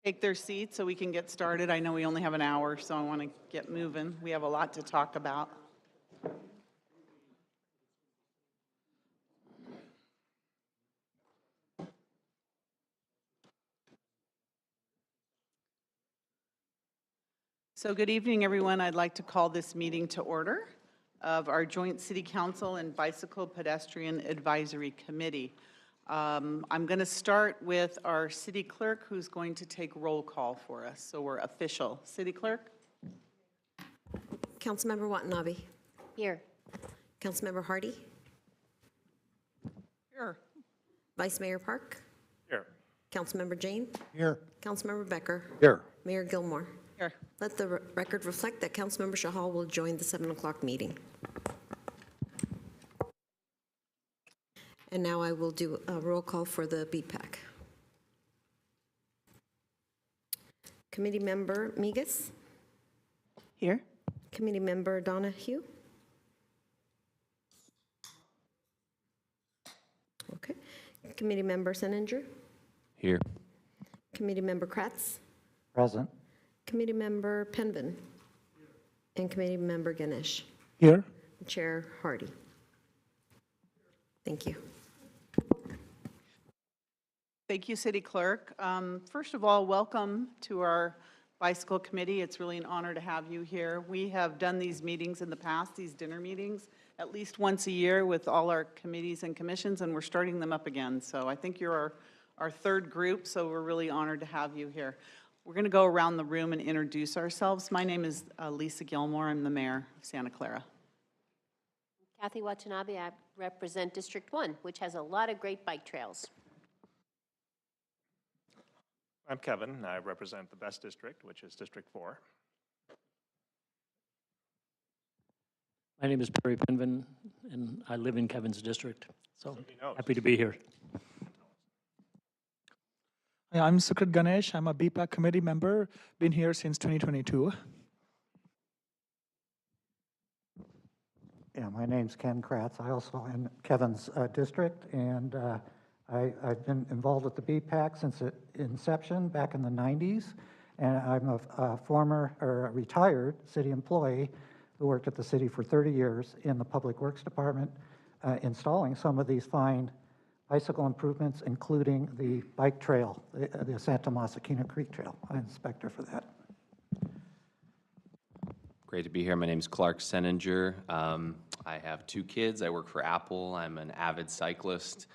Take their seats so we can get started. I know we only have an hour, so I want to get moving. We have a lot to talk about. So good evening, everyone. I'd like to call this meeting to order of our Joint City Council and Bicycle Pedestrian Advisory Committee. I'm going to start with our city clerk, who's going to take roll call for us. So we're official. City clerk? Councilmember Watanabe. Here. Councilmember Hardy. Here. Vice Mayor Park. Here. Councilmember Jane. Here. Councilmember Becker. Here. Mayor Gilmore. Here. Let the record reflect that Councilmember Shahal will join the 7 o'clock meeting. And now I will do a roll call for the BPAC. Committee Member Migas. Here. Committee Member Donahue. Okay. Committee Member Seninger. Here. Committee Member Kratz. Present. Committee Member Penvin. And Committee Member Ganesh. Here. Chair Hardy. Thank you. Thank you, City Clerk. First of all, welcome to our Bicycle Committee. It's really an honor to have you here. We have done these meetings in the past, these dinner meetings, at least once a year with all our committees and commissions, and we're starting them up again. So I think you're our third group, so we're really honored to have you here. We're going to go around the room and introduce ourselves. My name is Lisa Gilmore. I'm the mayor of Santa Clara. Kathy Watanabe, I represent District 1, which has a lot of great bike trails. I'm Kevin, and I represent the best district, which is District 4. My name is Barry Penvin, and I live in Kevin's district, so he knows. happy to be here. Hi, I'm Sukrit Ganesh. I'm a BPAC committee member, been here since 2022. Yeah, my name's Ken Kratz. I also am Kevin's district, and I've been involved with the BPAC since its inception back in the 90s, and I'm a former or a retired city employee who worked at the city for 30 years in the Public Works Department, installing some of these fine bicycle improvements, including the bike trail, the Santa Masakina Creek Trail. I'm inspector for that. Great to be here. My name is Clark Seninger. I have 2 kids. I work for Apple. I'm an avid cyclist,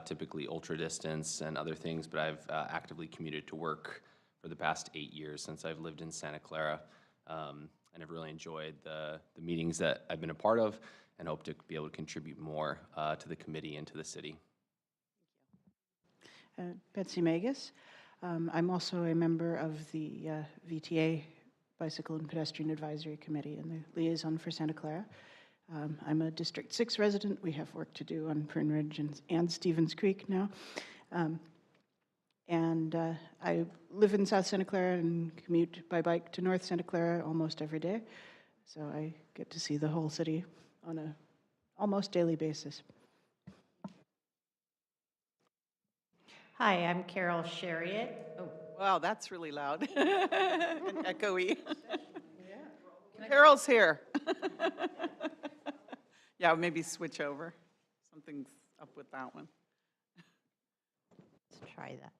typically ultra distance and other things, but I've actively commuted to work for the past 8 years since I've lived in Santa Clara. And I've really enjoyed the meetings that I've been a part of and hope to be able to contribute more to the committee and to the city. Betsy Magus. I'm also a member of the VTA Bicycle and Pedestrian Advisory Committee and the liaison for Santa Clara. I'm a District 6 resident. We have work to do on Fern Ridge and Stevens Creek now. I live in South Santa Clara and commute by bike to North Santa Clara almost every day. So I get to see the whole city on a almost daily basis. Hi, I'm Carol Shariat. Oh, wow, that's really loud and echoey. Carol's here. Yeah, maybe switch over. Something's up with that one. Let's try that.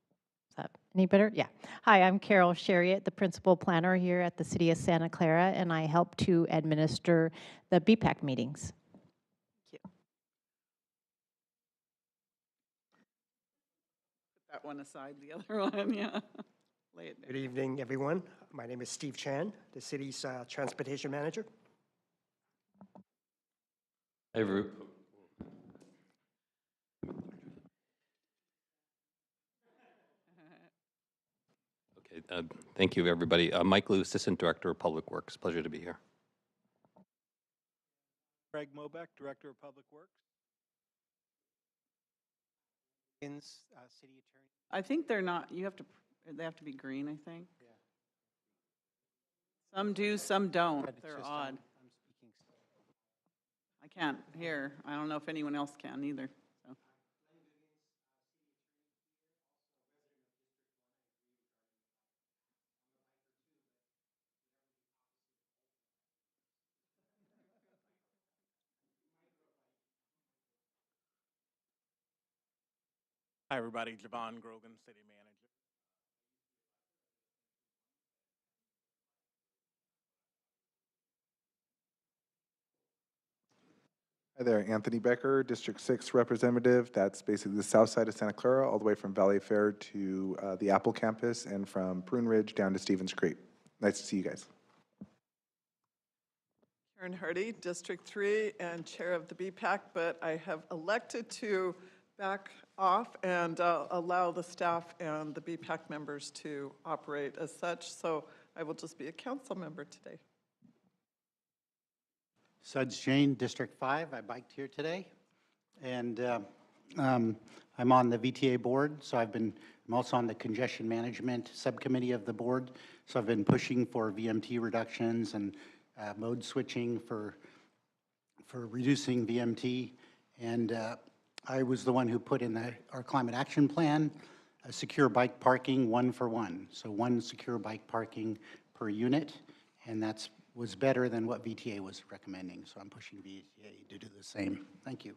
Is that any better? Yeah. Hi, I'm Carol Shariat, the principal planner here at the City of Santa Clara, and I help to administer the BPAC meetings. Thank you. Put that one aside, the other one, yeah. Lay it down. Good evening, everyone. My name is Steve Chan, the city's transportation manager. Hey, Roop. Okay, thank you, everybody. Mike Liu, Assistant Director of Public Works. Pleasure to be here. Greg Mobeck, Director of Public Works. City Attorney. I think they're not, they have to be green, I think. Yeah. Some do, some don't. But it's They're just, odd. I'm speaking slow. I can't hear. I don't know if anyone else can either. So. Hi, everybody. Javon Grogan, City Manager. Hi there, Anthony Becker, District 6 representative. That's basically the south side of Santa Clara, all the way from Valley Fair to the Apple campus and from Prune Ridge down to Stevens Creek. Nice to see you guys. Karen Hardy, District 3 and Chair of the BPAC, but I have elected to back off and allow the staff and the BPAC members to operate as such, so I will just be a council member today. Suds Jane, District 5. I biked here today. And I'm on the VTA board, so I'm also on the congestion management subcommittee of the board. So I've been pushing for VMT reductions and mode switching for reducing VMT. And I was the one who put in our climate action plan, a secure bike parking 1-for-1. So 1 secure bike parking per unit, and that's was better than what VTA was recommending. So I'm pushing VTA to do the same. Thank you.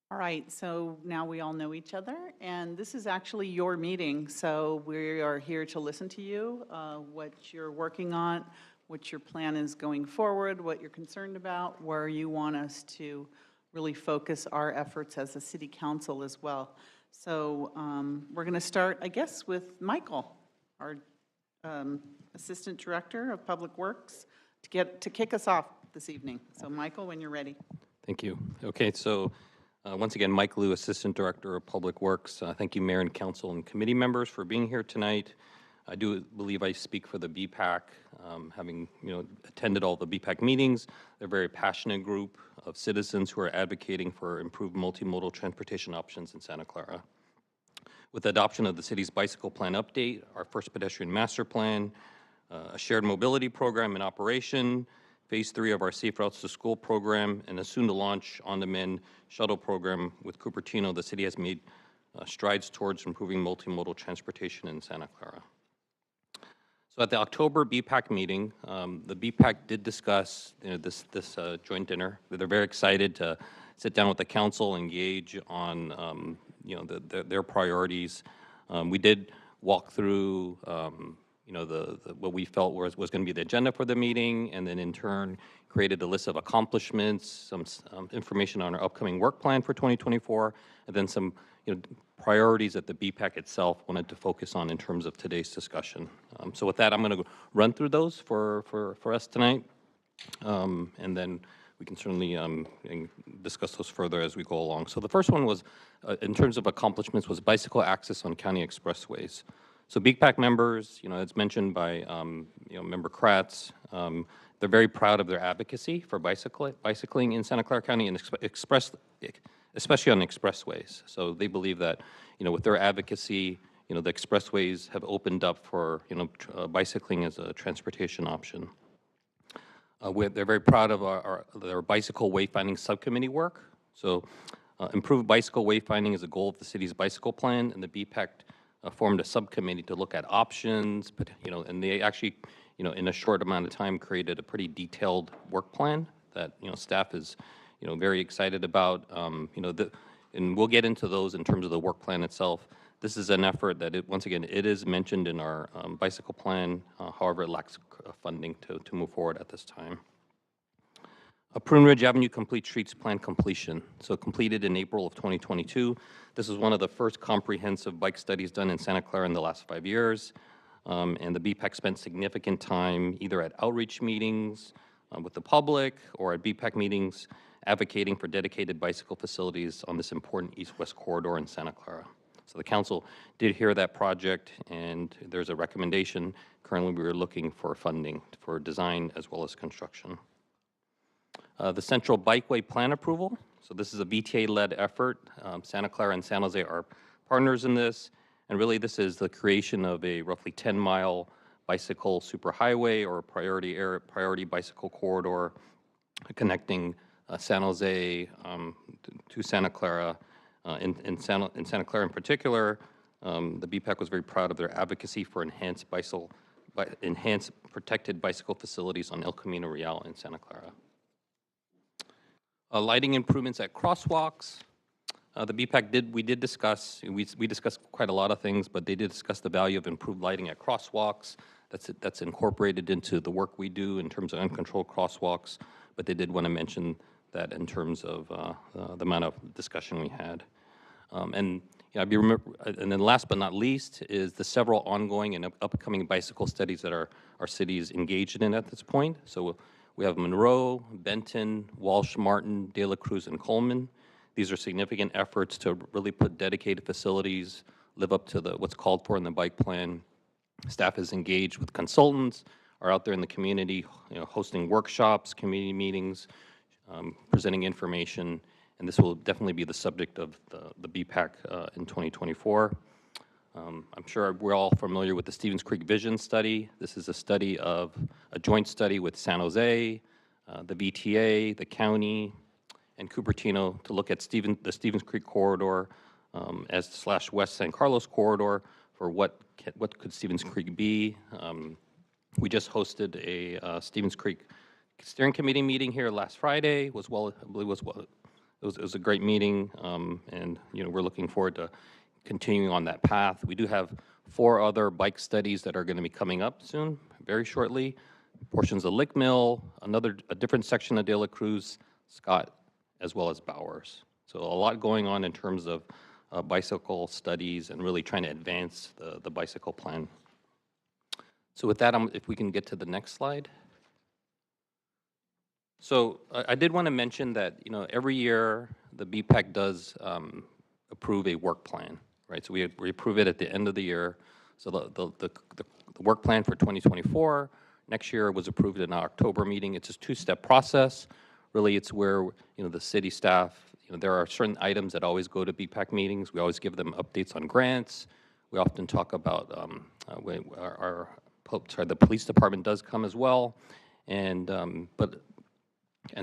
All right, so now we all know each other, and this is actually your meeting, so we are here to listen to you, what you're working on, what your plan is going forward, what you're concerned about, where you want us to really focus our efforts as a city council as well. So we're going to start, I guess, with Michael, our Assistant Director of Public Works, to kick us off this evening. So Michael, when you're ready. Thank you. Okay, so once again, Mike Liu, Assistant Director of Public Works. Thank you, Mayor and Council and committee members for being here tonight. I do believe I speak for the BPAC, having attended all the BPAC meetings. They're a very passionate group of citizens who are advocating for improved multimodal transportation options in Santa Clara. With the adoption of the city's bicycle plan update, our first pedestrian master plan, a shared mobility program in operation, phase 3 of our Safe Routes to School program, and a soon-to-launch on-demand shuttle program with Cupertino, the city has made strides towards improving multimodal transportation in Santa Clara. So at the October BPAC meeting, the BPAC did discuss this joint dinner. They're very excited to sit down with the council, engage on their priorities. We did walk through what we felt was going to be the agenda for the meeting, and then in turn created a list of accomplishments, some information on our upcoming work plan for 2024, and then some priorities that the BPAC itself wanted to focus on in terms of today's discussion. So with that, I'm going to run through those for us tonight, and then we can certainly discuss those further as we go along. So the first one was, in terms of accomplishments, was bicycle access on county expressways. So BPAC members, as mentioned by Member Kratz, they're very proud of their advocacy for bicycling in Santa Clara County, and especially on expressways. So they believe that, with their advocacy, the expressways have opened up for, bicycling as a transportation option. They're very proud of their bicycle wayfinding subcommittee work. So improved bicycle wayfinding is a goal of the city's bicycle plan, and the BPAC formed a subcommittee to look at options, but, and they actually, in a short amount of time created a pretty detailed work plan that, staff is, very excited about. And we'll get into those in terms of the work plan itself. This is an effort that, once again, it is mentioned in our bicycle plan. However, it lacks funding to move forward at this time. Prune Ridge Avenue Complete Streets Plan completion. So completed in April of 2022. This was one of the first comprehensive bike studies done in Santa Clara in the last 5 years. And the BPAC spent significant time either at outreach meetings with the public or at BPAC meetings advocating for dedicated bicycle facilities on this important east-west corridor in Santa Clara. So the council did hear that project, and there's a recommendation. Currently, we are looking for funding for design as well as construction. The Central Bikeway Plan approval. So this is a VTA-led effort. Santa Clara and San Jose are partners in this, and really this is the creation of a roughly 10-mile bicycle superhighway or priority bicycle corridor connecting San Jose to Santa Clara. In Santa Clara in particular, the BPAC was very proud of their advocacy for enhanced protected bicycle facilities on El Camino Real in Santa Clara. Lighting improvements at crosswalks. The BPAC we did discuss, we discussed quite a lot of things, but they did discuss the value of improved lighting at crosswalks. That's incorporated into the work we do in terms of uncontrolled crosswalks, but they did want to mention that in terms of the amount of discussion we had. And and then last but not least is the several ongoing and upcoming bicycle studies that our city is engaged in at this point. So we have Monroe, Benton, Walsh, Martin, De La Cruz, and Coleman. These are significant efforts to really put dedicated facilities, live up to what's called for in the bike plan. Staff is engaged with consultants, are out there in the community, hosting workshops, community meetings, presenting information, and this will definitely be the subject of the BPAC in 2024. I'm sure we're all familiar with the Stevens Creek Vision Study. This is a joint study with San Jose, the VTA, the county, and Cupertino to look at the Stevens Creek corridor / West San Carlos corridor for what could Stevens Creek be. We just hosted a Stevens Creek steering committee meeting here last Friday. It was it was a great meeting, and we're looking forward to continuing on that path. We do have 4 other bike studies that are going to be coming up soon, very shortly. Portions of Lick Mill, a different section of De La Cruz, Scott, as well as Bowers. So a lot going on in terms of bicycle studies and really trying to advance the bicycle plan. So with that, if we can get to the next slide. So I did want to mention that every year the BPAC does approve a work plan, right? So we approve it at the end of the year. So the work plan for 2024 next year was approved in our October meeting. It's a 2-step process. Really, it's where the city staff, there are certain items that always go to BPAC meetings. We always give them updates on grants. We often talk about the police department does come as well, and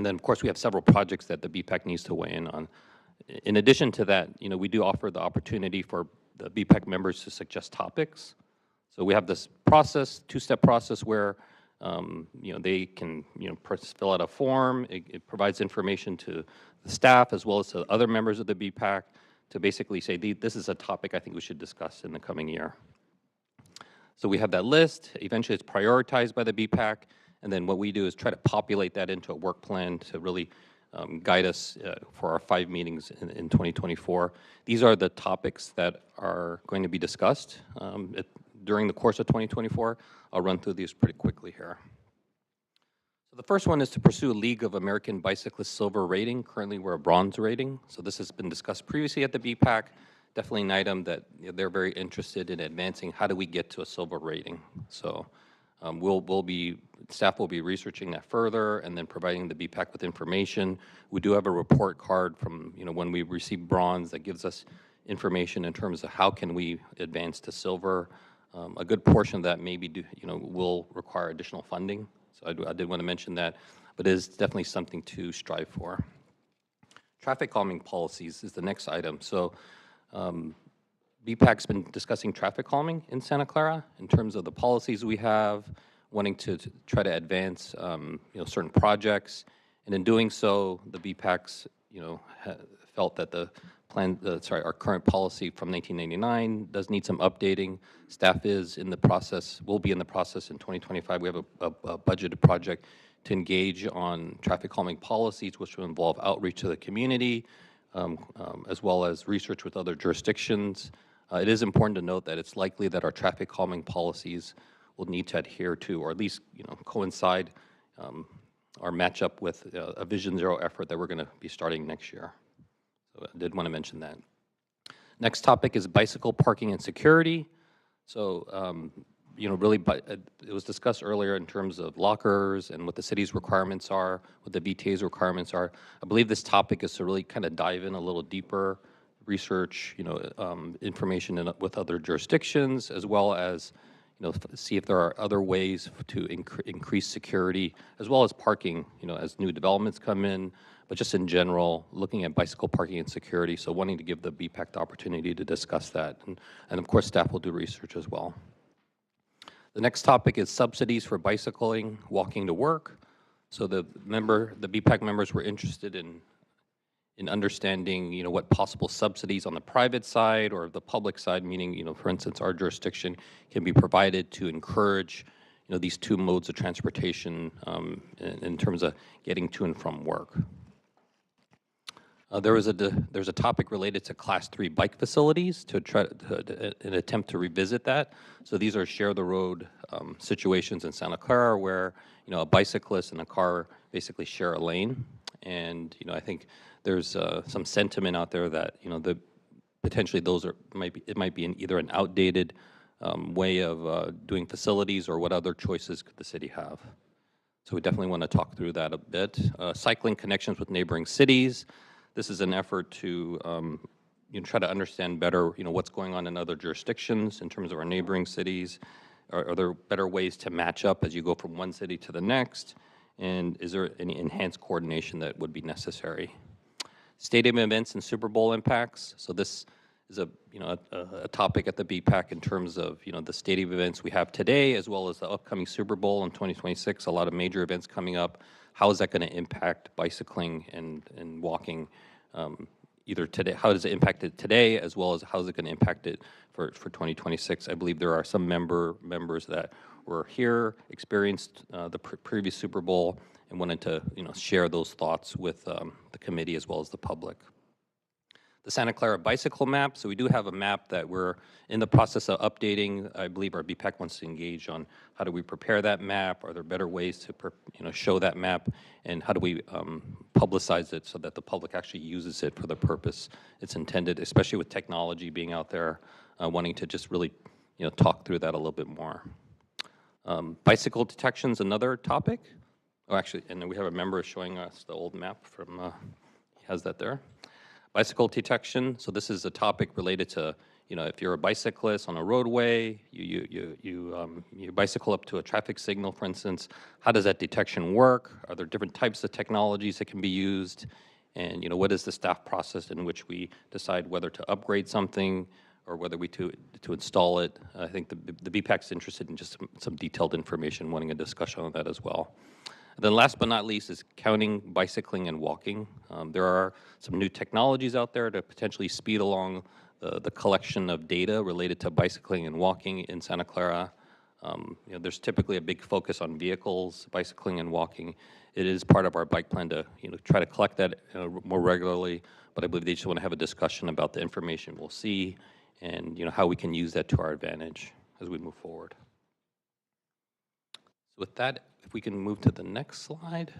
then of course we have several projects that the BPAC needs to weigh in on. In addition to that, we do offer the opportunity for the BPAC members to suggest topics. So we have this process, 2-step process where they can fill out a form. It provides information to the staff as well as to other members of the BPAC to basically say, this is a topic I think we should discuss in the coming year. So we have that list. Eventually it's prioritized by the BPAC, and then what we do is try to populate that into a work plan to really guide us for our 5 meetings in 2024. These are the topics that are going to be discussed during the course of 2024. I'll run through these pretty quickly here. So the first one is to pursue a League of American Bicyclists silver rating. Currently we're a bronze rating. So this has been discussed previously at the BPAC. Definitely an item that they're very interested in advancing. How do we get to a silver rating? So staff will be researching that further and then providing the BPAC with information. We do have a report card from when we receive bronze that gives us information in terms of how can we advance to silver. A good portion of that maybe will require additional funding. So I did want to mention that, but it is definitely something to strive for. Traffic calming policies is the next item. So BPAC's been discussing traffic calming in Santa Clara in terms of the policies we have, wanting to try to advance certain projects, and in doing so, the BPAC's felt that our current policy from 1999 does need some updating. Staff will be in the process in 2025. We have a budgeted project to engage on traffic calming policies, which will involve outreach to the community, as well as research with other jurisdictions. It is important to note that it's likely that our traffic calming policies will need to adhere to, or at least coincide or match up with a Vision Zero effort that we're going to be starting next year. So I did want to mention that. Next topic is bicycle parking and security. So really, it was discussed earlier in terms of lockers and what the city's requirements are, what the VTA's requirements are. I believe this topic is to really kind of dive in a little deeper, research, information with other jurisdictions, as well as, see if there are other ways to increase security, as well as parking, as new developments come in, but just in general, looking at bicycle parking and security. So wanting to give the BPAC the opportunity to discuss that. And of course, staff will do research as well. The next topic is subsidies for bicycling, walking to work. So the BPAC members were interested in in understanding, what possible subsidies on the private side or the public side, meaning, for instance, our jurisdiction can be provided to encourage, these two modes of transportation in terms of getting to and from work. There's a topic related to Class 3 bike facilities to try an attempt to revisit that. So these are share the road situations in Santa Clara where a bicyclist and a car basically share a lane, and I think there's some sentiment out there that potentially it might be either an outdated way of doing facilities, or what other choices could the city have. So we definitely want to talk through that a bit. Cycling connections with neighboring cities. This is an effort to try to understand better, what's going on in other jurisdictions in terms of our neighboring cities. Are there better ways to match up as you go from one city to the next? And is there any enhanced coordination that would be necessary? Stadium events and Super Bowl impacts. So this is a topic at the BPAC in terms of the stadium events we have today, as well as the upcoming Super Bowl in 2026. A lot of major events coming up. How is that going to impact bicycling and walking? Either today, how does it impact it today, as well as how is it going to impact it for 2026? I believe there are some members that were here, experienced the previous Super Bowl, and wanted to share those thoughts with the committee as well as the public. The Santa Clara bicycle map. So we do have a map that we're in the process of updating. I believe our BPAC wants to engage on how do we prepare that map? Are there better ways to show that map? And how do we publicize it so that the public actually uses it for the purpose it's intended, especially with technology being out there, wanting to just really talk through that a little bit more. Bicycle detection is another topic. Oh, actually, and then we have a member showing us the old map from, he has that there. Bicycle detection. So this is a topic related to, if you're a bicyclist on a roadway, you bicycle up to a traffic signal, for instance, how does that detection work? Are there different types of technologies that can be used? And, what is the staff process in which we decide whether to upgrade something or whether we to install it? I think the BPAC's interested in just some detailed information, wanting a discussion on that as well. Then last but not least is counting, bicycling, and walking. There are some new technologies out there to potentially speed along the collection of data related to bicycling and walking in Santa Clara. There's typically a big focus on vehicles, bicycling, and walking. It is part of our bike plan to try to collect that more regularly, but I believe they just want to have a discussion about the information we'll see and how we can use that to our advantage as we move forward. So with that, if we can move to the next slide.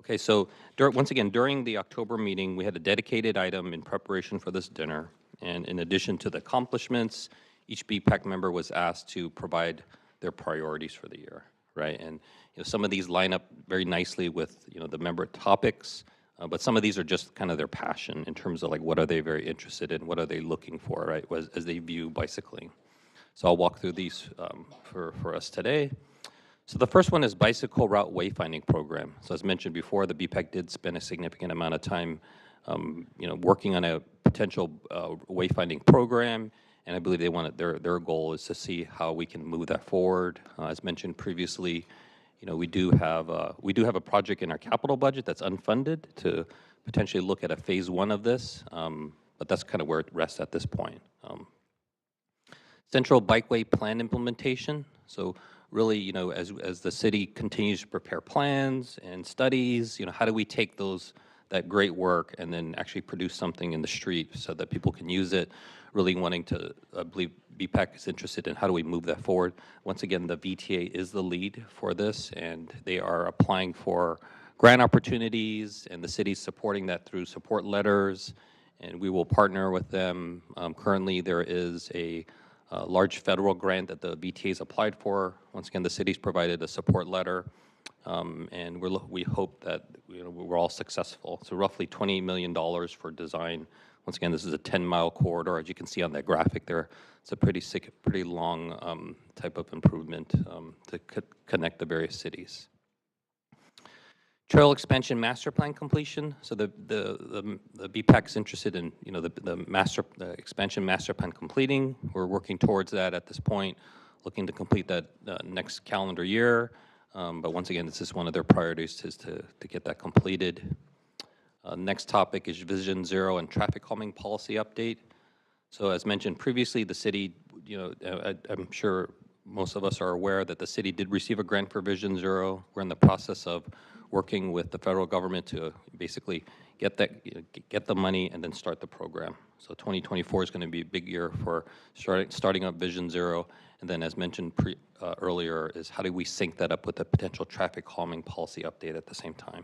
Okay, so once again, during the October meeting, we had a dedicated item in preparation for this dinner. And in addition to the accomplishments, each BPAC member was asked to provide their priorities for the year, right? And some of these line up very nicely with the member topics, but some of these are just kind of their passion in terms of like what are they very interested in, what are they looking for, right, as they view bicycling. So I'll walk through these for us today. So the first one is bicycle route wayfinding program. So as mentioned before, the BPAC did spend a significant amount of time, working on a potential wayfinding program, and I believe they wanted their goal is to see how we can move that forward. As mentioned previously, we do have a project in our capital budget that's unfunded to potentially look at a phase 1 of this, but that's kind of where it rests at this point. Central Bikeway Plan implementation. So really, as the city continues to prepare plans and studies, how do we take that great work and then actually produce something in the street so that people can use it? Really wanting to, I believe BPAC is interested in how do we move that forward. Once again, the VTA is the lead for this, and they are applying for grant opportunities, and the city's supporting that through support letters, and we will partner with them. Currently, there is a large federal grant that the VTA's applied for. Once again, the city's provided a support letter, and we hope that we're all successful. So roughly $20 million for design. Once again, this is a 10-mile corridor. As you can see on that graphic there, it's a pretty long type of improvement to connect the various cities. Trail expansion master plan completion. So the BPAC is interested in the expansion master plan completing. We're working towards that at this point, looking to complete that next calendar year. But once again, this is one of their priorities is to get that completed. Next topic is Vision Zero and traffic calming policy update. So as mentioned previously, the city, I'm sure most of us are aware that the city did receive a grant for Vision Zero. We're in the process of working with the federal government to basically get the money and then start the program. So 2024 is going to be a big year for starting up Vision Zero. And then as mentioned earlier is how do we sync that up with the potential traffic calming policy update at the same time.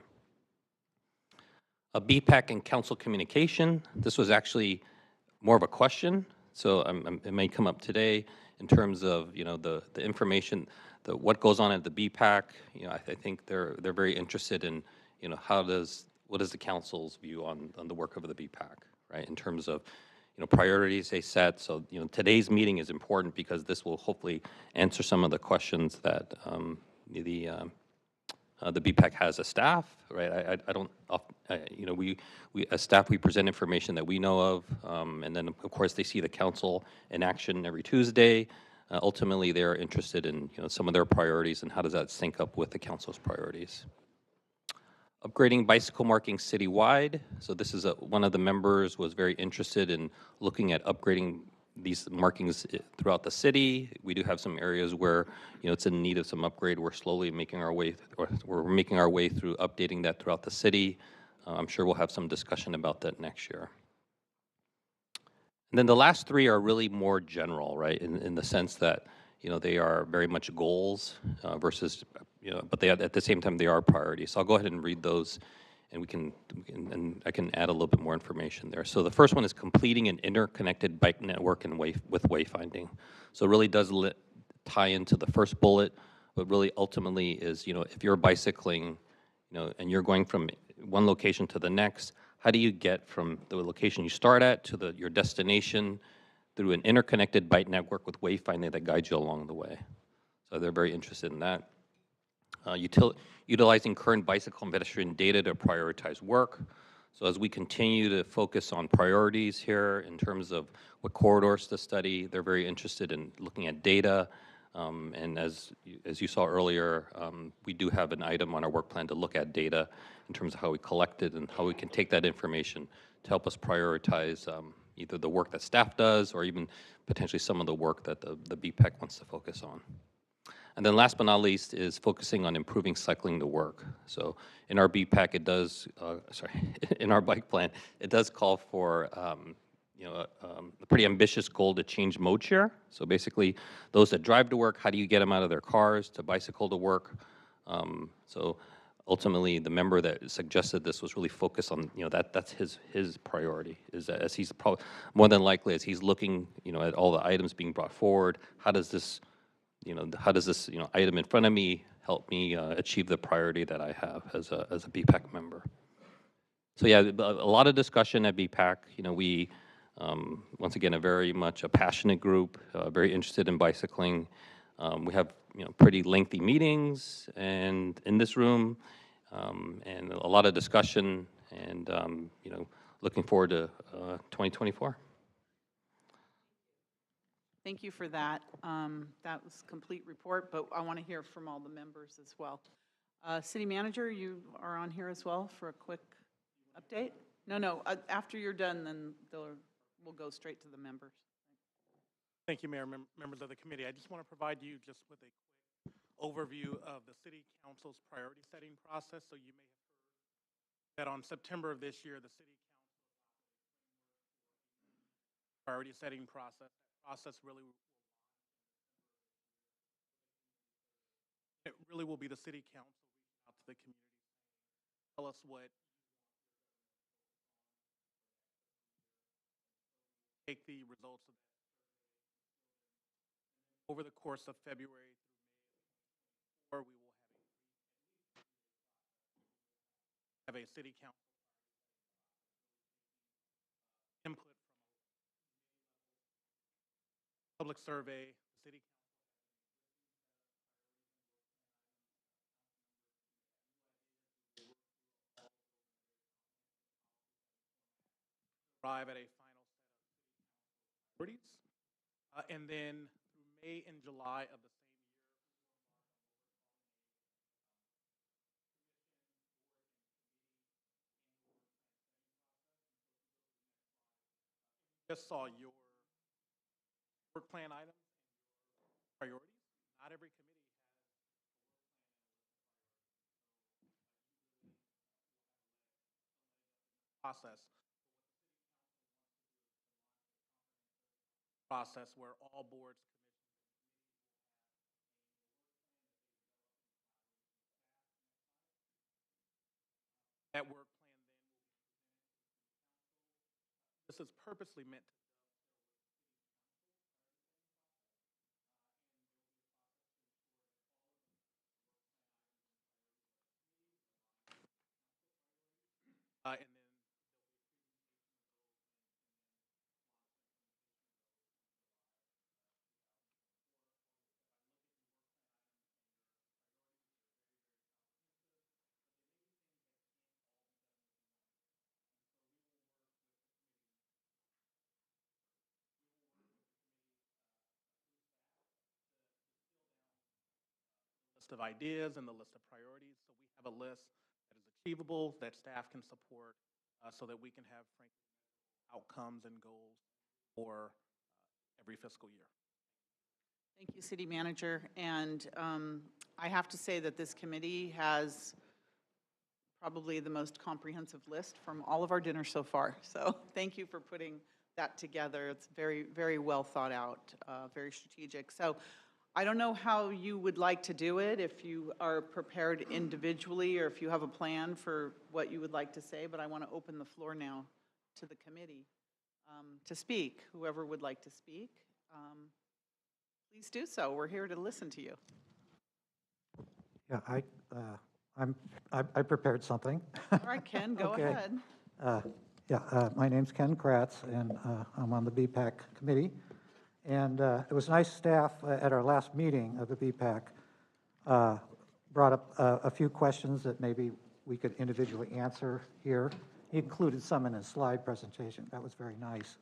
A BPAC and council communication. This was actually more of a question, so it may come up today in terms of the information, what goes on at the BPAC. I think they're very interested in what is the council's view on the work of the BPAC, right? In terms of priorities they set. So today's meeting is important because this will hopefully answer some of the questions that the BPAC has as staff, right? We as staff, we present information that we know of, and then of course they see the council in action every Tuesday. Ultimately, they're interested in some of their priorities and how does that sync up with the council's priorities. Upgrading bicycle markings citywide. So this is one of the members was very interested in looking at upgrading these markings throughout the city. We do have some areas where it's in need of some upgrade. We're slowly making our way, we're making our way through updating that throughout the city. I'm sure we'll have some discussion about that next year. And then the last three are really more general, right? In the sense that they are very much goals versus but they at the same time they are priorities. So I'll go ahead and read those. And and I can add a little bit more information there. So the first one is completing an interconnected bike network and with wayfinding. So it really does tie into the first bullet, but really ultimately is, if you're bicycling, and you're going from one location to the next, how do you get from the location you start at to your destination through an interconnected bike network with wayfinding that guides you along the way? So they're very interested in that. Utilizing current bicycle and pedestrian data to prioritize work. So as we continue to focus on priorities here in terms of what corridors to study, they're very interested in looking at data. And as you saw earlier, we do have an item on our work plan to look at data in terms of how we collect it and how we can take that information to help us prioritize either the work that staff does or even potentially some of the work that the BPAC wants to focus on. And then last but not least is focusing on improving cycling to work. So in our BPAC, it does, in our bike plan, it does call for a pretty ambitious goal to change mode share. So basically, those that drive to work, how do you get them out of their cars to bicycle to work? So ultimately, the member that suggested this was really focused on, that's his priority, is that as he's probably, more than likely, as he's looking, at all the items being brought forward, how does this item in front of me help me achieve the priority that I have as a BPAC member? So yeah, a lot of discussion at BPAC. We, once again, a very much a passionate group, very interested in bicycling. We have pretty lengthy meetings and in this room, and a lot of discussion, and looking forward to 2024. Thank you for that. That was a complete report, but I want to hear from all the members as well. City Manager, you are on here as well for a quick update? No, after you're done, then we'll go straight to the members. Thank you, Mayor, members of the committee. I just want to provide you just with a quick overview of the City Council's priority setting process. So you may have heard that on September of this year, the City Council priority setting process. It really will be the City Council reaching out to the community, tell us what take the results of that over the course of February through May, or we will have a City Council input from public survey, the City Council arrive at a final set of priorities, and then through May and July of the just saw your work plan items and your priorities. Not every committee has a work plan and a list of priorities. So you really will have a leg up in this process. But what the city council wants to do is to launch a comprehensive process where all boards, commissions, and committees will have a annual work plan that they develop in size and staff. That work plan then will be presented to the city council. This is purposely meant to and then there'll be a list of ideas and the list of priorities. So we have a list that is achievable, that staff can support, so that we can have, frankly, outcomes and goals for every fiscal year. Thank you, City Manager. And I have to say that this committee has probably the most comprehensive list from all of our dinners so far. So thank you for putting that together. It's very, very well thought out, very strategic. So I don't know how you would like to do it, if you are prepared individually or if you have a plan for what you would like to say, but I want to open the floor now to the committee to speak. Whoever would like to speak, please do so. We're here to listen to you. Yeah, I prepared something. All right, Ken, go Okay. ahead. My name's Ken Kratz, and I'm on the BPAC committee. And it was nice staff at our last meeting of the BPAC brought up a few questions that maybe we could individually answer here. He included some in his slide presentation. That was very nice.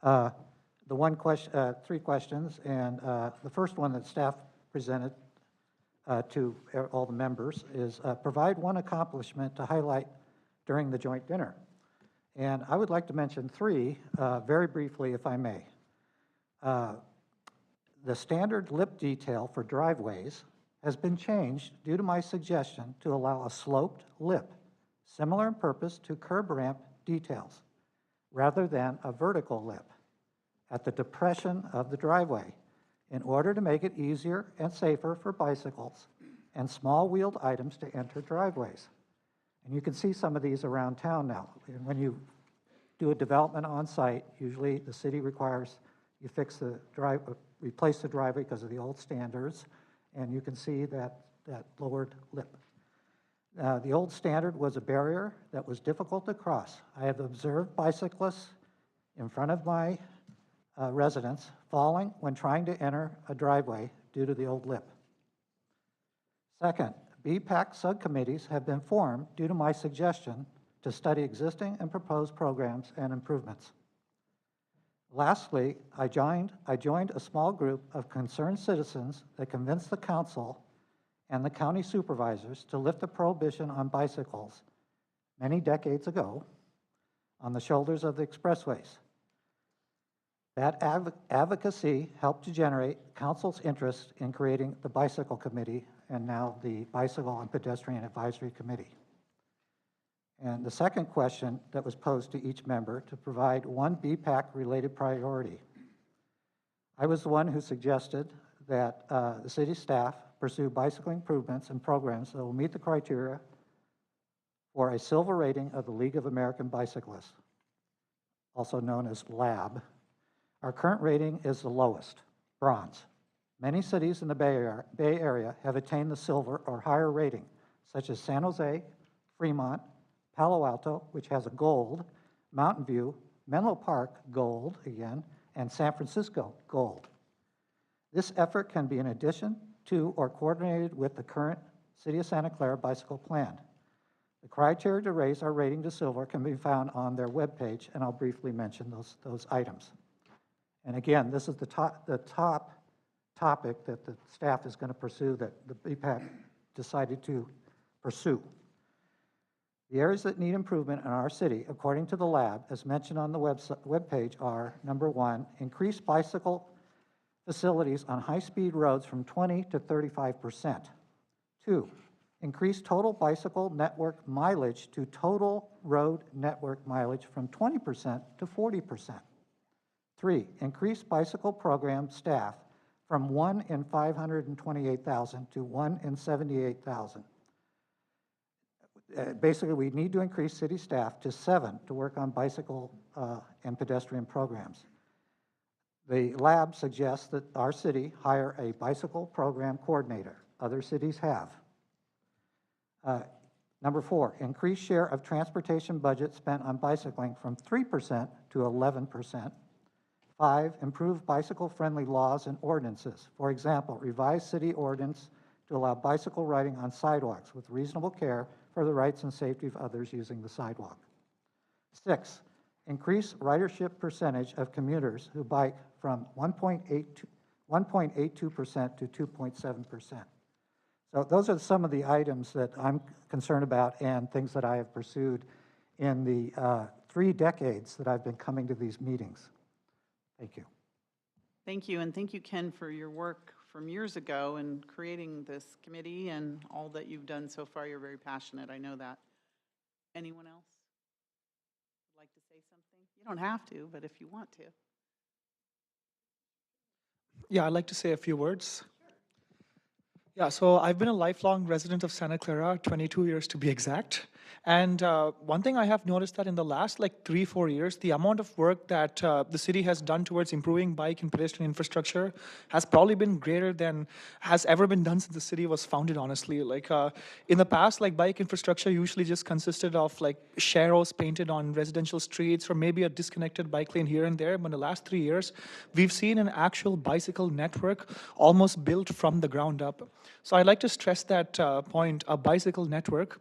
The one question, 3 questions, and the first one that staff presented to all the members is provide one accomplishment to highlight during the joint dinner. And I would like to mention 3 very briefly, if I may. The standard lip detail for driveways has been changed due to my suggestion to allow a sloped lip, similar in purpose to curb ramp details, rather than a vertical lip at the depression of the driveway, in order to make it easier and safer for bicycles and small-wheeled items to enter driveways. And you can see some of these around town now. And when you do a development on site, usually the city requires you fix the replace the driveway because of the old standards, and you can see that lowered lip. The old standard was a barrier that was difficult to cross. I have observed bicyclists in front of my residence falling when trying to enter a driveway due to the old lip. Second, BPAC subcommittees have been formed due to my suggestion to study existing and proposed programs and improvements. Lastly, I joined a small group of concerned citizens that convinced the council and the county supervisors to lift the prohibition on bicycles many decades ago on the shoulders of the expressways. That advocacy helped to generate council's interest in creating the Bicycle Committee and now the Bicycle and Pedestrian Advisory Committee. And the second question that was posed to each member to provide one BPAC-related priority. I was the one who suggested that the city staff pursue bicycle improvements and programs that will meet the criteria for a silver rating of the League of American Bicyclists, also known as LAB. Our current rating is the lowest, bronze. Many cities in the Bay Area have attained the silver or higher rating, such as San Jose, Fremont, Palo Alto, which has a gold, Mountain View, Menlo Park, gold again, and San Francisco, gold. This effort can be in addition to or coordinated with the current City of Santa Clara bicycle plan. The criteria to raise our rating to silver can be found on their webpage, and I'll briefly mention those items. And again, this is the top topic that the staff is going to pursue, that the BPAC decided to pursue. The areas that need improvement in our city, according to the lab, as mentioned on the webpage, are, number one, increase bicycle facilities on high-speed roads from 20 to 35%. Two, increase total bicycle network mileage to total road network mileage from 20% to 40%. Three, increase bicycle program staff from 1 in 528,000 to 1 in 78,000. Basically, we need to increase city staff to 7 to work on bicycle and pedestrian programs. The lab suggests that our city hire a bicycle program coordinator. Other cities have. Number 4, increase share of transportation budget spent on bicycling from 3% to 11%. 5, improve bicycle-friendly laws and ordinances. For example, revise city ordinance to allow bicycle riding on sidewalks with reasonable care for the rights and safety of others using the sidewalk. 6, increase ridership percentage of commuters who bike from 1.82% to 2.7%. So those are some of the items that I'm concerned about and things that I have pursued in the 3 decades that I've been coming to these meetings. Thank you. Thank you, and thank you, Ken, for your work from years ago and creating this committee and all that you've done so far. You're very passionate, I know that. Anyone else would like to say something? You don't have to, but if you want to. Yeah, I'd like to say a few words. Yeah, so I've been a lifelong resident of Santa Clara, 22 years to be exact. And one thing I have noticed that in the last 3-4 years, the amount of work that the city has done towards improving bike and pedestrian infrastructure has probably been greater than has ever been done since the city was founded, honestly. In the past, bike infrastructure usually just consisted of sharrows painted on residential streets or maybe a disconnected bike lane here and there. But in the last 3 years, we've seen an actual bicycle network almost built from the ground up. So I'd like to stress that point, a bicycle network.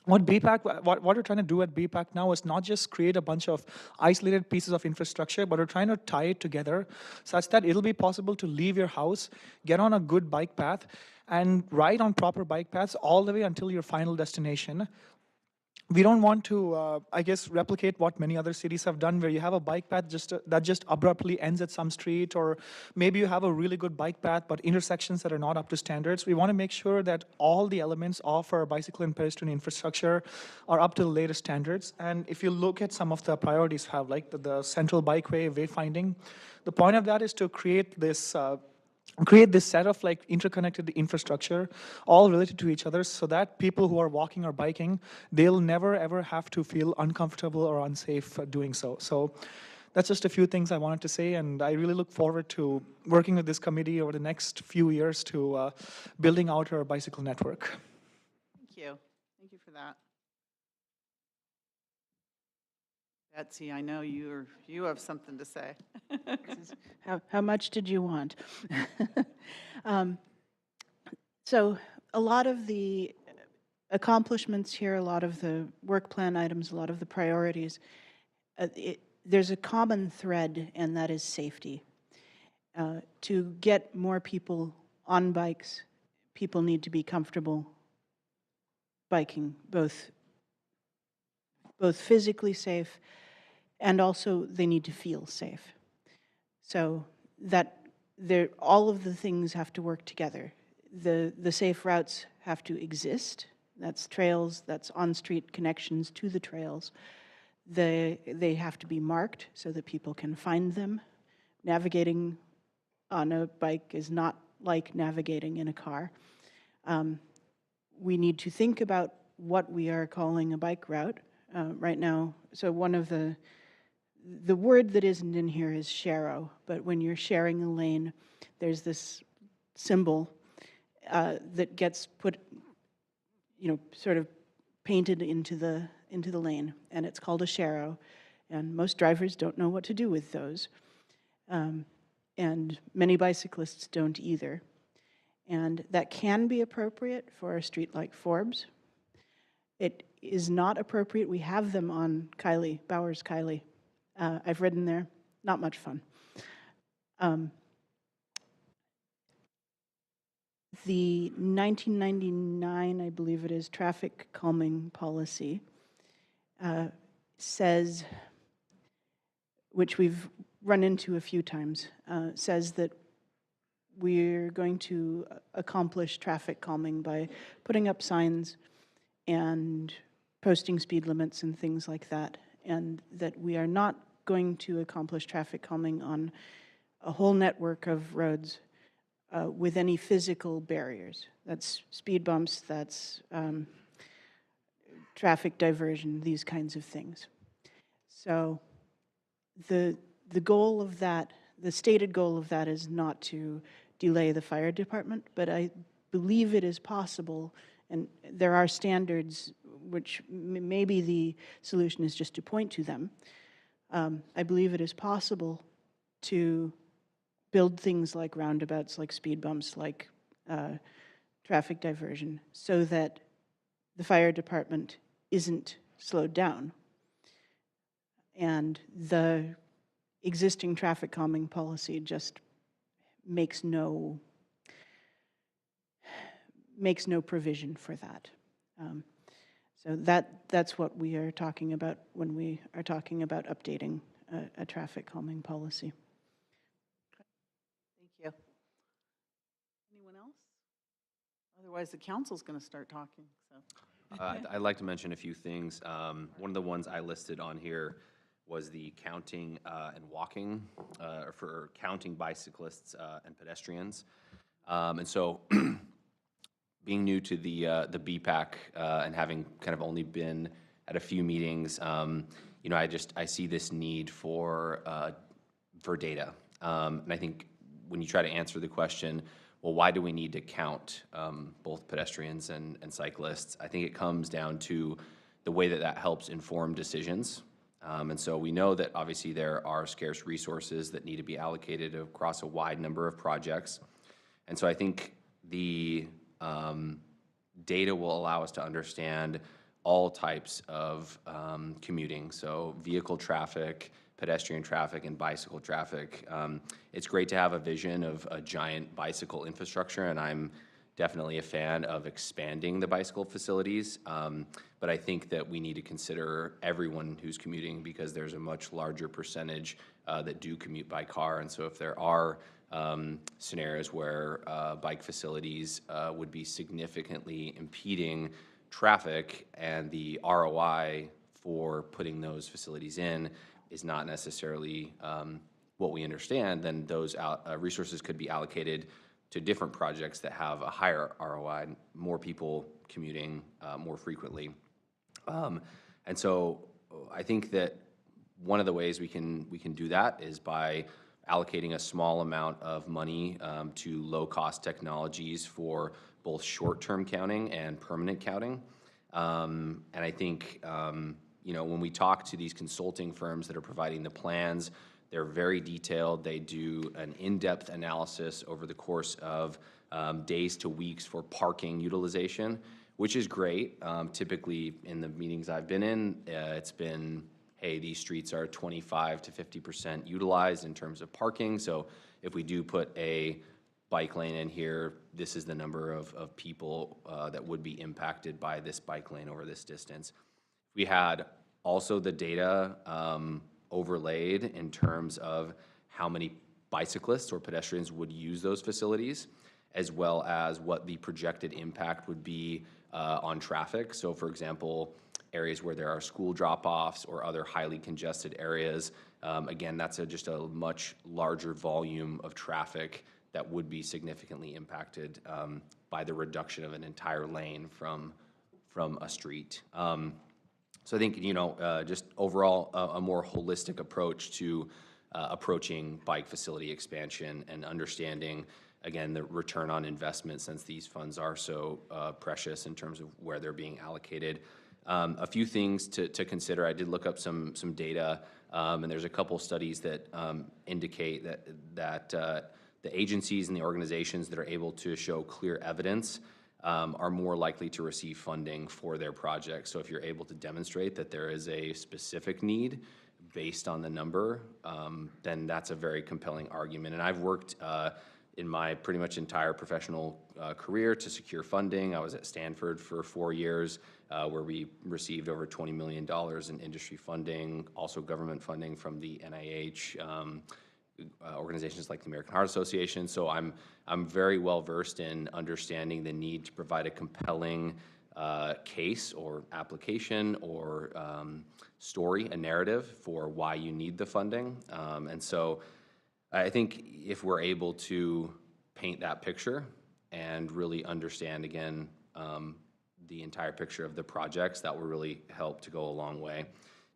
What we're trying to do at BPAC now is not just create a bunch of isolated pieces of infrastructure, but we're trying to tie it together such that it'll be possible to leave your house, get on a good bike path, and ride on proper bike paths all the way until your final destination. We don't want to, replicate what many other cities have done, where you have a bike path that just abruptly ends at some street, or maybe you have a really good bike path, but intersections that are not up to standards. We want to make sure that all the elements of our bicycle and pedestrian infrastructure are up to the latest standards. And if you look at some of the priorities we have, like the central bikeway, wayfinding, the point of that is to create this set of interconnected infrastructure, all related to each other, so that people who are walking or biking, they'll never ever have to feel uncomfortable or unsafe doing so. So that's just a few things I wanted to say, and I really look forward to working with this committee over the next few years to building out our bicycle network. Thank you. Thank you for that. Betsy, I know you have something to say. How much did you want? So a lot of the accomplishments here, a lot of the work plan items, a lot of the priorities, there's a common thread, and that is safety. To get more people on bikes, people need to be comfortable biking, both physically safe, and also they need to feel safe. So that all of the things have to work together. The safe routes have to exist. That's trails, that's on-street connections to the trails. They have to be marked so that people can find them. Navigating on a bike is not like navigating in a car. We need to think about what we are calling a bike route right now. So one of the word that isn't in here is sharrow, but when you're sharing a lane, there's this symbol that gets put, sort of painted into the lane, and it's called a sharrow, and most drivers don't know what to do with those, and many bicyclists don't either. And that can be appropriate for a street like Forbes. It is not appropriate. We have them on Bowers Kylie. I've ridden there, not much fun. The 1999, I believe it is, traffic calming policy says, which we've run into a few times, says that we're going to accomplish traffic calming by putting up signs and posting speed limits and things like that, and that we are not going to accomplish traffic calming on a whole network of roads with any physical barriers. That's speed bumps, that's traffic diversion, these kinds of things. So the goal of that, the stated goal of that is not to delay the fire department, but I believe it is possible, and there are standards which maybe the solution is just to point to them. I believe it is possible to build things like roundabouts, like speed bumps, like traffic diversion, so that the fire department isn't slowed down. And the existing traffic calming policy just makes no provision for that. So that's what we are talking about when we are talking about updating a traffic calming policy. Thank you. Anyone else? Otherwise, the council's going to start talking, so. I'd like to mention a few things. One of the ones I listed on here was the counting and walking, for counting bicyclists and pedestrians. And so being new to the BPAC and having kind of only been at a few meetings, you know, I see this need for data. And I think when you try to answer the question, well, why do we need to count both pedestrians and cyclists? I think it comes down to the way that helps inform decisions. And so we know that obviously there are scarce resources that need to be allocated across a wide number of projects. And so I think the data will allow us to understand all types of commuting, so vehicle traffic, pedestrian traffic, and bicycle traffic. It's great to have a vision of a giant bicycle infrastructure, and I'm definitely a fan of expanding the bicycle facilities, but I think that we need to consider everyone who's commuting, because there's a much larger percentage that do commute by car, and so if there are scenarios where bike facilities would be significantly impeding traffic, and the ROI for putting those facilities in is not necessarily what we understand, then those resources could be allocated to different projects that have a higher ROI, more people commuting more frequently. And so I think that one of the ways we can do that is by allocating a small amount of money to low-cost technologies for both short-term counting and permanent counting. And I think you know, when we talk to these consulting firms that are providing the plans, they're very detailed. They do an in-depth analysis over the course of days to weeks for parking utilization, which is great. Typically, in the meetings I've been in, it's been, hey, these streets are 25 to 50% utilized in terms of parking. So if we do put a bike lane in here, this is the number of people that would be impacted by this bike lane over this distance. We had also the data overlaid in terms of how many bicyclists or pedestrians would use those facilities, as well as what the projected impact would be on traffic. So for example, areas where there are school drop-offs or other highly congested areas, again, that's just a much larger volume of traffic that would be significantly impacted by the reduction of an entire lane from a street. So I think, you know, just overall a more holistic approach to approaching bike facility expansion and understanding, again, the return on investment, since these funds are so precious in terms of where they're being allocated. A few things to consider. I did look up some data, and there's a couple studies that indicate that the agencies and the organizations that are able to show clear evidence are more likely to receive funding for their projects. So if you're able to demonstrate that there is a specific need based on the number, then that's a very compelling argument. And I've worked in my pretty much entire professional career to secure funding. I was at Stanford for 4 years, where we received over $20 million in industry funding, also government funding from the NIH, organizations like the American Heart Association. So I'm very well versed in understanding the need to provide a compelling case or application or story, a narrative for why you need the funding. And so I think if we're able to paint that picture and really understand, again, the entire picture of the projects, that will really help to go a long way.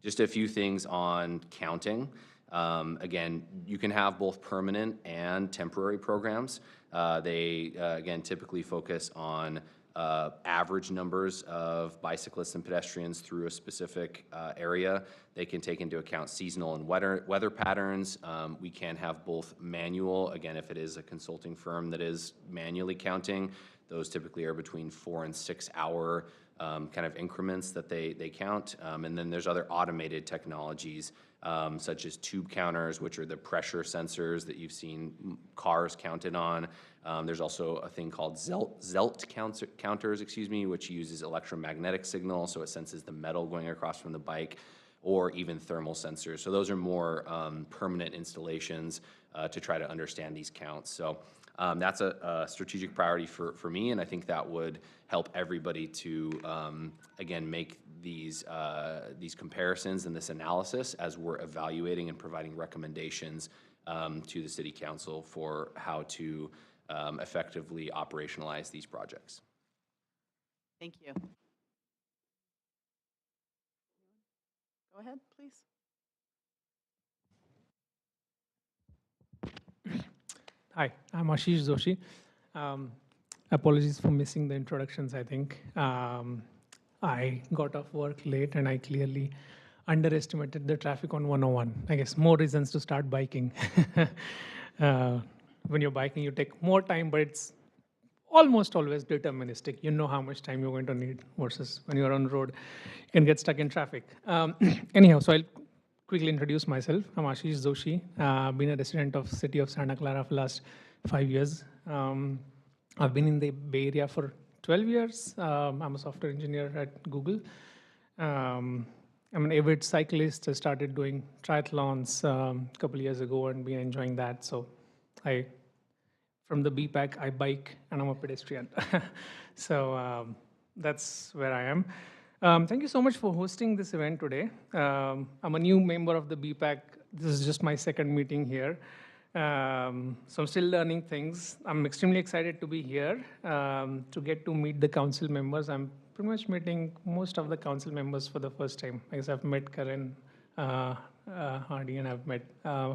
Just a few things on counting. Again, you can have both permanent and temporary programs. They, again, typically focus on average numbers of bicyclists and pedestrians through a specific area. They can take into account seasonal and weather patterns. We can have both manual, again, if it is a consulting firm that is manually counting, those typically are between 4 and 6 hour kind of increments that they count. And then there's other automated technologies such as tube counters, which are the pressure sensors that you've seen cars counted on. There's also a thing called Zelt counters, which uses electromagnetic signal, so it senses the metal going across from the bike, or even thermal sensors. So those are more permanent installations to try to understand these counts. So that's a strategic priority for me, and I think that would help everybody to, again, make these comparisons and this analysis as we're evaluating and providing recommendations to the City Council for how to effectively operationalize these projects. Thank you. Go ahead, please. Hi, I'm Ashish Joshi. Apologies for missing the introductions, I think. I got off work late and I clearly underestimated the traffic on 101. I guess more reasons to start biking. When you're biking, you take more time, but it's almost always deterministic. You know how much time you're going to need versus when you're on the road, you can get stuck in traffic. Anyhow, so I'll quickly introduce myself. I'm Ashish Joshi. I've been a resident of city of Santa Clara for the last 5 years. I've been in the Bay Area for 12 years. I'm a software engineer at Google. I'm an avid cyclist. I started doing triathlons a couple years ago and been enjoying that. So from the BPAC, I bike and I'm a pedestrian. So that's where I am. Thank you so much for hosting this event today. I'm a new member of the BPAC. This is just my second meeting here. So I'm still learning things. I'm extremely excited to be here to get to meet the council members. I'm pretty much meeting most of the council members for the first time. I guess I've met Karen Hardy and I've met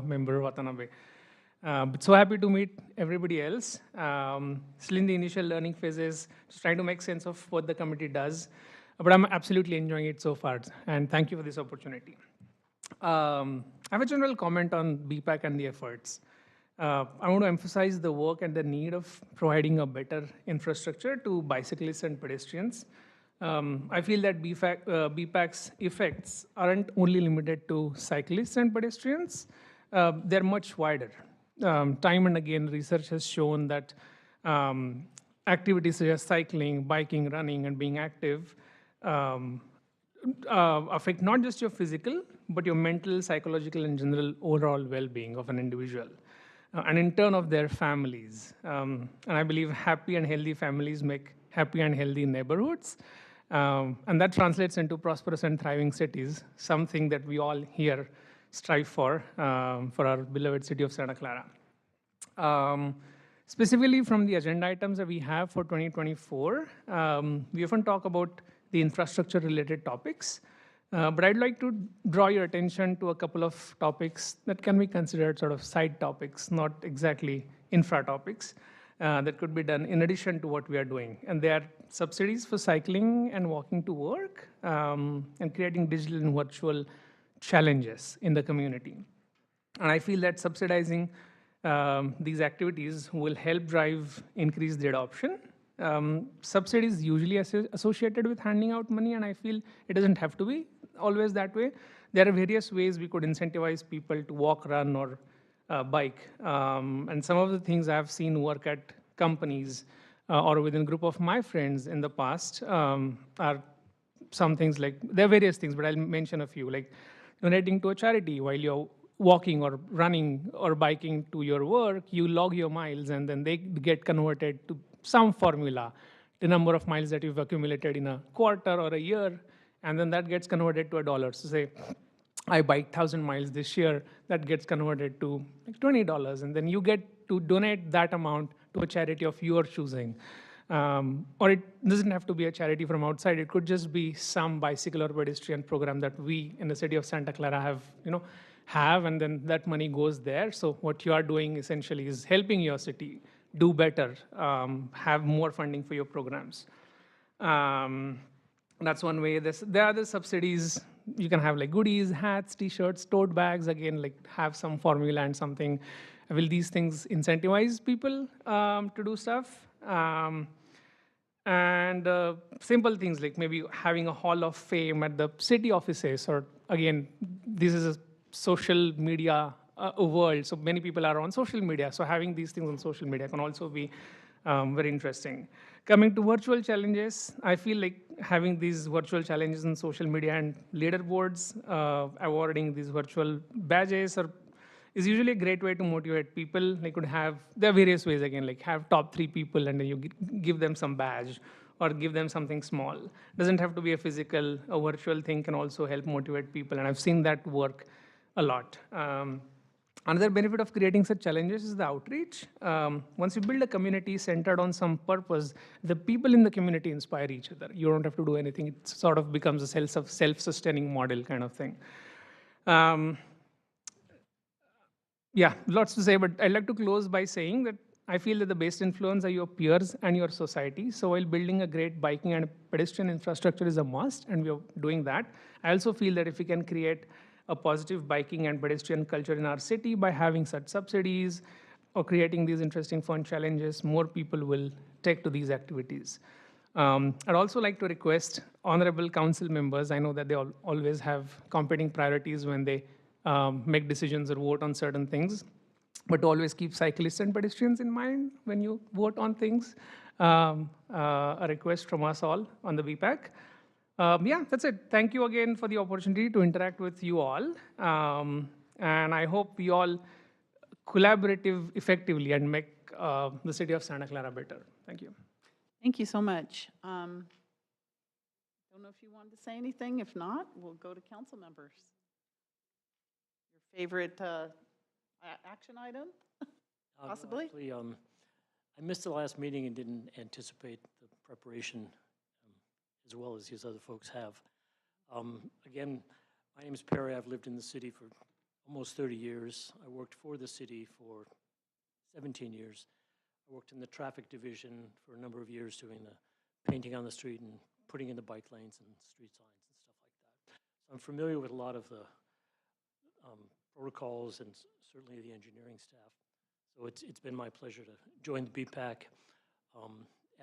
member Watanabe. But so happy to meet everybody else. Still in the initial learning phases, just trying to make sense of what the committee does. But I'm absolutely enjoying it so far, and thank you for this opportunity. I have a general comment on BPAC and the efforts. I want to emphasize the work and the need of providing a better infrastructure to bicyclists and pedestrians. I feel that BPAC's effects aren't only limited to cyclists and pedestrians. They're much wider. Time and again, research has shown that activities such as cycling, biking, running, and being active affect not just your physical, but your mental, psychological, and general overall well-being of an individual, and in turn of their families. And I believe happy and healthy families make happy and healthy neighborhoods, and that translates into prosperous and thriving cities, something that we all here strive for our beloved city of Santa Clara. Specifically from the agenda items that we have for 2024, we often talk about the infrastructure-related topics, but I'd like to draw your attention to a couple of topics that can be considered sort of side topics, not exactly infra topics, that could be done in addition to what we are doing. And they are subsidies for cycling and walking to work, and creating digital and virtual challenges in the community. And I feel that subsidizing these activities will help drive increased adoption. Subsidies usually associated with handing out money, and I feel it doesn't have to be always that way. There are various ways we could incentivize people to walk, run, or bike. And some of the things I've seen work at companies or within a group of my friends in the past are some things like, there are various things, but I'll mention a few, like donating to a charity while you're walking or running or biking to your work, you log your miles and then they get converted to some formula, the number of miles that you've accumulated in a quarter or a year, and then that gets converted to a dollar. So say, I biked 1,000 miles this year, that gets converted to like $20, and then you get to donate that amount to a charity of your choosing. Or it doesn't have to be a charity from outside. It could just be some bicycle or pedestrian program that we in the city of Santa Clara have, and then that money goes there. So what you are doing essentially is helping your city do better, have more funding for your programs. That's one way. There are other subsidies. You can have like goodies, hats, t-shirts, tote bags, again, like have some formula and something. Will these things incentivize people to do stuff? And simple things like maybe having a hall of fame at the city offices, or again, this is a social media world, so many people are on social media, so having these things on social media can also be very interesting. Coming to virtual challenges, I feel like having these virtual challenges on social media and leaderboards, awarding these virtual badges is usually a great way to motivate people. They could have, there are various ways again, like have top 3 people and then you give them some badge or give them something small. Doesn't have to be a physical, a virtual thing can also help motivate people, and I've seen that work a lot. Another benefit of creating such challenges is the outreach. Once you build a community centered on some purpose, the people in the community inspire each other. You don't have to do anything. It sort of becomes a self-sustaining model kind of thing. Yeah, lots to say, but I'd like to close by saying that I feel that the best influence are your peers and your society. So while building a great biking and pedestrian infrastructure is a must, and we are doing that, I also feel that if we can create a positive biking and pedestrian culture in our city by having such subsidies or creating these interesting fun challenges, more people will take to these activities. I'd also like to request honorable council members, I know that they always have competing priorities when they make decisions or vote on certain things, but always keep cyclists and pedestrians in mind when you vote on things. A request from us all on the BPAC. Yeah, that's it. Thank you again for the opportunity to interact with you all. And I hope we all collaborate effectively and make the city of Santa Clara better. Thank you. Thank you so much. Don't know if you wanted to say anything. If not, we'll go to council members. Your favorite action item, possibly? Actually, I missed the last meeting and didn't anticipate the preparation as well as these other folks have. Again, my name is Perry. I've lived in the city for almost 30 years. I worked for the city for 17 years. I worked in the traffic division for a number of years doing the painting on the street and putting in the bike lanes and street signs and stuff like that. So I'm familiar with a lot of the protocols and certainly the engineering staff. So it's been my pleasure to join the BPAC,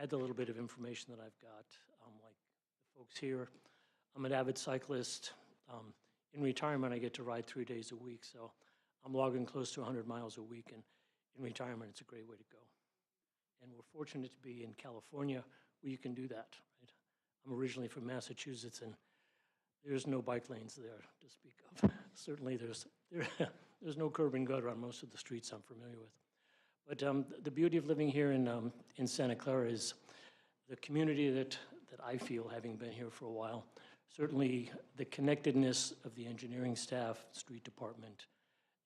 add a little bit of information that I've got, like the folks here. I'm an avid cyclist. In retirement, I get to ride 3 days a week, so I'm logging close to 100 miles a week, and in retirement, it's a great way to go. And we're fortunate to be in California where you can do that, right? I'm originally from Massachusetts, and there's no bike lanes there to speak of. Certainly there's no curb and gutter on most of the streets I'm familiar with. But the beauty of living here in Santa Clara is the community that I feel, having been here for a while. Certainly the connectedness of the engineering staff, street department,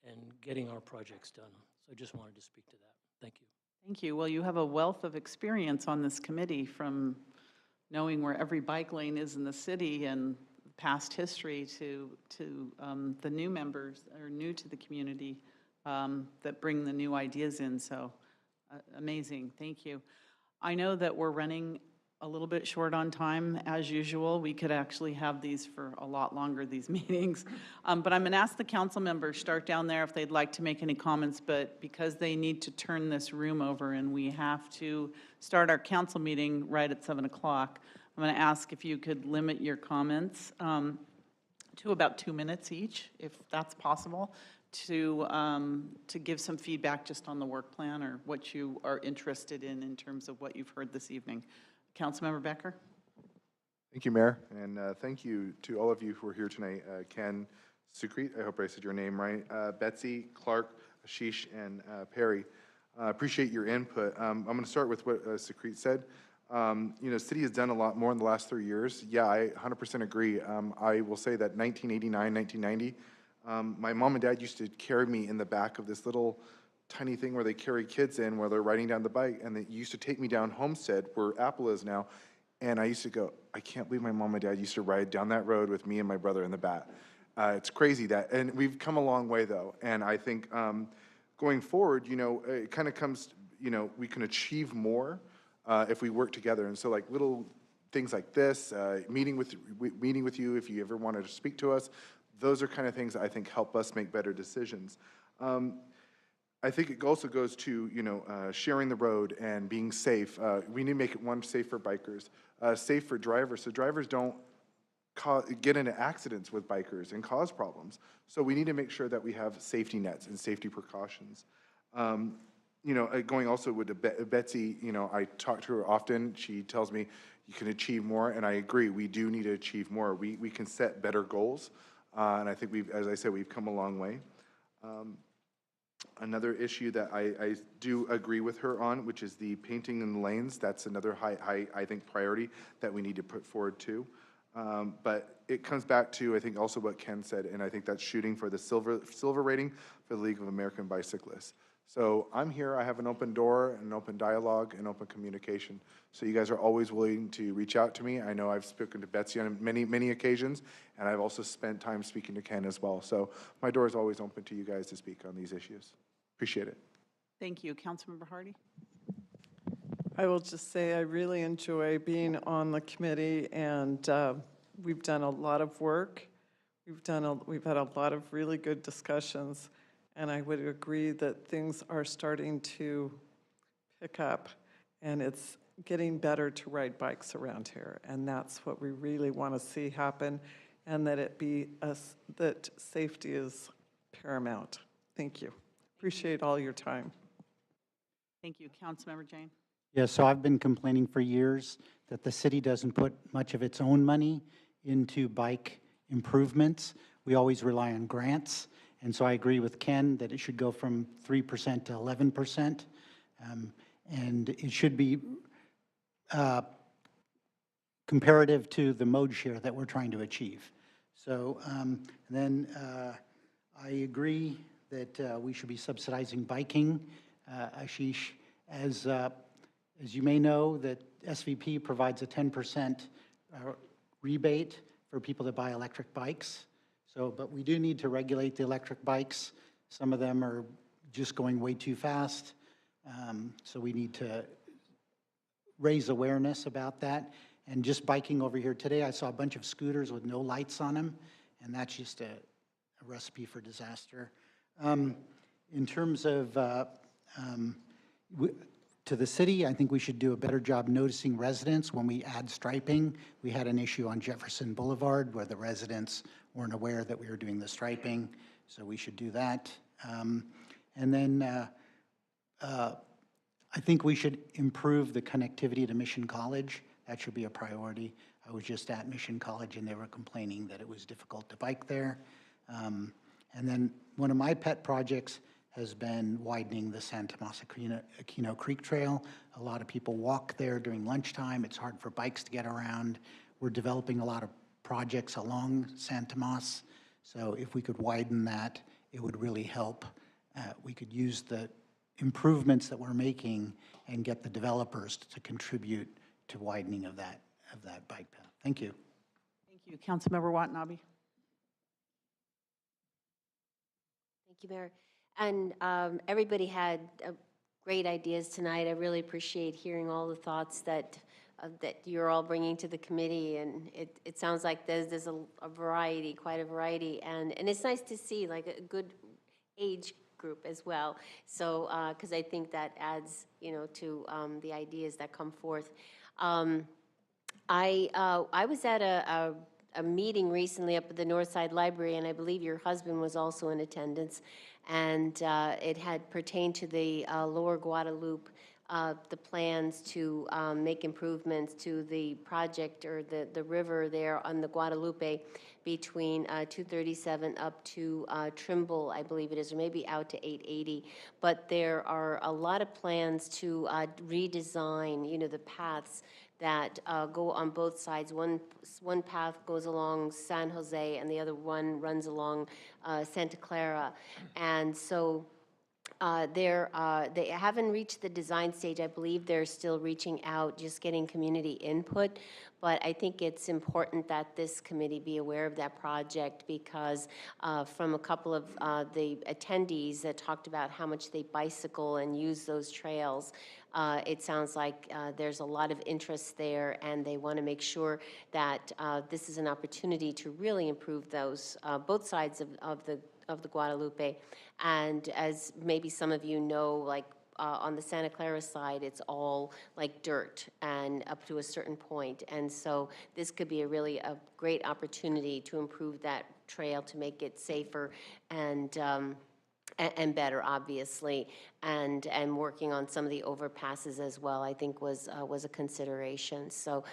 and getting our projects done. So I just wanted to speak to that. Thank you. Thank you. Well, you have a wealth of experience on this committee, from knowing where every bike lane is in the city and past history to the new members or new to the community that bring the new ideas in. So amazing. Thank you. I know that we're running a little bit short on time, as usual. We could actually have these for a lot longer, these meetings. But I'm going to ask the council members, start down there if they'd like to make any comments, but because they need to turn this room over and we have to start our council meeting right at 7 o'clock, I'm going to ask if you could limit your comments to about 2 minutes each, if that's possible, to give some feedback just on the work plan or what you are interested in terms of what you've heard this evening. Councilmember Becker? Thank you, Mayor, and thank you to all of you who are here tonight. Ken, Sukrit, I hope I said your name right, Betsy, Clark, Ashish, and Perry. Appreciate your input. I'm going to start with what Sukrit said. You know, city has done a lot more in the last 3 years. Yeah, I 100% agree. I will say that 1989, 1990, my mom and dad used to carry me in the back of this little tiny thing where they carry kids in where they're riding down the bike, and they used to take me down Homestead, where Apple is now, and I used to go, I can't believe my mom and dad used to ride down that road with me and my brother in the back. It's crazy that, and we've come a long way though, and I think going forward, you know, it kind of comes, you know, we can achieve more if we work together, and so like little things like this, meeting with you if you ever wanted to speak to us, those are kind of things that I think help us make better decisions. I think it also goes to, you know, sharing the road and being safe. We need to make it, one, safe for bikers, safe for drivers, so drivers don't get into accidents with bikers and cause problems. So we need to make sure that we have safety nets and safety precautions. You know, going also with Betsy, you know, I talk to her often. She tells me you can achieve more, and I agree. We do need to achieve more. We can set better goals, and I think we've, as I said, we've come a long way. Another issue that I do agree with her on, which is the painting in the lanes. That's another high, I think, priority that we need to put forward too. But it comes back to, I think, also what Ken said, and I think that's shooting for the silver rating for the League of American Bicyclists. So I'm here, I have an open door, an open dialogue, and open communication. So you guys are always willing to reach out to me. I know I've spoken to Betsy on many occasions, and I've also spent time speaking to Ken as well. So my door is always open to you guys to speak on these issues. Appreciate it. Thank you. Councilmember Hardy? I will just say I really enjoy being on the committee, and we've done a lot of work. We've had a lot of really good discussions, and I would agree that things are starting to pick up, and it's getting better to ride bikes around here, and that's what we really want to see happen, and that it be that safety is paramount. Thank you. Appreciate all your time. Thank you. Councilmember Jane? Yeah, so I've been complaining for years that the city doesn't put much of its own money into bike improvements. We always rely on grants, and so I agree with Ken that it should go from 3% to 11%, and it should be comparative to the mode share that we're trying to achieve. So then I agree that we should be subsidizing biking. Ashish, as you may know, that SVP provides a 10% rebate for people that buy electric bikes. So, but we do need to regulate the electric bikes. Some of them are just going way too fast. So we need to raise awareness about that. And just biking over here today, I saw a bunch of scooters with no lights on them, and that's just a recipe for disaster. In terms of to the city, I think we should do a better job noticing residents when we add striping. We had an issue on Jefferson Boulevard where the residents weren't aware that we were doing the striping, so we should do that. And then I think we should improve the connectivity to Mission College. That should be a priority. I was just at Mission College and they were complaining that it was difficult to bike there. And then one of my pet projects has been widening the San Tomas Aquino Creek Trail. A lot of people walk there during lunchtime. It's hard for bikes to get around. We're developing a lot of projects along San Tomas. So if we could widen that, it would really help. We could use the improvements that we're making and get the developers to contribute to widening of that bike path. Thank you. Thank you. Councilmember Watanabe? Thank you, Mayor. And everybody had great ideas tonight. I really appreciate hearing all the thoughts that you're all bringing to the committee, and it sounds like there's a variety, quite a variety, and it's nice to see like a good age group as well. So because I think that adds, you know, to the ideas that come forth. I was at a a meeting recently up at the Northside Library, and I believe your husband was also in attendance, and it had pertained to the Lower Guadalupe, the plans to make improvements to the project or the river there on the Guadalupe between 237 up to Trimble, I believe it is, or maybe out to 880. But there are a lot of plans to redesign, you know, the paths that go on both sides. One path goes along San Jose, and the other one runs along Santa Clara. And so they haven't reached the design stage. I believe they're still reaching out, just getting community input. But I think it's important that this committee be aware of that project because from a couple of the attendees that talked about how much they bicycle and use those trails, it sounds like there's a lot of interest there, and they want to make sure that this is an opportunity to really improve those, both sides of the Guadalupe. And as maybe some of you know, like on the Santa Clara side, it's all like dirt and up to a certain point. And so this could be a great opportunity to improve that trail, to make it safer and better, obviously, and working on some of the overpasses as well, I think was a consideration. So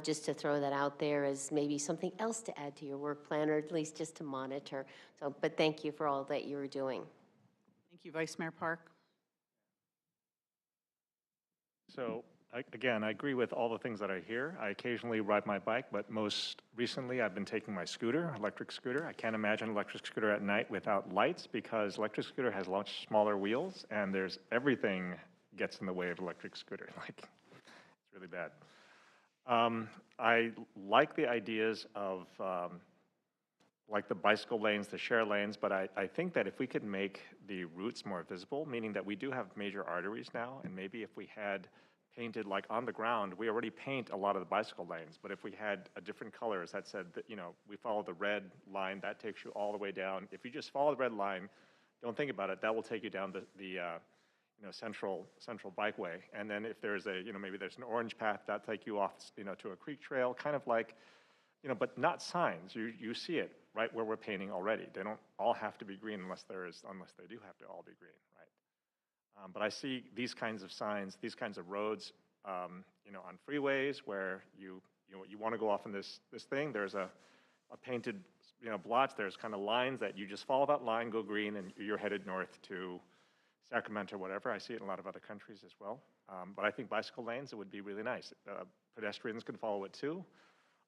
just to throw that out there as maybe something else to add to your work plan, or at least just to monitor. So, but thank you for all that you're doing. Thank you, Vice Mayor Park. So again, I agree with all the things that I hear. I occasionally ride my bike, but most recently I've been taking my scooter, electric scooter. I can't imagine an electric scooter at night without lights because electric scooter has much smaller wheels and everything gets in the way of electric scooter. Like, it's really bad. I like the ideas of like the bicycle lanes, the share lanes, but I think that if we could make the routes more visible, meaning that we do have major arteries now, and maybe if we had painted like on the ground, we already paint a lot of the bicycle lanes, but if we had a different colors that said that, you know, we follow the red line, that takes you all the way down. If you just follow the red line, don't think about it, that will take you down the you know, central bikeway. And then if there's you know, maybe there's an orange path, that'll take you off, you know, to a creek trail, kind of like, you know, but not signs. You see it right where we're painting already. They don't all have to be green unless they do have to all be green, right? But I see these kinds of signs, these kinds of roads, you know, on freeways where you want to go off in this thing. There's a painted, you know, blotch. There's kind of lines that you just follow that line, go green, and you're headed north to Sacramento or whatever. I see it in a lot of other countries as well. But I think bicycle lanes, it would be really nice. Pedestrians can follow it too.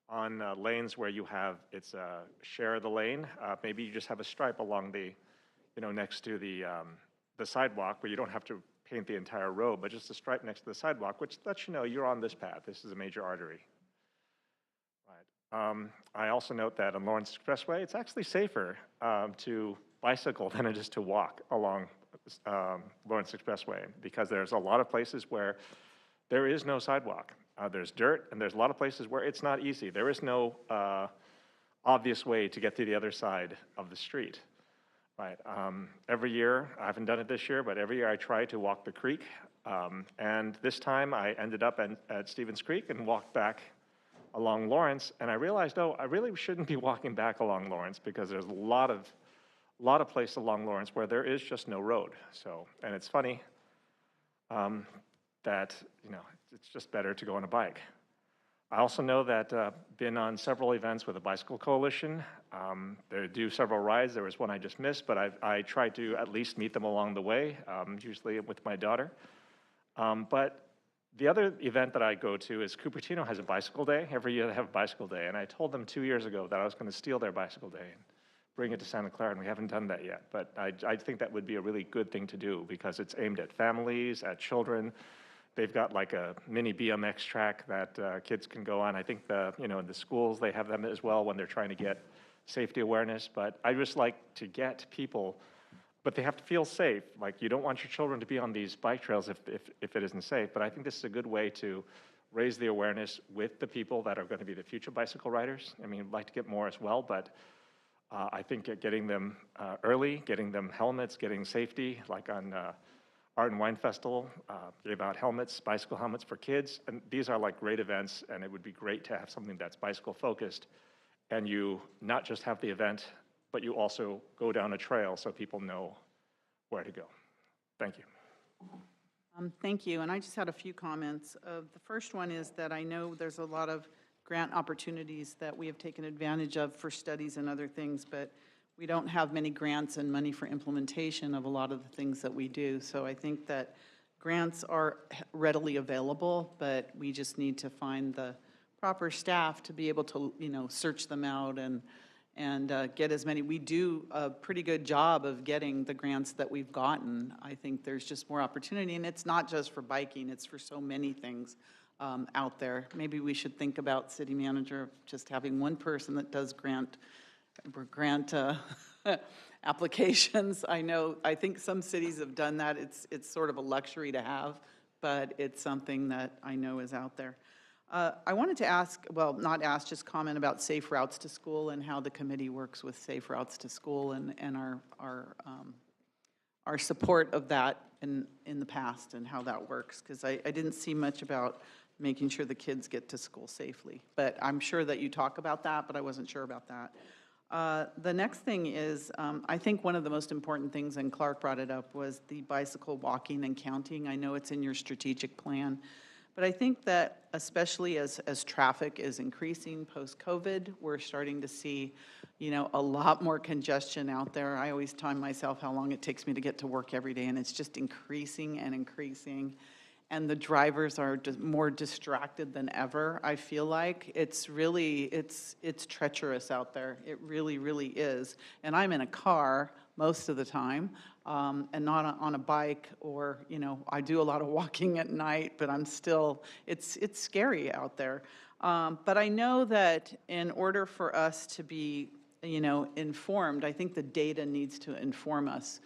On lanes where you have, it's share the lane, maybe you just have a stripe along the, you know, next to the sidewalk where you don't have to paint the entire road, but just a stripe next to the sidewalk, which lets you know you're on this path. This is a major artery. Right. I also note that on Lawrence Expressway, it's actually safer to bicycle than it is to walk along Lawrence Expressway because there's a lot of places where there is no sidewalk. There's dirt, and there's a lot of places where it's not easy. There is no obvious way to get to the other side of the street. Right. Every year, I haven't done it this year, but every year I try to walk the creek. And this time I ended up at Stevens Creek and walked back along Lawrence. And I realized, oh, I really shouldn't be walking back along Lawrence because there's a lot of places along Lawrence where there is just no road. So, and it's funny that, you know, it's just better to go on a bike. I also know that been on several events with the Bicycle Coalition. They do several rides. There was one I just missed, but I try to at least meet them along the way, usually with my daughter. But the other event that I go to is Cupertino has a bicycle day. Every year they have a bicycle day, and I told them 2 years ago that I was going to steal their bicycle day and bring it to Santa Clara, and we haven't done that yet. But I think that would be a really good thing to do because it's aimed at families, at children. They've got like a mini BMX track that kids can go on. I think you know, in the schools they have them as well when they're trying to get safety awareness. But I just like to get people, but they have to feel safe. Like you don't want your children to be on these bike trails if it isn't safe. But I think this is a good way to raise the awareness with the people that are going to be the future bicycle riders. I mean, I'd like to get more as well, but I think getting them early, getting them helmets, getting safety, like on Art and Wine Festival, gave out helmets, bicycle helmets for kids, and these are like great events, and it would be great to have something that's bicycle focused and you not just have the event, but you also go down a trail so people know where to go. Thank you. Thank you, and I just had a few comments. The first one is that I know there's a lot of grant opportunities that we have taken advantage of for studies and other things, but we don't have many grants and money for implementation of a lot of the things that we do. So I think that grants are readily available, but we just need to find the proper staff to be able to, search them out and get as many. We do a pretty good job of getting the grants that we've gotten. I think there's just more opportunity, and it's not just for biking, it's for so many things out there. Maybe we should think about, city manager, just having one person that does grant applications. I think some cities have done that. It's sort of a luxury to have, but it's something that I know is out there. I wanted to ask, well, not ask, just comment about safe routes to school and how the committee works with safe routes to school and our support of that in the past and how that works, because I didn't see much about making sure the kids get to school safely. But I'm sure that you talk about that, but I wasn't sure about that. The next thing is, I think one of the most important things, and Clark brought it up, was the bicycle walking and counting. I know it's in your strategic plan. But I think that especially as traffic is increasing post-COVID, we're starting to see, a lot more congestion out there. I always time myself how long it takes me to get to work every day, and it's just increasing and increasing. And the drivers are more distracted than ever, I feel like. It's really, it's treacherous out there. It really, really is. And I'm in a car most of the time, and not on a bike, or, I do a lot of walking at night, but I'm still, it's scary out there. But I know that in order for us to be, informed, I think the data needs to inform us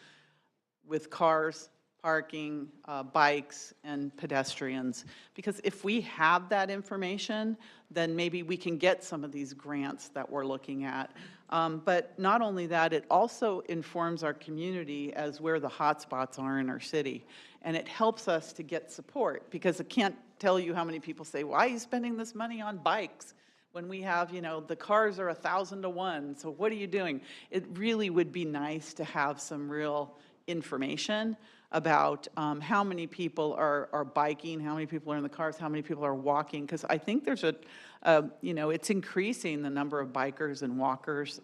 with cars, parking, bikes, and pedestrians. Because if we have that information, then maybe we can get some of these grants that we're looking at. But not only that, it also informs our community as where the hot spots are in our city. And it helps us to get support, because I can't tell you how many people say, why are you spending this money on bikes when we have, the cars are 1,000 to 1, so what are you doing? It really would be nice to have some real information about how many people are biking, how many people are in the cars, how many people are walking, because I think there's it's increasing the number of bikers and walkers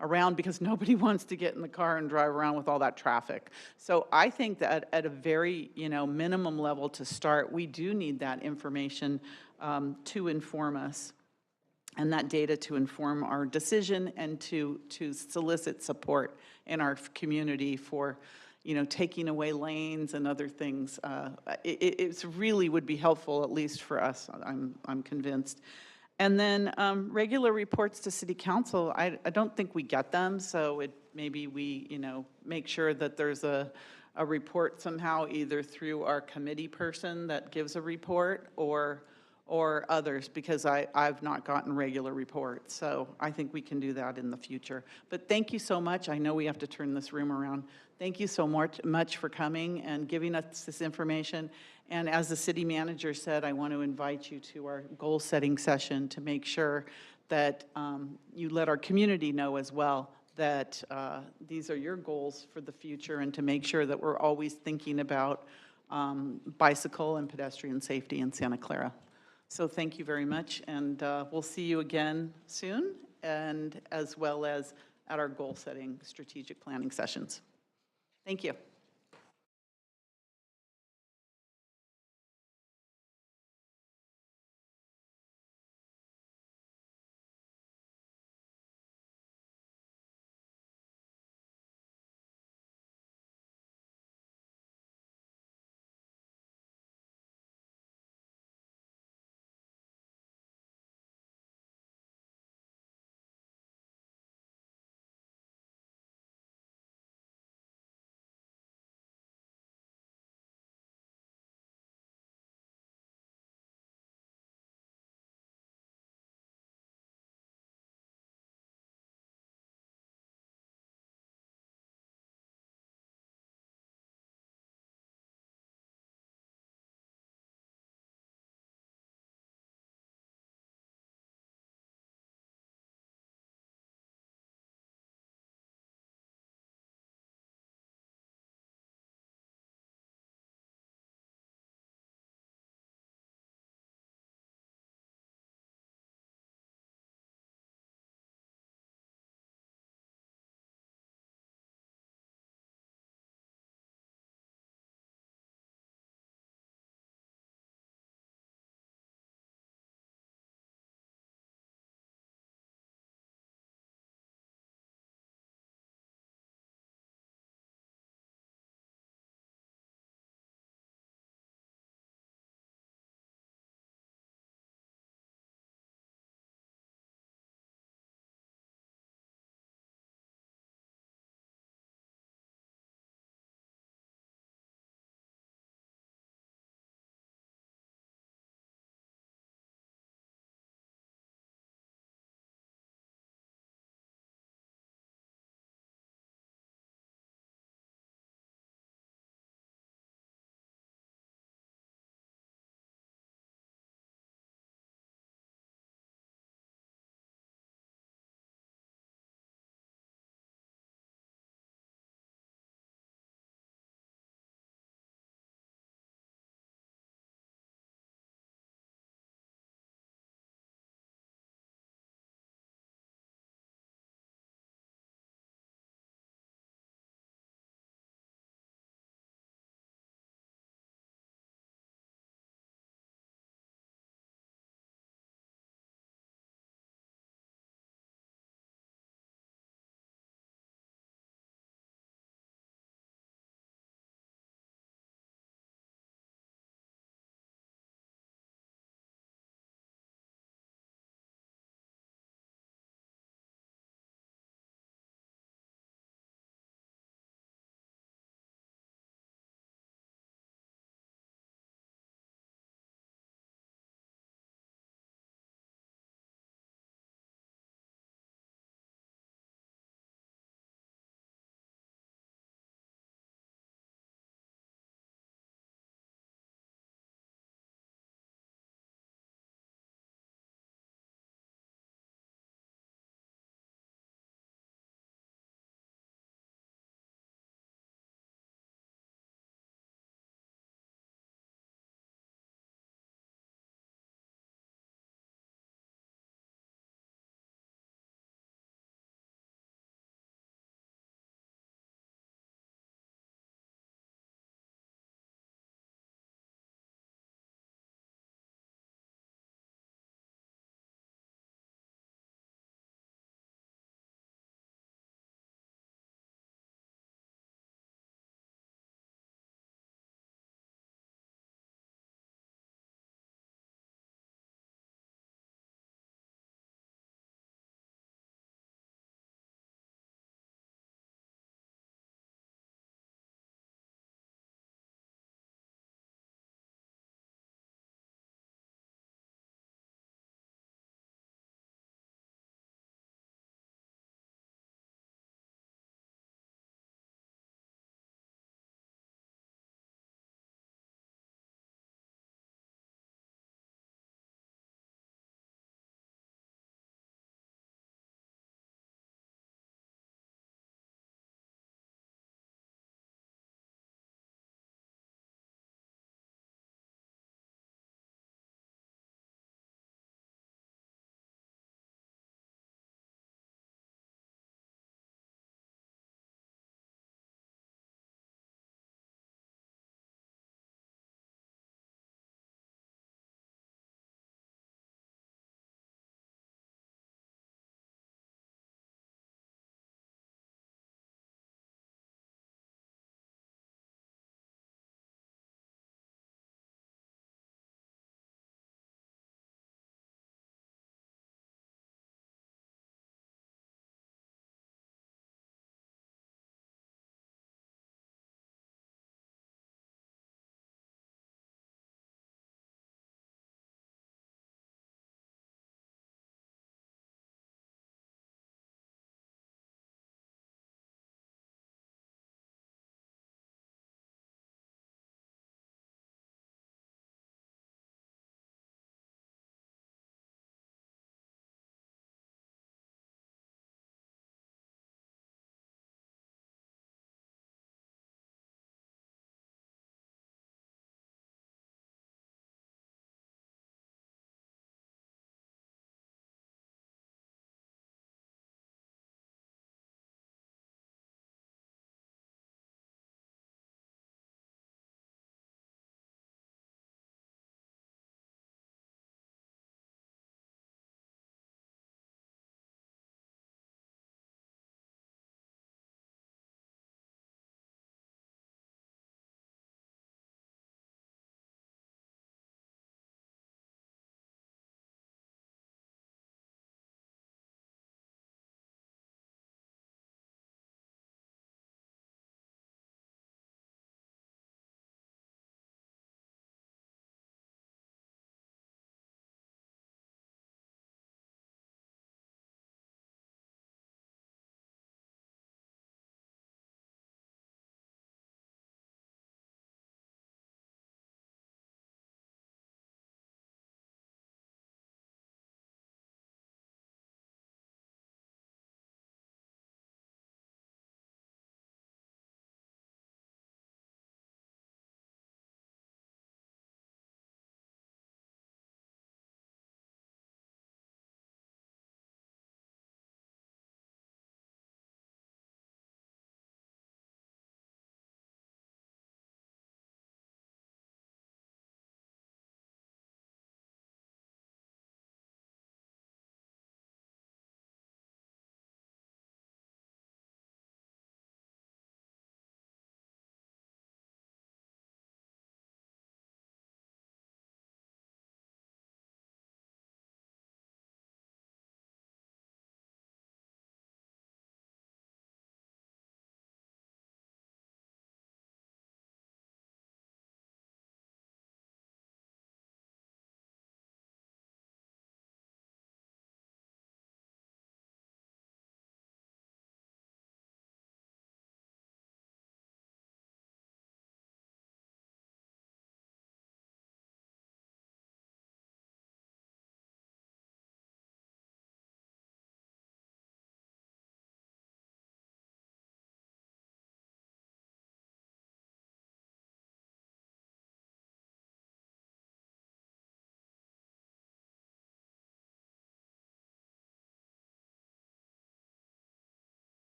around, because nobody wants to get in the car and drive around with all that traffic. So I think that at a very, minimum level to start, we do need that information to inform us, and that data to inform our decision and to solicit support in our community for taking away lanes and other things. It really would be helpful, at least for us, I'm convinced. And then regular reports to City Council, I don't think we get them, so maybe we, make sure that there's a report somehow, either through our committee person that gives a report, or others, because I've not gotten regular reports. So I think we can do that in the future. But thank you so much. I know we have to turn this room around. Thank you so much for coming and giving us this information. And as the city manager said, I want to invite you to our goal-setting session to make sure that you let our community know as well that these are your goals for the future, and to make sure that we're always thinking about bicycle and pedestrian safety in Santa Clara. So thank you very much, and we'll see you again soon, and as well as at our goal-setting strategic planning sessions. Thank you.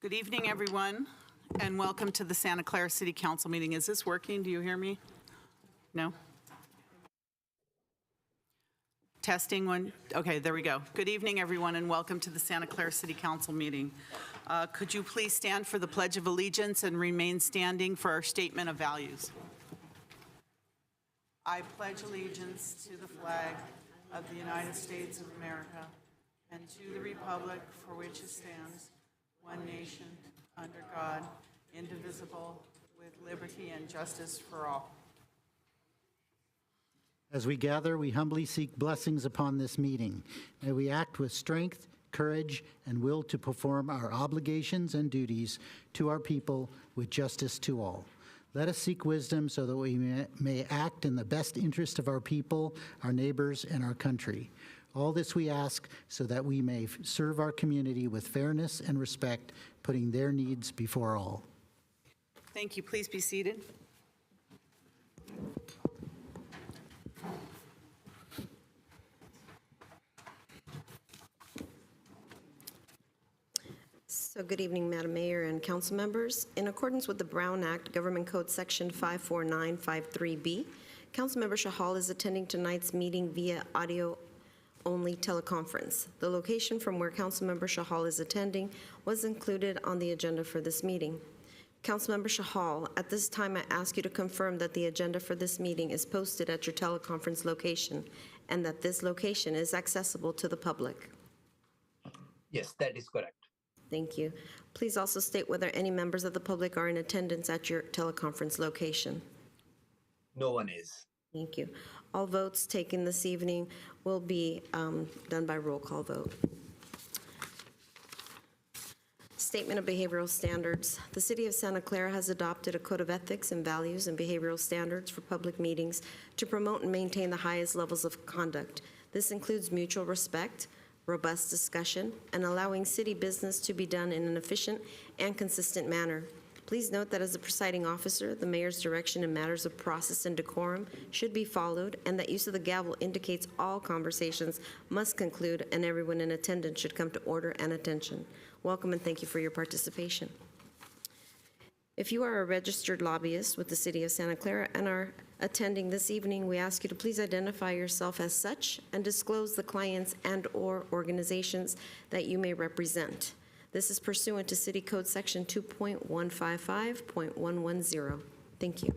Good evening, everyone, and welcome to the Santa Clara City Council meeting. Is this working? Do you hear me? No? Testing one. Okay, there we go. Good evening, everyone, and welcome to the Santa Clara City Council meeting. Could you please stand for the Pledge of Allegiance and remain standing for our statement of values? I pledge allegiance to the flag of the United States of America and to the republic for which it stands, one nation, under God, indivisible, with liberty and justice for all. As we gather, we humbly seek blessings upon this meeting. May we act with strength, courage, and will to perform our obligations and duties to our people with justice to all. Let us seek wisdom so that we may act in the best interest of our people, our neighbors, and our country. All this we ask so that we may serve our community with fairness and respect, putting their needs before all. Thank you. Please be seated. So good evening, Madam Mayor and council members. In accordance with the Brown Act, Government Code Section 54953B, Councilmember Shahal is attending tonight's meeting via audio-only teleconference. The location from where Councilmember Shahal is attending was included on the agenda for this meeting. Councilmember Shahal, at this time I ask you to confirm that the agenda for this meeting is posted at your teleconference location and that this location is accessible to the public. Yes, that is correct. Thank you. Please also state whether any members of the public are in attendance at your teleconference location. No one is. Thank you. All votes taken this evening will be done by roll call vote. Statement of behavioral standards. The City of Santa Clara has adopted a code of ethics and values and behavioral standards for public meetings to promote and maintain the highest levels of conduct. This includes mutual respect, robust discussion, and allowing city business to be done in an efficient and consistent manner. Please note that as the presiding officer, the mayor's direction in matters of process and decorum should be followed, and that use of the gavel indicates all conversations must conclude and everyone in attendance should come to order and attention. Welcome and thank you for your participation. If you are a registered lobbyist with the City of Santa Clara and are attending this evening, we ask you to please identify yourself as such and disclose the clients and/or organizations that you may represent. This is pursuant to City Code Section 2.155.110. Thank you.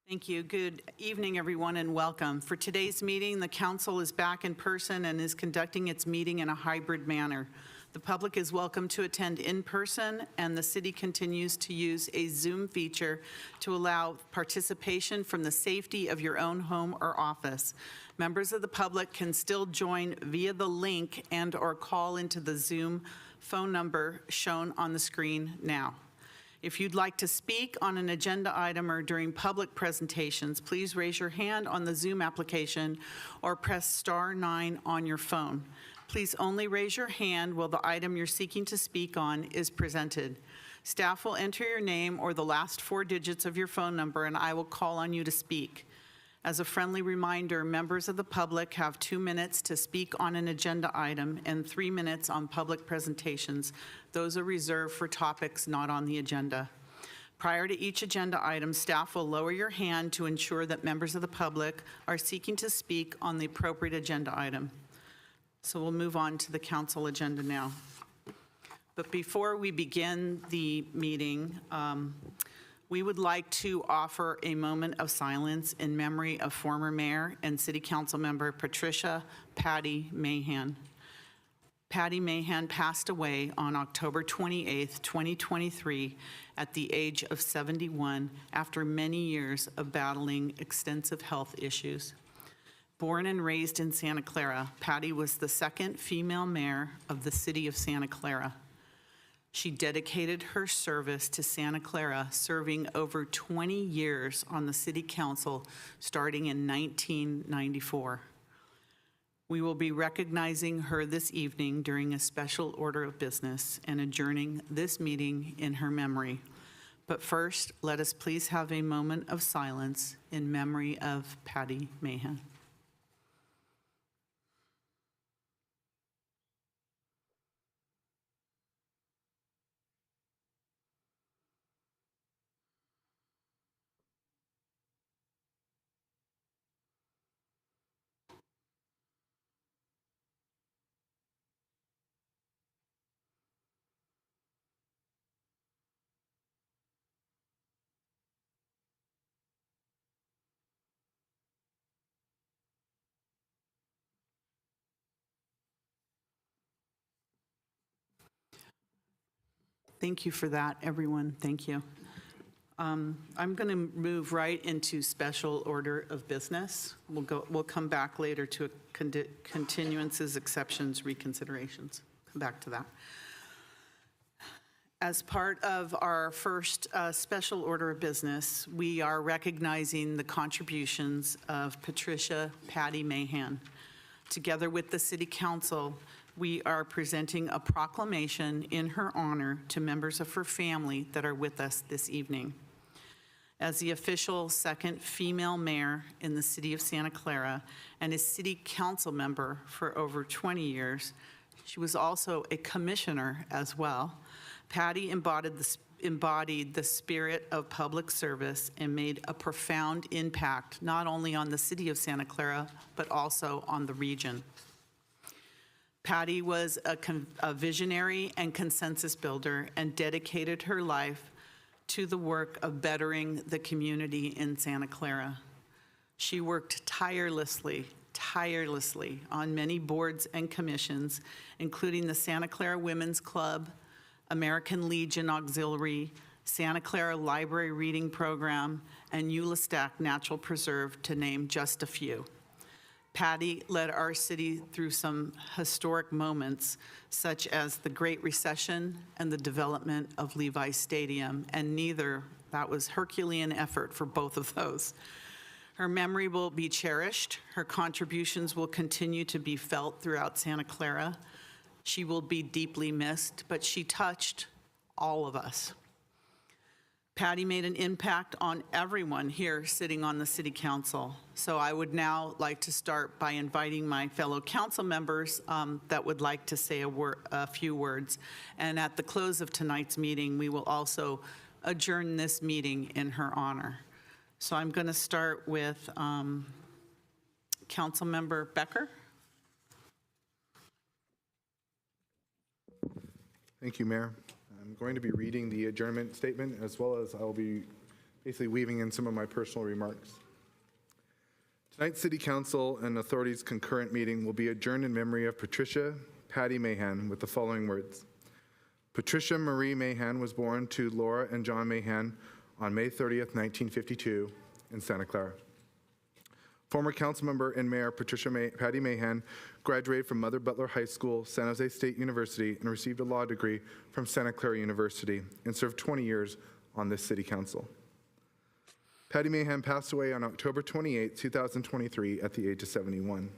Thank you. Good evening, everyone, and welcome. For today's meeting, the council is back in person and is conducting its meeting in a hybrid manner. The public is welcome to attend in person, and the city continues to use a Zoom feature to allow participation from the safety of your own home or office. Members of the public can still join via the link and/or call into the Zoom phone number shown on the screen now. If you'd like to speak on an agenda item or during public presentations, please raise your hand on the Zoom application or press *9 on your phone. Please only raise your hand while the item you're seeking to speak on is presented. Staff will enter your name or the last 4 digits of your phone number, and I will call on you to speak. As a friendly reminder, members of the public have 2 minutes to speak on an agenda item and 3 minutes on public presentations. Those are reserved for topics not on the agenda. Prior to each agenda item, staff will lower your hand to ensure that members of the public are seeking to speak on the appropriate agenda item. So we'll move on to the council agenda now. But before we begin the meeting, we would like to offer a moment of silence in memory of former mayor and city council member Patricia Patty Mahan. Patty Mahan passed away on October 28, 2023, at the age of 71 after many years of battling extensive health issues. Born and raised in Santa Clara, Patty was the second female mayor of the city of Santa Clara. She dedicated her service to Santa Clara, serving over 20 years on the city council starting in 1994. We will be recognizing her this evening during a special order of business and adjourning this meeting in her memory. But first, let us please have a moment of silence in memory of Patty Mahan. Thank you for that, everyone. Thank you. I'm going to move right into special order of business. We'll come back later to continuances, exceptions, reconsiderations. Come back to that. As part of our first special order of business, we are recognizing the contributions of Patricia Patty Mahan. Together with the City Council, we are presenting a proclamation in her honor to members of her family that are with us this evening. As the official second female mayor in the city of Santa Clara and a city council member for over 20 years, she was also a commissioner as well. Patty embodied the spirit of public service and made a profound impact not only on the city of Santa Clara, but also on the region. Patty was a visionary and consensus builder and dedicated her life to the work of bettering the community in Santa Clara. She worked tirelessly on many boards and commissions, including the Santa Clara Women's Club, American Legion Auxiliary, Santa Clara Library Reading Program, and Eulastack Natural Preserve, to name just a few. Patty led our city through some historic moments, such as the Great Recession and the development of Levi Stadium, and that was Herculean effort for both of those. Her memory will be cherished. Her contributions will continue to be felt throughout Santa Clara. She will be deeply missed, but she touched all of us. Patty made an impact on everyone here sitting on the City Council. So I would now like to start by inviting my fellow council members that would like to say a few words. And at the close of tonight's meeting, we will also adjourn this meeting in her honor. So I'm going to start with Councilmember Becker. Thank you, Mayor. I'm going to be reading the adjournment statement, as well as I'll be basically weaving in some of my personal remarks. Tonight's City Council and authorities' concurrent meeting will be adjourned in memory of Patricia Patty Mahan with the following words. Patricia Marie Mahan was born to Laura and John Mahan on May 30th, 1952 in Santa Clara. Former councilmember and mayor Patricia Patty Mahan graduated from Mother Butler High School, San Jose State University, and received a law degree from Santa Clara University and served 20 years on this city council. Patty Mahan passed away on October 28, 2023 at the age of 71.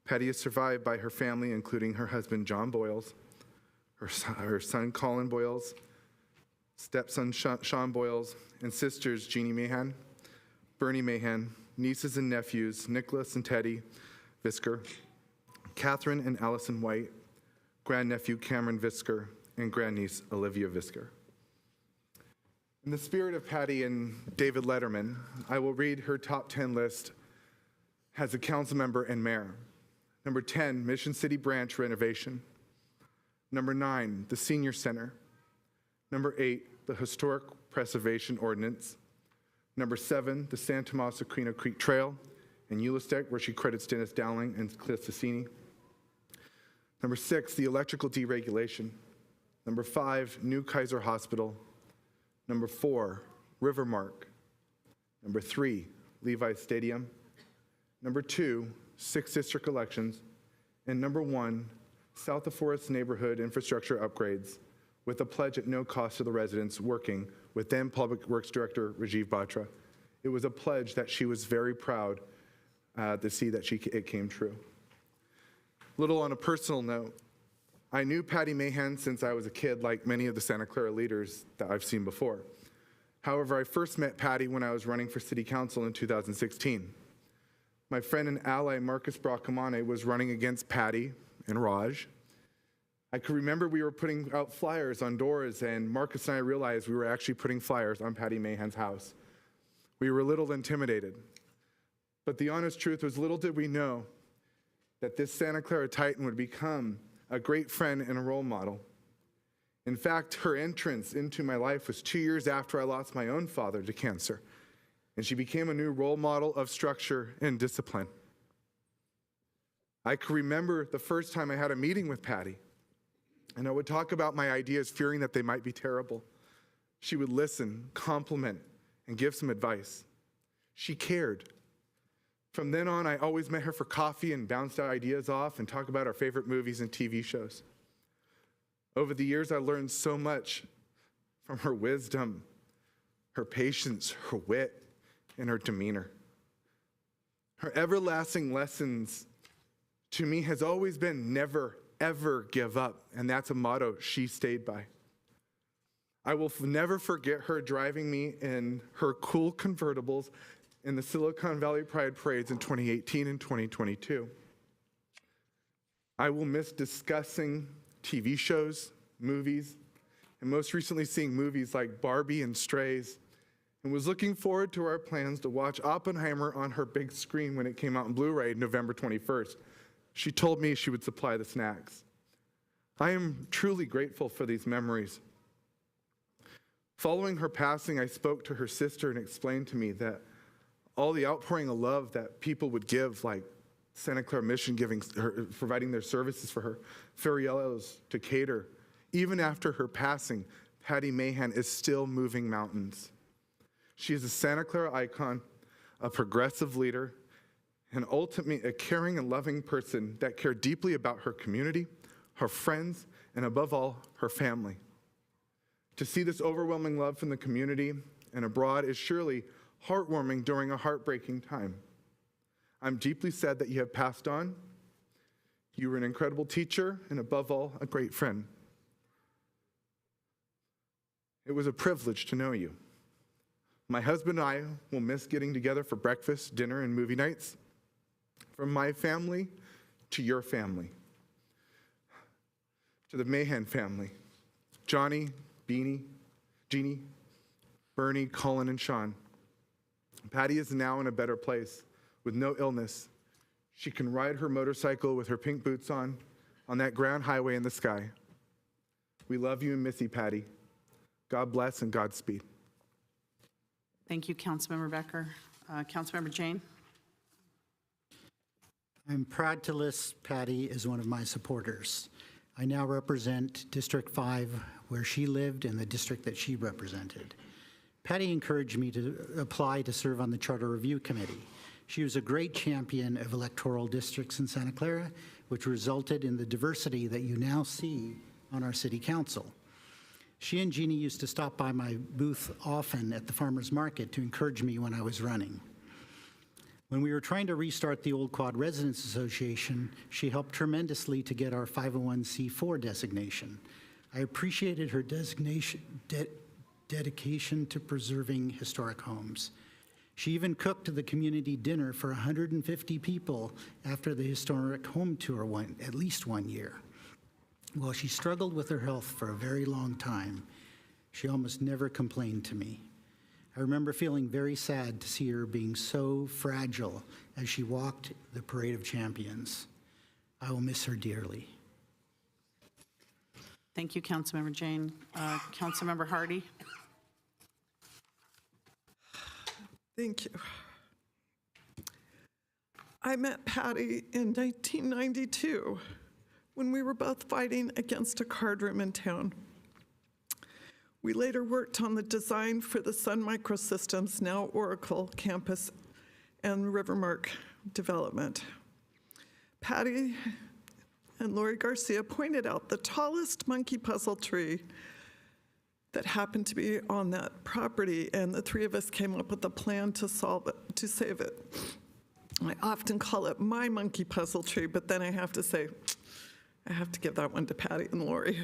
Patty is survived by her family, including her husband John Boyles, her son Colin Boyles, stepson Sean Boyles, and sisters Jeannie Mahan, Bernie Mahan, nieces and nephews Nicholas and Teddy Visker, Catherine and Allison White, grandnephew Cameron Visker, and grandniece Olivia Visker. In the spirit of Patty and David Letterman, I will read her top 10 list as a council member and mayor. Number 10, Mission City Branch renovation. Number 9, the Senior Center. Number 8, the Historic Preservation Ordinance. Number 7, the San Tomas Aquino Creek Trail in Eulastack, where she credits Dennis Dowling and Cliff Sassini. Number 6, the electrical deregulation. Number 5, New Kaiser Hospital. Number 4, Rivermark. Number 3, Levi Stadium. Number 2, 6th District elections. And number 1, South of Forest neighborhood infrastructure upgrades, with a pledge at no cost to the residents, working with then Public Works Director Rajiv Batra. It was a pledge that she was very proud to see that it came true. Little on a personal note, I knew Patty Mahan since I was a kid, like many of the Santa Clara leaders that I've seen before. However, I first met Patty when I was running for City Council in 2016. My friend and ally Marcus Bracamane was running against Patty and Raj. I could remember we were putting out flyers on doors, and Marcus and I realized we were actually putting flyers on Patty Mahan's house. We were a little intimidated. But the honest truth was, little did we know that this Santa Clara Titan would become a great friend and a role model. In fact, her entrance into my life was 2 years after I lost my own father to cancer, and she became a new role model of structure and discipline. I can remember the first time I had a meeting with Patty. and I would talk about my ideas fearing that they might be terrible. She would listen, compliment, and give some advice. She cared. From then on, I always met her for coffee and bounced our ideas off and talked about our favorite movies and TV shows. Over the years, I learned so much from her wisdom, her patience, her wit, and her demeanor. Her everlasting lessons to me has always been never, ever give up, and that's a motto she stayed by. I will never forget her driving me in her cool convertibles in the Silicon Valley Pride Parades in 2018 and 2022. I will miss discussing TV shows, movies, and most recently seeing movies like Barbie and Strays, and was looking forward to our plans to watch Oppenheimer on her big screen when it came out in Blu-ray November 21st. She told me she would supply the snacks. I am truly grateful for these memories. Following her passing, I spoke to her sister and explained to me that all the outpouring of love that people would give, like Santa Clara Mission providing their services for her, Ferriello's to cater, even after her passing, Patty Mahan is still moving mountains. She is a Santa Clara icon, a progressive leader, and ultimately a caring and loving person that cared deeply about her community, her friends, and above all, her family. To see this overwhelming love from the community and abroad is surely heartwarming during a heartbreaking time. I'm deeply sad that you have passed on. You were an incredible teacher and above all, a great friend. It was a privilege to know you. My husband and I will miss getting together for breakfast, dinner, and movie nights. From my family to your family, to the Mahan family, Johnny, Beanie, Jeannie, Bernie, Colin, and Sean. Patty is now in a better place with no illness. She can ride her motorcycle with her pink boots on that grand highway in the sky. We love you and miss you, Patty. God bless and Godspeed. Thank you, Councilmember Becker. Councilmember Jane? I'm proud to list Patty as one of my supporters. I now represent District 5, where she lived, and the district that she represented. Patty encouraged me to apply to serve on the Charter Review Committee. She was a great champion of electoral districts in Santa Clara, which resulted in the diversity that you now see on our city council. She and Jeannie used to stop by my booth often at the farmer's market to encourage me when I was running. When we were trying to restart the Old Quad Residents Association, she helped tremendously to get our 501c4 designation. I appreciated her dedication to preserving historic homes. She even cooked the community dinner for 150 people after the historic home tour at least 1 year. While she struggled with her health for a very long time, she almost never complained to me. I remember feeling very sad to see her being so fragile as she walked the Parade of Champions. I will miss her dearly. Thank you, Councilmember Jane. Councilmember Hardy? Thank you. I met Patty in 1992 when we were both fighting against a card room in town. We later worked on the design for the Sun Microsystems, now Oracle, campus and Rivermark development. Patty and Lori Garcia pointed out the tallest monkey puzzle tree that happened to be on that property, and the three of us came up with a plan to solve it, to save it. I often call it my monkey puzzle tree, but then I have to say, I have to give that one to Patty and Lori.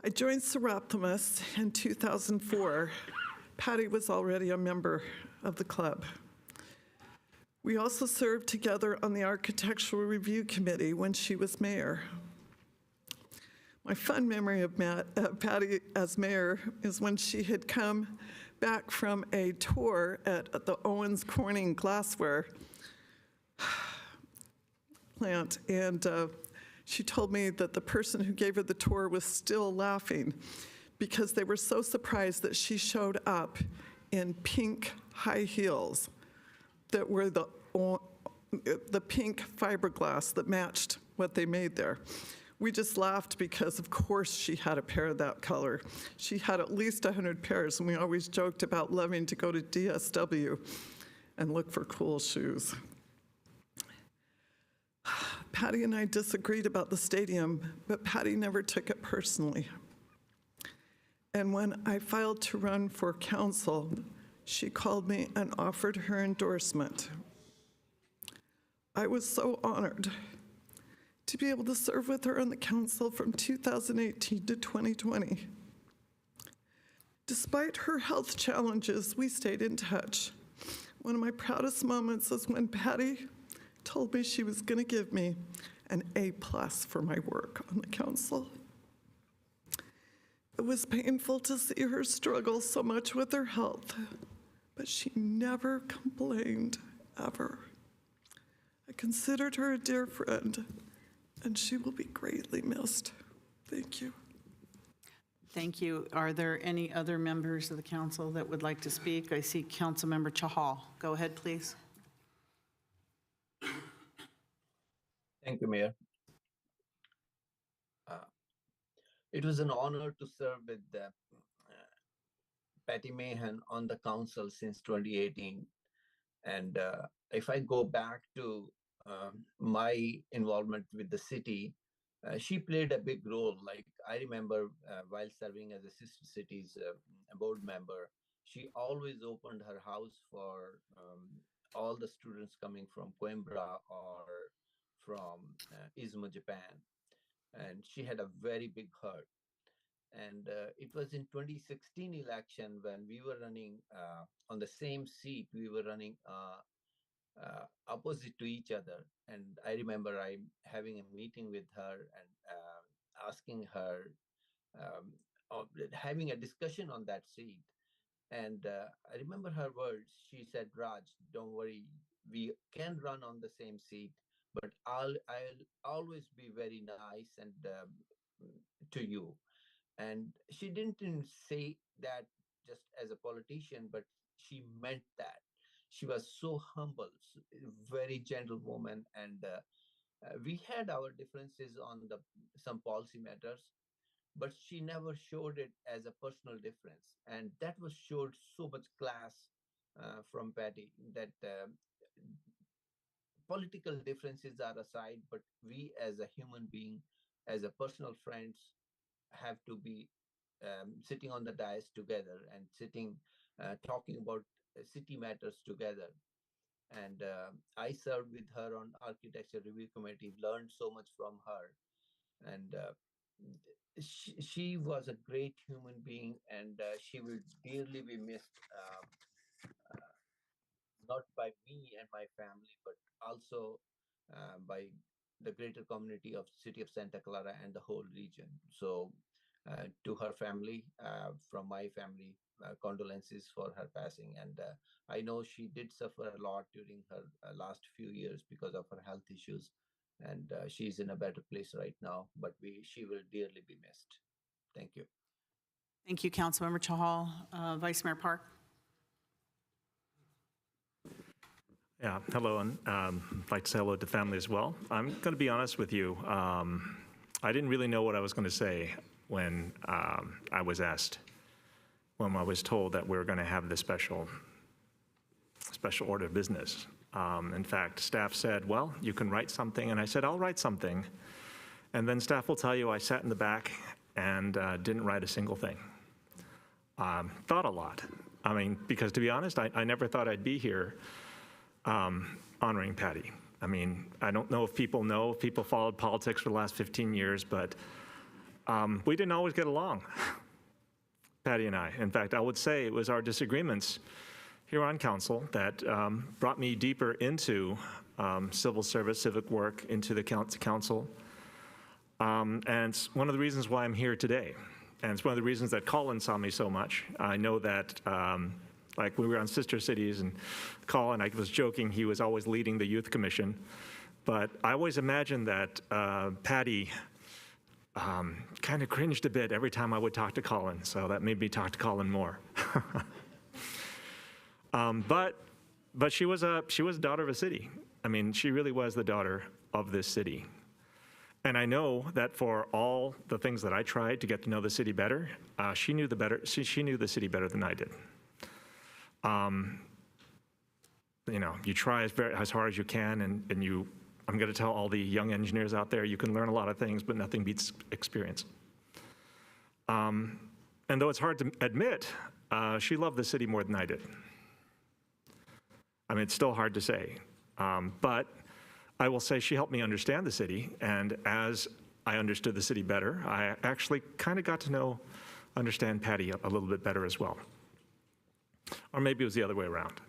I joined Seroptimus in 2004. Patty was already a member of the club. We also served together on the Architectural Review Committee when she was mayor. My fun memory of Patty as mayor is when she had come back from a tour at the Owens Corning glassware plant, and she told me that the person who gave her the tour was still laughing because they were so surprised that she showed up in pink high heels that were the pink fiberglass that matched what they made there. We just laughed because, of course, she had a pair of that color. She had at least 100 pairs, and we always joked about loving to go to DSW and look for cool shoes. Patty and I disagreed about the stadium, but Patty never took it personally. And when I filed to run for council, she called me and offered her endorsement. I was so honored to be able to serve with her on the council from 2018 to 2020. Despite her health challenges, we stayed in touch. One of my proudest moments is when Patty told me she was going to give me an A+ for my work on the council. It was painful to see her struggle so much with her health, but she never complained, ever. I considered her a dear friend, and she will be greatly missed. Thank you. Thank you. Are there any other members of the council that would like to speak? I see Councilmember Chahal. Go ahead, please. Thank you, Mayor. It was an honor to serve with Patty Mahan on the council since 2018. And if I go back to my involvement with the city, she played a big role. Like I remember while serving as a Sister Cities board member, she always opened her house for all the students coming from Coimbra or from Izumo, Japan. And she had a very big heart. And it was in 2016 election when we were running on the same seat, we were running opposite to each other. And I remember I having a meeting with her and asking her, having a discussion on that seat. And I remember her words. She said, Raj, don't worry, we can run on the same seat, but I'll always be very nice and to you. And she didn't say that just as a politician, but she meant that. She was so humble, very gentle woman, and we had our differences on some policy matters, but she never showed it as a personal difference, and that was showed so much class from Patty that political differences are aside, but we as a human being, as a personal friends, have to be sitting on the dais together and sitting, talking about city matters together. And I served with her on Architecture Review Committee, learned so much from her. And she was a great human being, and she will dearly be missed, not by me and my family, but also by the greater community of City of Santa Clara and the whole region. So to her family, from my family, condolences for her passing. And I know she did suffer a lot during her last few years because of her health issues. And she's in a better place right now, but she will dearly be missed. Thank you. Thank you, Councilmember Chahal. Vice Mayor Park. Yeah, hello, and I'd like to say hello to family as well. I'm going to be honest with you. I didn't really know what I was going to say when I was asked, when I was told that we were going to have this special order of business. In fact, staff said, well, you can write something, and I said, I'll write something. And then staff will tell you I sat in the back and didn't write a single thing. Thought a lot. I mean, because to be honest, I never thought I'd be here honoring Patty. I mean, I don't know if people know, if people followed politics for the last 15 years, but we didn't always get along, Patty and I. In fact, I would say it was our disagreements here on council that brought me deeper into civil service, civic work, into the council. And it's one of the reasons why I'm here today. And it's one of the reasons that Colin saw me so much. I know that like we were on Sister Cities, and Colin, I was joking, he was always leading the youth commission. But I always imagined that Patty kind of cringed a bit every time I would talk to Colin, so that made me talk to Colin more. But she was a daughter of a city. I mean, she really was the daughter of this city. And I know that for all the things that I tried to get to know the city better, she knew she knew the city better than I did. You know, you try as hard as you can, and I'm going to tell all the young engineers out there, you can learn a lot of things, but nothing beats experience. And though it's hard to admit, she loved the city more than I did. I mean, it's still hard to say, but I will say she helped me understand the city, and as I understood the city better, I actually kind of got to understand Patty a little bit better as well. Or maybe it was the other way around.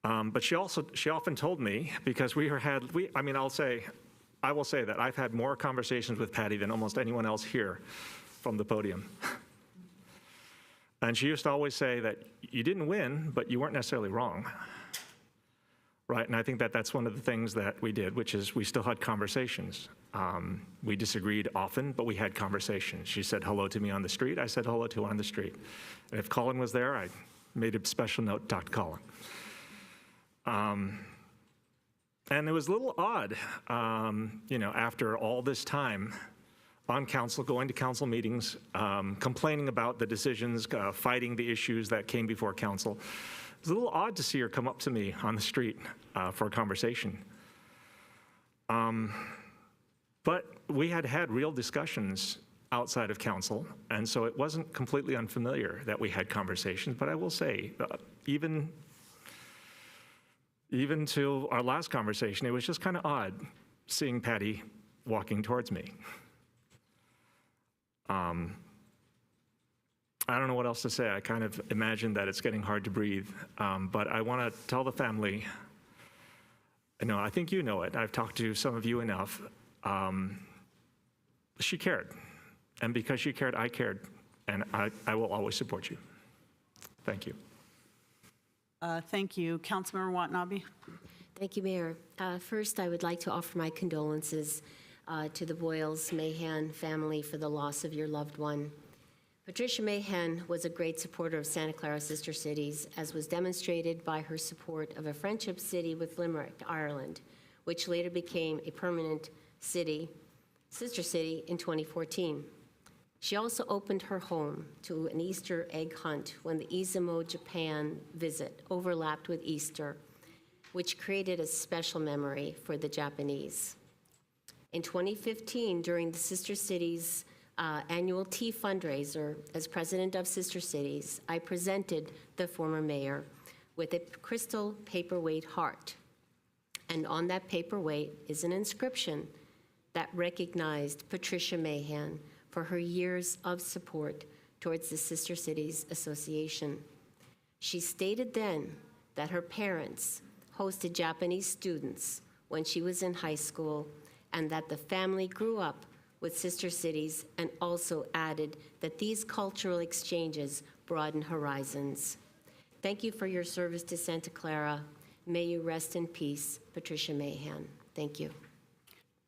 But she often told me, because I will say that I've had more conversations with Patty than almost anyone else here from the podium. And she used to always say that you didn't win, but you weren't necessarily wrong. Right, and I think that that's one of the things that we did, which is we still had conversations. We disagreed often, but we had conversations. She said hello to me on the street. I said hello to her on the street. And if Colin was there, I made a special note to talk to Colin. And it was a little odd, you know, after all this time on council, going to council meetings, complaining about the decisions, fighting the issues that came before council. It was a little odd to see her come up to me on the street for a conversation. But we had real discussions outside of council, and so it wasn't completely unfamiliar that we had conversations. But I will say, even to our last conversation, it was just kind of odd seeing Patty walking towards me. I don't know what else to say. I kind of imagine that it's getting hard to breathe. But I want to tell the family, I think you know it. I've talked to some of you enough. She cared. And because she cared, I cared. And I will always support you. Thank you. Thank you. Councilmember Watanabe. Thank you, Mayor. First, I would like to offer my condolences to the Boyles-Mahan family for the loss of your loved one. Patricia Mahan was a great supporter of Santa Clara Sister Cities, as was demonstrated by her support of a friendship city with Limerick, Ireland, which later became a permanent sister city in 2014. She also opened her home to an Easter egg hunt when the Izumo, Japan visit overlapped with Easter, which created a special memory for the Japanese. In 2015, during the Sister Cities annual tea fundraiser, as president of Sister Cities, I presented the former mayor with a crystal paperweight heart. And on that paperweight is an inscription that recognized Patricia Mahan for her years of support towards the Sister Cities Association. She stated then that her parents hosted Japanese students when she was in high school, and that the family grew up with Sister Cities, and also added that these cultural exchanges broaden horizons. Thank you for your service to Santa Clara. May you rest in peace, Patricia Mahan. Thank you.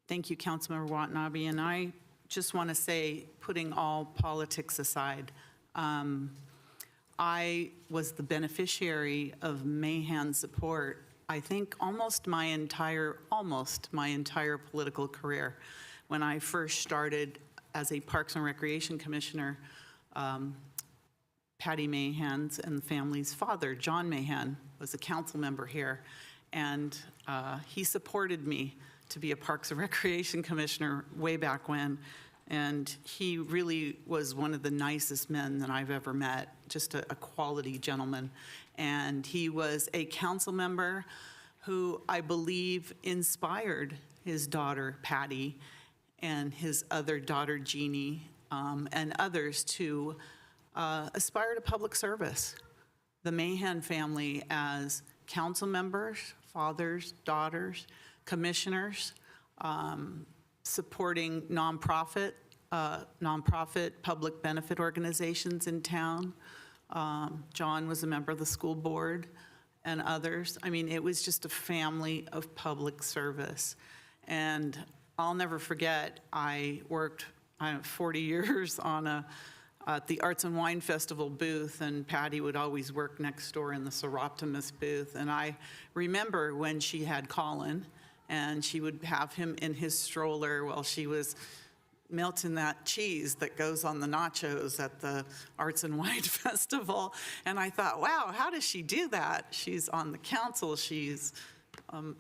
Thank you, Councilmember Watanabe. And I just want to say, putting all politics aside, I was the beneficiary of Mahan's support, I think, almost my entire political career. When I first started as a Parks and Recreation Commissioner, Patty Mahan's and the family's father, John Mahan, was a council member here, and he supported me to be a Parks and Recreation Commissioner way back when, and he really was one of the nicest men that I've ever met, just a quality gentleman. And he was a council member who I believe inspired his daughter, Patty, and his other daughter, Jeannie, and others to aspire to public service. The Mahan family, as council members, fathers, daughters, commissioners, supporting nonprofit public benefit organizations in town. John was a member of the school board and others. I mean, it was just a family of public service. And I'll never forget, I worked 40 years on at the Arts and Wine Festival booth, and Patty would always work next door in the Seroptimus booth. And I remember when she had Colin, and she would have him in his stroller while she was melting that cheese that goes on the nachos at the Arts and Wine Festival. And I thought, wow, how does she do that? She's on the council, she's, an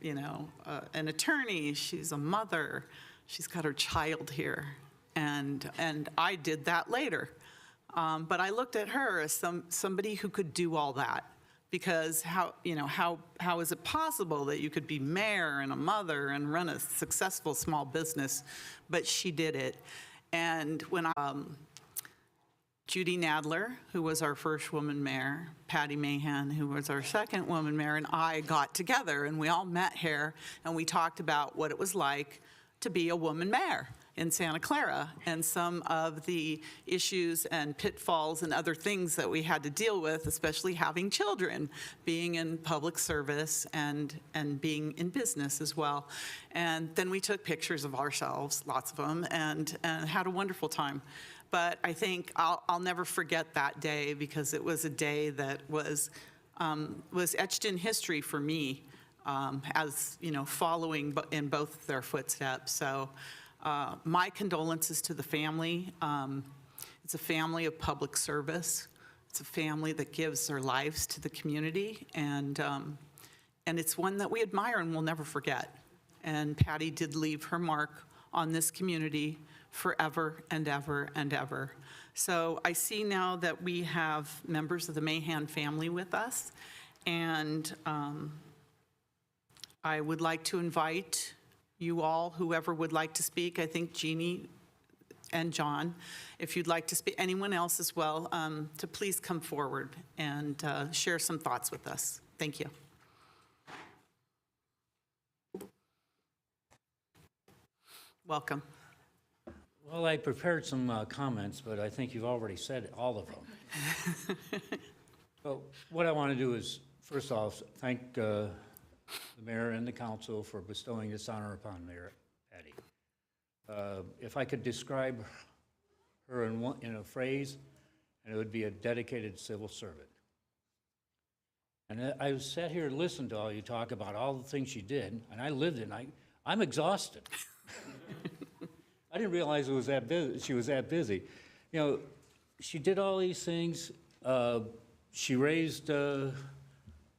attorney, she's a mother, she's got her child here. And I did that later. But I looked at her as somebody who could do all that. Because how is it possible that you could be mayor and a mother and run a successful small business? But she did it. And when Judy Nadler, who was our first woman mayor, Patty Mahan, who was our second woman mayor, and I got together, and we all met here, and we talked about what it was like to be a woman mayor in Santa Clara, and some of the issues and pitfalls and other things that we had to deal with, especially having children, being in public service and being in business as well. And then we took pictures of ourselves, lots of them, and had a wonderful time. But I think I'll never forget that day, because it was a day that was etched in history for me, as following in both their footsteps. So my condolences to the family. It's a family of public service. It's a family that gives their lives to the community, and it's one that we admire and will never forget. And Patty did leave her mark on this community forever and ever and ever. So I see now that we have members of the Mahan family with us, and I would like to invite you all, whoever would like to speak. I think Jeannie and John, if you'd like to speak, anyone else as well, to please come forward and share some thoughts with us. Thank you. Welcome. Well, I prepared some comments, but I think you've already said all of them. So what I want to do is, first off, thank the mayor and the council for bestowing this honor upon Mayor Patty. If I could describe her in a phrase, and it would be a dedicated civil servant. And I sat here and listened to all you talk about all the things she did, and I lived it, and I'm exhausted. I didn't realize it was that busy. She was that busy. She did all these things. She raised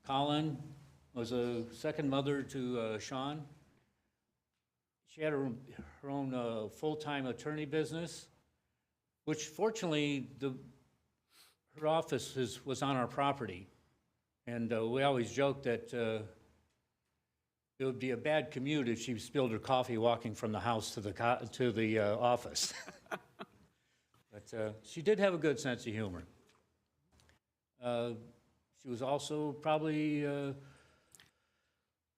Colin, was a second mother to Sean. She had her own full-time attorney business, which fortunately her office was on our property. And we always joke that it would be a bad commute if she spilled her coffee walking from the house to the office. But she did have a good sense of humor. She was also probably, in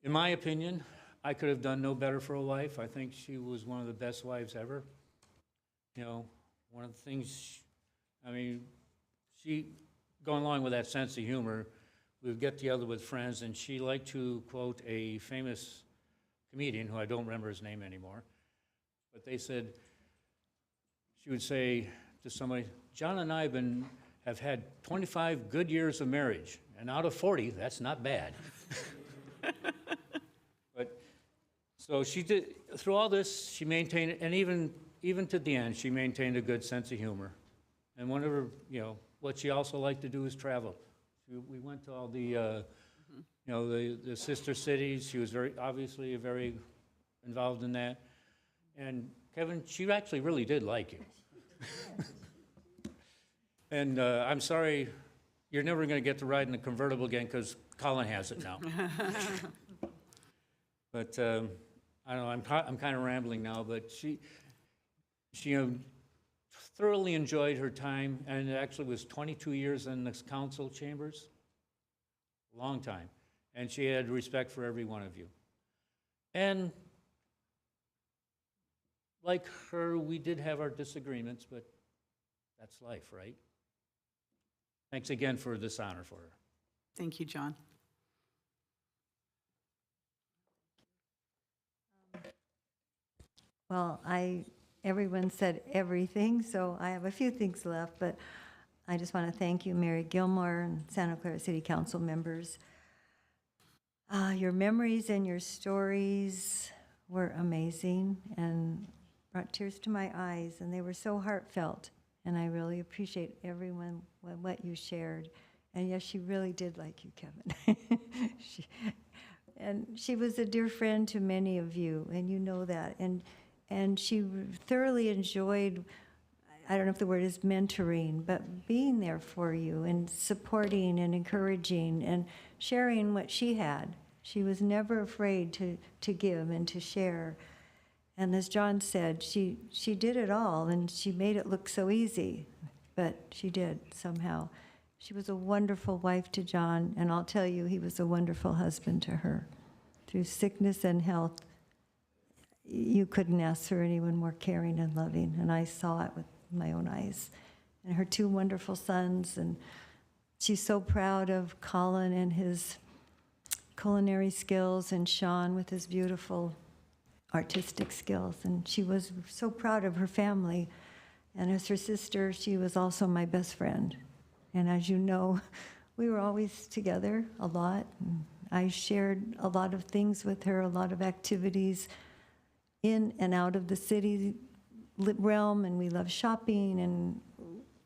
my opinion, I could have done no better for a wife. I think she was one of the best wives ever. One of the things, she, going along with that sense of humor, we would get together with friends, and she liked to quote a famous comedian, who I don't remember his name anymore, but they said, she would say to somebody, John and I have had 25 good years of marriage, and out of 40, that's not bad. But, so she did, through all this, she maintained, and even to the end, she maintained a good sense of humor. And whenever, what she also liked to do is travel. We went to all the, the sister cities. She was obviously very involved in that. And Kevin, she actually really did like you. And I'm sorry, you're never going to get to ride in a convertible again, because Colin has it now. But I don't know, I'm kind of rambling now, but she thoroughly enjoyed her time, and it actually was 22 years in the council chambers. A long time. And she had respect for every one of you. And like her, we did have our disagreements, but that's life, right? Thanks again for this honor for her. Thank you, John. Well, everyone said everything, so I have a few things left, but I just want to thank you, Mary Gilmore, and Santa Clara City Council members. Your memories and your stories were amazing and brought tears to my eyes, and they were so heartfelt. And I really appreciate everyone, what you shared. And yes, she really did like you, Kevin. she was a dear friend to many of you, and you know that. And she thoroughly enjoyed, I don't know if the word is mentoring, but being there for you and supporting and encouraging and sharing what she had. She was never afraid to give and to share. And as John said, she did it all, and she made it look so easy, but she did somehow. She was a wonderful wife to John, and I'll tell you, he was a wonderful husband to her. Through sickness and health, you couldn't ask for anyone more caring and loving, and I saw it with my own eyes. And her two wonderful sons, and she's so proud of Colin and his culinary skills, and Sean with his beautiful artistic skills. And she was so proud of her family. And as her sister, she was also my best friend. And as you know, we were always together a lot. And I shared a lot of things with her, a lot of activities in and out of the city realm, and we loved shopping, and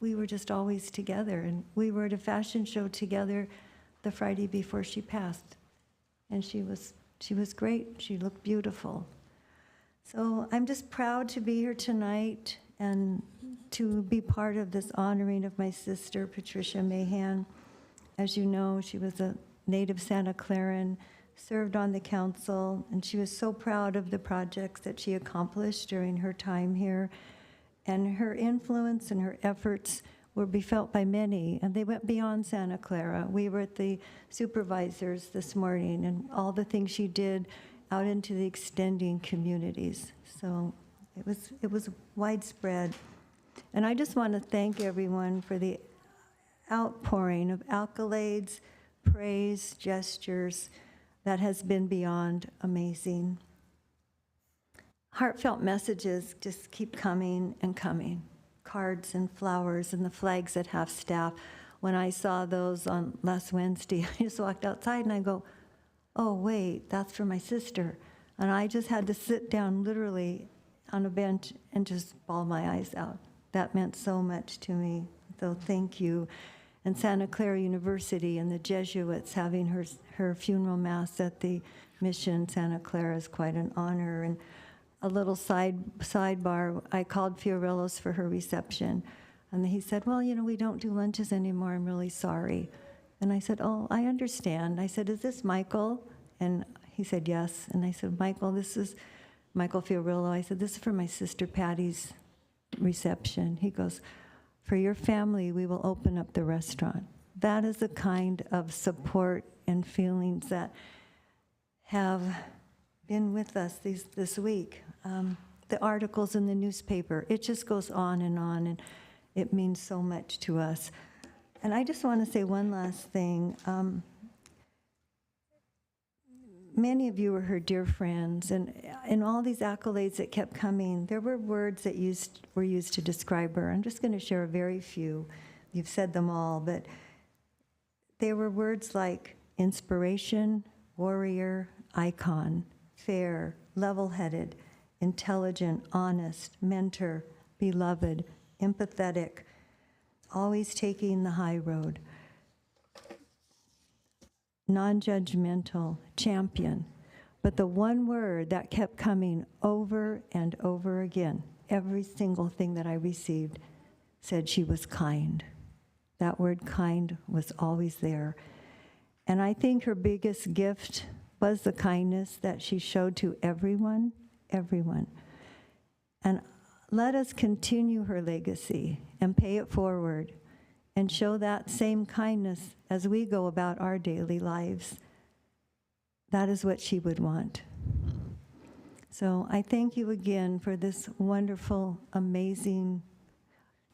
we were just always together. And we were at a fashion show together the Friday before she passed. And she was great. She looked beautiful. So I'm just proud to be here tonight and to be part of this honoring of my sister, Patricia Mahan. As you know, she was a native Santa Claran, served on the council, and she was so proud of the projects that she accomplished during her time here. And her influence and her efforts will be felt by many, and they went beyond Santa Clara. We were at the supervisors this morning, and all the things she did out into the extending communities. So it was widespread. And I just want to thank everyone for the outpouring of accolades, praise, gestures that has been beyond amazing. Heartfelt messages just keep coming and coming. Cards and flowers and the flags at half-staff. When I saw those on last Wednesday, I just walked outside and I go, oh, wait, that's for my sister. And I just had to sit down literally on a bench and just bawl my eyes out. That meant so much to me, so thank you. And Santa Clara University and the Jesuits having her funeral mass at the Mission Santa Clara is quite an honor. And a little sidebar, I called Fiorillo's for her reception. And he said, well, you know, we don't do lunches anymore. I'm really sorry. And I said, oh, I understand. I said, is this Michael? And he said, yes. And I said, Michael, this is Michael Fiorillo. I said, this is for my sister Patty's reception. He goes, for your family, we will open up the restaurant. That is the kind of support and feelings that have been with us this week. The articles in the newspaper, it just goes on, and it means so much to us. And I just want to say one last thing. Many of you were her dear friends, and in all these accolades that kept coming, there were words that were used to describe her. I'm just going to share a very few. You've said them all, but they were words like inspiration, warrior, icon, fair, level-headed, intelligent, honest, mentor, beloved, empathetic, always taking the high road, non-judgmental, champion. But the one word that kept coming over and over again, every single thing that I received said she was kind. That word kind was always there. And I think her biggest gift was the kindness that she showed to everyone. And let us continue her legacy and pay it forward and show that same kindness as we go about our daily lives. That is what she would want. So I thank you again for this wonderful, amazing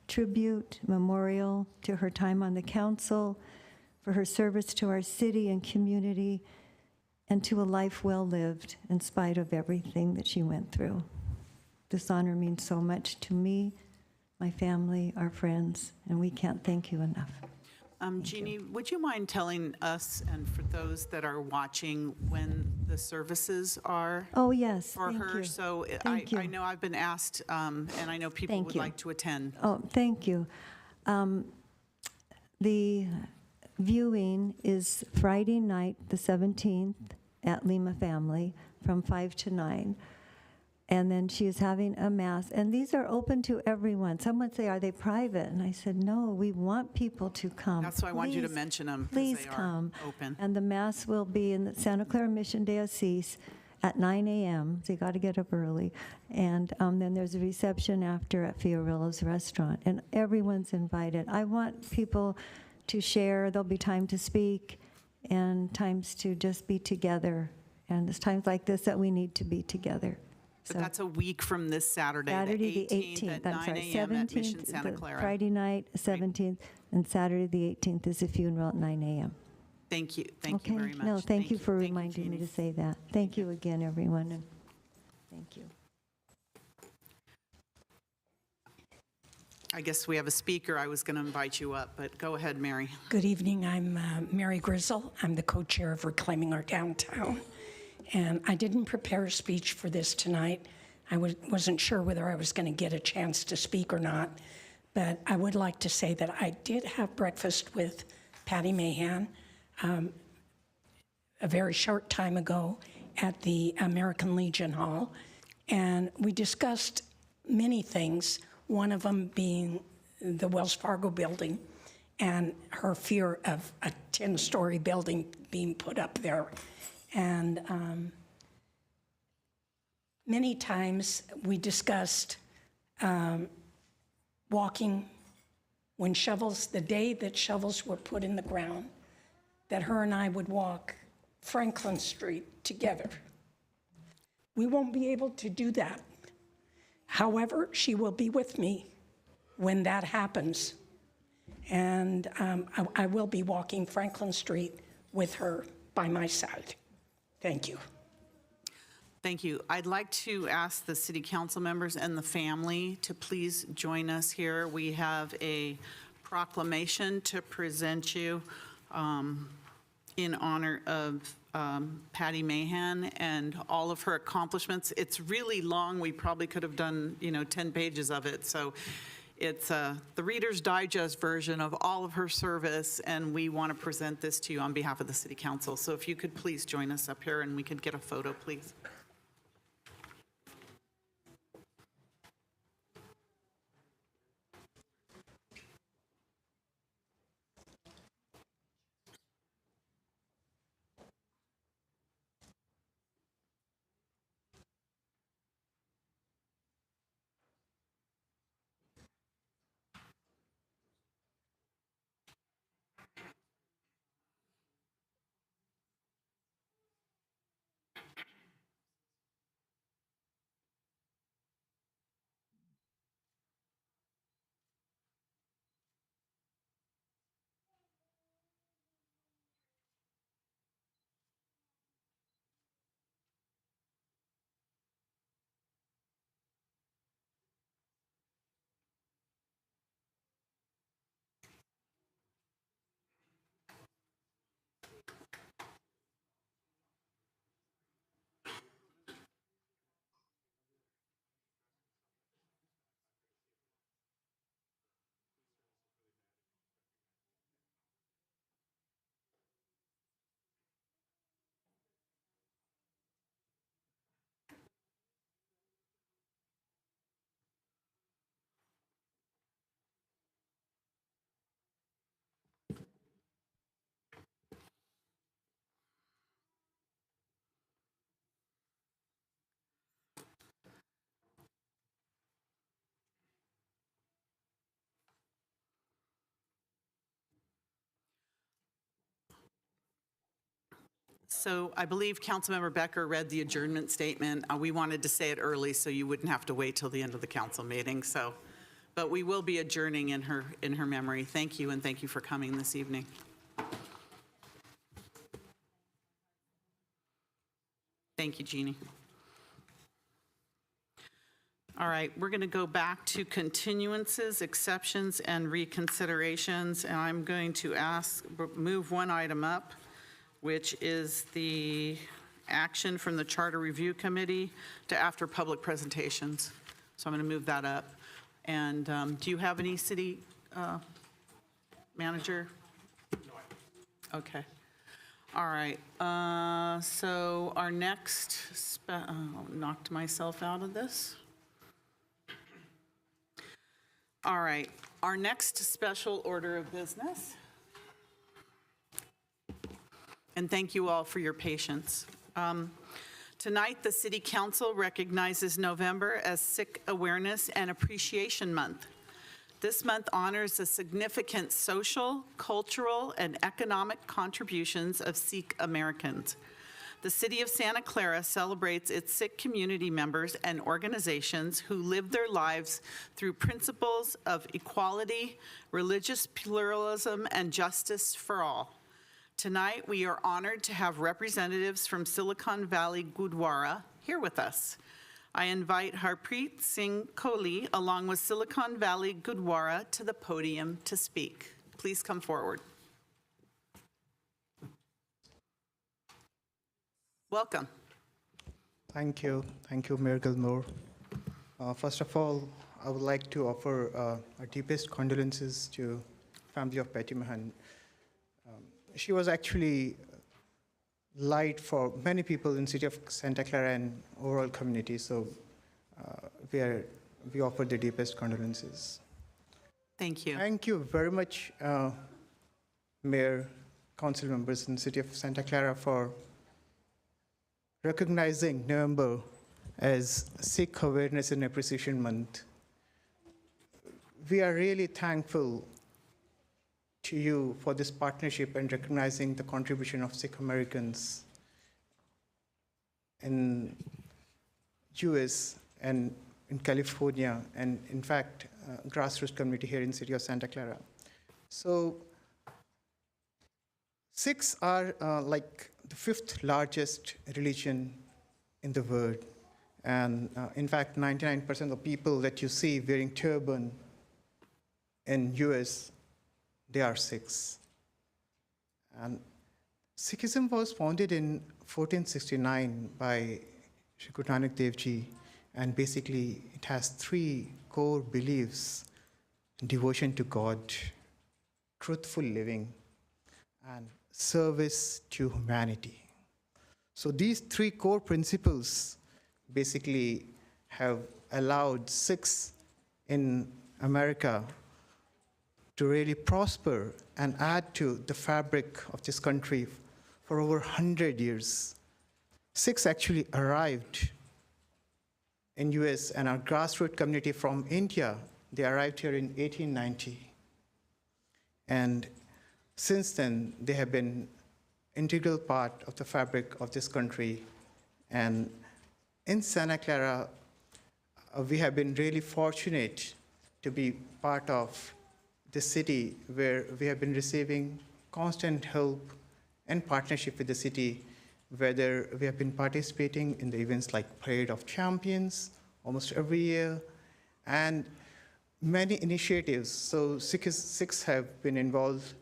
tribute, memorial to her time on the council, for her service to our city and community, and to a life well lived in spite of everything that she went through. This honor means so much to me, my family, our friends, and we can't thank you enough. Jeannie, would you mind telling us and for those that are watching when the services are Oh, yes, for thank her? you. So Thank you. I know I've been asked, and I know people Thank would you. like to attend. Oh, thank you. The viewing is Friday night, the 17th, at Lima Family, from 5 to 9. And then she is having a mass, and these are open to everyone. Some would say, are they private? And I said, no, we want people to come. That's why I wanted you to Please, mention them, because Please they are come. open. And the mass will be in the Santa Clara Mission Diocese at 9 a.m., so you got to get up early. And then there's a reception after at Fiorillo's Restaurant, and everyone's invited. I want people to share. There'll be time to speak and times to just be together. And it's times like this that we need to be together. But that's a week from this Saturday, Saturday, the 18th, at 9 a.m. at Mission Santa Clara. Friday night, 17th, and Saturday, the 18th is the funeral at 9 a.m. Thank you. Thank you very much. No, thank you for reminding me to say that. Thank you again, everyone, and thank you. I guess we have a speaker. I was going to invite you up, but go ahead, Mary. Good evening. I'm Mary Grizzle. I'm the co-chair of Reclaiming Our Downtown. And I didn't prepare a speech for this tonight. I wasn't sure whether I was going to get a chance to speak or not. But I would like to say that I did have breakfast with Patty Mahan a very short time ago at the American Legion Hall. And we discussed many things, one of them being the Wells Fargo building and her fear of a 10-story building being put up there. And many times we discussed walking when shovels, the day that shovels were put in the ground, that her and I would walk Franklin Street together. We won't be able to do that. However, she will be with me when that happens. And I will be walking Franklin Street with her by my side. Thank you. Thank you. I'd like to ask the city council members and the family to please join us here. We have a proclamation to present you in honor of Patty Mahan and all of her accomplishments. It's really long. We probably could have done, 10 pages of it. So it's the Reader's Digest version of all of her service, and we want to present this to you on behalf of the City Council. So if you could please join us up here and we could get a photo, please. So I believe Councilmember Becker read the adjournment statement. We wanted to say it early so you wouldn't have to wait till the end of the council meeting. But we will be adjourning in her memory. Thank you, and thank you for coming this evening. Thank you, Jeannie. All right, we're going to go back to continuances, exceptions, and reconsiderations, and I'm going to move one item up, which is the action from the Charter Review Committee to after public presentations. So I'm going to move that up. And do you have any city manager? No. Okay. All right. So our next, knocked myself out of this. All right, our next special order of business. And thank you all for your patience. Tonight, the City Council recognizes November as Sikh Awareness and Appreciation Month. This month honors the significant social, cultural, and economic contributions of Sikh Americans. The City of Santa Clara celebrates its Sikh community members and organizations who live their lives through principles of equality, religious pluralism, and justice for all. Tonight, we are honored to have representatives from Silicon Valley Gurdwara here with us. I invite Harpreet Singh Kohli, along with Silicon Valley Gurdwara, to the podium to speak. Please come forward. Welcome. Thank you. Thank you, Mayor Gilmore. First of all, I would like to offer our deepest condolences to family of Betty Mahan. She was actually light for many people in city of Santa Clara and overall community, so we offer the deepest condolences. Thank you. Thank you very much, Mayor, council members in the city of Santa Clara for recognizing November as Sikh Awareness and Appreciation Month. We are really thankful to you for this partnership and recognizing the contribution of Sikh Americans in US and in California, and in fact, grassroots community here in the city of Santa Clara. So Sikhs are like the 5th largest religion in the world. And in fact, 99% of people that you see wearing turban in US, they are Sikhs. And Sikhism was founded in 1469 by Sri Guru Nanak Dev Ji, and basically it has 3 core beliefs: devotion to God, truthful living, and service to humanity. So these 3 core principles basically have allowed Sikhs in America to really prosper and add to the fabric of this country for over 100 years. Sikhs actually arrived in US, and our grassroots community from India, they arrived here in 1890. And since then, they have been integral part of the fabric of this country. And in Santa Clara, we have been really fortunate to be part of the city where we have been receiving constant help and partnership with the city, whether we have been participating in the events like Parade of Champions almost every year, and many initiatives. So Sikhs have been involved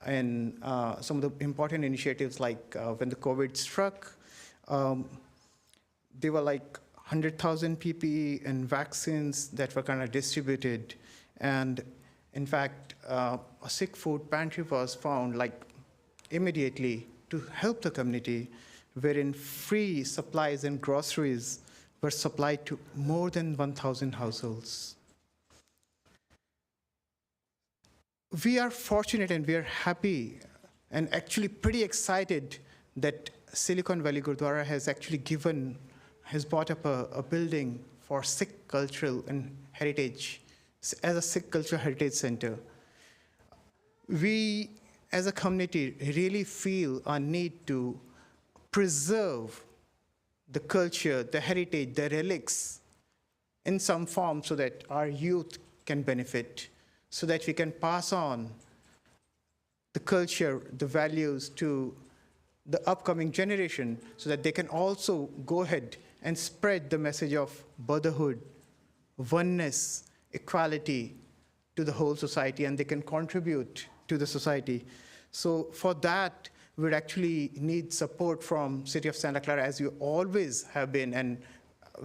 in some of the important initiatives, like when the COVID struck, there were like 100,000 PPE and vaccines that were kind of distributed. And in fact, a Sikh food pantry was found like immediately to help the community, wherein free supplies and groceries were supplied to more than 1,000 households. We are fortunate and we are happy and actually pretty excited that Silicon Valley Gurdwara has bought up a building for Sikh cultural and heritage, as a Sikh cultural heritage center. We, as a community, really feel a need to preserve the culture, the heritage, the relics in some form so that our youth can benefit, so that we can pass on the culture, the values to the upcoming generation, so that they can also go ahead and spread the message of brotherhood, oneness, equality to the whole society, and they can contribute to the society. So for that, we'd actually need support from City of Santa Clara, as you always have been, and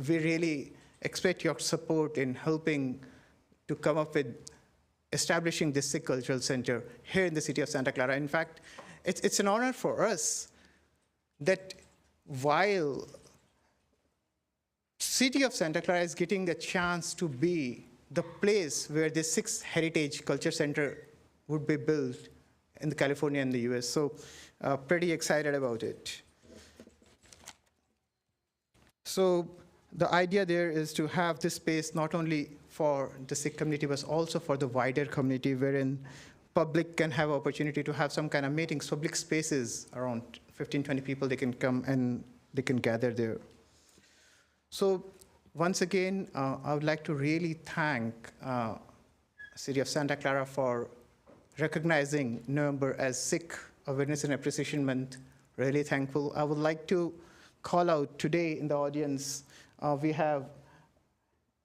we really expect your support in helping to come up with establishing this Sikh Cultural Center here in the City of Santa Clara. In fact, it's an honor for us that while City of Santa Clara is getting a chance to be the place where the Sikh Heritage Culture Center would be built in California and the US. So pretty excited about it. So the idea there is to have this space not only for the Sikh community, but also for the wider community, wherein public can have opportunity to have some kind of meetings, public spaces, around 15, 20 people, they can come and they can gather there. So once again, I would like to really thank City of Santa Clara for recognizing November as Sikh Awareness and Appreciation Month. Really thankful. I would like to call out today in the audience, we have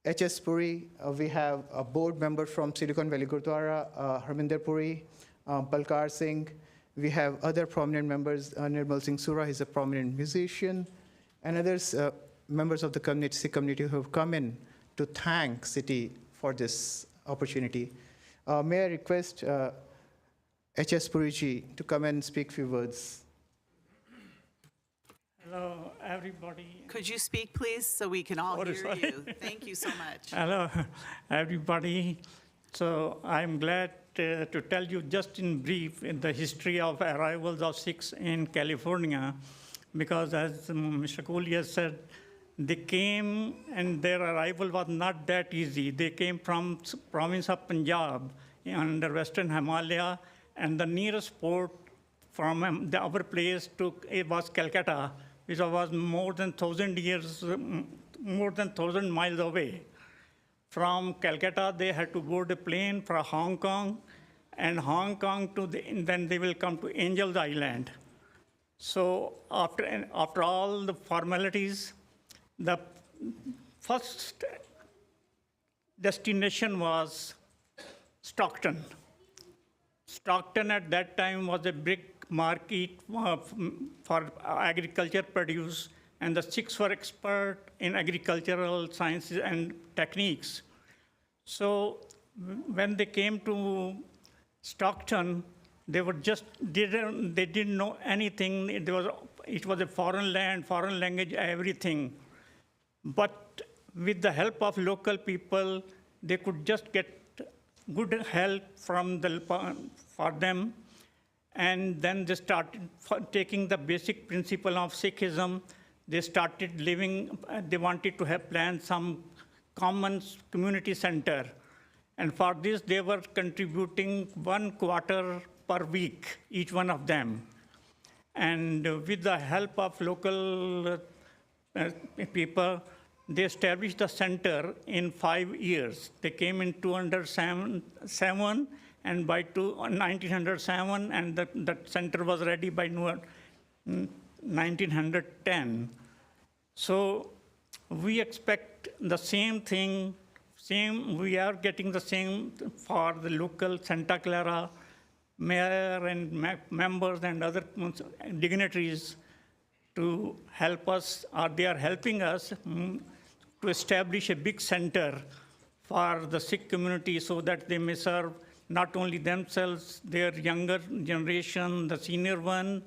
H.S. Puri, we have a board member from Silicon Valley Gurdwara, Harminder Puri, Balkar Singh. We have other prominent members, Nirmal Singh Sura, he's a prominent musician, and others, members of the community, Sikh community, who have come in to thank City for this opportunity. May I request H.S. Puriji to come and speak a few words. Hello, everybody. Could you speak, please, so we can all hear Sorry. you? Thank you so much. Hello, everybody. So I'm glad to tell you just in brief in the history of arrivals of Sikhs in California, because as Mr. Kohli has said, they came and their arrival was not that easy. They came from province of Punjab under Western Himalaya, and the nearest port from our place it was Calcutta, which was more than 1,000 miles away. From Calcutta, they had to board a plane for Hong Kong, and Hong Kong then they will come to Angels Island. So after all the formalities, the first destination was Stockton. Stockton at that time was a big market for agriculture produce, and the Sikhs were expert in agricultural sciences and techniques. So when they came to Stockton, they didn't know anything. It was a foreign land, foreign language, everything. But with the help of local people, they could just get good help for them. And then they started taking the basic principle of Sikhism. They started living, they wanted to have planned some common community center. And for this, they were contributing 1 quarter per week, each one of them. And with the help of local people, they established the center in 5 years. They came in 2007, and by 1907, and that center was ready by 1910. So we expect the same thing, we are getting the same for the local Santa Clara mayor and members and other dignitaries to help us, or they are helping us to establish a big center for the Sikh community so that they may serve not only themselves, their younger generation, the senior one,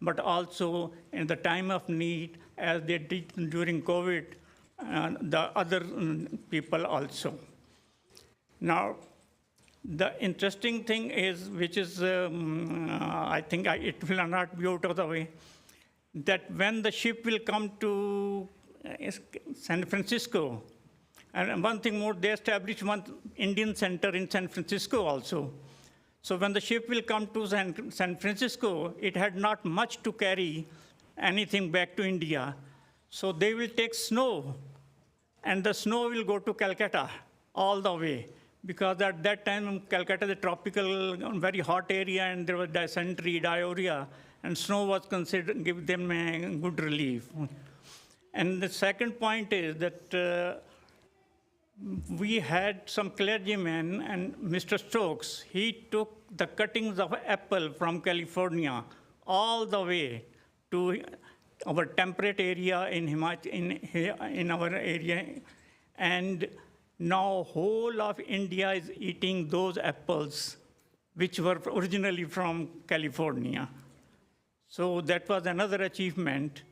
but also in the time of need, as they did during COVID, the other people also. Now, the interesting thing is, which is, I think it will not be out of the way, that when the ship will come to San Francisco, and one thing more, they established one Indian center in San Francisco also. So when the ship will come to San Francisco, it had not much to carry anything back to India. So they will take snow, and the snow will go to Calcutta all the way. Because at that time, Calcutta is a tropical, very hot area, and there was dysentery, diarrhea, and snow was considered give them a good relief. And the second point is that we had some clergymen and Mr. Stokes, he took the cuttings of apple from California all the way to our temperate area in our area. And now whole of India is eating those apples, which were originally from California. So that was another achievement.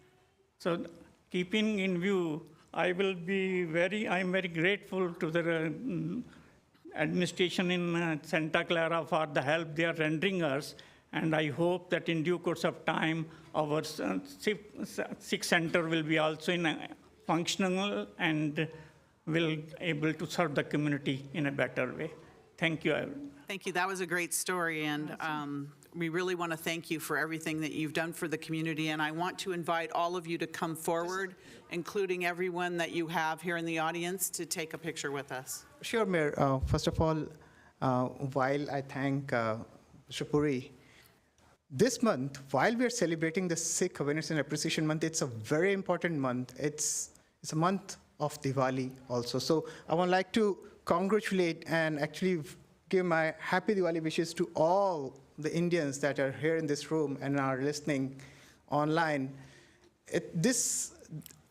So keeping in view, I'm very grateful to the administration in Santa Clara for the help they are rendering us. And I hope that in due course of time, our SIC center will be also functional and will able to serve the community in a better way. Thank you. Thank you. That was a great story, and we really want to thank you for everything that you've done for the community. And I want to invite all of you to come forward, including everyone that you have here in the audience, to take a picture with us. Sure, Mayor. First of all, while I thank Mr. Puri, this month, while we are celebrating the Sikh Awareness and Appreciation Month, it's a very important month. It's a month of Diwali also. So I would like to congratulate and actually give my happy Diwali wishes to all the Indians that are here in this room and are listening online. This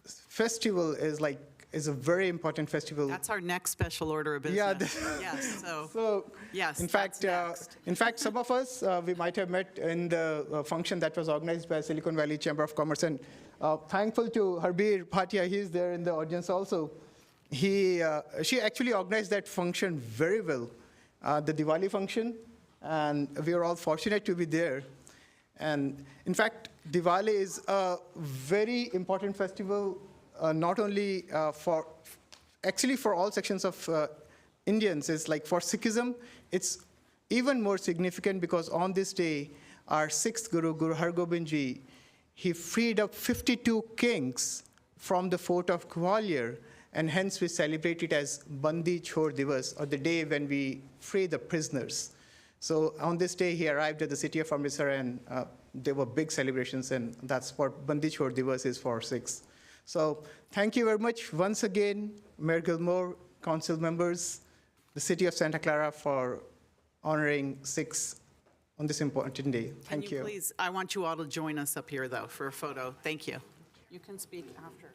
festival is a very important festival. That's our next special order of business. Yeah. Yes. So yes. In fact, some of us we might have met in the function that was organized by Silicon Valley Chamber of Commerce, and thankful to Harbir Bhatia, he is there in the audience also. She actually organized that function very well, the Diwali function, and we are all fortunate to be there. And in fact, Diwali is a very important festival, not only for all sections of Indians. It's like for Sikhism, it's even more significant because on this day, our sixth Guru, Guru Har Gobind Ji, he freed up 52 kings from the fort of Gwalior, and hence we celebrate it as Bandi Chhor Divas, or the day when we free the prisoners. So on this day, he arrived at the city of Amritsar, and there were big celebrations, and that's what Bandi Chhor Divas is for Sikhs. So thank you very much once again, Mayor Gilmore, council members, the city of Santa Clara, for honoring Sikhs on this important day. Thank you. Please, I want you all to join us up here, though, for a photo. Thank you. You can speak after.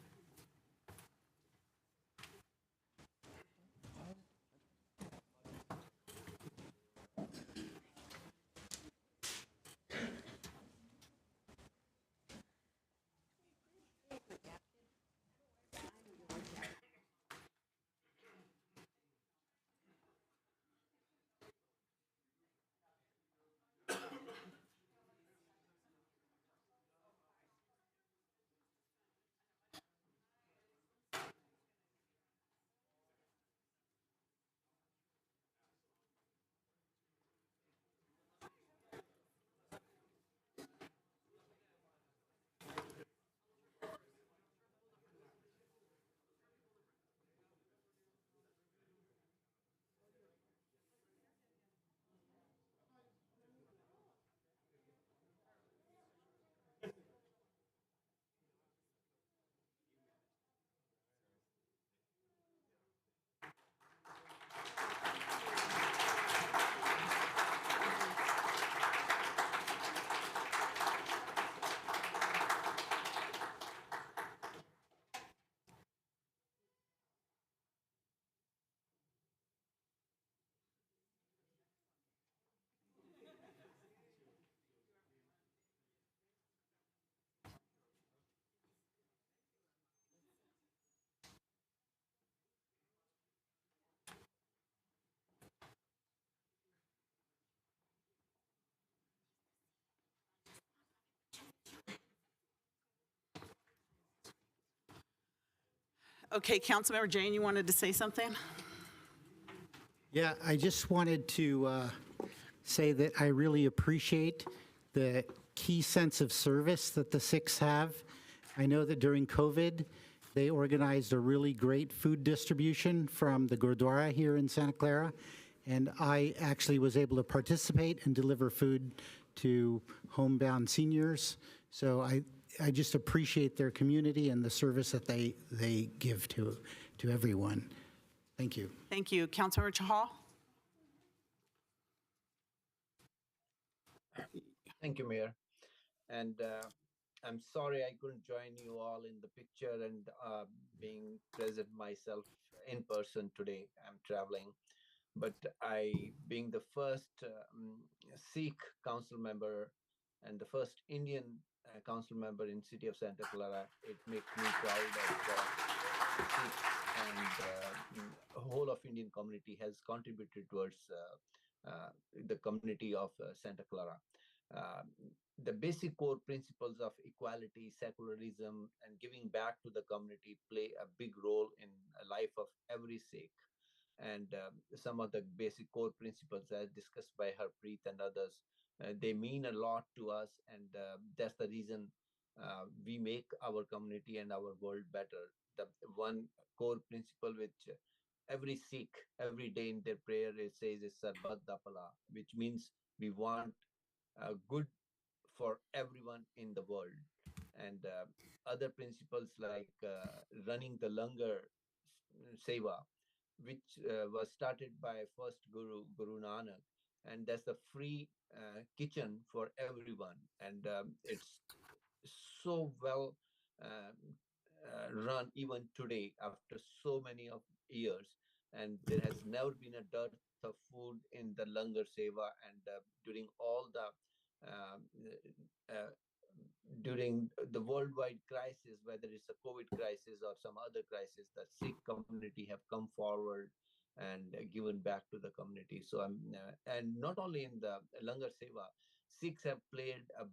Okay, Councilmember Jane, you wanted to say something? Yeah, I just wanted to say that I really appreciate the key sense of service that the Sikhs have. I know that during COVID, they organized a really great food distribution from the Gurdwara here in Santa Clara, and I actually was able to participate and deliver food to homebound seniors. So I just appreciate their community and the service that they give to everyone. Thank you. Thank you. Councilmember Chahal? Thank you, Mayor. And I'm sorry I couldn't join you all in the picture and being present myself in person today. I'm traveling. But being the first Sikh council member and the first Indian council member in city of Santa Clara, it makes me proud of Sikhs and the whole of Indian community has contributed towards the community of Santa Clara. Uh, the basic core principles of equality, secularism, and giving back to the community play a big role in the life of every Sikh. And some of the basic core principles as discussed by Harpreet and others, they mean a lot to us, and that's the reason we make our community and our world better. The one core principle which every Sikh, every day in their prayer, it says is Sarbat da Pala, which means we want good for everyone in the world. And other principles like running the Langar Seva, which was started by first Guru Nanak, and that's the free kitchen for everyone, and it's so well run even today after so many of years, and there has never been a dearth of food in the Langar Seva, and during all the um, uh, during the worldwide crisis, whether it's a COVID crisis or some other crisis, the Sikh community have come forward and given back to the community. So and not only in the Langar Seva, Sikhs have played a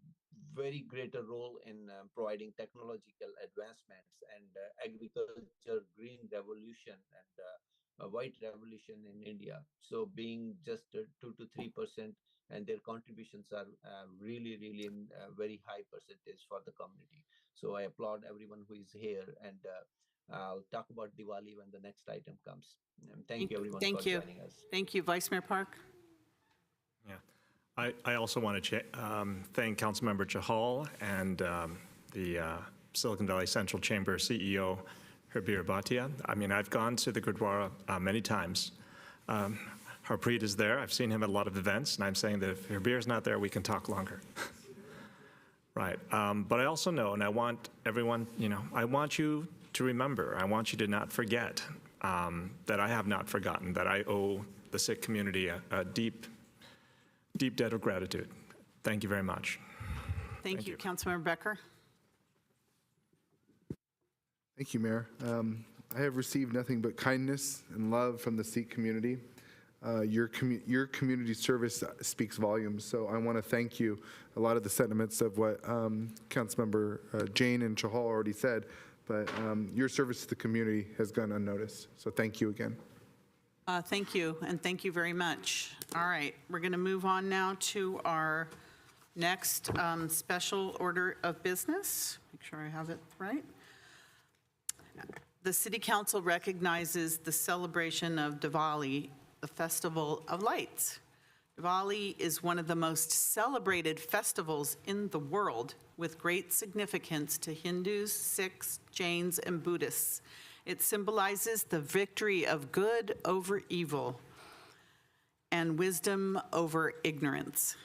very greater role in providing technological advancements and agriculture, green revolution, and a white revolution in India. So being just 2 to 3%, and their contributions are really, really in very high percentage for the community. So I applaud everyone who is here, and I'll talk about Diwali when the next item comes. Thank you, everyone, for joining us. Thank you. Vice Mayor Park? Yeah, I also want to thank Councilmember Chahal and the Silicon Valley Central Chamber CEO, Herbir Bhatia. I mean, I've gone to the Gurdwara many times. Harpreet is there. I've seen him at a lot of events, and I'm saying that if Herbir's not there, we can talk longer. Right. But I also know, and I want everyone, I want you to remember, I want you to not forget that I have not forgotten that I owe the Sikh community a deep, deep debt of gratitude. Thank you very much. Thank you. Councilmember Becker? Thank you, Mayor. I have received nothing but kindness and love from the Sikh community. Your community service speaks volumes, so I want to thank you. A lot of the sentiments of what Councilmember Jane and Chahal already said, but your service to the community has gone unnoticed, so thank you again. Thank you, and thank you very much. All right, we're going to move on now to our next special order of business. Make sure I have it right. The City Council recognizes the celebration of Diwali, the Festival of Lights. Diwali is one of the most celebrated festivals in the world, with great significance to Hindus, Sikhs, Jains, and Buddhists. It symbolizes the victory of good over evil and wisdom over ignorance.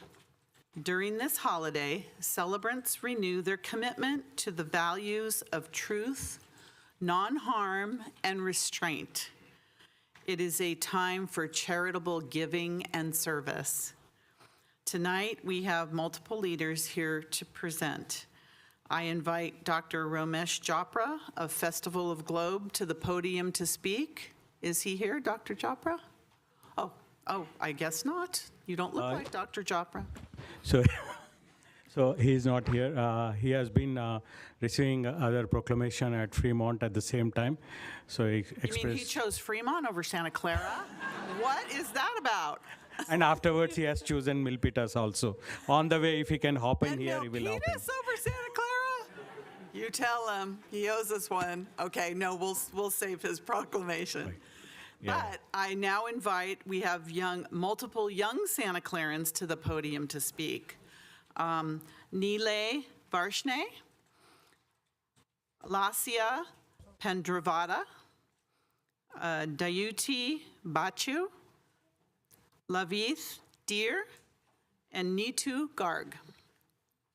During this holiday, celebrants renew their commitment to the values of truth, non-harm, and restraint. It is a time for charitable giving and service. Tonight, we have multiple leaders here to present. I invite Dr. Romesh Chopra of Festival of Globe to the podium to speak. Is he here, Dr. Chopra? Oh, I guess not. You don't look like Dr. Chopra. So he is not here. He has been receiving other proclamation at Fremont at the same time. So he expressed. You mean he chose Fremont over Santa Clara? What is that about? And afterwards, he has chosen Milpitas also. On the way, if he can hop in And here, he will hop in. Milpitas over Santa Clara? You tell him. He owes us one. Okay, no, we'll save his proclamation. Right. Yeah. But I now invite, we have multiple young Santa Clarans to the podium to speak. Nile Varshne, Lassia Pendravada, Dayuti Bachu, Lavith Deer, and Nitu Garg.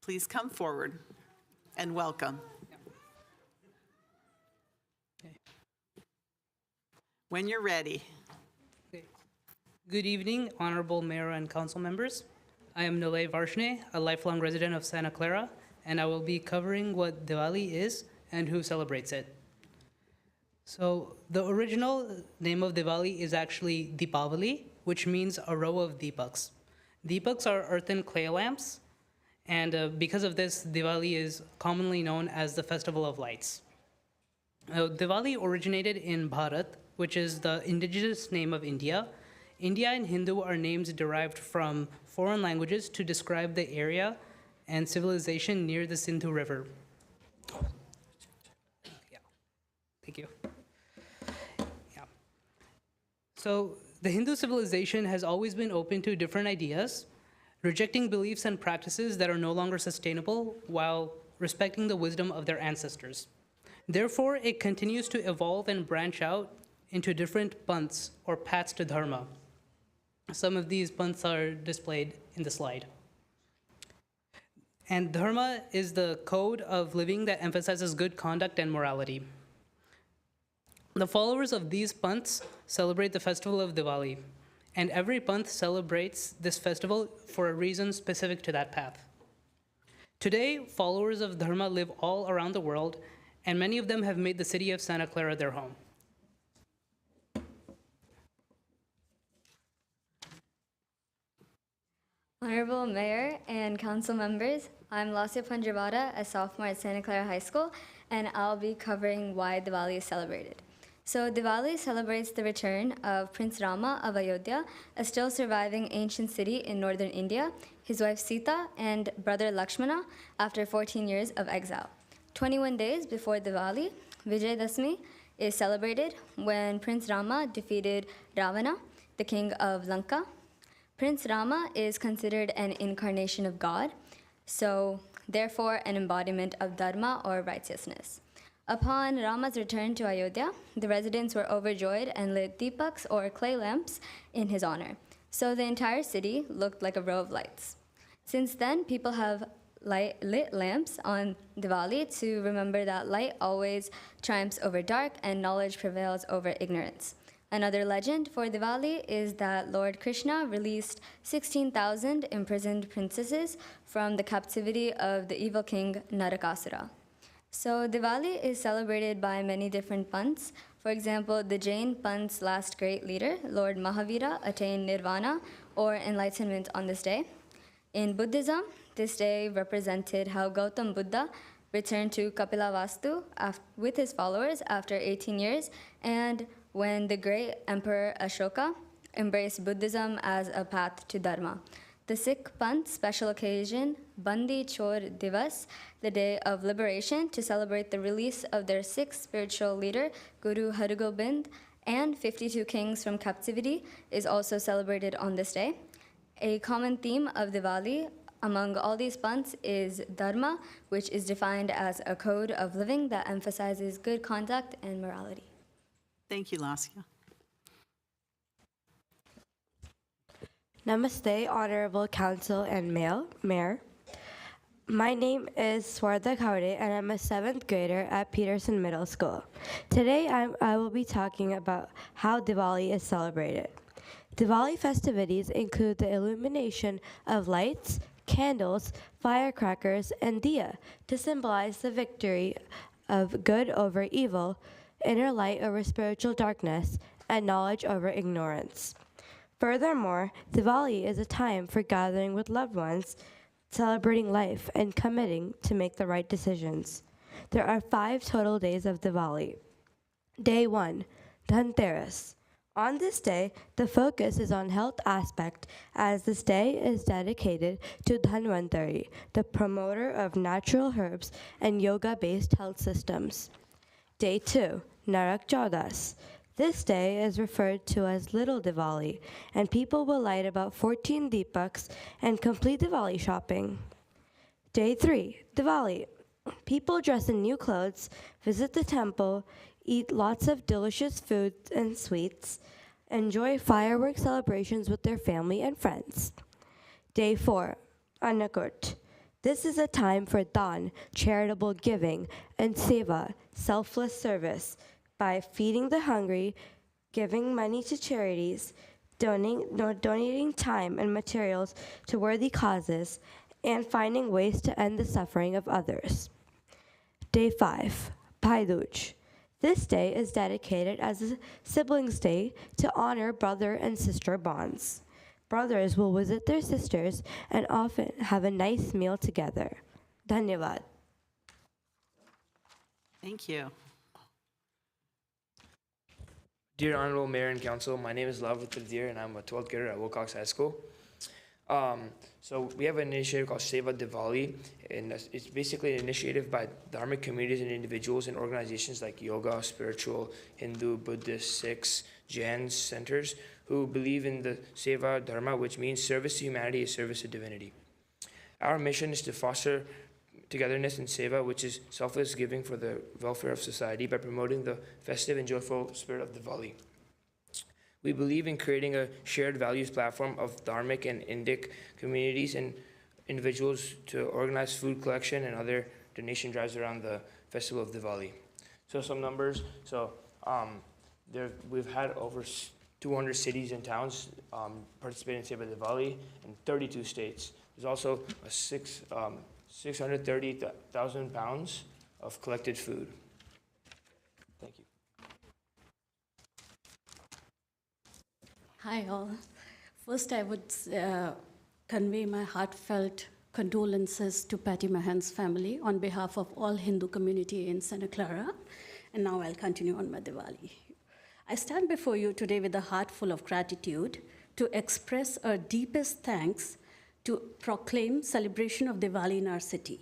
Please come forward and welcome. When you're ready. Good evening, Honorable Mayor and Council members. I am Nilay Varshne, a lifelong resident of Santa Clara, and I will be covering what Diwali is and who celebrates it. So the original name of Diwali is actually Deepavali, which means a row of deepaks. Deepaks are earthen clay lamps, and because of this, Diwali is commonly known as the Festival of Lights. Diwali originated in Bharat, which is the indigenous name of India. India and Hindu are names derived from foreign languages to describe the area and civilization near the Sindhu River. Yeah, thank you. Yeah. So the Hindu civilization has always been open to different ideas, rejecting beliefs and practices that are no longer sustainable while respecting the wisdom of their ancestors. Therefore, it continues to evolve and branch out into different panths or paths to dharma. Some of these panths are displayed in the slide. And dharma is the code of living that emphasizes good conduct and morality. The followers of these panths celebrate the festival of Diwali, and every panth celebrates this festival for a reason specific to that path. Today, followers of dharma live all around the world, and many of them have made the city of Santa Clara their home. Honorable Mayor and Council members, I'm Lasya Panjabada, a sophomore at Santa Clara High School, and I'll be covering why Diwali is celebrated. So Diwali celebrates the return of Prince Rama of Ayodhya, a still surviving ancient city in northern India, his wife Sita, and brother Lakshmana after 14 years of exile. 21 days before Diwali, Vijayadashmi is celebrated when Prince Rama defeated Ravana, the king of Lanka. Prince Rama is considered an incarnation of God, so therefore an embodiment of dharma or righteousness. Upon Rama's return to Ayodhya, the residents were overjoyed and lit deepaks or clay lamps in his honor. So the entire city looked like a row of lights. Since then, people have lit lamps on Diwali to remember that light always triumphs over dark and knowledge prevails over ignorance. Another legend for Diwali is that Lord Krishna released 16,000 imprisoned princesses from the captivity of the evil king Narakasura. So Diwali is celebrated by many different panths. For example, the Jain panth's last great leader, Lord Mahavira, attained nirvana or enlightenment on this day. In Buddhism, this day represented how Gautam Buddha returned to Kapilavastu with his followers after 18 years, and when the great Emperor Ashoka embraced Buddhism as a path to Dharma. The Sikh Panth special occasion, Bandi Chor Divas, the day of liberation to celebrate the release of their sixth spiritual leader, Guru Hargobind, and 52 kings from captivity, is also celebrated on this day. A common theme of Diwali among all these panths is Dharma, which is defined as a code of living that emphasizes good conduct and morality. Thank you, Lasya. Namaste, Honorable Council and Mayor. My name is Swartha Khaude, and I'm a 7th grader at Peterson Middle School. Today, I will be talking about how Diwali is celebrated. Diwali festivities include the illumination of lights, candles, firecrackers, and diya to symbolize the victory of good over evil, inner light over spiritual darkness, and knowledge over ignorance. Furthermore, Diwali is a time for gathering with loved ones, celebrating life, and committing to make the right decisions. There are 5 total days of Diwali. Day 1, Dhanteras. On this day, the focus is on health aspect, as this day is dedicated to Dhanvantari, the promoter of natural herbs and yoga-based health systems. Day 2, Narak Chaudas. This day is referred to as Little Diwali, and people will light about 14 deepaks and complete Diwali shopping. Day 3, Diwali. People dress in new clothes, visit the temple, eat lots of delicious foods and sweets, enjoy fireworks celebrations with their family and friends. Day 4, Anakut. This is a time for dan, charitable giving, and seva, selfless service, by feeding the hungry, giving money to charities, donating time and materials to worthy causes, and finding ways to end the suffering of others. Day 5, Paiduj. This day is dedicated as a siblings' day to honor brother and sister bonds. Brothers will visit their sisters and often have a nice meal together. Dhanyavad. Thank you. Dear Honorable Mayor and Council, my name is Love Pradir and I'm a 12th grader at Wilcox High School. So we have an initiative called Seva Diwali, and it's basically an initiative by dharmic communities and individuals and organizations like yoga, spiritual, Hindu, Buddhist, Sikhs, Jain centers who believe in the Seva Dharma, which means service to humanity is service to divinity. Our mission is to foster togetherness in Seva, which is selfless giving for the welfare of society by promoting the festive and joyful spirit of Diwali. We believe in creating a shared values platform of dharmic and Indic communities and individuals to organize food collection and other donation drives around the festival of Diwali. So some numbers. So we've had over 200 cities and towns participate in Seva Diwali in 32 states. There's also a 630,000 pounds of collected food. Thank you. Hi all. First, I would convey my heartfelt condolences to Patty Mahan's family on behalf of all Hindu community in Santa Clara. And now I'll continue on my Diwali. I stand before you today with a heart full of gratitude to express our deepest thanks to proclaim celebration of Diwali in our city.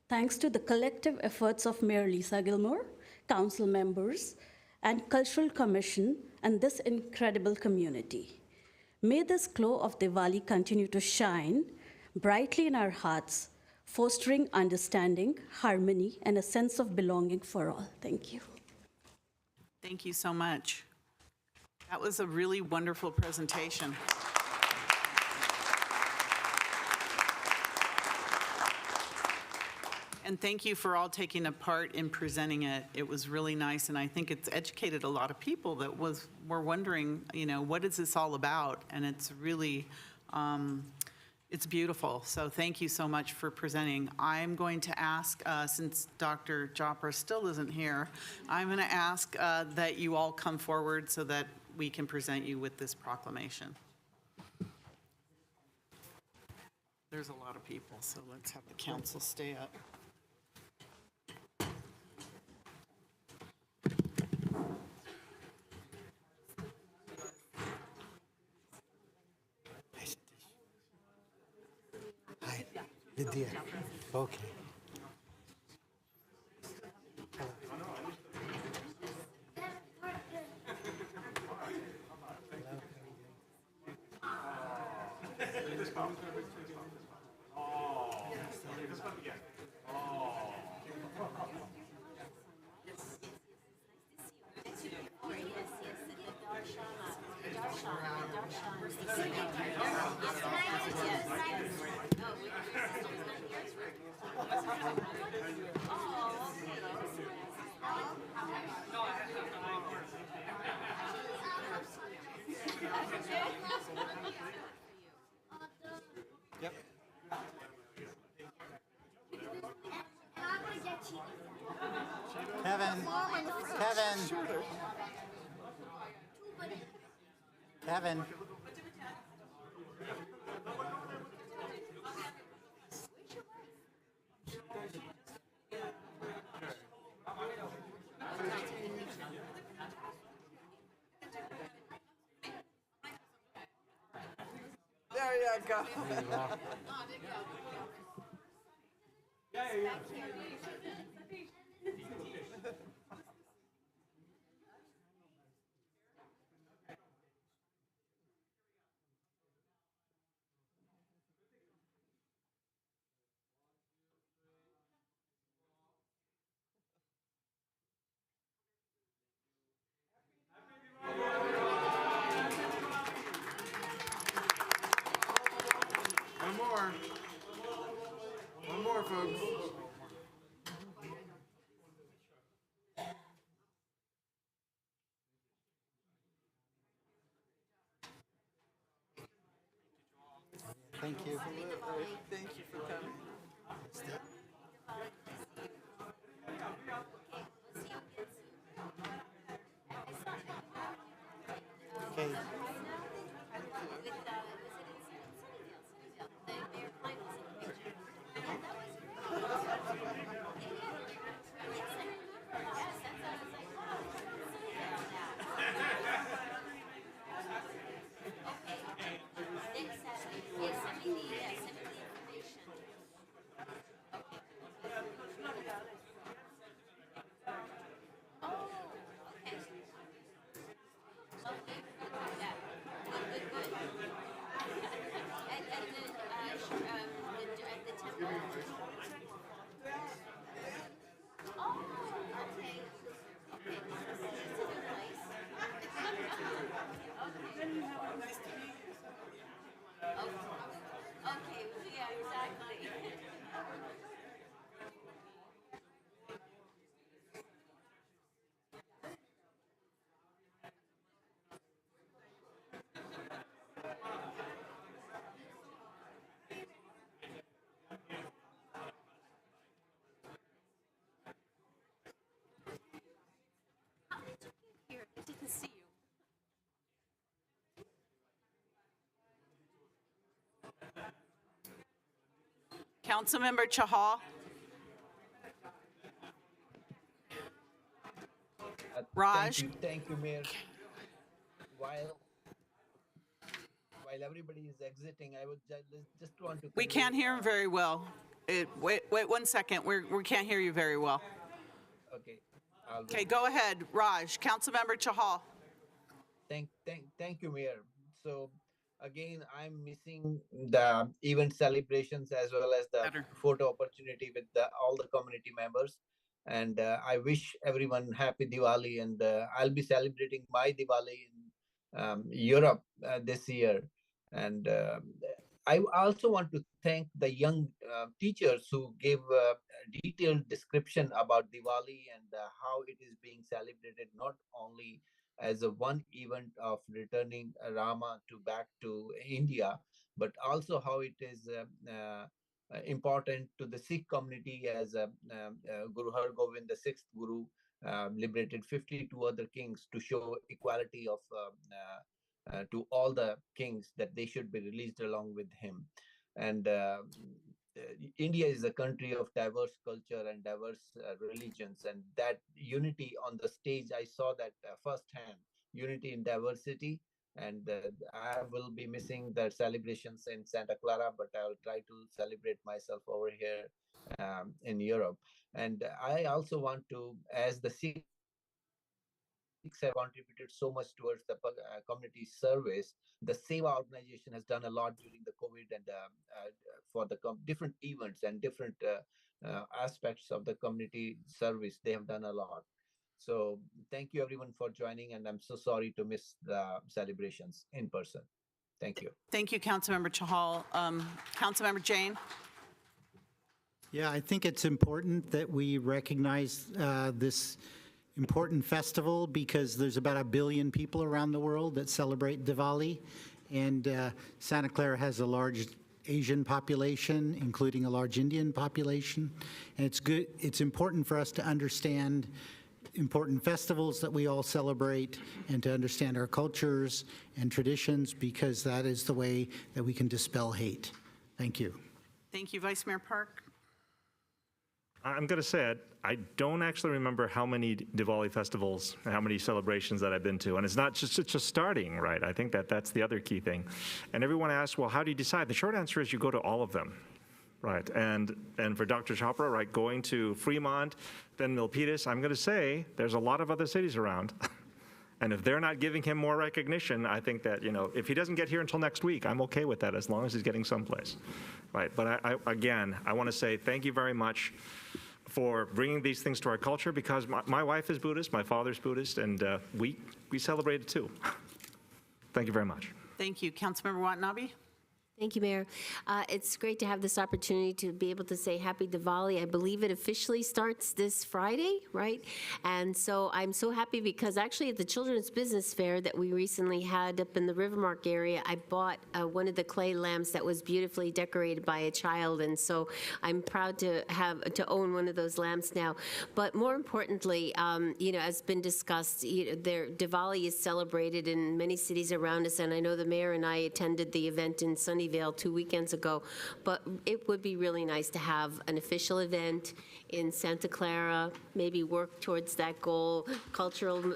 Thanks to the collective efforts of Mayor Lisa Gilmore, council members, and Cultural Commission, and this incredible community. May this glow of Diwali continue to shine brightly in our hearts, fostering understanding, harmony, and a sense of belonging for all. Thank you. Thank you so much. That was a really wonderful presentation. And thank you for all taking a part in presenting it. It was really nice, and I think it's educated a lot of people that were wondering, what is this all about? And it's really, it's beautiful. So thank you so much for presenting. I'm going to ask, since Dr. Jopra still isn't here, I'm going to ask that you all come forward so that we can present you with this proclamation. There's a lot of people, so let's have the council stay up. Hi, Vidya. Okay. Yep. Kevin. Kevin. There you go. There you go. Thank you. Thank you for coming. Okay. Councilmember Chahal. Raj. Thank you, Mayor. While everybody is exiting, I would just want to. We can't hear him very well. Wait 1 second. We can't hear you very well. Okay. Okay, go ahead, Raj. Councilmember Chahal. Thank you, Mayor. So again, I'm missing the event celebrations as well as the photo opportunity with all the community members. And I wish everyone happy Diwali. And I'll be celebrating my Diwali in Europe this year. And I also want to thank the young teachers who gave a detailed description about Diwali and how it is being celebrated, not only as a one event of returning Rama back to India, but also how it is important to the Sikh community as Guru Har Gobind, the sixth Guru, liberated 52 other kings to show equality of to all the kings that they should be released along with him. And India is a country of diverse culture and diverse religions, and that unity on the stage, I saw that firsthand, unity in diversity. And I will be missing the celebrations in Santa Clara, but I will try to celebrate myself over here in Europe. And I also want to, as the Sikhs have contributed so much towards the community service. The Seva organization has done a lot during the COVID and for the different events and different aspects of the community service. They have done a lot. So thank you everyone for joining, and I'm so sorry to miss the celebrations in person. Thank you. Thank you, Councilmember Chahal. Councilmember Jain. Yeah, I think it's important that we recognize this important festival because there's about 1 billion people around the world that celebrate Diwali, and Santa Clara has a large Asian population, including a large Indian population, and it's important for us to understand important festivals that we all celebrate and to understand our cultures and traditions, because that is the way that we can dispel hate. Thank you. Thank you, Vice Mayor Park. I'm going to say it. I don't actually remember how many Diwali festivals and how many celebrations that I've been to. And it's not just, it's just starting, right? I think that's the other key thing. And everyone asks, well, how do you decide? The short answer is you go to all of them, right? And for Dr. Chopra, right, going to Fremont, then Milpitas, I'm going to say there's a lot of other cities around. And if they're not giving him more recognition, I think that, you know, if he doesn't get here until next week, I'm okay with that as long as he's getting someplace, right? But again, I want to say thank you very much for bringing these things to our culture, because my wife is Buddhist, my father's Buddhist, and we celebrate it too. Thank you very much. Thank you. Councilmember Watanabe. Thank you, Mayor. It's great to have this opportunity to be able to say Happy Diwali. I believe it officially starts this Friday, right? And so I'm so happy because actually at the Children's Business Fair that we recently had up in the Rivermark area, I bought one of the clay lamps that was beautifully decorated by a child. And so I'm proud to own one of those lamps now. But more importantly, as been discussed, Diwali is celebrated in many cities around us. And I know the mayor and I attended the event in Sunnyvale 2 weekends ago, but it would be really nice to have an official event in Santa Clara, maybe work towards that goal, cultural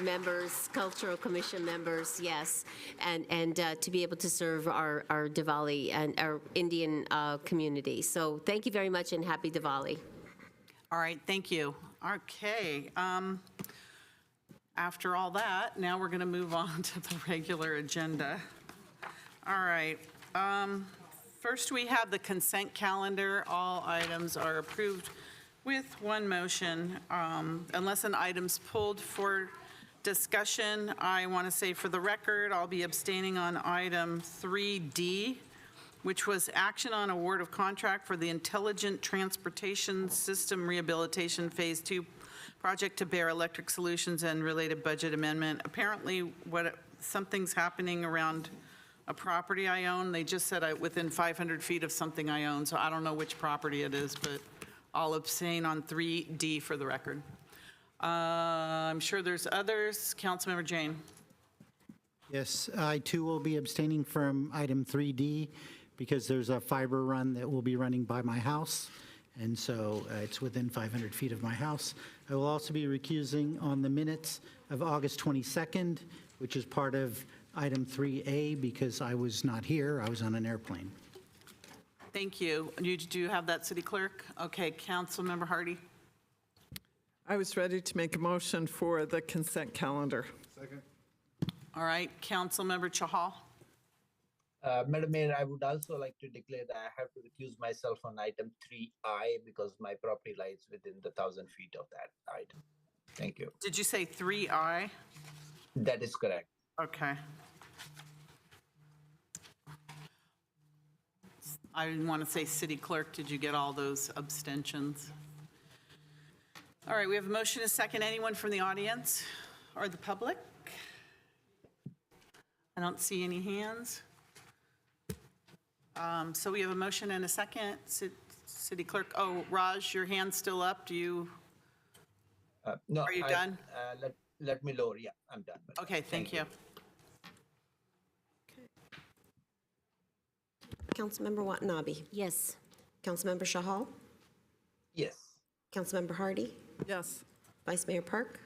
members, cultural commission members, yes, and to be able to serve our Diwali and our Indian community. So thank you very much and happy Diwali. All right, thank you. Okay. After all that, now we're going to move on to the regular agenda. All right. First, we have the consent calendar. All items are approved with one motion. Unless an item's pulled for discussion, I want to say for the record, I'll be abstaining on item 3D, which was action on award of contract for the Intelligent Transportation System Rehabilitation Phase 2 project to Bear Electric Solutions and related budget amendment. Apparently, something's happening around a property I own. They just said within 500 feet of something I own, so I don't know which property it is, but I'll abstain on 3D for the record. I'm sure there's others. Councilmember Jane. Yes, I too will be abstaining from item 3D because there's a fiber run that will be running by my house, and so it's within 500 feet of my house. I will also be recusing on the minutes of August 22nd, which is part of item 3A because I was not here. I was on an airplane. Thank you. Do you have that, City Clerk? Okay, Councilmember Hardy. I was ready to make a motion for the consent calendar. Second. All right, Councilmember Chahal. Madam Mayor, I would also like to declare that I have to recuse myself on item 3I because my property lies within the 1,000 feet of that item. Thank you. Did you say 3I? That is correct. Okay. I want to say City Clerk, did you get all those abstentions? All right, we have a motion, a second. Anyone from the audience or the public? I don't see any hands. So we have a motion and a second. City Clerk, oh, Raj, your hand's still up. Do you? No. Are you done? Let me lower. Yeah, I'm done. Okay, thank you. Councilmember Watanabe. Yes. Councilmember Shahal. Yes. Councilmember Hardy. Yes. Vice Mayor Park.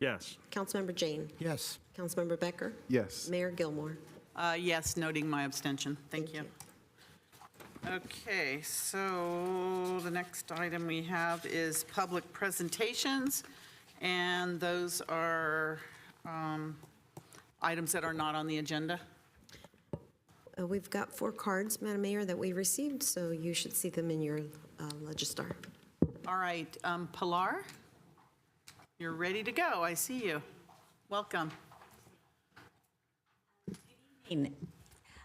Yes. Councilmember Jane. Yes. Councilmember Becker. Yes. Mayor Gilmore. Yes, noting my abstention. Thank you. Okay, so the next item we have is public presentations, and those are items that are not on the agenda. We've got 4 cards, Madam Mayor, that we received, so you should see them in your Legistar. All right, Pilar, you're ready to go. I see you. Welcome.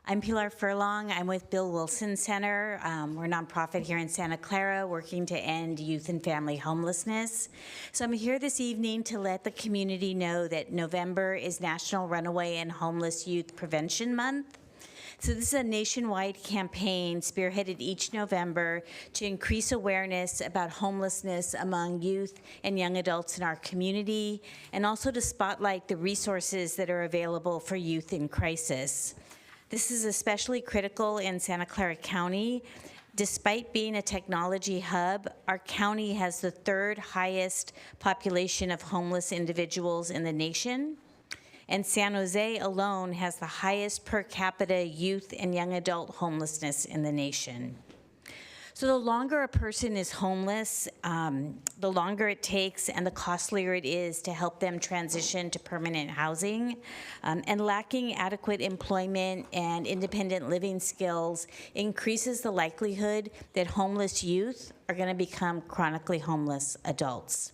I'm Pilar Furlong. I'm with Bill Wilson Center. We're a nonprofit here in Santa Clara working to end youth and family homelessness. So I'm here this evening to let the community know that November is National Runaway and Homeless Youth Prevention Month. So this is a nationwide campaign spearheaded each November to increase awareness about homelessness among youth and young adults in our community, and also to spotlight the resources that are available for youth in crisis. This is especially critical in Santa Clara County. Despite being a technology hub, our county has the 3rd highest population of homeless individuals in the nation. And San Jose alone has the highest per capita youth and young adult homelessness in the nation. So the longer a person is homeless, the longer it takes and the costlier it is to help them transition to permanent housing. And lacking adequate employment and independent living skills increases the likelihood that homeless youth are going to become chronically homeless adults.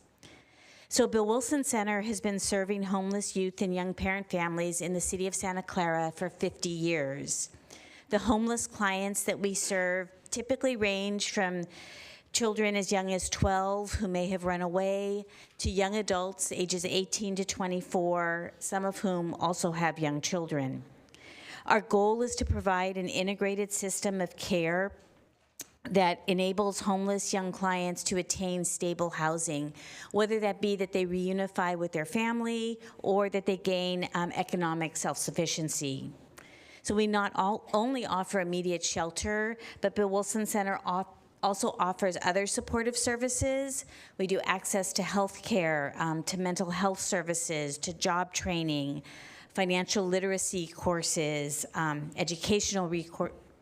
So Bill Wilson Center has been serving homeless youth and young parent families in the city of Santa Clara for 50 years. The homeless clients that we serve typically range from children as young as 12 who may have run away to young adults ages 18 to 24, some of whom also have young children. Our goal is to provide an integrated system of care that enables homeless young clients to attain stable housing, whether that be that they reunify with their family or that they gain economic self-sufficiency. So we not only offer immediate shelter, but Bill Wilson Center also offers other supportive services. We do access to health care, to mental health services, to job training, financial literacy courses, educational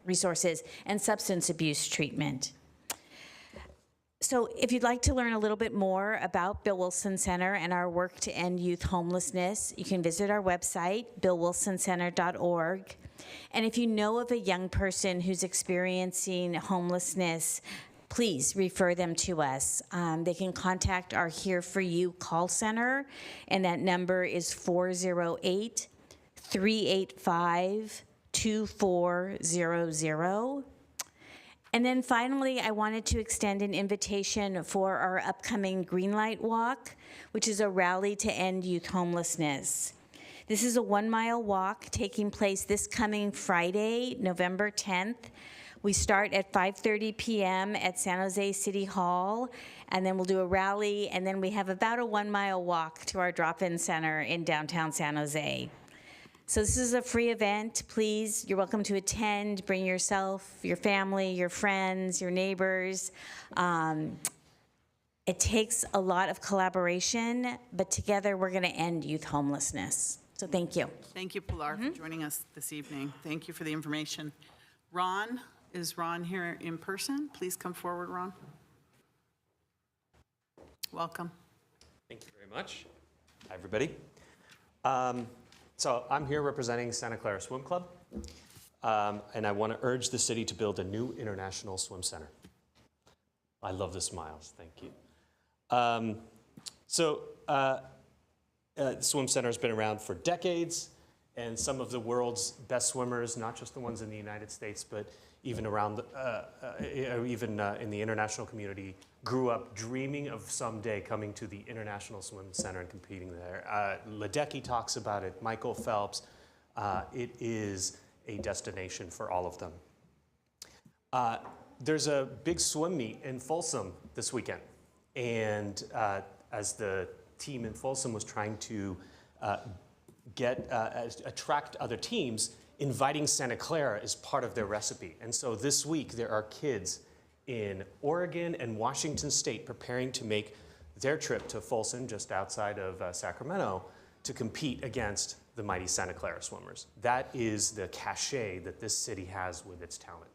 resources, and substance abuse treatment. So if you'd like to learn a little bit more about Bill Wilson Center and our work to end youth homelessness, you can visit our website, billwilsoncenter.org. And if you know of a young person who's experiencing homelessness, please refer them to us. They can contact our Here For You call center, and that number is 408-385-2400. And then finally, I wanted to extend an invitation for our upcoming Greenlight Walk, which is a rally to end youth homelessness. This is a 1-mile walk taking place this coming Friday, November 10th. We start at 5:30 p.m. at San Jose City Hall, and then we'll do a rally, and then we have about a 1-mile walk to our drop-in center in downtown San Jose. So this is a free event. Please, you're welcome to attend. Bring yourself, your family, your friends, your neighbors. It takes a lot of collaboration, but together we're going to end youth homelessness. So thank you. Thank you, Pilar, for joining us this evening. Thank you for the information. Ron, is Ron here in person? Please come forward, Ron. Welcome. Thank you very much. Hi, everybody. So I'm here representing Santa Clara Swim Club, and I want to urge the city to build a new international swim center. I love the smiles, thank you. The swim center has been around for decades, and some of the world's best swimmers, not just the ones in the United States, but even around, in the international community, grew up dreaming of someday coming to the International Swim Center and competing there. Ledecky talks about it, Michael Phelps. It is a destination for all of them. There's a big swim meet in Folsom this weekend, and as the team in Folsom was trying to attract other teams, inviting Santa Clara is part of their recipe. And so this week there are kids in Oregon and Washington State preparing to make their trip to Folsom, just outside of Sacramento, to compete against the mighty Santa Clara swimmers. That is the cachet that this city has with its talent.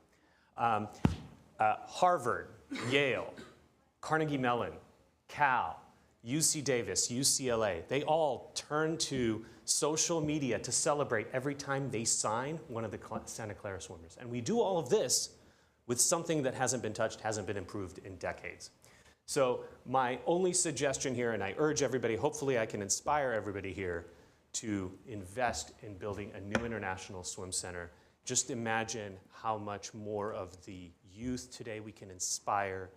Harvard, Yale, Carnegie Mellon, Cal, UC Davis, UCLA, they all turn to social media to celebrate every time they sign one of the Santa Clara swimmers. And we do all of this with something that hasn't been touched, hasn't been improved in decades. So my only suggestion here, and I urge everybody, hopefully I can inspire everybody here to invest in building a new international swim center. Just imagine how much more of the youth today we can inspire,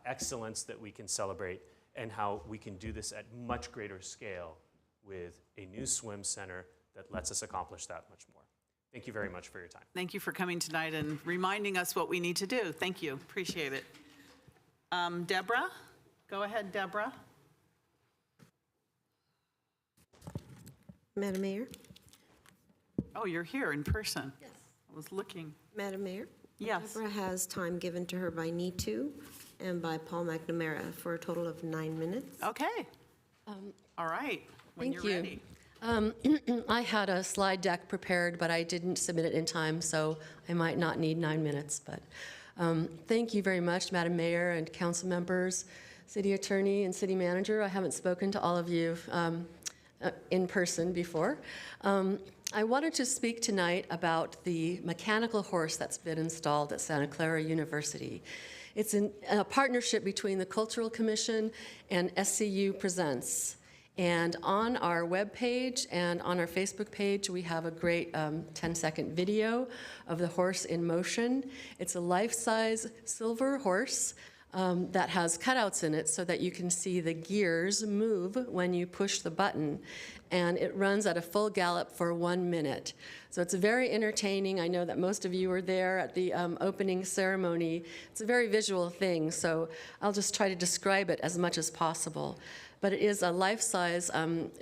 excellence that we can celebrate, and how we can do this at much greater scale with a new swim center that lets us accomplish that much more. Thank you very much for your time. Thank you for coming tonight and reminding us what we need to do. Thank you. Appreciate it. Deborah? Go ahead, Deborah. Madam Mayor? Oh, you're here in person. Yes. I was looking. Madam Mayor? Yes. Deborah has time given to her by NE2 and by Paul McNamara for a total of 9 minutes. Okay. All right. When Thank you're you. ready. I had a slide deck prepared, but I didn't submit it in time, so I might not need 9 minutes. But thank you very much, Madam Mayor and council members, city attorney and city manager. I haven't spoken to all of you in person before. I wanted to speak tonight about the mechanical horse that's been installed at Santa Clara University. It's a partnership between the Cultural Commission and SCU Presents. And on our webpage and on our Facebook page, we have a great 10-second video of the horse in motion. It's a life-size silver horse that has cutouts in it so that you can see the gears move when you push the button. And it runs at a full gallop for 1 minute. So it's very entertaining. I know that most of you were there at the opening ceremony. It's a very visual thing, so I'll just try to describe it as much as possible. But it is a life-size,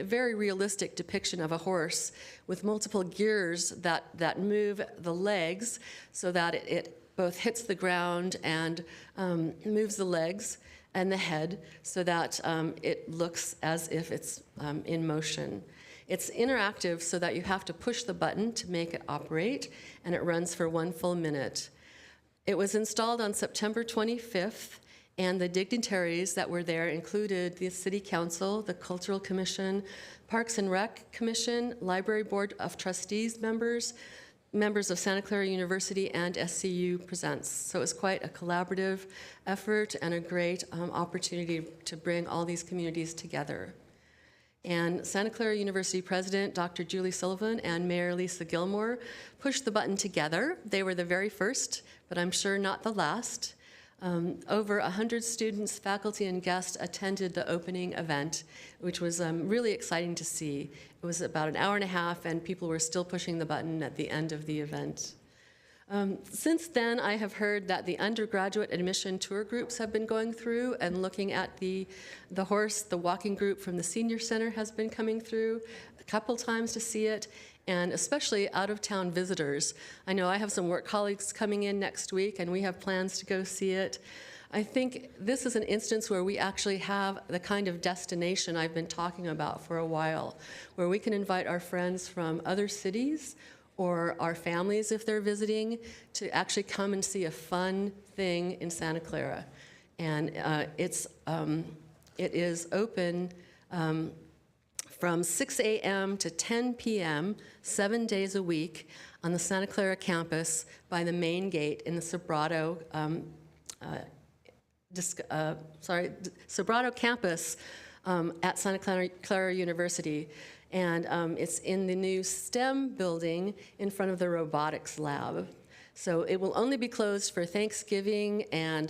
very realistic depiction of a horse with multiple gears that move the legs so that it both hits the ground and moves the legs and the head so that it looks as if it's in motion. It's interactive so that you have to push the button to make it operate, and it runs for 1 full minute. It was installed on September 25th, and the dignitaries that were there included the City Council, the Cultural Commission, Parks and Rec Commission, Library Board of Trustees members of Santa Clara University, and SCU Presents. So it was quite a collaborative effort and a great opportunity to bring all these communities together. And Santa Clara University President Dr. Julie Sullivan and Mayor Lisa Gilmore pushed the button together. They were the very first, but I'm sure not the last. Over 100 students, faculty, and guests attended the opening event, which was really exciting to see. It was about an hour and a half, and people were still pushing the button at the end of the event. Since then, I have heard that the undergraduate admission tour groups have been going through and looking at the horse. The walking group from the Senior Center has been coming through a couple times to see it, and especially out-of-town visitors. I know I have some work colleagues coming in next week, and we have plans to go see it. I think this is an instance where we actually have the kind of destination I've been talking about for a while, where we can invite our friends from other cities or our families, if they're visiting, to actually come and see a fun thing in Santa Clara. And it is open from 6 a.m. to 10 p.m., 7 days a week on the Santa Clara campus by the main gate in the Sobrato campus at Santa Clara University. And it's in the new STEM building in front of the robotics lab. So it will only be closed for Thanksgiving and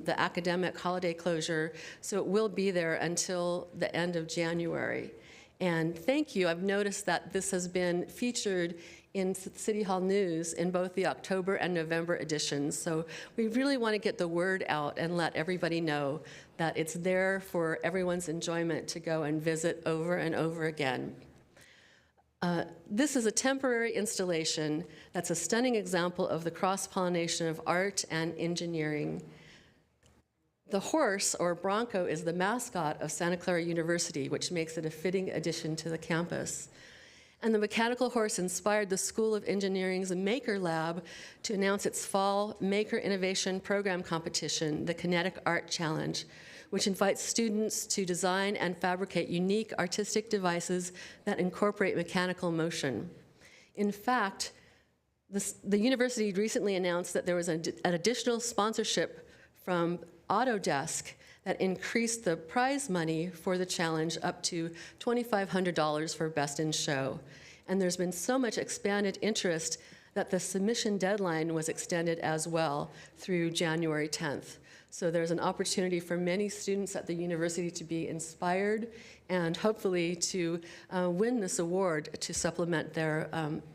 the academic holiday closure, so it will be there until the end of January. And thank you, I've noticed that this has been featured in City Hall News in both the October and November editions. So we really want to get the word out and let everybody know that it's there for everyone's enjoyment to go and visit over and over again. This is a temporary installation that's a stunning example of the cross-pollination of art and engineering. The horse, or bronco, is the mascot of Santa Clara University, which makes it a fitting addition to the campus. And the mechanical horse inspired the School of Engineering's Maker Lab to announce its fall Maker Innovation Program competition, the Kinetic Art Challenge, which invites students to design and fabricate unique artistic devices that incorporate mechanical motion. In fact, the university recently announced that there was an additional sponsorship from Autodesk that increased the prize money for the challenge up to $2,500 for Best in Show. And there's been so much expanded interest that the submission deadline was extended as well through January 10th. So there's an opportunity for many students at the university to be inspired and hopefully to win this award to supplement their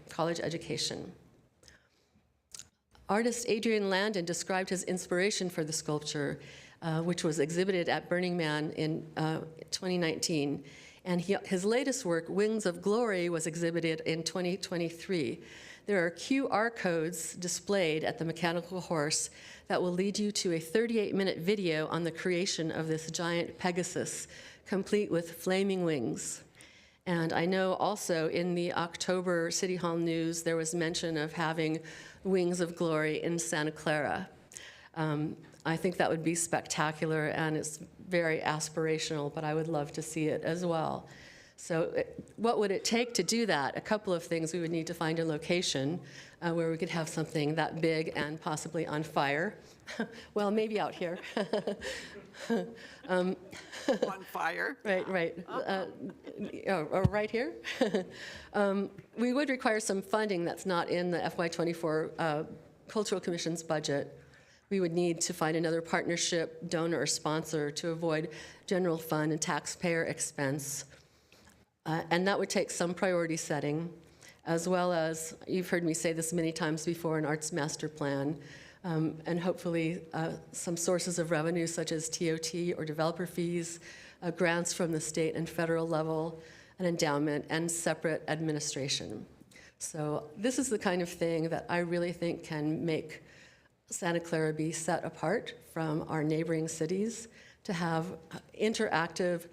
college education. Artist Adrian Landon described his inspiration for the sculpture, which was exhibited at Burning Man in 2019. And his latest work, Wings of Glory, was exhibited in 2023. There are QR codes displayed at the mechanical horse that will lead you to a 38-minute video on the creation of this giant Pegasus, complete with flaming wings. And I know also in the October City Hall News, there was mention of having Wings of Glory in Santa Clara. I think that would be spectacular, and it's very aspirational, but I would love to see it as well. So what would it take to do that? A couple of things. We would need to find a location. where we could have something that big and possibly on fire. Well, maybe out here. On fire. Right. Or right here. We would require some funding that's not in the FY24 Cultural Commission's budget. We would need to find another partnership, donor, or sponsor to avoid general fund and taxpayer expense. And that would take some priority setting, as well as, you've heard me say this many times before, an arts master plan, and hopefully some sources of revenue such as TOT or developer fees, grants from the state and federal level, an endowment, and separate administration. So this is the kind of thing that I really think can make Santa Clara be set apart from our neighboring cities, to have interactive,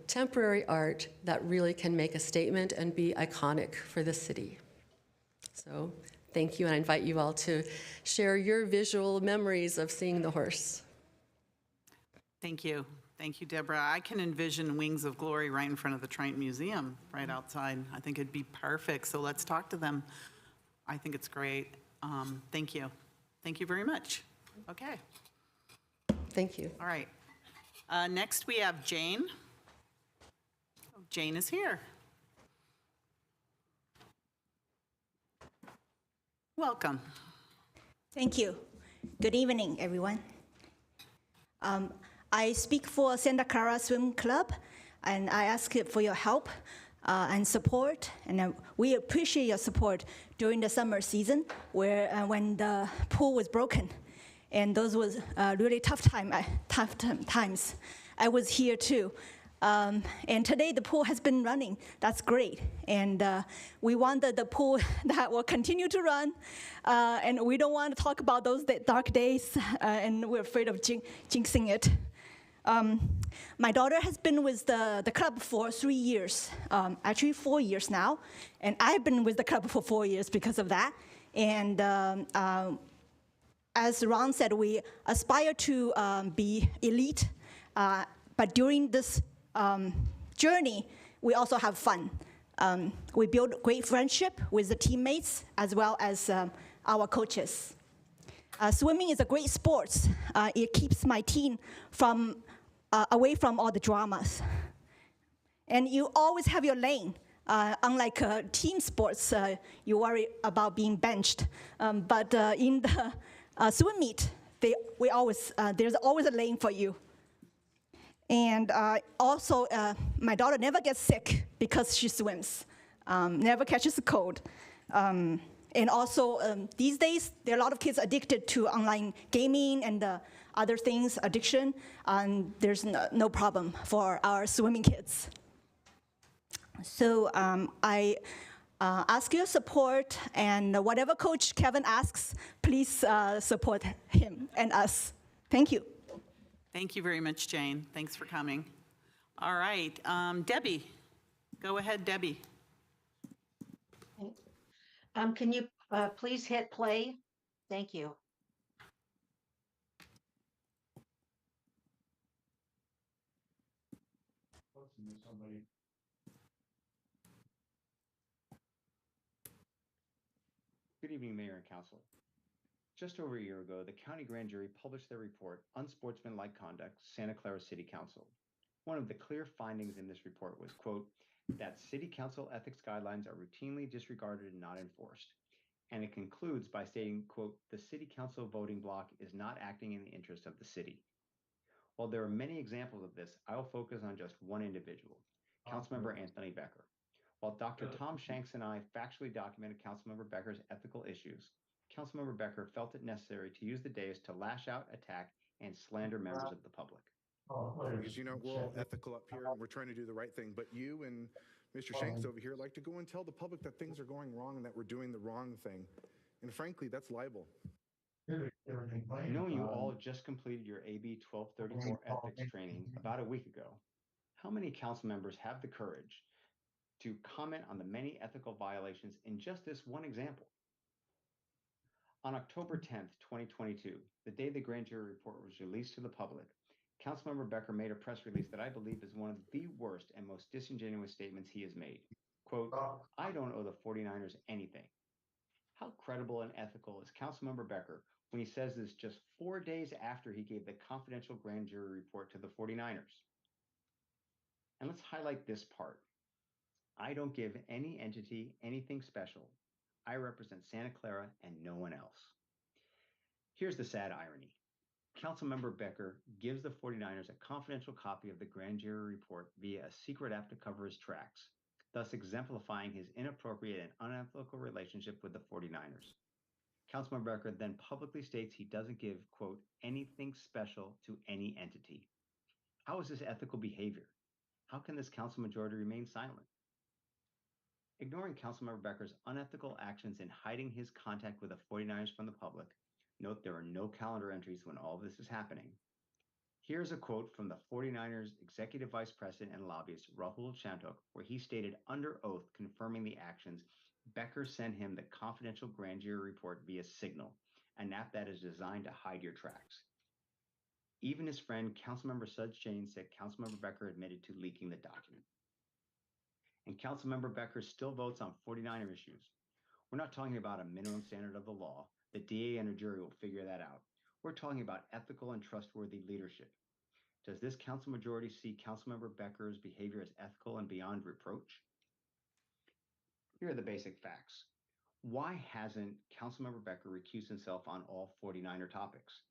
temporary art that really can make a statement and be iconic for the city. So thank you, and I invite you all to share your visual memories of seeing the horse. Thank you. Thank you, Deborah. I can envision Wings of Glory right in front of the Triton Museum, right outside. I think it'd be perfect, so let's talk to them. I think it's great. Thank you. Thank you very much. Okay. Thank you. All right. Next, we have Jane. Jane is here. Welcome. Thank you. Good evening, everyone. I speak for Santa Clara Swim Club, and I ask for your help and support. And we appreciate your support during the summer season, where when the pool was broken, and those was really tough times. I was here too. And today the pool has been running. That's great. And we want the pool that will continue to run. And we don't want to talk about those dark days, and we're afraid of jinxing it. My daughter has been with the club for 3 years, actually 4 years now. And I've been with the club for 4 years because of that. And as Ron said, we aspire to be elite. But during this journey, we also have fun. We build great friendship with the teammates as well as our coaches. Swimming is a great sport. It keeps my team away from all the dramas. And you always have your lane. Unlike team sports, you worry about being benched. But in the swim meet, there's always a lane for you. And also, my daughter never gets sick because she swims, never catches a cold. And also, these days, there are a lot of kids addicted to online gaming and other things, addiction, and there's no problem for our swimming kids. So I ask your support, and whatever Coach Kevin asks, please support him and us. Thank you. Thank you very much, Jane. Thanks for coming. All right, Debbie. Go ahead, Debbie. Can you please hit play? Thank you. Good evening, Mayor and Council. Just over a year ago, the county grand jury published their report, Unsportsmanlike Conduct, Santa Clara City Council. One of the clear findings in this report was, quote, that city council ethics guidelines are routinely disregarded and not enforced. And it concludes by stating, quote, the city council voting bloc is not acting in the interest of the city. While there are many examples of this, I will focus on just one individual, Councilmember Anthony Becker. While Dr. Tom Shanks and I factually documented Councilmember Becker's ethical issues, Councilmember Becker felt it necessary to use the days to lash out, attack, and slander members of the public. Because, you know, we're all ethical up here and we're trying to do the right thing, but you and Mr. Shanks over here like to go and tell the public that things are going wrong and that we're doing the wrong thing. And frankly, that's libel. Knowing you all just completed your AB 1234 ethics training about a week ago, how many council members have the courage to comment on the many ethical violations in just this one example? On October 10th, 2022, the day the grand jury report was released to the public, Councilmember Becker made a press release that I believe is one of the worst and most disingenuous statements he has made. Quote, I don't owe the 49ers anything. How credible and ethical is Councilmember Becker when he says this just 4 days after he gave the confidential grand jury report to the 49ers? And let's highlight this part. I don't give any entity anything special. I represent Santa Clara and no one else. Here's the sad irony. Councilmember Becker gives the 49ers a confidential copy of the grand jury report via a secret app to cover his tracks, thus exemplifying his inappropriate and unethical relationship with the 49ers. Councilmember Becker then publicly states he doesn't give, quote, anything special to any entity. How is this ethical behavior? How can this council majority remain silent? Ignoring Councilmember Becker's unethical actions in hiding his contact with the 49ers from the public, note there are no calendar entries when all this is happening. Here's a quote from the 49ers Executive Vice President and lobbyist Rahul Chantok, where he stated under oath confirming the actions Becker sent him the confidential grand jury report via Signal, an app that is designed to hide your tracks. Even his friend, Councilmember Sudge James, said Councilmember Becker admitted to leaking the document. And Councilmember Becker still votes on 49er issues. We're not talking about a minimum standard of the law. The DA and a jury will figure that out. We're talking about ethical and trustworthy leadership. Does this council majority see Councilmember Becker's behavior as ethical and beyond reproach? Here are the basic facts. Why hasn't Councilmember Becker recused himself on all 49er topics?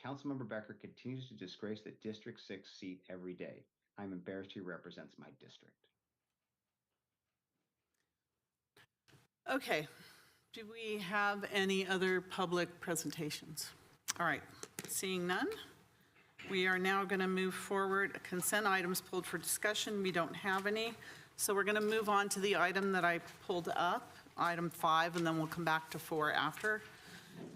Councilmember Becker continues to disgrace the District 6 seat every day. I'm embarrassed he represents my district. Okay, do we have any other public presentations? All right, seeing none, we are now going to move forward. Consent items pulled for discussion, we don't have any. So we're going to move on to the item that I pulled up, item 5, and then we'll come back to 4 after,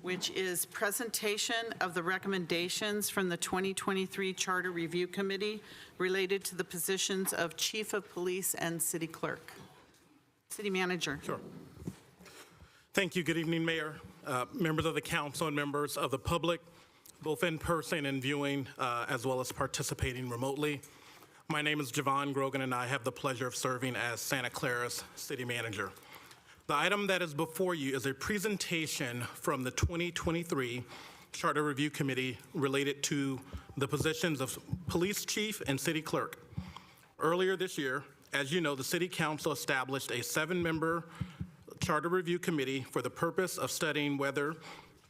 which is presentation of the recommendations from the 2023 Charter Review Committee related to the positions of Chief of Police and City Clerk. City Manager. Sure. Thank you. Good evening, Mayor, members of the council, and members of the public, both in person and viewing, as well as participating remotely. My name is Javon Grogan, and I have the pleasure of serving as Santa Clara's City Manager. The item that is before you is a presentation from the 2023 Charter Review Committee related to the positions of Police Chief and City Clerk. Earlier this year, as you know, the City Council established a 7-member Charter Review Committee for the purpose of studying whether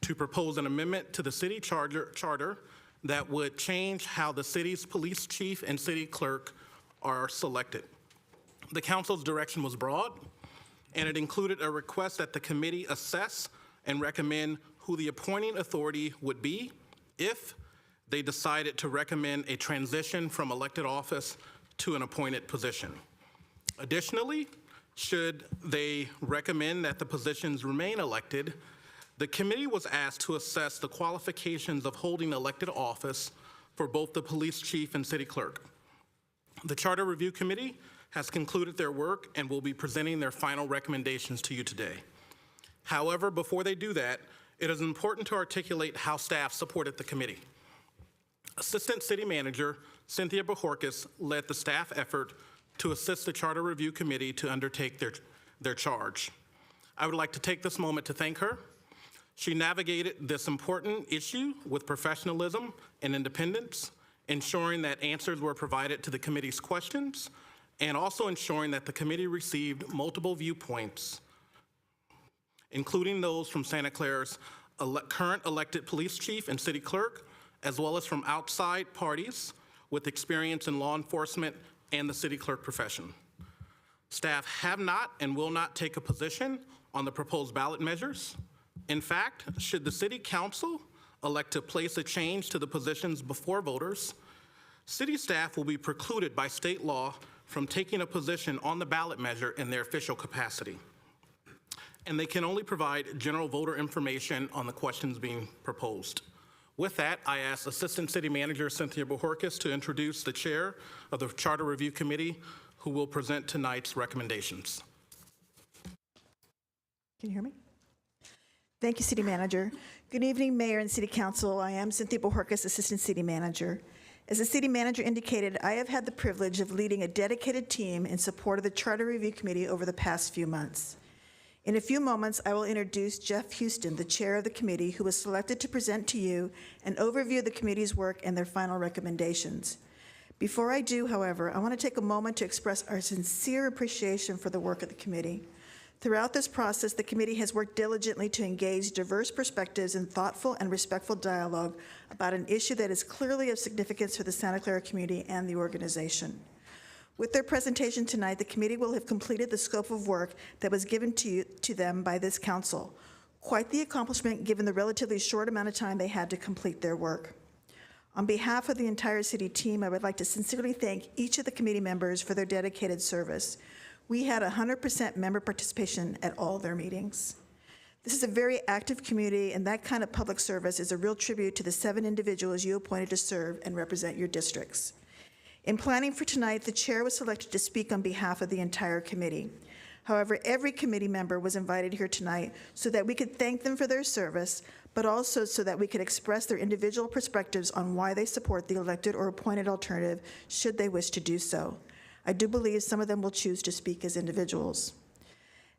to propose an amendment to the city charter that would change how the city's police chief and city clerk are selected. The council's direction was broad, and it included a request that the committee assess and recommend who the appointing authority would be if they decided to recommend a transition from elected office to an appointed position. Additionally, should they recommend that the positions remain elected, the committee was asked to assess the qualifications of holding elected office for both the police chief and city clerk. The Charter Review Committee has concluded their work and will be presenting their final recommendations to you today. However, before they do that, it is important to articulate how staff supported the committee. Assistant City Manager Cynthia Bojorquez led the staff effort to assist the Charter Review Committee to undertake their charge. I would like to take this moment to thank her. She navigated this important issue with professionalism and independence, ensuring that answers were provided to the committee's questions, and also ensuring that the committee received multiple viewpoints, including those from Santa Clara's current elected police chief and city clerk, as well as from outside parties with experience in law enforcement and the city clerk profession. Staff have not and will not take a position on the proposed ballot measures. In fact, should the city council elect to place a change to the positions before voters, city staff will be precluded by state law from taking a position on the ballot measure in their official capacity. And they can only provide general voter information on the questions being proposed. With that, I ask Assistant City Manager Cynthia Bojorquez to introduce the chair of the Charter Review Committee, who will present tonight's recommendations. Can you hear me? Thank you, City Manager. Good evening, Mayor and City Council. I am Cynthia Bojorquez, Assistant City Manager. As the City Manager indicated, I have had the privilege of leading a dedicated team in support of the Charter Review Committee over the past few months. In a few moments, I will introduce Jeff Houston, the chair of the committee, who was selected to present to you an overview of the committee's work and their final recommendations. Before I do, however, I want to take a moment to express our sincere appreciation for the work of the committee. Throughout this process, the committee has worked diligently to engage diverse perspectives in thoughtful and respectful dialogue about an issue that is clearly of significance for the Santa Clara community and the organization. With their presentation tonight, the committee will have completed the scope of work that was given to them by this council. Quite the accomplishment given the relatively short amount of time they had to complete their work. On behalf of the entire city team, I would like to sincerely thank each of the committee members for their dedicated service. We had 100% member participation at all their meetings. This is a very active community, and that kind of public service is a real tribute to the 7 individuals you appointed to serve and represent your districts. In planning for tonight, the chair was selected to speak on behalf of the entire committee. However, every committee member was invited here tonight so that we could thank them for their service, but also so that we could express their individual perspectives on why they support the elected or appointed alternative, should they wish to do so. I do believe some of them will choose to speak as individuals.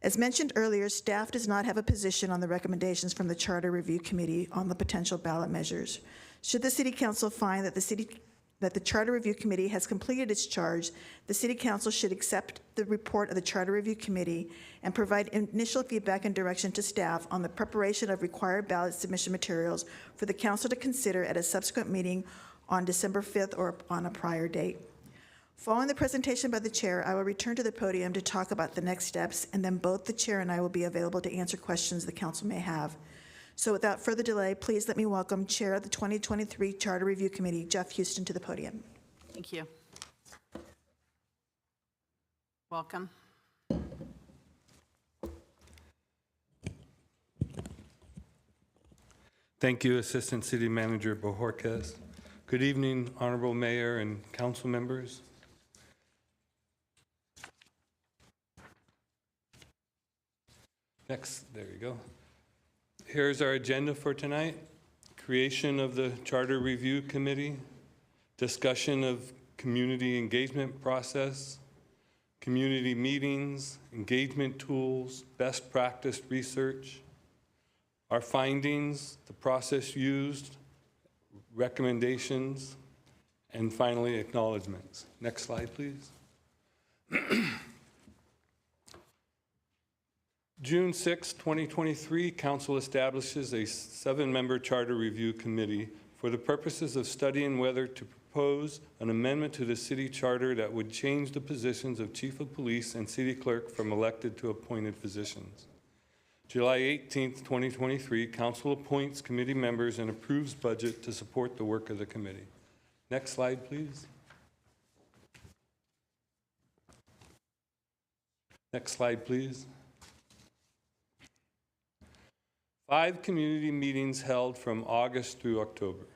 As mentioned earlier, staff does not have a position on the recommendations from the Charter Review Committee on the potential ballot measures. Should the City Council find that the Charter Review Committee has completed its charge, the City Council should accept the report of the Charter Review Committee and provide initial feedback and direction to staff on the preparation of required ballot submission materials for the Council to consider at a subsequent meeting on December 5th or on a prior date. Following the presentation by the chair, I will return to the podium to talk about the next steps, and then both the chair and I will be available to answer questions the council may have. So without further delay, please let me welcome Chair of the 2023 Charter Review Committee, Jeff Houston, to the podium. Thank you. Welcome. Thank you, Assistant City Manager Bojorquez. Good evening, Honorable Mayor and council members. Next, there you go. Here's our agenda for tonight. Creation of the Charter Review Committee, discussion of community engagement process, community meetings, engagement tools, best practice research, our findings, the process used, recommendations, and finally acknowledgements. Next slide, please. June 6, 2023, Council establishes a 7-member Charter Review Committee for the purposes of studying whether to propose an amendment to the city charter that would change the positions of Chief of Police and City Clerk from elected to appointed positions. July 18, 2023, Council appoints committee members and approves budget to support the work of the committee. Next slide, please. Next slide, please. 5 community meetings held from August through October.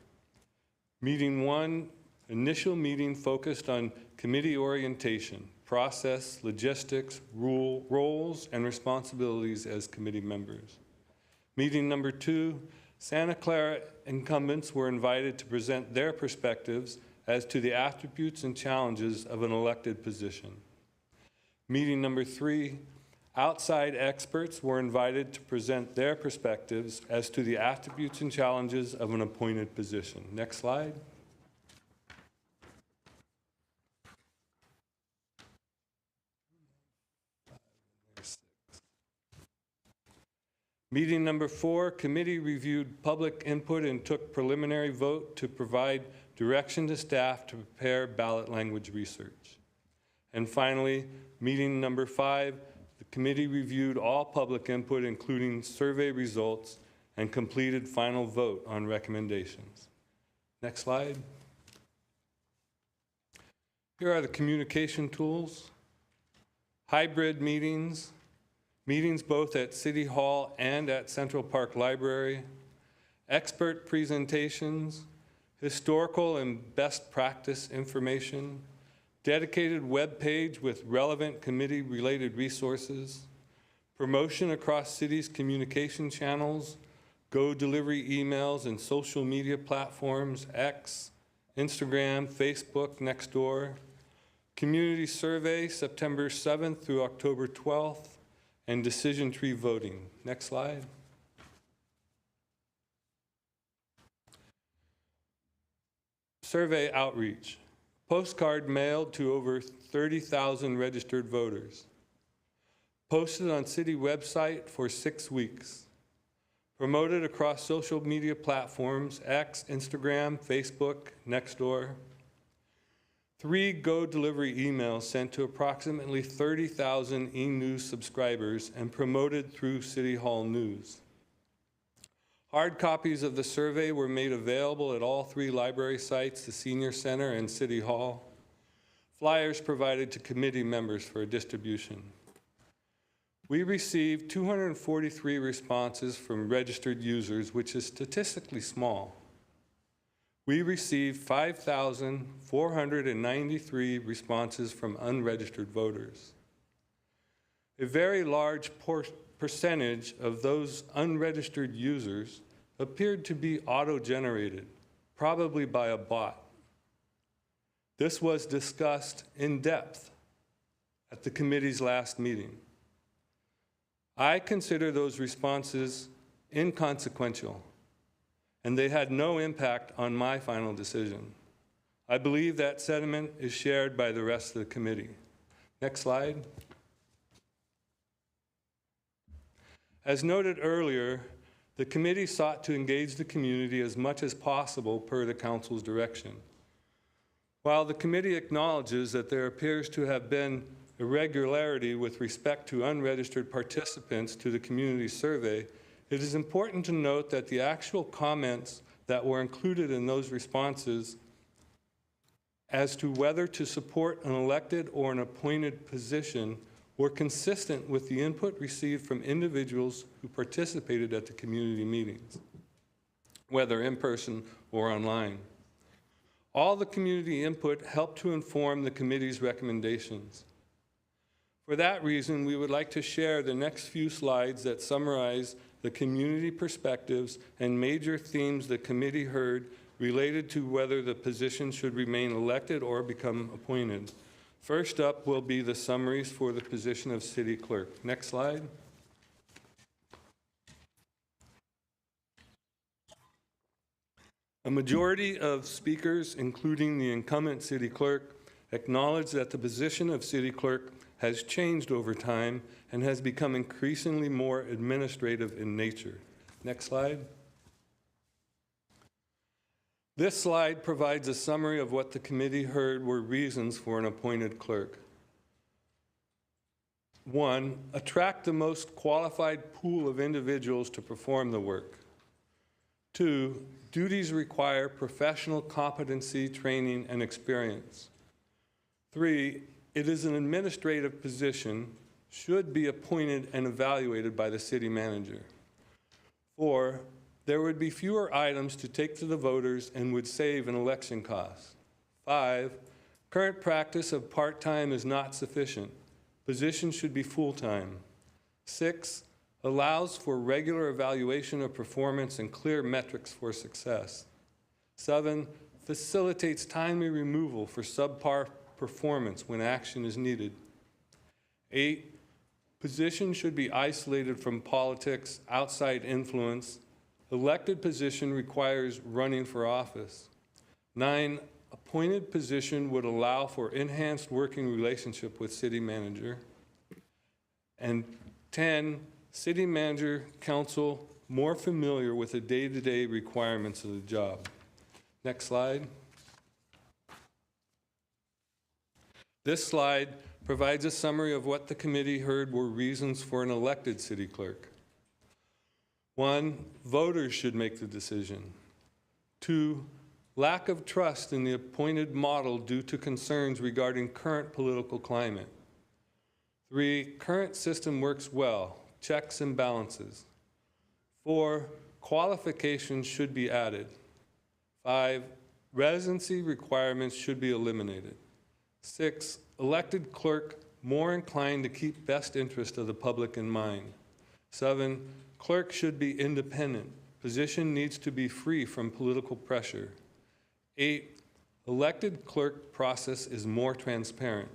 Meeting 1, initial meeting focused on committee orientation, process, logistics, roles, and responsibilities as committee members. Meeting number 2, Santa Clara incumbents were invited to present their perspectives as to the attributes and challenges of an elected position. Meeting number 3, outside experts were invited to present their perspectives as to the attributes and challenges of an appointed position. Next slide. Meeting number 4, committee reviewed public input and took preliminary vote to provide direction to staff to prepare ballot language research. And finally, meeting number 5, the committee reviewed all public input, including survey results, and completed final vote on recommendations. Next slide. Here are the communication tools. Hybrid meetings, meetings both at City Hall and at Central Park Library, expert presentations, historical and best practice information, dedicated web page with relevant committee-related resources, promotion across city's communication channels, Go delivery emails and social media platforms, X, Instagram, Facebook, Nextdoor, community survey September 7th through October 12th, and decision tree voting. Next slide. Survey outreach. Postcard mailed to over 30,000 registered voters. Posted on city website for 6 weeks. Promoted across social media platforms, X, Instagram, Facebook, Nextdoor. 3 Go Delivery emails sent to approximately 30,000 e-news subscribers and promoted through City Hall News. Hard copies of the survey were made available at all 3 library sites, the Senior Center and City Hall. Flyers provided to committee members for distribution. We received 243 responses from registered users, which is statistically small. We received 5,493 responses from unregistered voters. A very large percentage of those unregistered users appeared to be auto-generated, probably by a bot. This was discussed in depth at the committee's last meeting. I consider those responses inconsequential, and they had no impact on my final decision. I believe that sentiment is shared by the rest of the committee. Next slide. As noted earlier, the committee sought to engage the community as much as possible per the council's direction. While the committee acknowledges that there appears to have been irregularity with respect to unregistered participants to the community survey, it is important to note that the actual comments that were included in those responses as to whether to support an elected or an appointed position were consistent with the input received from individuals who participated at the community meetings, whether in person or online. All the community input helped to inform the committee's recommendations. For that reason, we would like to share the next few slides that summarize the community perspectives and major themes the committee heard related to whether the position should remain elected or become appointed. First up will be the summaries for the position of city clerk. Next slide. A majority of speakers, including the incumbent city clerk, acknowledge that the position of city clerk has changed over time and has become increasingly more administrative in nature. Next slide. This slide provides a summary of what the committee heard were reasons for an appointed clerk. 1, attract the most qualified pool of individuals to perform the work. 2, duties require professional competency, training, and experience. 3, it is an administrative position, should be appointed and evaluated by the city manager. 4, there would be fewer items to take to the voters and would save in election costs. 5, current practice of part-time is not sufficient. Position should be full-time. 6, allows for regular evaluation of performance and clear metrics for success. 7, facilitates timely removal for subpar performance when action is needed. 8, position should be isolated from politics, outside influence. Elected position requires running for office. 9, appointed position would allow for enhanced working relationship with city manager. And 10, city manager, council more familiar with the day-to-day requirements of the job. Next slide. This slide provides a summary of what the committee heard were reasons for an elected city clerk. 1, voters should make the decision. 2, lack of trust in the appointed model due to concerns regarding current political climate. 3, current system works well, checks and balances. 4, qualifications should be added. 5, residency requirements should be eliminated. 6, elected clerk more inclined to keep best interest of the public in mind. 7, clerk should be independent. Position needs to be free from political pressure. 8, elected clerk process is more transparent.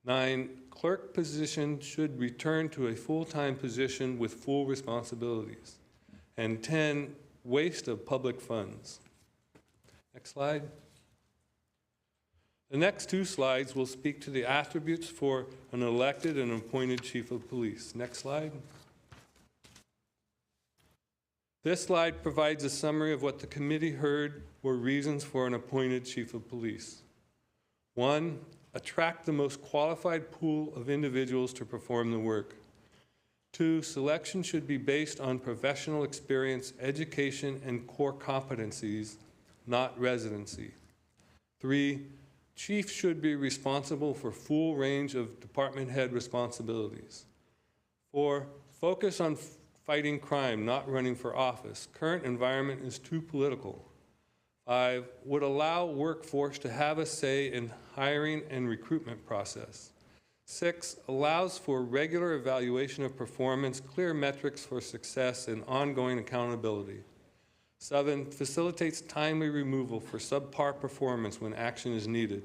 9, clerk position should return to a full-time position with full responsibilities. And 10, waste of public funds. Next slide. The next 2 slides will speak to the attributes for an elected and appointed chief of police. Next slide. This slide provides a summary of what the committee heard were reasons for an appointed chief of police. 1, attract the most qualified pool of individuals to perform the work. 2, selection should be based on professional experience, education, and core competencies, not residency. 3, chief should be responsible for full range of department head responsibilities. 4, focus on fighting crime, not running for office. Current environment is too political. 5, would allow workforce to have a say in hiring and recruitment process. 6, allows for regular evaluation of performance, clear metrics for success, and ongoing accountability. 7, facilitates timely removal for subpar performance when action is needed.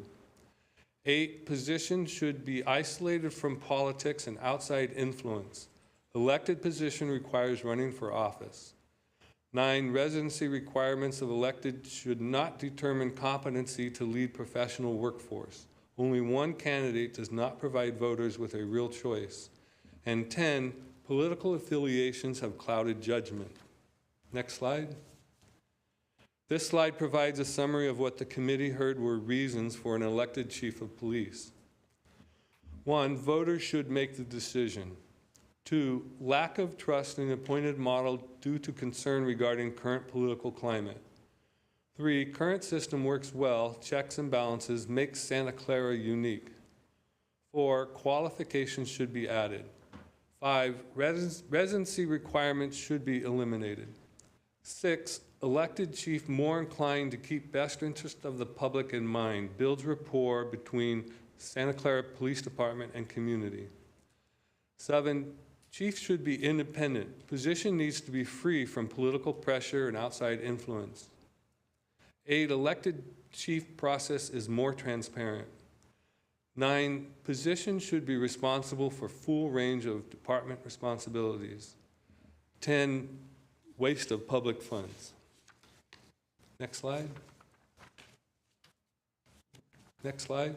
8, position should be isolated from politics and outside influence. Elected position requires running for office. 9, residency requirements of elected should not determine competency to lead professional workforce. Only one candidate does not provide voters with a real choice. And 10, political affiliations have clouded judgment. Next slide. This slide provides a summary of what the committee heard were reasons for an elected chief of police. 1, voters should make the decision. 2, lack of trust in the appointed model due to concern regarding current political climate. 3, current system works well, checks and balances, makes Santa Clara unique. 4, qualifications should be added. 5, residency requirements should be eliminated. 6, elected chief more inclined to keep best interest of the public in mind, builds rapport between Santa Clara Police Department and community. 7, chief should be independent. Position needs to be free from political pressure and outside influence. 8, elected chief process is more transparent. 9, position should be responsible for full range of department responsibilities. 10, waste of public funds. Next slide. Next slide.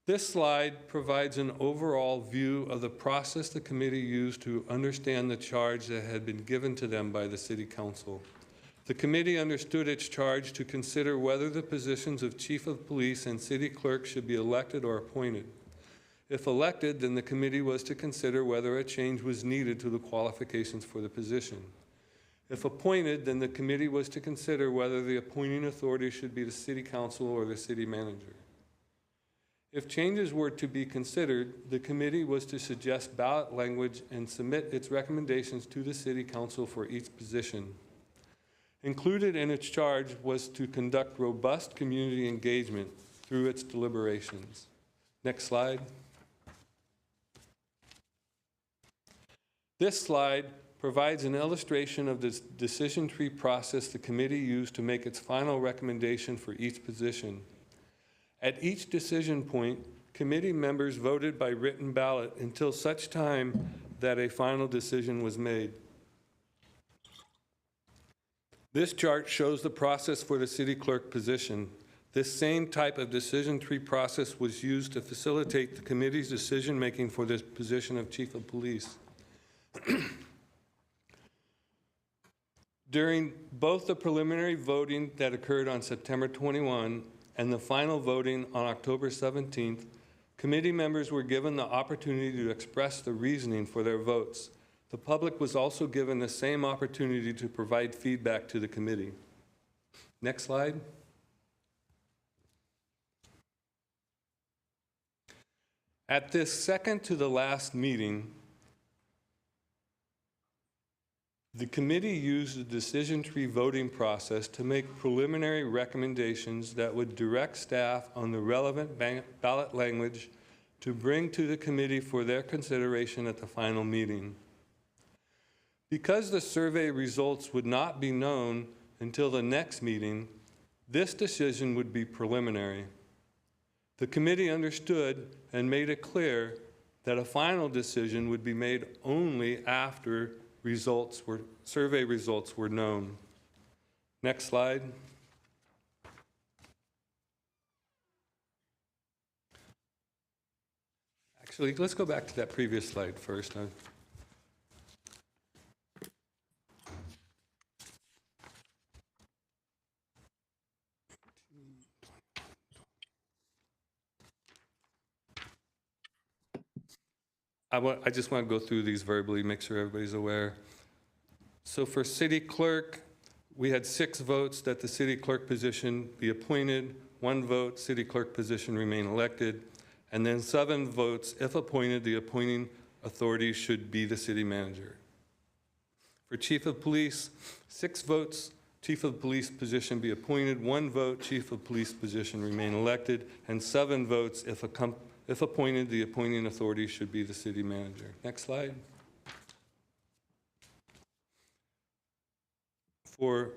This slide provides an overall view of the process the committee used to understand the charge that had been given to them by the City Council. The committee understood its charge to consider whether the positions of Chief of Police and City Clerk should be elected or appointed. If elected, then the committee was to consider whether a change was needed to the qualifications for the position. If appointed, then the committee was to consider whether the appointing authority should be the City Council or the City Manager. If changes were to be considered, the committee was to suggest ballot language and submit its recommendations to the City Council for each position. Included in its charge was to conduct robust community engagement through its deliberations. Next slide. This slide provides an illustration of the decision tree process the committee used to make its final recommendation for each position. At each decision point, committee members voted by written ballot until such time that a final decision was made. This chart shows the process for the city clerk position. This same type of decision tree process was used to facilitate the committee's decision-making for the position of chief of police. During both the preliminary voting that occurred on September 21 and the final voting on October 17th, committee members were given the opportunity to express the reasoning for their votes. The public was also given the same opportunity to provide feedback to the committee. Next slide. At this second to the last meeting, the committee used the decision tree voting process to make preliminary recommendations that would direct staff on the relevant ballot language to bring to the committee for their consideration at the final meeting. Because the survey results would not be known until the next meeting, this decision would be preliminary. The committee understood and made it clear that a final decision would be made only after survey results were known. Next slide. Actually, let's go back to that previous slide first. I just want to go through these verbally, make sure everybody's aware. So for city clerk, we had 6 votes that the city clerk position be appointed, 1 vote, city clerk position remain elected, and then 7 votes, if appointed, the appointing authority should be the city manager. For chief of police, 6 votes, chief of police position be appointed, 1 vote, chief of police position remain elected, and 7 votes, if appointed, the appointing authority should be the city manager. Next slide. For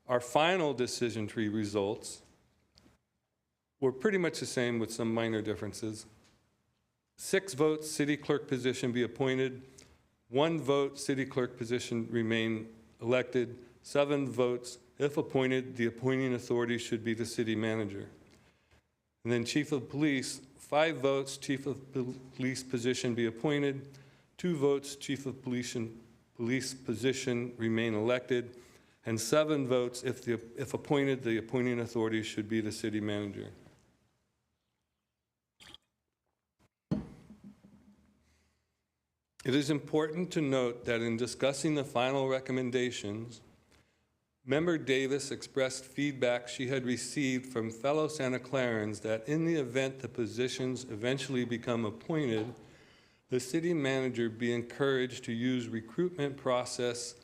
our final decision tree results, we're pretty much the same with some minor differences. 6 votes, city clerk position be appointed. 1 vote, city clerk position remain elected. 7 votes, if appointed, the appointing authority should be the city manager. And then chief of police, 5 votes, chief of police position be appointed. 2 votes, chief of police position remain elected. And 7 votes, if appointed, the appointing authority should be the city manager. It is important to note that in discussing the final recommendations, Member Davis expressed feedback she had received from fellow Santa Clarans that in the event the positions eventually become appointed, the city manager be encouraged to use recruitment practices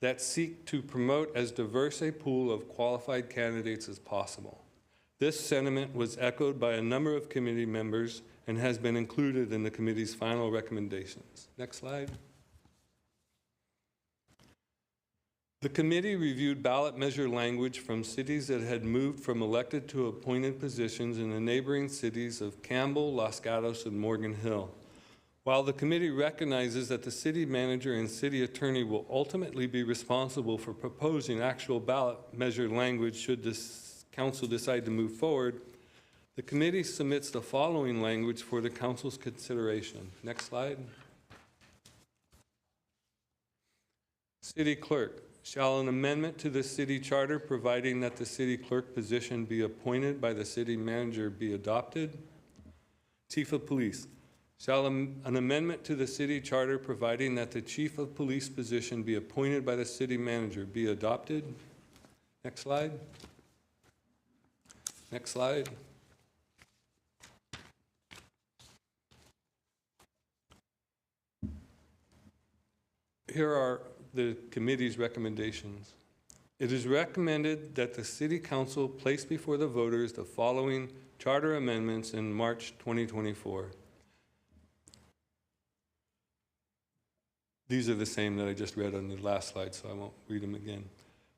that seek to promote as diverse a pool of qualified candidates as possible. This sentiment was echoed by a number of committee members and has been included in the committee's final recommendations. Next slide. The committee reviewed ballot measure language from cities that had moved from elected to appointed positions in the neighboring cities of Campbell, Los Gatos, and Morgan Hill. While the committee recognizes that the city manager and city attorney will ultimately be responsible for proposing actual ballot measure language should this council decide to move forward, the committee submits the following language for the council's consideration. Next slide. City clerk. Shall an amendment to the city charter providing that the city clerk position be appointed by the city manager be adopted? Chief of police. Shall an amendment to the city charter providing that the chief of police position be appointed by the city manager be adopted? Next slide. Next slide. Here are the committee's recommendations. It is recommended that the City Council place before the voters the following charter amendments in March 2024. These are the same that I just read on the last slide, so I won't read them again.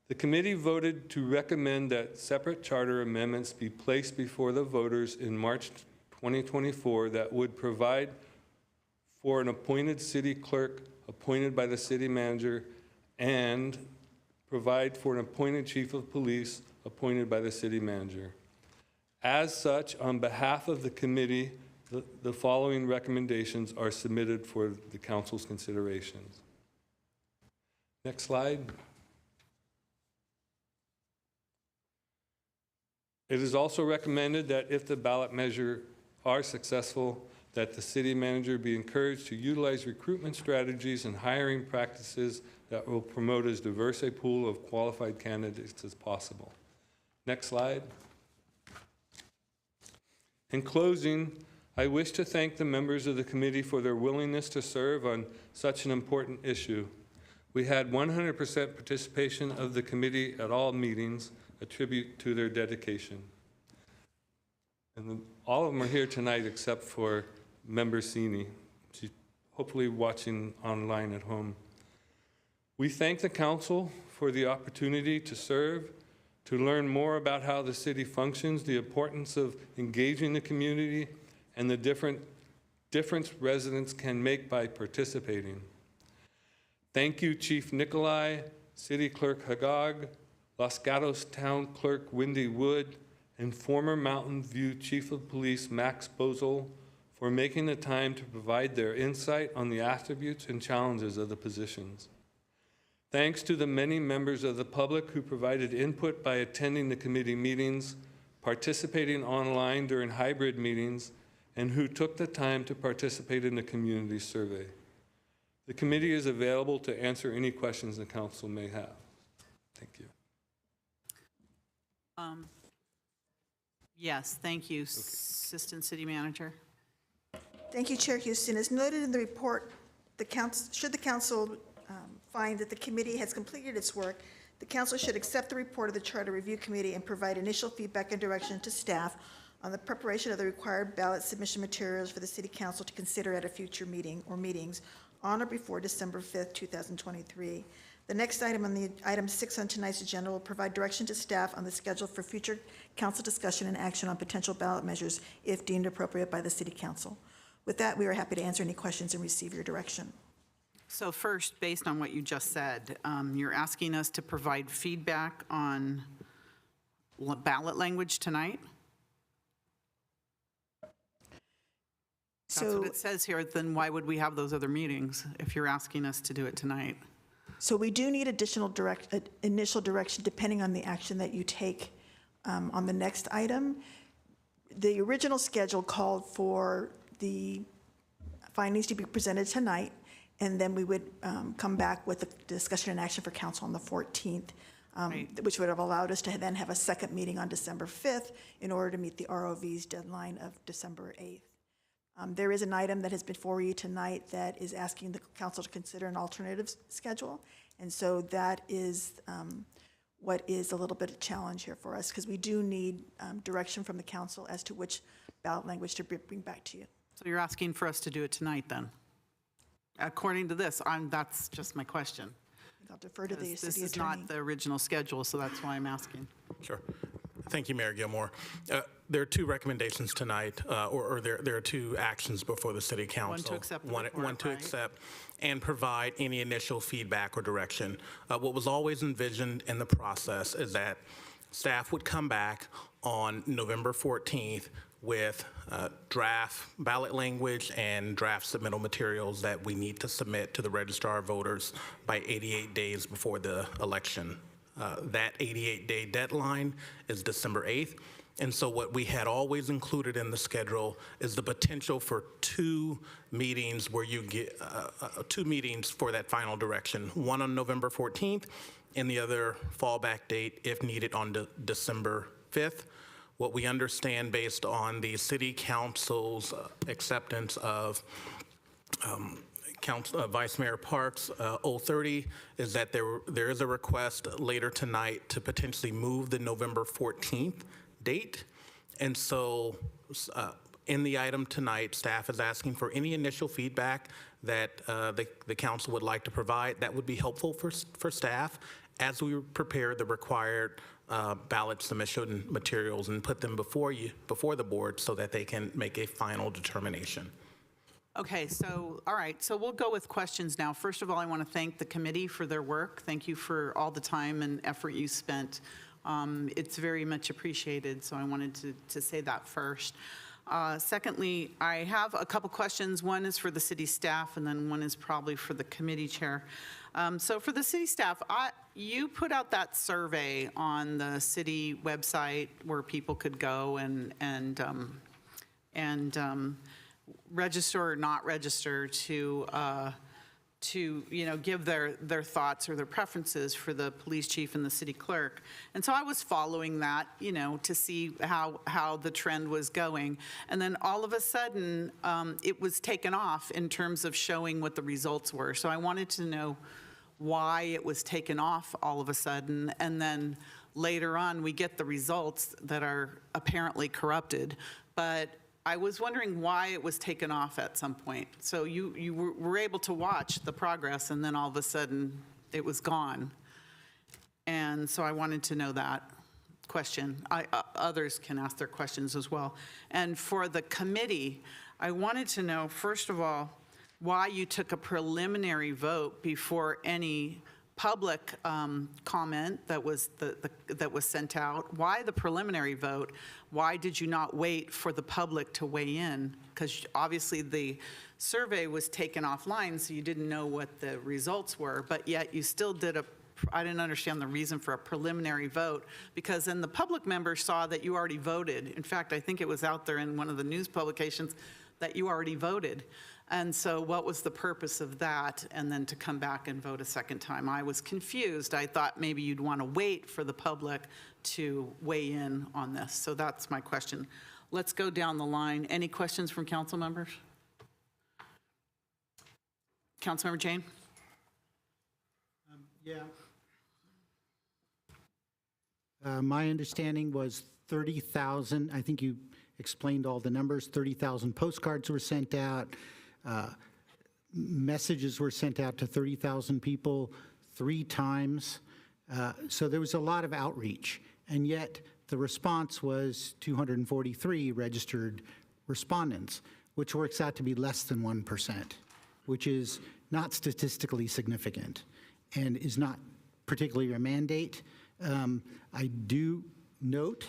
The committee voted to recommend that separate charter amendments be placed before the voters in March 2024 that would provide for an appointed city clerk appointed by the city manager and provide for an appointed chief of police appointed by the city manager. As such, on behalf of the committee, the following recommendations are submitted for the council's considerations. Next slide. It is also recommended that if the ballot measure are successful, that the city manager be encouraged to utilize recruitment strategies and hiring practices that will promote as diverse a pool of qualified candidates as possible. Next slide. In closing, I wish to thank the members of the committee for their willingness to serve on such an important issue. We had 100% participation of the committee at all meetings, a tribute to their dedication. And all of them are here tonight except for Member Sini. She's hopefully watching online at home. We thank the council for the opportunity to serve to learn more about how the city functions, the importance of engaging the community, and the difference residents can make by participating. Thank you, Chief Nicolai, City Clerk Hagag, Los Gatos Town Clerk Wendy Wood, and former Mountain View Chief of Police Max Bozel for making the time to provide their insight on the attributes and challenges of the positions. Thanks to the many members of the public who provided input by attending the committee meetings, participating online during hybrid meetings, and who took the time to participate in the community survey. The committee is available to answer any questions the council may have. Thank you. Yes, thank you, Assistant City Manager. Thank you, Chair Houston. As noted in the report, should the council find that the committee has completed its work, the council should accept the report of the Charter Review Committee and provide initial feedback and direction to staff on the preparation of the required ballot submission materials for the City Council to consider at a future meeting or meetings on or before December 5th, 2023. The next item on the item 6 on tonight's agenda will provide direction to staff on the schedule for future council discussion and action on potential ballot measures if deemed appropriate by the City Council. With that, we are happy to answer any questions and receive your direction. So first, based on what you just said, you're asking us to provide feedback on ballot language tonight? That's what it says here. Then why would we have those other meetings if you're asking us to do it tonight? So we do need initial direction depending on the action that you take on the next item. The original schedule called for the findings to be presented tonight, and then we would come back with a discussion and action for council on the 14th, which would have allowed us to then have a second meeting on December 5th in order to meet the ROV's deadline of December 8th. There is an item that has been before you tonight that is asking the council to consider an alternative schedule, and so that is what is a little bit of a challenge here for us, because we do need direction from the council as to which ballot language to bring back to you. So you're asking for us to do it tonight then? According to this, that's just my question. I'll defer to the city attorney. This is not the original schedule, so that's why I'm asking. Sure. Thank you, Mayor Gilmore. There are two recommendations tonight, or there are two actions before the City Council. One to accept the report, One to accept and provide any initial feedback or direction. What was always envisioned in the process is that staff would come back on November 14th with draft ballot language and draft submittal materials that we need to submit to the registrar of voters by 88 days before the election. That 88-day deadline is December 8th. And so what we had always included in the schedule is the potential for two meetings where you get two meetings for that final direction, one on November 14th and the other fallback date, if needed, on December 5th. What we understand based on the City Council's acceptance of Vice Mayor Parks' 030 is that there is a request later tonight to potentially move the November 14th date. And so in the item tonight, staff is asking for any initial feedback that the council would like to provide. That would be helpful for staff as we prepare the required ballot submission materials and put them before the board so that they can make a final determination. Okay, so, all right, so we'll go with questions now. First of all, I want to thank the committee for their work. Thank you for all the time and effort you spent. It's very much appreciated, so I wanted to say that first. Secondly, I have a couple questions. One is for the city staff, and then one is probably for the committee chair. So for the city staff, you put out that survey on the city website where people could go and register or not register to give their thoughts or their preferences for the police chief and the city clerk. And so I was following that, to see how the trend was going. And then all of a sudden, it was taken off in terms of showing what the results were. So I wanted to know why it was taken off all of a sudden. And then later on, we get the results that are apparently corrupted. But I was wondering why it was taken off at some point. So you were able to watch the progress, and then all of a sudden, it was gone. And so I wanted to know that. question. Others can ask their questions as well. And for the committee, I wanted to know, first of all, why you took a preliminary vote before any public comment that was that was sent out. Why the preliminary vote? Why did you not wait for the public to weigh in? Because obviously the survey was taken offline, so you didn't know what the results were, but yet you still did I didn't understand the reason for a preliminary vote, because then the public members saw that you already voted. In fact, I think it was out there in one of the news publications that you already voted. And so what was the purpose of that, and then to come back and vote a second time? I was confused. I thought maybe you'd want to wait for the public to weigh in on this. So that's my question. Let's go down the line. Any questions from council members? Councilmember Jane? Yeah. My understanding was 30,000, I think you explained all the numbers, 30,000 postcards were sent out, messages were sent out to 30,000 people 3 times. So there was a lot of outreach, and yet the response was 243 registered respondents, which works out to be less than 1%, which is not statistically significant and is not particularly a mandate. I do note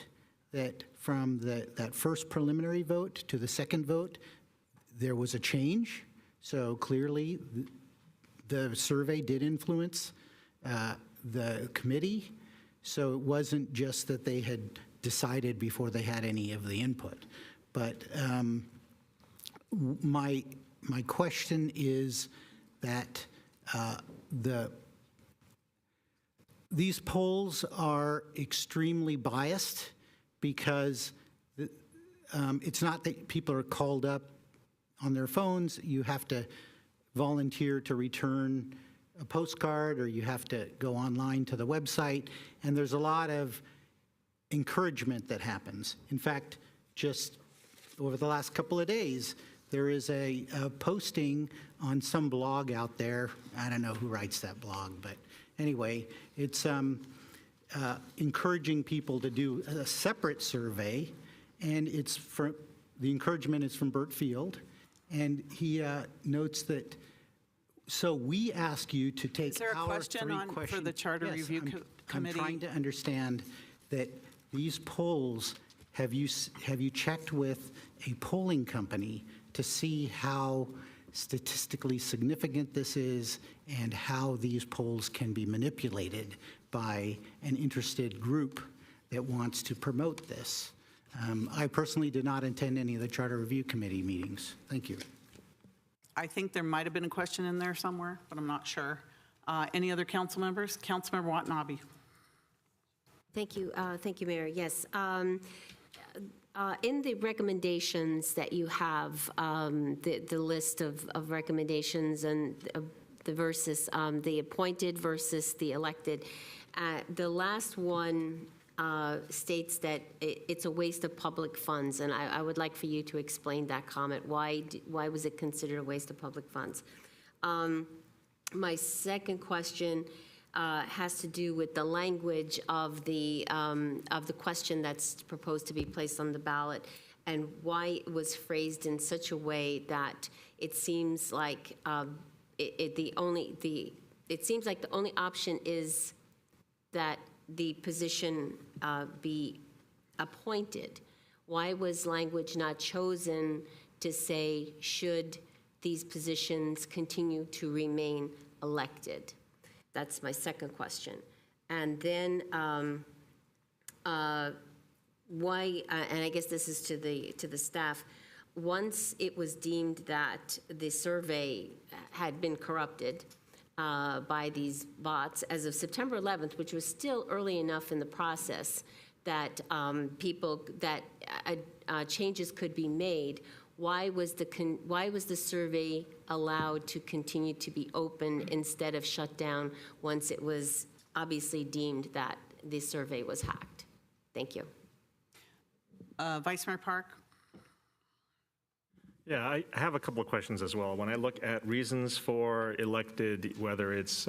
that from that first preliminary vote to the second vote, there was a change. So clearly, the survey did influence the committee. So it wasn't just that they had decided before they had any of the input. But my question is that these polls are extremely biased because it's not that people are called up on their phones. You have to volunteer to return a postcard, or you have to go online to the website, and there's a lot of encouragement that happens. In fact, just over the last couple of days, there is a posting on some blog out there. I don't know who writes that blog, but anyway, it's encouraging people to do a separate survey, and it's the encouragement is from Burt Field, and he notes that. So we ask you to take Is there a our question 3 on questions. for the Charter Yes, Review Committee? I'm trying to understand that these polls. Have you checked with a polling company to see how statistically significant this is and how these polls can be manipulated by an interested group that wants to promote this? I personally did not attend any of the Charter Review Committee meetings. Thank you. I think there might have been a question in there somewhere, but I'm not sure. Any other council members? Councilmember Watanabe. Thank you, Mayor. Yes. In the recommendations that you have, the list of recommendations and the versus the appointed versus the elected, the last one states that it's a waste of public funds, and I would like for you to explain that comment. Why was it considered a waste of public funds? My second question has to do with the language of the question that's proposed to be placed on the ballot, and why it was phrased in such a way that it seems like the only option is that the position be appointed. Why was language not chosen to say, should these positions continue to remain elected? That's my second question. And then why, and I guess this is to the staff, once it was deemed that the survey had been corrupted by these bots, as of September 11th, which was still early enough in the process that changes could be made, why was the survey allowed to continue to be open instead of shut down once it was obviously deemed that the survey was hacked? Thank you. Vice Mayor Park. Yeah, I have a couple of questions as well. When I look at reasons for elected, whether it's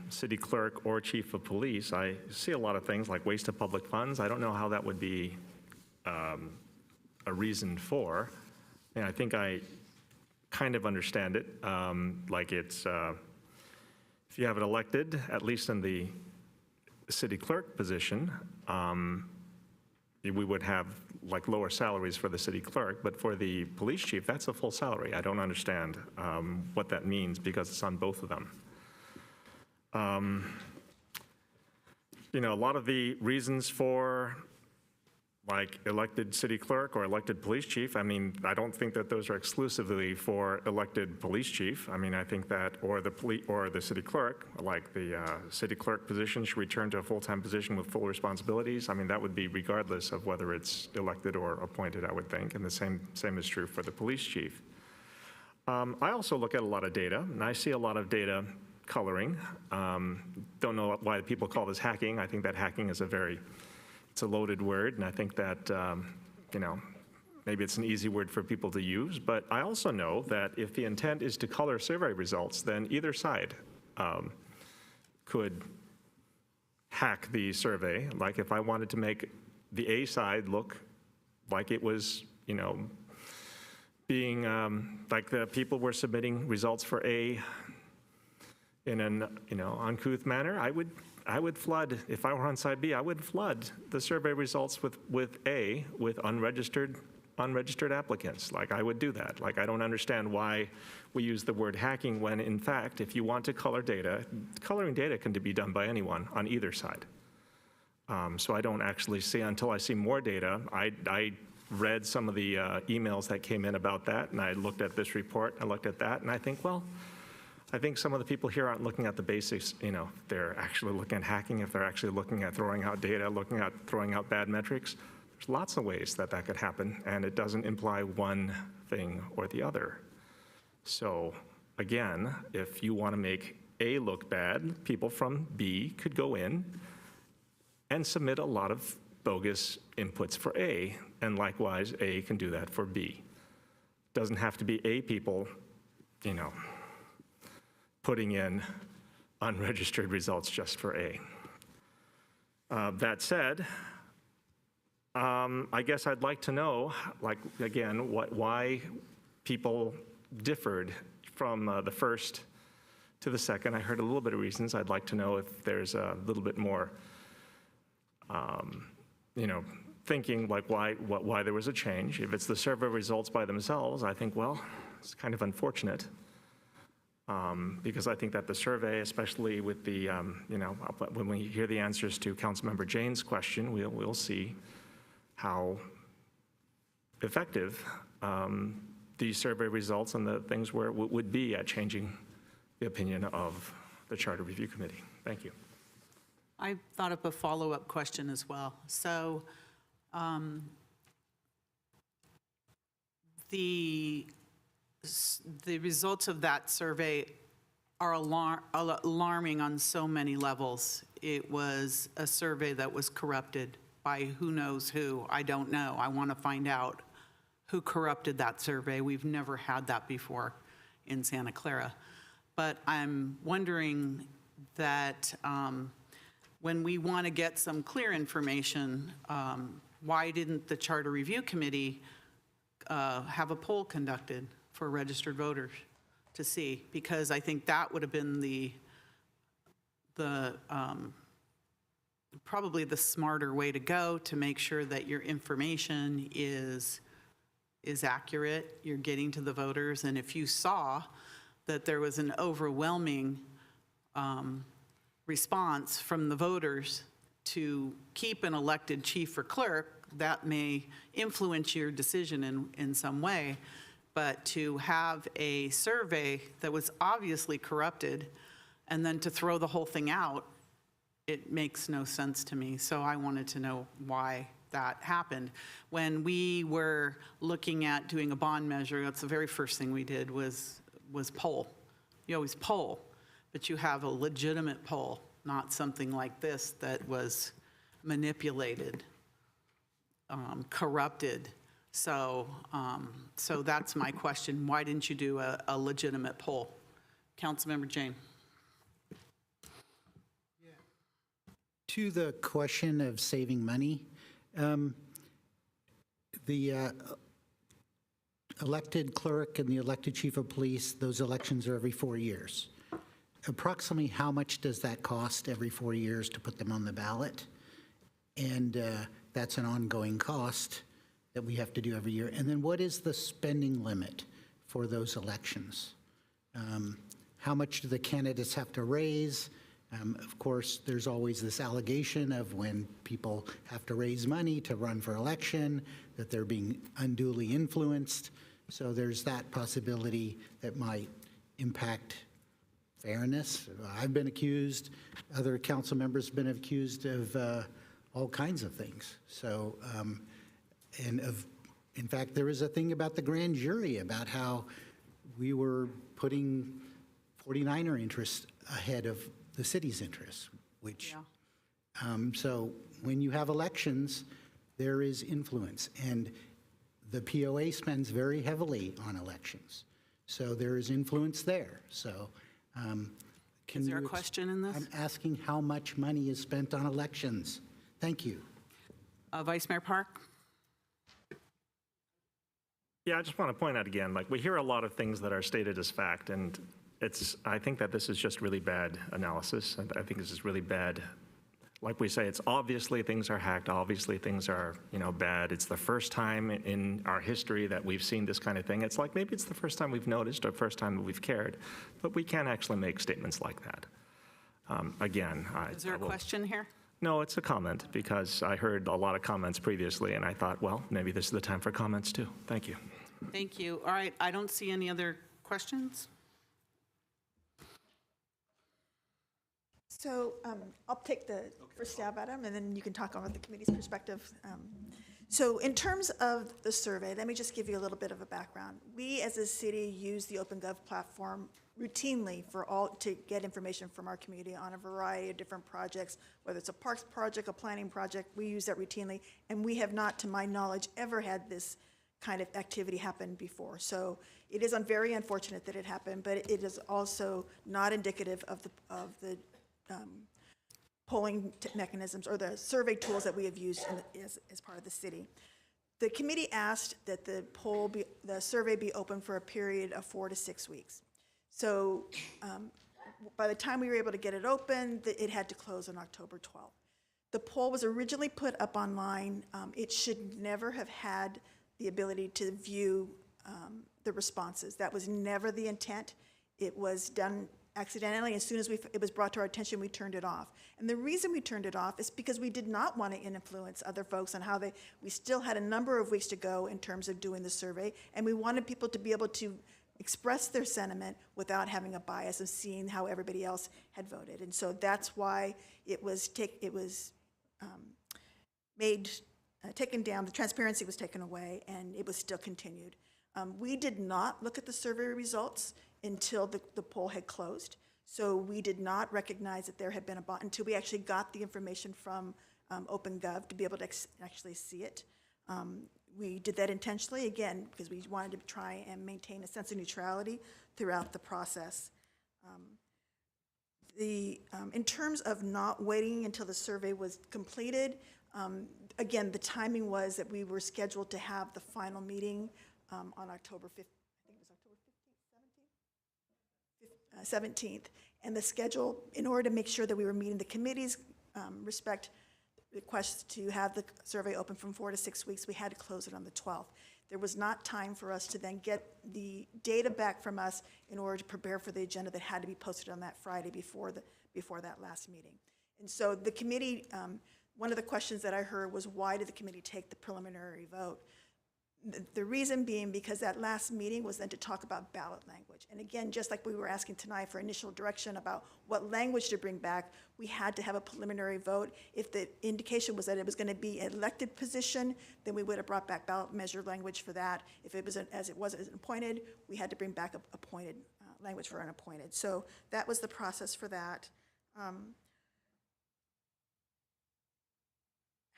city clerk or chief of police, I see a lot of things like waste of public funds. I don't know how that would be a reason for. And I think I kind of understand it. Like it's, if you have it elected, at least in the city clerk position, we would have like lower salaries for the city clerk, but for the police chief, that's a full salary. I don't understand what that means because it's on both of them. You know, a lot of the reasons for like elected city clerk or elected police chief, I mean, I don't think that those are exclusively for elected police chief. I mean, I think that, or the city clerk, like the city clerk position should return to a full-time position with full responsibilities. I mean, that would be regardless of whether it's elected or appointed, I would think, and the same is true for the police chief. I also look at a lot of data, and I see a lot of data coloring. Don't know why people call this hacking. I think that hacking is it's a loaded word, and I think that, you know, maybe it's an easy word for people to use, but I also know that if the intent is to color survey results, then either side could hack the survey. Like if I wanted to make the A side look like it was, you know, being, like the people were submitting results for A in an, you know, uncouth manner, I would flood, if I were on side B, I would flood the survey results with unregistered applicants. Like I would do that. Like I don't understand why we use the word hacking when in fact, if you want to color data, coloring data can be done by anyone on either side. So I don't actually see, until I see more data, I read some of the emails that came in about that, and I looked at this report, I looked at that, and I think, well, I think some of the people here aren't looking at the basics, you know, they're actually looking at hacking, if they're actually looking at throwing out data, looking at throwing out bad metrics. There's lots of ways that could happen, and it doesn't imply one thing or the other. So again, if you want to make A look bad, people from B could go in and submit a lot of bogus inputs for A, and likewise, A can do that for B. Doesn't have to be A people, you know, putting in unregistered results just for A. That said, I guess I'd like to know, like, again, why people differed from the first to the second. I heard a little bit of reasons. I'd like to know if there's a little bit more, you know, thinking like why there was a change. If it's the survey results by themselves, I think, well, it's kind of unfortunate. Because I think that the survey, especially with the, you know, when we hear the answers to Councilmember Jane's question, we'll see how effective these survey results and the things where it would be at changing the opinion of the Charter Review Committee. Thank you. I thought of a follow-up question as well. So the results of that survey are alarming on so many levels. It was a survey that was corrupted by who knows who. I don't know. I want to find out who corrupted that survey. We've never had that before in Santa Clara. But I'm wondering that when we want to get some clear information, why didn't the Charter Review Committee have a poll conducted for registered voters to see? Because I think that would have been probably the smarter way to go to make sure that your information is accurate, you're getting to the voters, and if you saw that there was an overwhelming response from the voters to keep an elected chief or clerk, that may influence your decision in some way. But to have a survey that was obviously corrupted and then to throw the whole thing out, it makes no sense to me. So I wanted to know why that happened. When we were looking at doing a bond measure, that's the very first thing we did was poll. You always poll, but you have a legitimate poll, not something like this that was manipulated, corrupted, So, so that's my question. Why didn't you do a legitimate poll? Councilmember Jane. To the question of saving money, the elected clerk and the elected chief of police, those elections are every 4 years. Approximately how much does that cost every 4 years to put them on the ballot? And that's an ongoing cost that we have to do every year. And then what is the spending limit for those elections? How much do the candidates have to raise? Of course, there's always this allegation of when people have to raise money to run for election, that they're being unduly influenced. So there's that possibility that might impact fairness. I've been accused, other council members have been accused of all kinds of things. So, in fact, there was a thing about the grand jury about how we were putting 49er interests ahead of the city's interests, which, so when you have elections, there is influence. And the POA spends very heavily on elections. So there is influence there. So Is there a question in this? I'm asking how much money is spent on elections. Thank you. Vice Mayor Park? Yeah, I just want to point out again, like, we hear a lot of things that are stated as fact, and I think that this is just really bad analysis. I think this is really bad. Like we say, it's obviously things are hacked, obviously things are, bad. It's the first time in our history that we've seen this kind of thing. It's like maybe it's the first time we've noticed or first time that we've cared, but we can't actually make statements like that. Again, Is there a question here? No, it's a comment, because I heard a lot of comments previously, and I thought, well, maybe this is the time for comments too. Thank you. Thank you. All right, I don't see any other questions. So I'll take the first stab at them, and then you can talk about the committee's perspective. So in terms of the survey, let me just give you a little bit of a background. We, as a city, use the OpenGov platform routinely to get information from our community on a variety of different projects, whether it's a parks project, a planning project. We use that routinely, and we have not, to my knowledge, ever had this kind of activity happen before. So it is very unfortunate that it happened, but it is also not indicative of the polling mechanisms or the survey tools that we have used as part of the city. The committee asked that the survey be open for a period of 4 to 6 weeks. So by the time we were able to get it open, it had to close on October 12th. The poll was originally put up online. It should never have had the ability to view the responses. That was never the intent. It was done accidentally. As soon as it was brought to our attention, we turned it off. And the reason we turned it off is because we did not want to influence other folks on how we still had a number of weeks to go in terms of doing the survey, and we wanted people to be able to express their sentiment without having a bias of seeing how everybody else had voted. And so that's why it was taken down, the transparency was taken away, and it was still continued. We did not look at the survey results until the poll had closed. So we did not recognize that there had been a bot until we actually got the information from OpenGov to be able to actually see it. We did that intentionally, again, because we wanted to try and maintain a sense of neutrality throughout the process. In terms of not waiting until the survey was completed, again, the timing was that we were scheduled to have the final meeting on October 15th. 17th, and the schedule, in order to make sure that we were meeting the committee's request to have the survey open from 4 to 6 weeks, we had to close it on the 12th. There was not time for us to then get the data back from us in order to prepare for the agenda that had to be posted on that Friday before that last meeting. And so the committee, one of the questions that I heard was, why did the committee take the preliminary vote? The reason being because that last meeting was then to talk about ballot language. And again, just like we were asking tonight for initial direction about what language to bring back, we had to have a preliminary vote. If the indication was that it was going to be an elected position, then we would have brought back ballot measure language for that. If it was as appointed, we had to bring back appointed language for unappointed. So that was the process for that.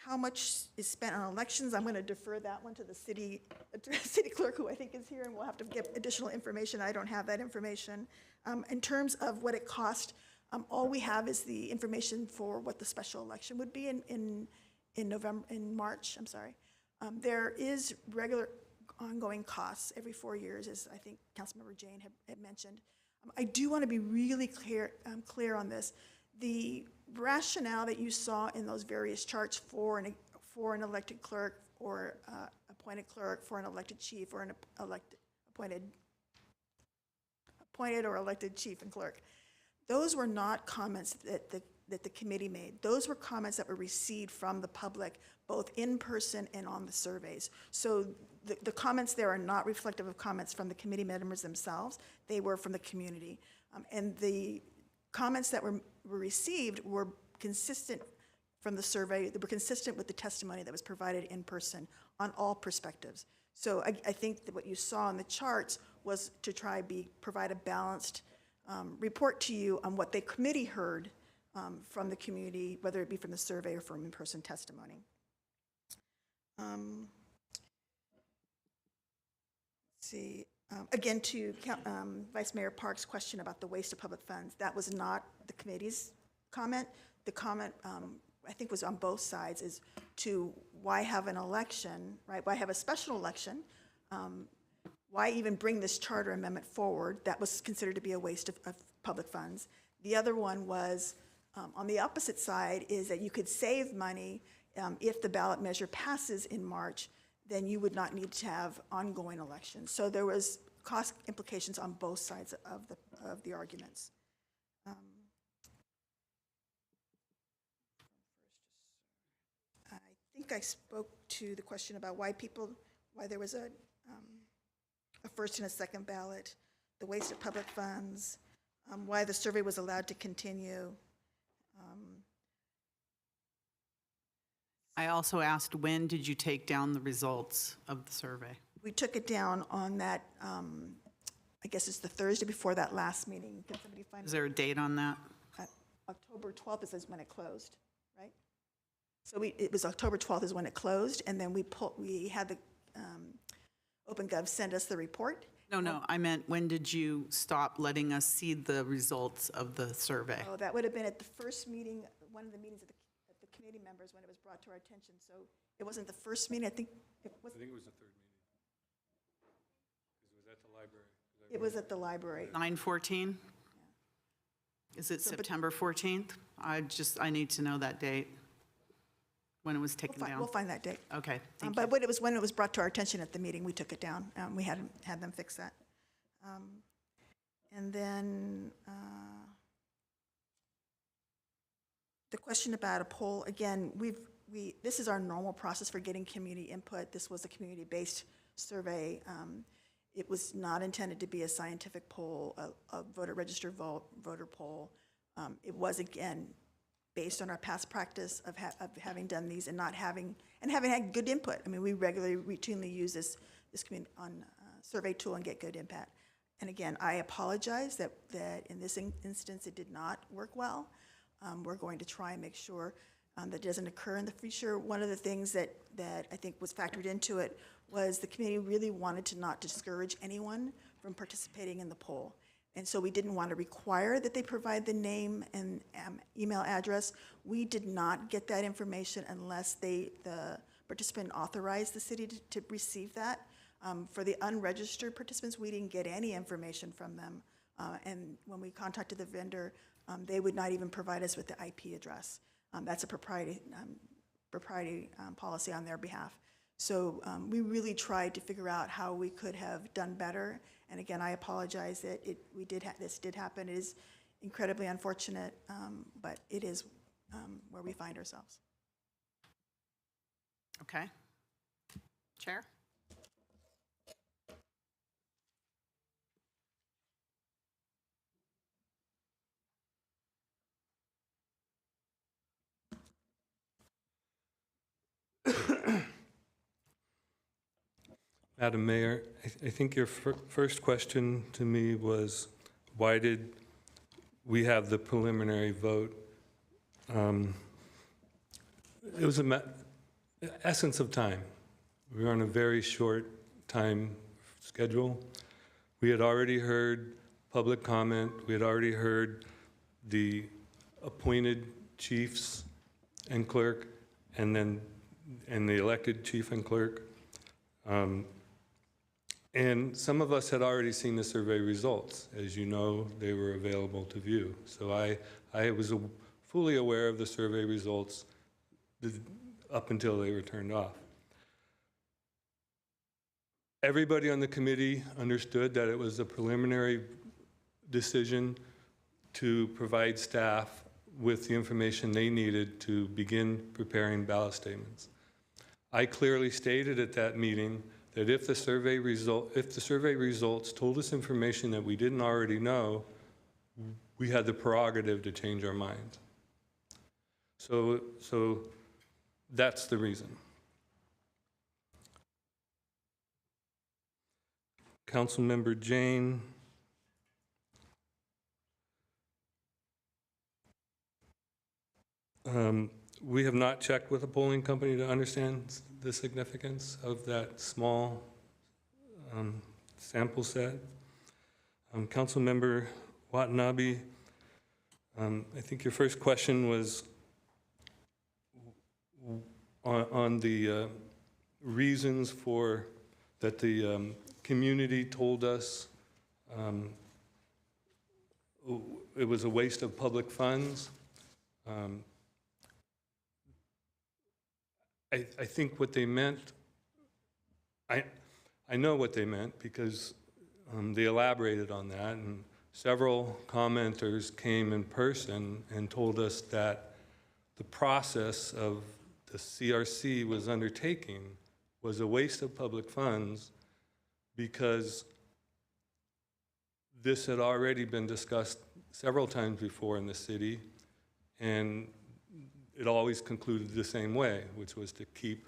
How much is spent on elections? I'm going to defer that one to the city clerk, who I think is here, and we'll have to get additional information. I don't have that information. In terms of what it cost, all we have is the information for what the special election would be in March. I'm sorry. There is regular ongoing costs every 4 years, as I think Councilmember Jane had mentioned. I do want to be really clear on this. The rationale that you saw in those various charts for an elected clerk or appointed clerk, for an elected chief or an appointed or elected chief and clerk, those were not comments that the committee made. Those were comments that were received from the public, both in person and on the surveys. So the comments there are not reflective of comments from the committee members themselves. They were from the community. And the comments that were received were consistent from the survey. They were consistent with the testimony that was provided in person on all perspectives. So I think that what you saw in the charts was to try provide a balanced report to you on what the committee heard from the community, whether it be from the survey or from in-person testimony. Let's see. Again, to Vice Mayor Park's question about the waste of public funds, that was not the committee's comment. The comment, I think, was on both sides, is to why have an election, right? Why have a special election? Why even bring this charter amendment forward? That was considered to be a waste of public funds. The other one was, on the opposite side, is that you could save money if the ballot measure passes in March, then you would not need to have ongoing elections. So there was cost implications on both sides of the arguments. I think I spoke to the question about why there was a first and a second ballot, the waste of public funds, why the survey was allowed to continue. I also asked, when did you take down the results of the survey? We took it down on that, I guess it's the Thursday before that last meeting. Can somebody find Is there a date on that? October 12th is when it closed, right? So it was October 12th is when it closed, and then we had the OpenGov send us the report. No, I meant, when did you stop letting us see the results of the survey? Oh, that would have been at the first meeting, one of the meetings of the committee members when it was brought to our attention. So it wasn't the first meeting, I think it was. I think it was the third meeting. Because it was at the library. It was at the library. 9/14? Is it September 14th? I need to know that date, when it was taken down. We'll find that date. Okay, thank you. But when it was brought to our attention at the meeting, we took it down. We had them fix that. And then the question about a poll, again, this is our normal process for getting community input. This was a community-based survey. It was not intended to be a scientific poll, a voter registered voter poll. It was, again, based on our past practice of having done these and having had good input. I mean, we regularly, routinely use this survey tool and get good input. And again, I apologize that in this instance it did not work well. We're going to try and make sure that doesn't occur in the future. One of the things that I think was factored into it was the committee really wanted to not discourage anyone from participating in the poll. And so we didn't want to require that they provide the name and email address. We did not get that information unless the participant authorized the city to receive that. For the unregistered participants, we didn't get any information from them. And when we contacted the vendor, they would not even provide us with the IP address. That's a propriety policy on their behalf. So we really tried to figure out how we could have done better. And again, I apologize that this did happen. It is incredibly unfortunate, but it is where we find ourselves. Okay. Chair? Madam Mayor, I think your first question to me was, why did we have the preliminary vote? It was essence of time. We were on a very short time schedule. We had already heard public comment. We had already heard the appointed chiefs and clerk, and the elected chief and clerk. And some of us had already seen the survey results. As you know, they were available to view. So I was fully aware of the survey results up until they were turned off. Everybody on the committee understood that it was a preliminary decision to provide staff with the information they needed to begin preparing ballot statements. I clearly stated at that meeting that if the survey results told us information that we didn't already know, we had the prerogative to change our minds. So that's the reason. Councilmember Jane. We have not checked with a polling company to understand the significance of that small sample set. Councilmember Watanabe, I think your first question was on the reasons for that the community told us it was a waste of public funds. I think what they meant, I know what they meant because they elaborated on that, and several commenters came in person and told us that the process of the CRC was undertaking was a waste of public funds because this had already been discussed several times before in the city, and it always concluded the same way, which was to keep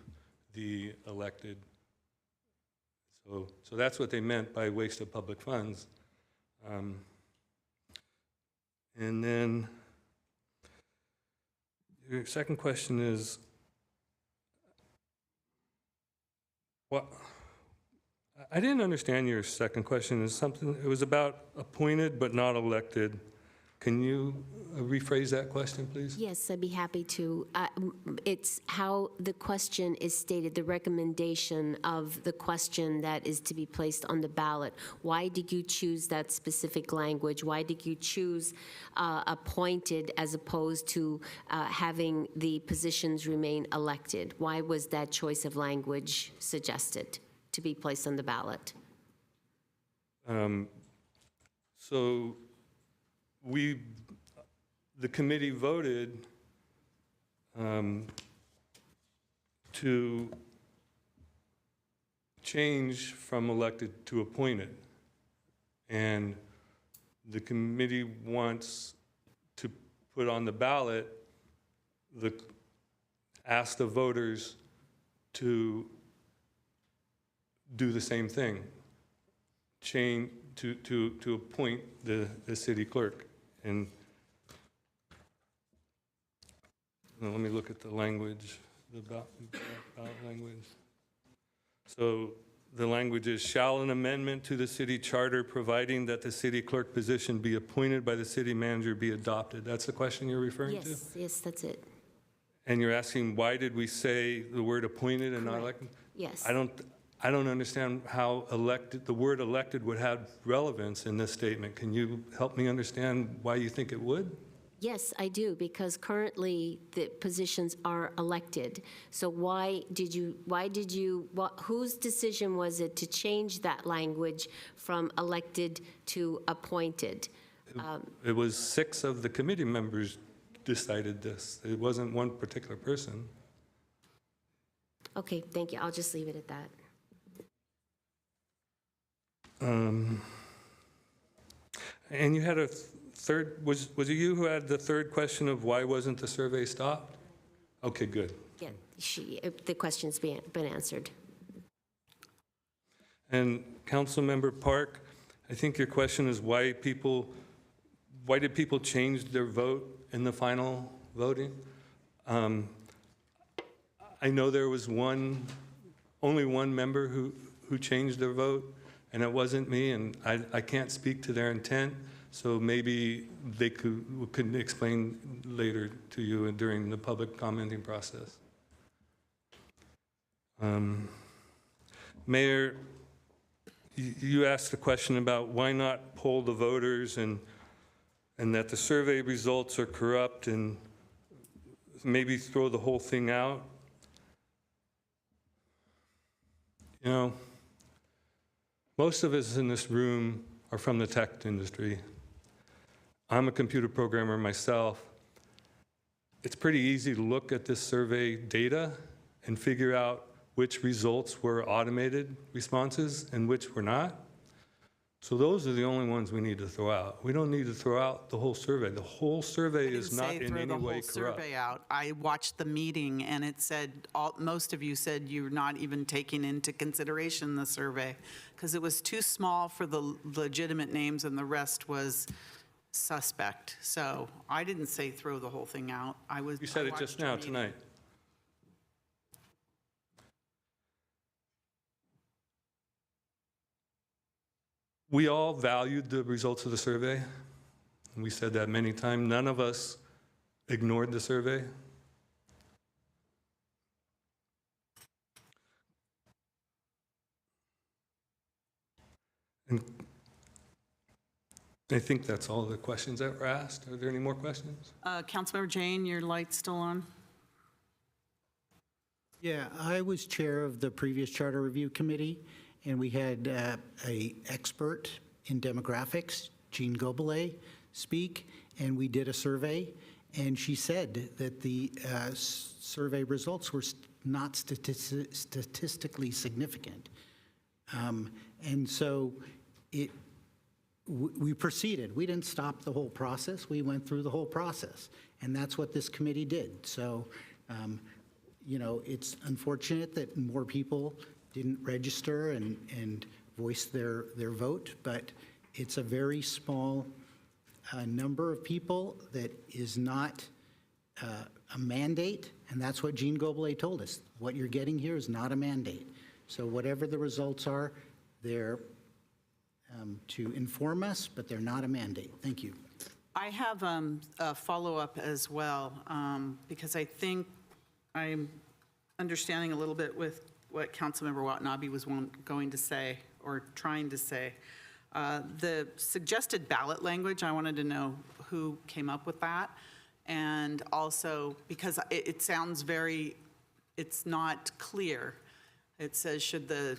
the elected. So that's what they meant by waste of public funds. And then your second question is, what? I didn't understand your second question. It was about appointed but not elected. Can you rephrase that question, please? Yes, I'd be happy to. It's how the question is stated, the recommendation of the question that is to be placed on the ballot. Why did you choose that specific language? Why did you choose appointed as opposed to having the positions remain elected? Why was that choice of language suggested to be placed on the ballot? The committee voted to change from elected to appointed. And the committee wants to put on the ballot, ask the voters to do the same thing, change to appoint the city clerk. And let me look at the language, the ballot language. So the language is, shall an amendment to the city charter providing that the city clerk position be appointed by the city manager be adopted? That's the question you're referring to? Yes, that's it. And you're asking, why did we say the word appointed and not elected? Yes. I don't understand how the word elected would have relevance in this statement. Can you help me understand why you think it would? Yes, I do, because currently the positions are elected. So whose decision was it to change that language from elected to appointed? It was 6 of the committee members decided this. It wasn't one particular person. Okay, thank you. I'll just leave it at that. And you had a third, was it you who had the third question of why wasn't the survey stopped? Okay, good. Yeah, the question's been answered. And Councilmember Park, I think your question is why did people change their vote in the final voting? I know there was only one member who changed their vote, and it wasn't me, and I can't speak to their intent, so maybe they could explain later to you during the public commenting process. Mayor, you asked the question about why not poll the voters and that the survey results are corrupt and maybe throw the whole thing out. You know, most of us in this room are from the tech industry. I'm a computer programmer myself. It's pretty easy to look at this survey data and figure out which results were automated responses and which were not. So those are the only ones we need to throw out. We don't need to throw out the whole survey. The whole survey is not in any way corrupt. Survey out. I watched the meeting and it said, most of you said you're not even taking into consideration the survey because it was too small for the legitimate names and the rest was suspect. So I didn't say throw the whole thing out. You said it just now, tonight. We all valued the results of the survey. And we said that many times. None of us ignored the survey. And I think that's all the questions that were asked. Are there any more questions? Councilmember Jane, your light's still on. Yeah, I was chair of the previous Charter Review Committee, and we had a expert in demographics, Jean Gobelay, speak, and we did a survey, and she said that the survey results were not statistically significant. And so we proceeded. We didn't stop the whole process. We went through the whole process, and that's what this committee did. So, you know, it's unfortunate that more people didn't register and voice their vote, but it's a very small number of people that is not a mandate, and that's what Jean Gobelay told us. What you're getting here is not a mandate. So whatever the results are, they're to inform us, but they're not a mandate. Thank you. I have a follow-up as well, because I think I'm understanding a little bit with what Councilmember Watanabe was going to say or trying to say. The suggested ballot language, I wanted to know who came up with that. And also, because it sounds it's not clear. It says, should the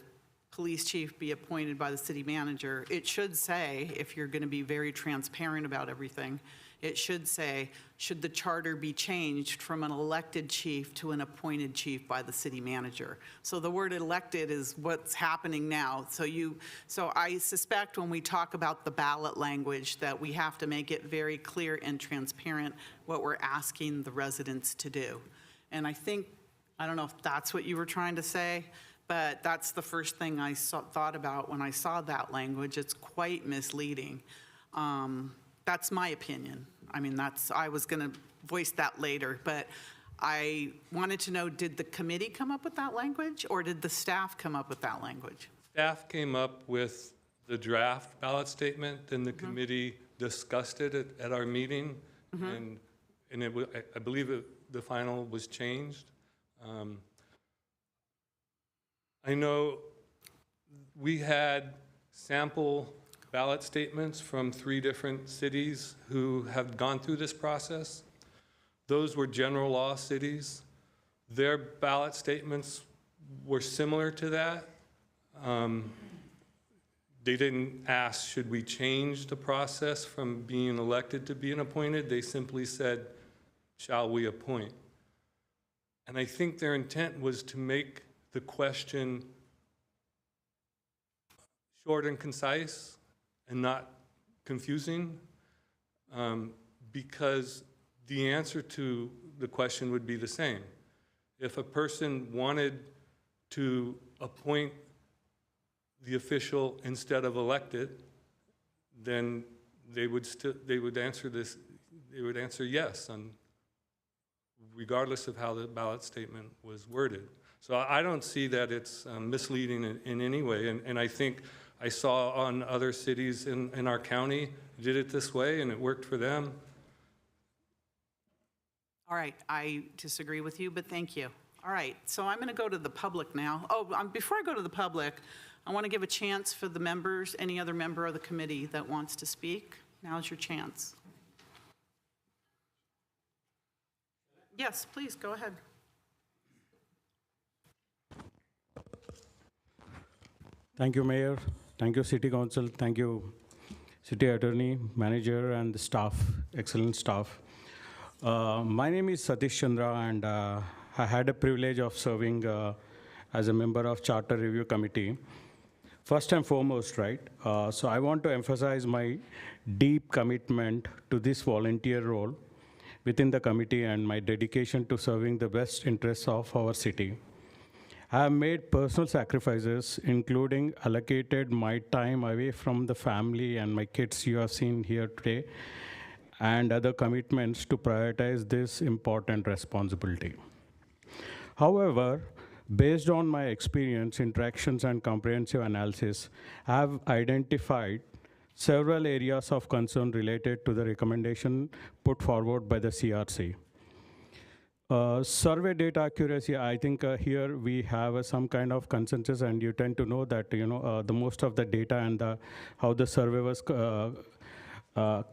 police chief be appointed by the city manager? It should say, if you're going to be very transparent about everything, it should say, should the charter be changed from an elected chief to an appointed chief by the city manager? So the word elected is what's happening now. So I suspect when we talk about the ballot language that we have to make it very clear and transparent what we're asking the residents to do. And I don't know if that's what you were trying to say, but that's the first thing I thought about when I saw that language. It's quite misleading. That's my opinion. I mean, I was going to voice that later, but I wanted to know, did the committee come up with that language or did the staff come up with that language? Staff came up with the draft ballot statement, and the committee discussed it at our meeting, and I believe the final was changed. I know we had sample ballot statements from 3 different cities who have gone through this process. Those were general law cities. Their ballot statements were similar to that. They didn't ask, should we change the process from being elected to being appointed? They simply said, shall we appoint? And I think their intent was to make the question short and concise and not confusing, because the answer to the question would be the same. If a person wanted to appoint the official instead of elected, then they would answer yes on regardless of how the ballot statement was worded. So I don't see that it's misleading in any way. And I think I saw on other cities in our county did it this way, and it worked for them. All right, I disagree with you, but thank you. All right, so I'm going to go to the public now. Oh, before I go to the public, I want to give a chance for the members, any other member of the committee that wants to speak. Now's your chance. Yes, please, go ahead. Thank you, Mayor. Thank you, City Council. Thank you, City Attorney, Manager, and the staff, excellent staff. My name is Satish Chandra, and I had a privilege of serving as a member of Charter Review Committee. First and foremost, right, so I want to emphasize my deep commitment to this volunteer role within the committee and my dedication to serving the best interests of our city. I have made personal sacrifices, including allocated my time away from the family and my kids you have seen here today, and other commitments to prioritize this important responsibility. However, based on my experience, interactions, and comprehensive analysis, I have identified several areas of concern related to the recommendation put forward by the CRC. Survey data accuracy, I think here we have some kind of consensus, and you tend to know that the most of the data and how the survey was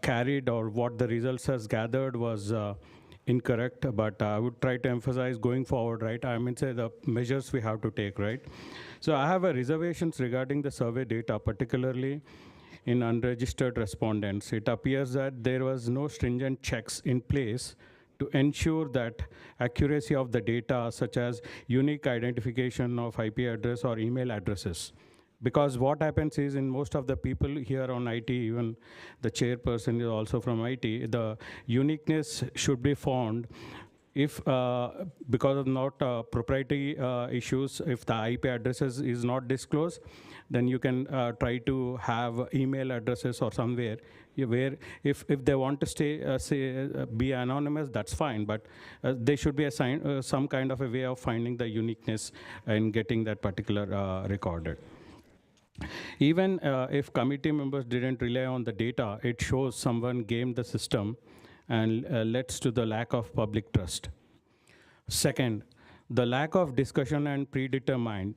carried or what the results has gathered was incorrect, but I would try to emphasize going forward, right? I mean, say the measures we have to take, right? So I have reservations regarding the survey data, particularly in unregistered respondents. It appears that there was no stringent checks in place to ensure that accuracy of the data, such as unique identification of IP address or email addresses. Because what happens is in most of the people here on IT, even the chairperson is also from IT, the uniqueness should be found if, because of not proprietary issues, if the IP addresses is not disclosed, then you can try to have email addresses or somewhere where if they want to stay, be anonymous, that's fine, but they should be assigned some kind of a way of finding the uniqueness and getting that particular recorded. Even if committee members didn't rely on the data, it shows someone gamed the system and leads to the lack of public trust. Second, the lack of discussion and predetermined.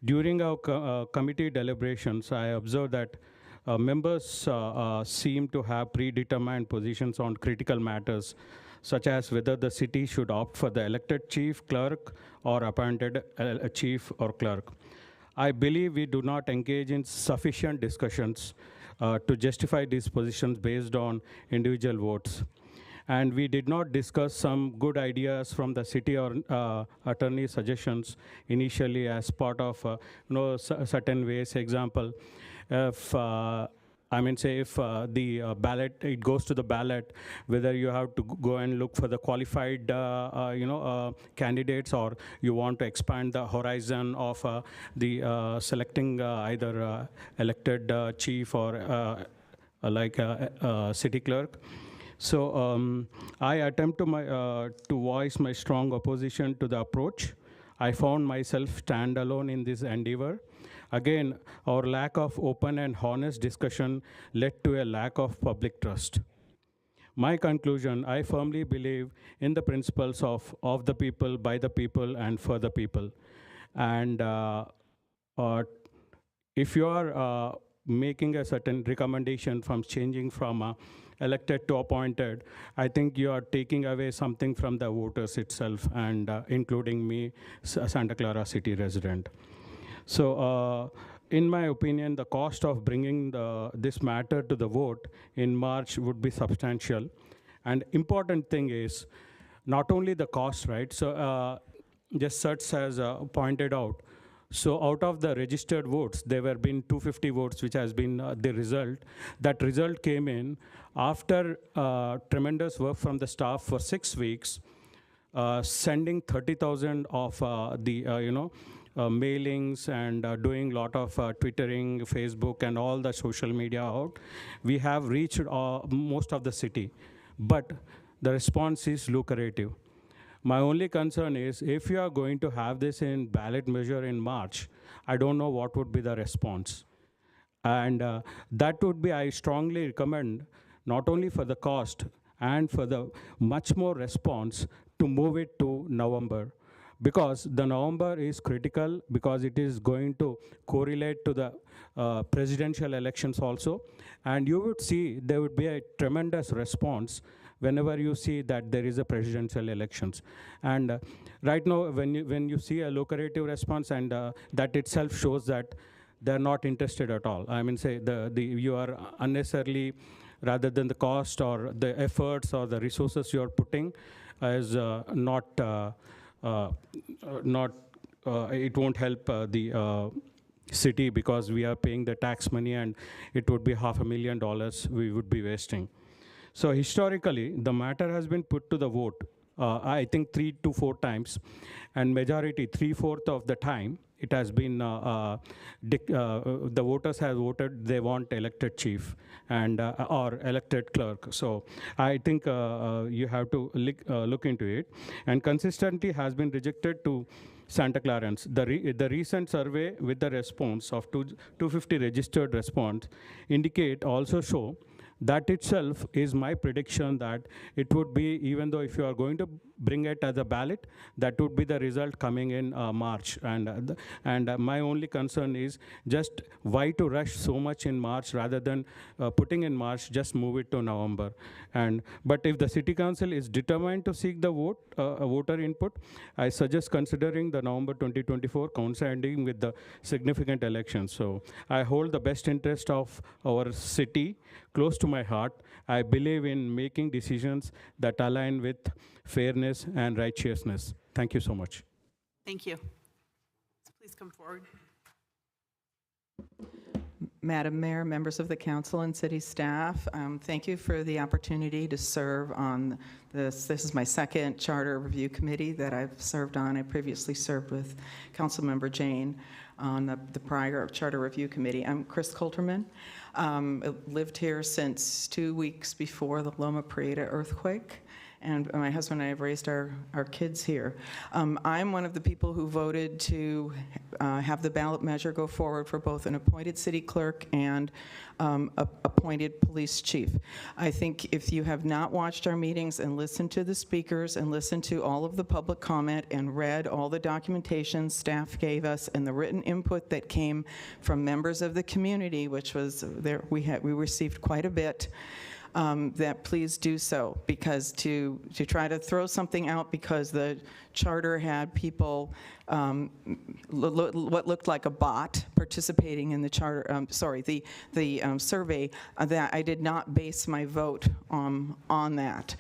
During our committee deliberations, I observed that members seem to have predetermined positions on critical matters, such as whether the city should opt for the elected chief clerk or appointed chief or clerk. I believe we do not engage in sufficient discussions to justify these positions based on individual votes. And we did not discuss some good ideas from the city or attorney suggestions initially as part of certain ways. Example, if I mean, say if the ballot, it goes to the ballot, whether you have to go and look for the qualified, candidates, or you want to expand the horizon of the selecting either elected chief or city clerk. So I attempt to voice my strong opposition to the approach. I found myself standalone in this endeavor. Again, our lack of open and honest discussion led to a lack of public trust. My conclusion, I firmly believe in the principles of the people, by the people, and for the people. And if you are making a certain recommendation from changing from elected to appointed, I think you are taking away something from the voters itself, and including me, Santa Clara City resident. So in my opinion, the cost of bringing this matter to the vote in March would be substantial. And important thing is not only the cost, right? So just Such has pointed out, so out of the registered votes, there were been 250 votes, which has been the result. That result came in after tremendous work from the staff for 6 weeks, sending 30,000 of mailings and doing a lot of Twittering, Facebook, and all the social media out. We have reached most of the city, but the response is lucrative. My only concern is if you are going to have this in ballot measure in March, I don't know what would be the response. And that would be, I strongly recommend, not only for the cost and for the much more response, to move it to November. Because the November is critical, because it is going to correlate to the presidential elections also. And you would see there would be a tremendous response whenever you see that there is a presidential elections. And right now, when you see a lucrative response, and that itself shows that they're not interested at all. I mean, say you are unnecessarily, rather than the cost or the efforts or the resources you are putting, is it won't help the city, because we are paying the tax money, and it would be $500,000 we would be wasting. So historically, the matter has been put to the vote, I think 3 to 4 times, and majority, 3/4 of the time, it has been, the voters have voted, they want elected chief and or elected clerk. So I think you have to look into it. And consistently has been rejected to Santa Clarans. The recent survey with the response of 250 registered response also show that itself is my prediction that it would be, even though if you are going to bring it as a ballot, that would be the result coming in March. And my only concern is just why to rush so much in March rather than putting in March, just move it to November. But if the city council is determined to seek the voter input, I suggest considering the November 2024 coinciding with the significant elections. So I hold the best interest of our city close to my heart. I believe in making decisions that align with fairness and righteousness. Thank you so much. Thank you. Please come forward. Madam Mayor, members of the council and city staff, thank you for the opportunity to serve on this. This is my second charter review committee that I've served on. I previously served with Councilmember Jane on the prior charter review committee. I'm Chris Coulterman. I lived here since 2 weeks before the Loma Prieta earthquake. And my husband and I have raised our kids here. I'm one of the people who voted to have the ballot measure go forward for both an appointed city clerk and appointed police chief. I think if you have not watched our meetings and listened to the speakers and listened to all of the public comment and read all the documentation staff gave us and the written input that came from members of the community, which was there, we received quite a bit. That please do so, because to try to throw something out because the charter had people, what looked like a bot participating in the charter, the survey, that I did not base my vote on that.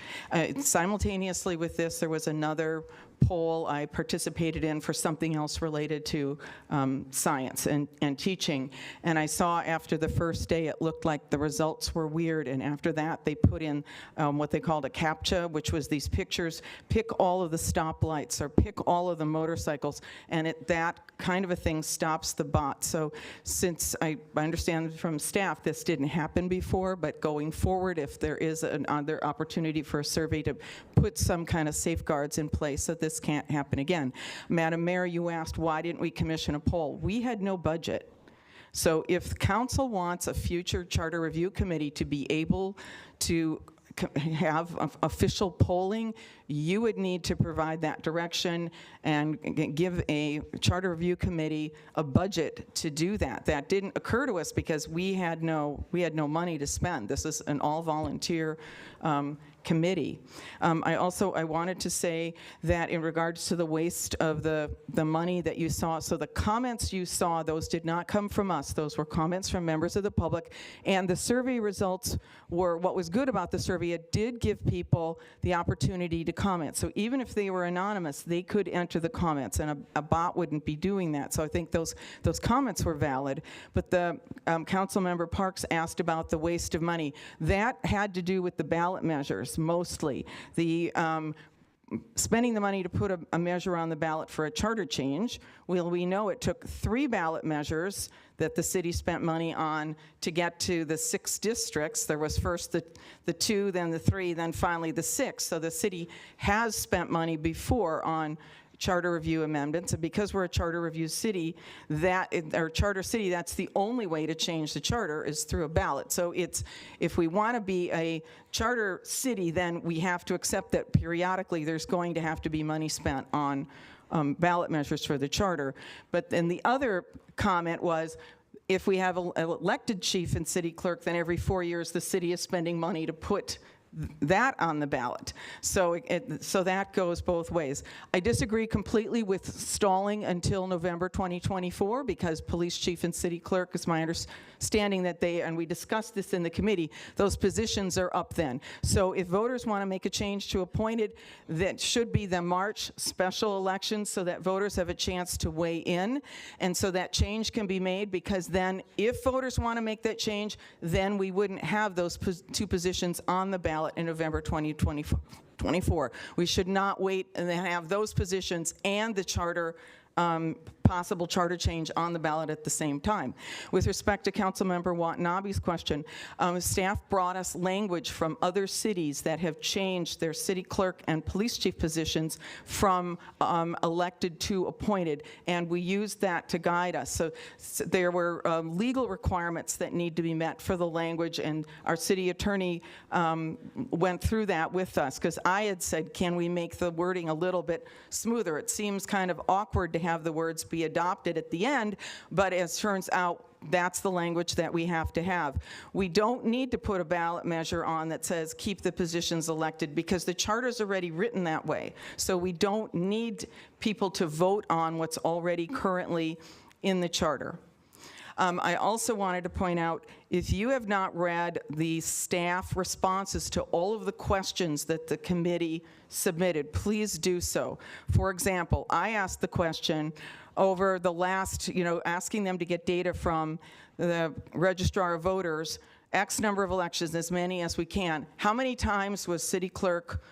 Simultaneously with this, there was another poll I participated in for something else related to science and teaching. And I saw after the first day, it looked like the results were weird. And after that, they put in what they called a CAPTCHA, which was these pictures, pick all of the stoplights or pick all of the motorcycles. And that kind of a thing stops the bot. So since I understand from staff, this didn't happen before, but going forward, if there is another opportunity for a survey to put some kind of safeguards in place so this can't happen again. Madam Mayor, you asked why didn't we commission a poll? We had no budget. So if council wants a future charter review committee to be able to have official polling, you would need to provide that direction and give a charter review committee a budget to do that. That didn't occur to us because we had no money to spend. This is an all-volunteer committee. I wanted to say that in regards to the waste of the money that you saw, so the comments you saw, those did not come from us. Those were comments from members of the public, and the survey results were, what was good about the survey, it did give people the opportunity to comment. So even if they were anonymous, they could enter the comments, and a bot wouldn't be doing that. So I think those comments were valid. But the Councilmember Parks asked about the waste of money. That had to do with the ballot measures, mostly. The spending the money to put a measure on the ballot for a charter change. Well, we know it took 3 ballot measures that the city spent money on to get to the 6 districts. There was first the 2, then the 3, then finally the 6. So the city has spent money before on charter review amendments, and because we're a charter review city, or charter city, that's the only way to change the charter is through a ballot. So if we want to be a charter city, then we have to accept that periodically there's going to have to be money spent on ballot measures for the charter. But then the other comment was, if we have an elected chief and city clerk, then every 4 years the city is spending money to put that on the ballot. So so that goes both ways. I disagree completely with stalling until November 2024, because police chief and city clerk, is my understanding that and we discussed this in the committee, those positions are up then. So if voters want to make a change to appointed, that should be the March special election, so that voters have a chance to weigh in, and so that change can be made, because then if voters want to make that change, then we wouldn't have those 2 positions on the ballot in November 2024. We should not wait and then have those positions and the charter, possible charter change on the ballot at the same time. With respect to Councilmember Watanabe's question, staff brought us language from other cities that have changed their city clerk and police chief positions from elected to appointed, and we used that to guide us. So there were legal requirements that need to be met for the language, and our city attorney went through that with us, because I had said, can we make the wording a little bit smoother? It seems kind of awkward to have the words be adopted at the end, but as turns out, that's the language that we have to have. We don't need to put a ballot measure on that says keep the positions elected, because the charter's already written that way. So we don't need people to vote on what's already currently in the charter. I also wanted to point out, if you have not read the staff responses to all of the questions that the committee submitted, please do so. For example, I asked the question over the last, asking them to get data from the registrar of voters, X number of elections, as many as we can. How many times was city clerk,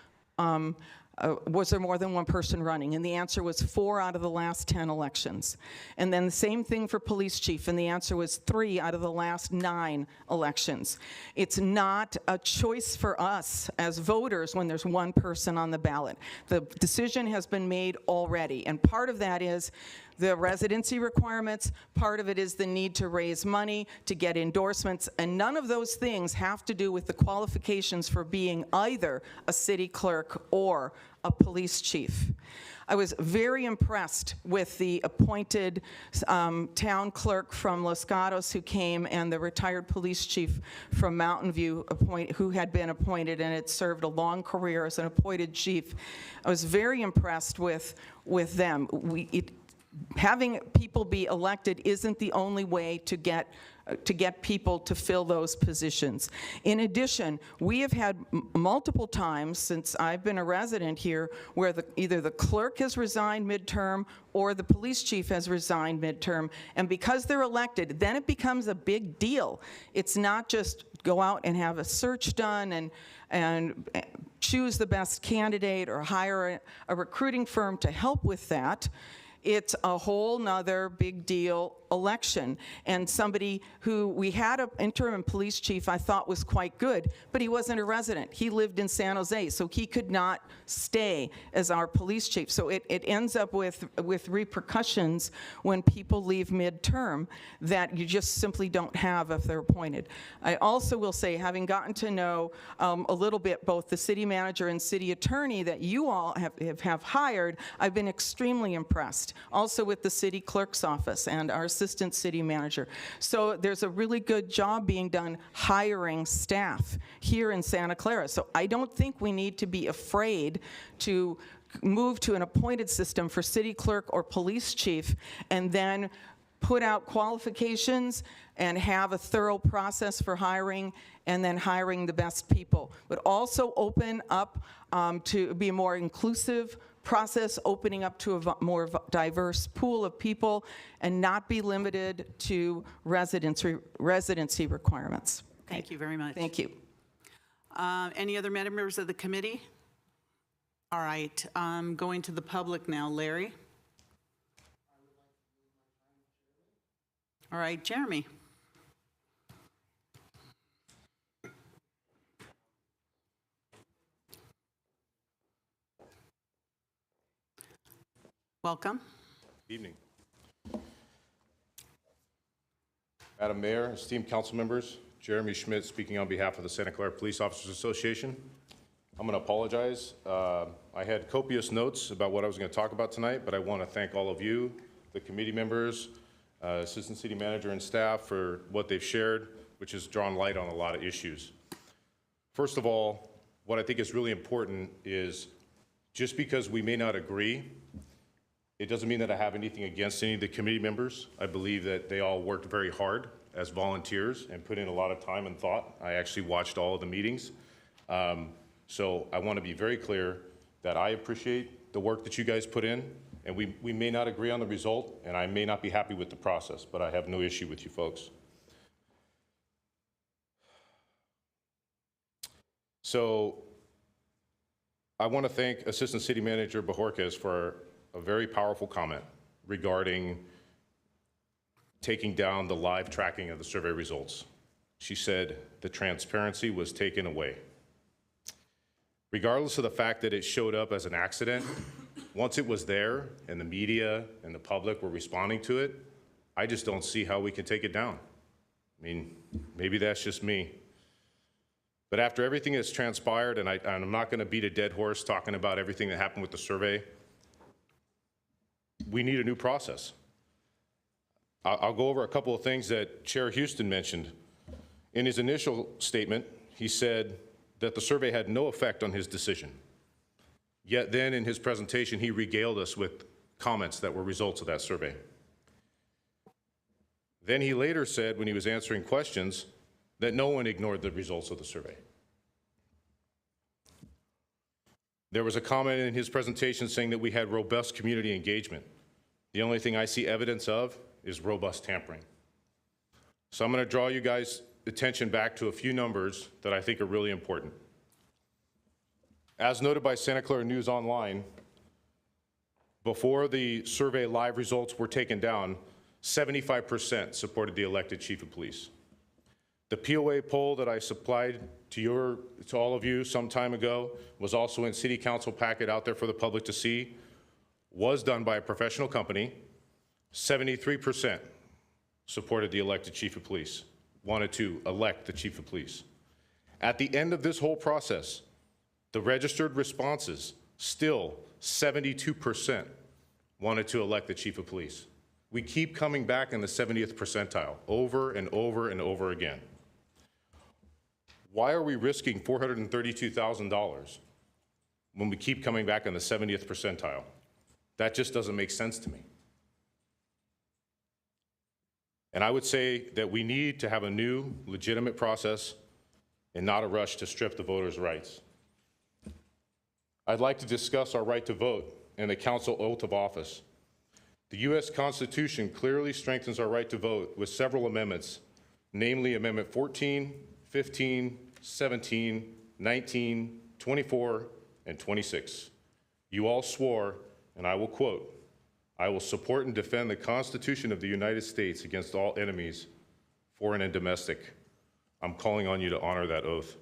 was there more than one person running? And the answer was 4 out of the last 10 elections. And then the same thing for police chief, and the answer was 3 out of the last 9 elections. It's not a choice for us as voters when there's one person on the ballot. The decision has been made already, and part of that is the residency requirements, part of it is the need to raise money, to get endorsements, and none of those things have to do with the qualifications for being either a city clerk or a police chief. I was very impressed with the appointed town clerk from Los Gatos who came, and the retired police chief from Mountain View who had been appointed and had served a long career as an appointed chief. I was very impressed with them. Having people be elected isn't the only way to get people to fill those positions. In addition, we have had multiple times since I've been a resident here where either the clerk has resigned midterm or the police chief has resigned midterm, and because they're elected, then it becomes a big deal. It's not just go out and have a search done and choose the best candidate or hire a recruiting firm to help with that. It's a whole nother big deal election. And somebody who we had an interim police chief I thought was quite good, but he wasn't a resident. He lived in San Jose, so he could not stay as our police chief. So it ends up with repercussions when people leave midterm that you just simply don't have if they're appointed. I also will say, having gotten to know a little bit both the city manager and city attorney that you all have hired, I've been extremely impressed. Also with the city clerk's office and our assistant city manager. So there's a really good job being done hiring staff here in Santa Clara. So I don't think we need to be afraid to move to an appointed system for city clerk or police chief and then put out qualifications and have a thorough process for hiring and then hiring the best people. But also open up to be a more inclusive process, opening up to a more diverse pool of people and not be limited to residency requirements. Okay. Thank you very much. Thank you. Any other members of the committee? All right, going to the public now. Larry? All right, Jeremy? Welcome. Evening. Madam Mayor, esteemed council members, Jeremy Schmidt speaking on behalf of the Santa Clara Police Officers Association. I'm going to apologize. I had copious notes about what I was going to talk about tonight, but I want to thank all of you, the committee members, Assistant City Manager and staff for what they've shared, which has drawn light on a lot of issues. First of all, what I think is really important is just because we may not agree, it doesn't mean that I have anything against any of the committee members. I believe that they all worked very hard as volunteers and put in a lot of time and thought. I actually watched all of the meetings. So I want to be very clear that I appreciate the work that you guys put in, and we may not agree on the result, and I may not be happy with the process, but I have no issue with you folks. So I want to thank Assistant City Manager Bajorquez for a very powerful comment regarding taking down the live tracking of the survey results. She said the transparency was taken away. Regardless of the fact that it showed up as an accident, once it was there and the media and the public were responding to it, I just don't see how we can take it down. I mean, maybe that's just me. But after everything that's transpired, and I'm not going to beat a dead horse talking about everything that happened with the survey, we need a new process. I'll go over a couple of things that Chair Houston mentioned. In his initial statement, he said that the survey had no effect on his decision. Yet then in his presentation, he regaled us with comments that were results of that survey. Then he later said, when he was answering questions, that no one ignored the results of the survey. There was a comment in his presentation saying that we had robust community engagement. The only thing I see evidence of is robust tampering. So I'm going to draw you guys' attention back to a few numbers that I think are really important. As noted by Santa Clara News Online, before the survey live results were taken down, 75% supported the elected chief of police. The POA poll that I supplied to all of you some time ago was also in city council packet out there for the public to see, was done by a professional company. 73% supported the elected chief of police, wanted to elect the chief of police. At the end of this whole process, the registered responses, still 72% wanted to elect the chief of police. We keep coming back in the 70th percentile over and over and over again. Why are we risking $432,000 when we keep coming back in the 70th percentile? That just doesn't make sense to me. And I would say that we need to have a new, legitimate process and not a rush to strip the voters' rights. I'd like to discuss our right to vote and the council oath of office. The U.S. Constitution clearly strengthens our right to vote with several amendments, namely Amendment 14, 15, 17, 19, 24, and 26. You all swore, and I will quote, "I will support and defend the Constitution of the United States against all enemies, foreign and domestic." I'm calling on you to honor that oath.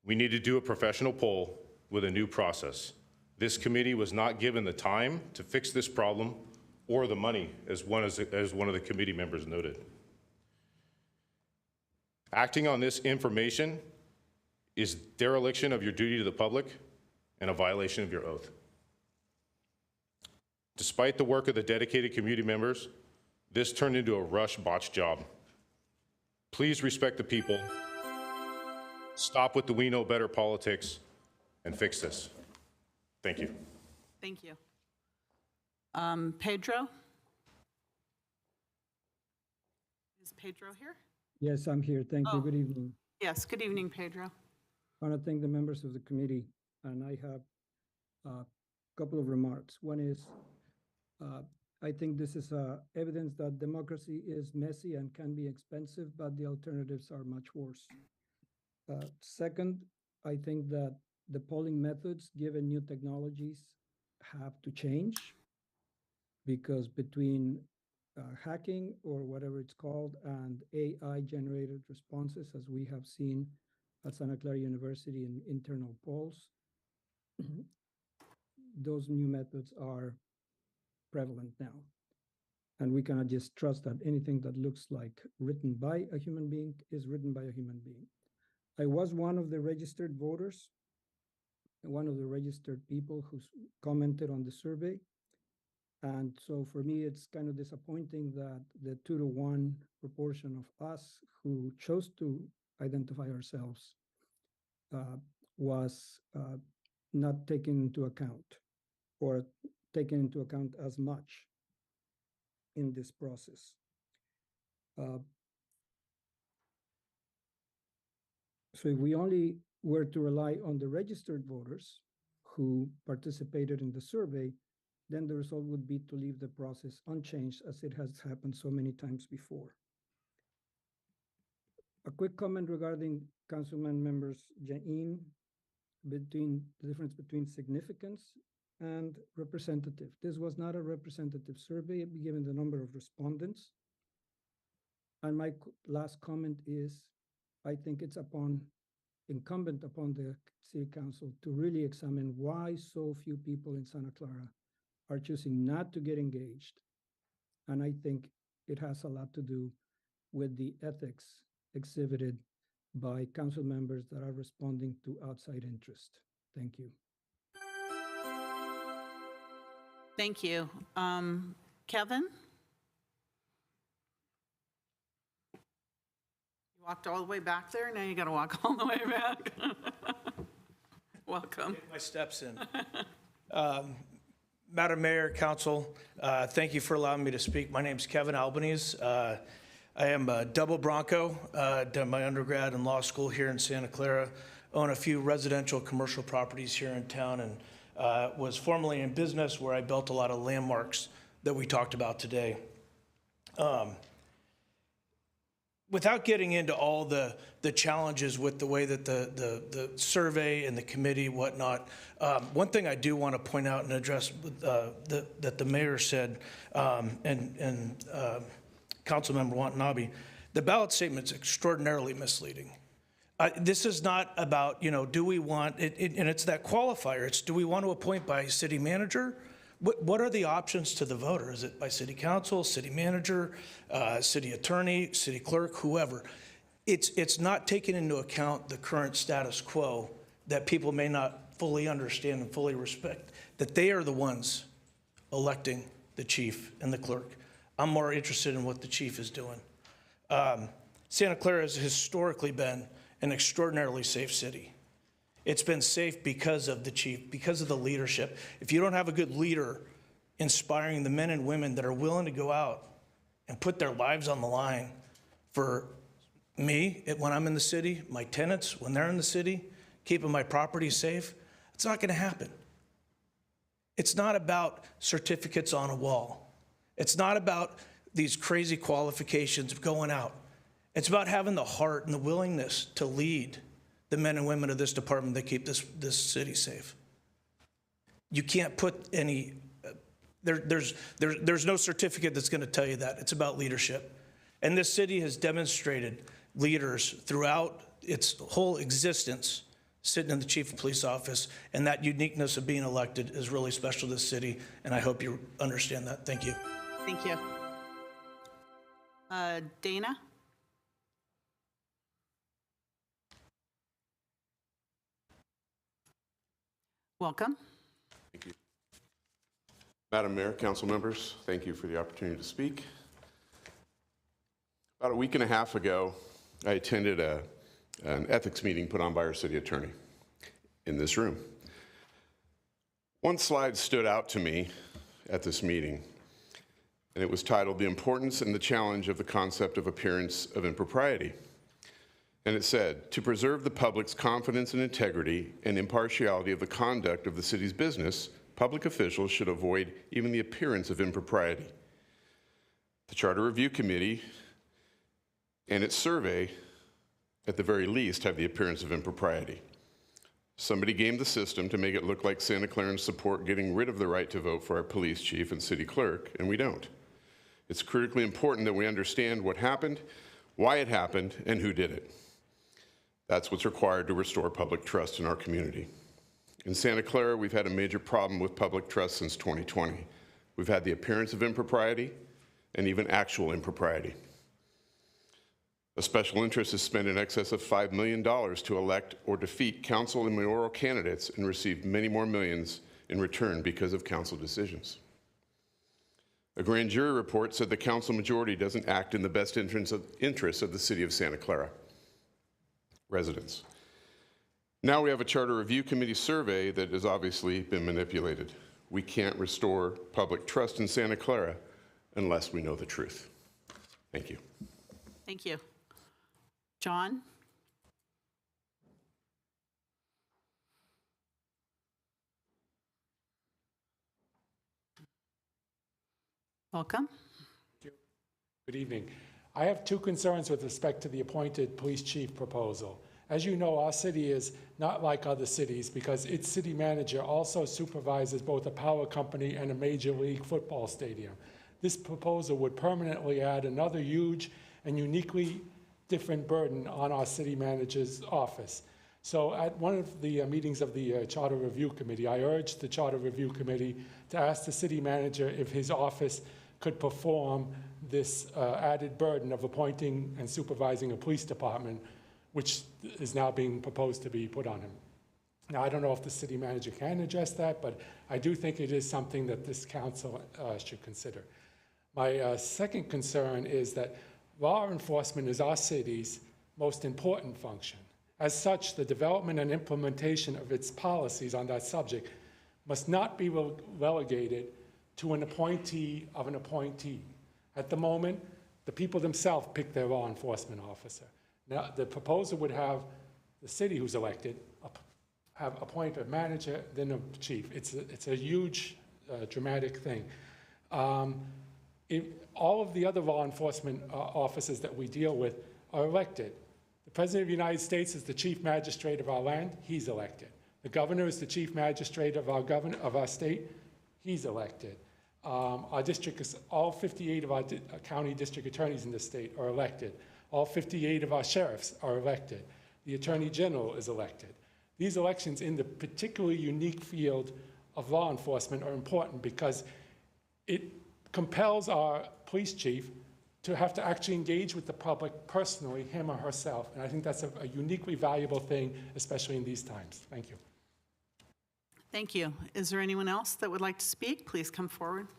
We need to do a professional poll with a new process. This committee was not given the time to fix this problem or the money, as one of the committee members noted. Acting on this information is dereliction of your duty to the public and a violation of your oath. Despite the work of the dedicated community members, this turned into a rush botch job. Please respect the people, stop with the we know better politics, and fix this. Thank you. Thank you. Pedro? Is Pedro here? Yes, I'm here. Thank you. Oh. Good evening. Yes, good evening, Pedro. I want to thank the members of the committee, and I have a couple of remarks. One is, I think this is evidence that democracy is messy and can be expensive, but the alternatives are much worse. Second, I think that the polling methods, given new technologies, have to change, because between hacking or whatever it's called and AI-generated responses, as we have seen at Santa Clara University in internal polls, those new methods are prevalent now. And we cannot just trust that anything that looks like written by a human being is written by a human being. I was one of the registered voters, one of the registered people who commented on the survey. And so for me, it's kind of disappointing that the 2-to-1 proportion of us who chose to identify ourselves was not taken into account, or taken into account as much in this process. So if we only were to rely on the registered voters who participated in the survey, then the result would be to leave the process unchanged, as it has happened so many times before. A quick comment regarding Councilman members Jain, between the difference between significance and representative. This was not a representative survey, given the number of respondents. And my last comment is, I think it's incumbent upon the City Council to really examine why so few people in Santa Clara are choosing not to get engaged. And I think it has a lot to do with the ethics exhibited by council members that are responding to outside interest. Thank you. Thank you. Kevin? You walked all the way back there, now you got to walk all the way back. Welcome. Get my steps in. Madam Mayor, Council, thank you for allowing me to speak. My name is Kevin Albanese. I am a double Bronco, done my undergrad and law school here in Santa Clara, own a few residential commercial properties here in town, and was formerly in business where I built a lot of landmarks that we talked about today. Without getting into all the challenges with the way that the survey and the committee, whatnot, one thing I do want to point out and address that the mayor said, and Councilmember Watanabe, the ballot statement is extraordinarily misleading. This is not about, do we want, and it's that qualifier, it's do we want to appoint by city manager? What are the options to the voter? Is it by city council, city manager, city attorney, city clerk, whoever? It's not taking into account the current status quo that people may not fully understand and fully respect, that they are the ones electing the chief and the clerk. I'm more interested in what the chief is doing. Santa Clara has historically been an extraordinarily safe city. It's been safe because of the chief, because of the leadership. If you don't have a good leader inspiring the men and women that are willing to go out and put their lives on the line for me when I'm in the city, my tenants when they're in the city, keeping my property safe, it's not going to happen. It's not about certificates on a wall. It's not about these crazy qualifications of going out. It's about having the heart and the willingness to lead the men and women of this department that keep this city safe. You can't put any, there's no certificate that's going to tell you that. It's about leadership. And this city has demonstrated leaders throughout its whole existence sitting in the chief of police office, and that uniqueness of being elected is really special to this city, and I hope you understand that. Thank you. Thank you. Dana? Welcome. Thank you. Madam Mayor, council members, thank you for the opportunity to speak. About a week and a half ago, I attended an ethics meeting put on by our city attorney in this room. One slide stood out to me at this meeting, and it was titled, "The Importance and the Challenge of the Concept of Appearance of Impropriety." And it said, "To preserve the public's confidence and integrity and impartiality of the conduct of the city's business, public officials should avoid even the appearance of impropriety." The Charter Review Committee and its survey, at the very least, have the appearance of impropriety. Somebody gamed the system to make it look like Santa Clarans support getting rid of the right to vote for our police chief and city clerk, and we don't. It's critically important that we understand what happened, why it happened, and who did it. That's what's required to restore public trust in our community. In Santa Clara, we've had a major problem with public trust since 2020. We've had the appearance of impropriety and even actual impropriety. A special interest has spent in excess of $5 million to elect or defeat council and mayoral candidates and received many more millions in return because of council decisions. A grand jury report said the council majority doesn't act in the best interests of the city of Santa Clara residents. Now we have a Charter Review Committee survey that has obviously been manipulated. We can't restore public trust in Santa Clara unless we know the truth. Thank you. Thank you. John? Welcome. Good evening. I have two concerns with respect to the appointed police chief proposal. As you know, our city is not like other cities because its city manager also supervises both a power company and a major league football stadium. This proposal would permanently add another huge and uniquely different burden on our city manager's office. So at one of the meetings of the Charter Review Committee, I urged the Charter Review Committee to ask the city manager if his office could perform this added burden of appointing and supervising a police department, which is now being proposed to be put on him. Now, I don't know if the city manager can address that, but I do think it is something that this council should consider. My second concern is that law enforcement is our city's most important function. As such, the development and implementation of its policies on that subject must not be relegated to an appointee of an appointee. At the moment, the people themselves pick their law enforcement officer. Now, the proposal would have the city who's elected appoint a manager, then a chief. It's a huge, dramatic thing. All of the other law enforcement officers that we deal with are elected. The President of the United States is the chief magistrate of our land. He's elected. The governor is the chief magistrate of our state. He's elected. Our district is, all 58 of our county district attorneys in the state are elected. All 58 of our sheriffs are elected. The Attorney General is elected. These elections in the particularly unique field of law enforcement are important because it compels our police chief to have to actually engage with the public personally, him or herself. And I think that's a uniquely valuable thing, especially in these times. Thank you. Thank you. Is there anyone else that would like to speak? Please come forward.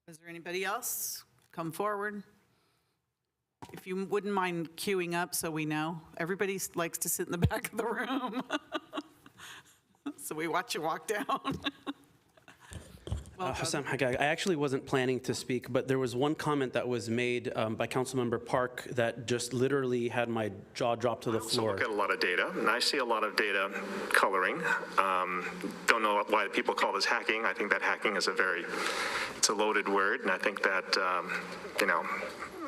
Is there anybody else? Come forward. If you wouldn't mind queuing up so we know. Everybody likes to sit in the back of the room. So we watch you walk down. Hassam Haggag. I actually wasn't planning to speak, but there was one comment that was made by Councilmember Park that just literally had my jaw drop to the floor. I look at a lot of data, and I see a lot of data coloring. Don't know why people call this hacking. I think that hacking is it's a loaded word, and I think that,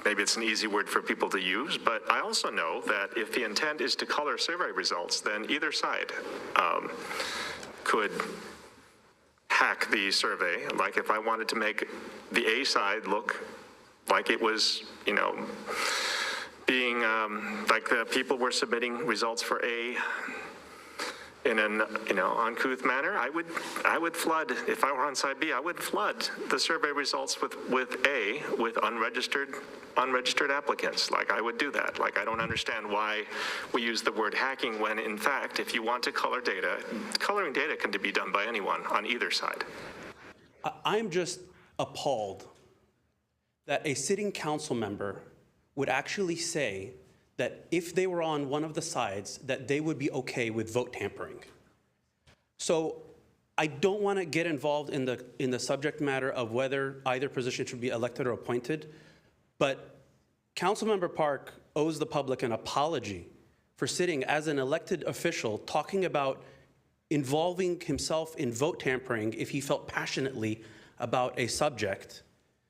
maybe it's an easy word for people to use, but I also know that if the intent is to color survey results, then either side could hack the survey. Like if I wanted to make the A side look like it was, being like the people were submitting results for A in an uncouth manner, I would flood. If I were on side B, I would flood the survey results with A with unregistered applicants. Like I would do that. Like I don't understand why we use the word hacking when in fact, if you want to color data, coloring data can be done by anyone on either side. I'm just appalled that a sitting council member would actually say that if they were on one of the sides, that they would be okay with vote tampering. So I don't want to get involved in the subject matter of whether either position should be elected or appointed, but Councilmember Park owes the public an apology for sitting as an elected official talking about involving himself in vote tampering if he felt passionately about a subject,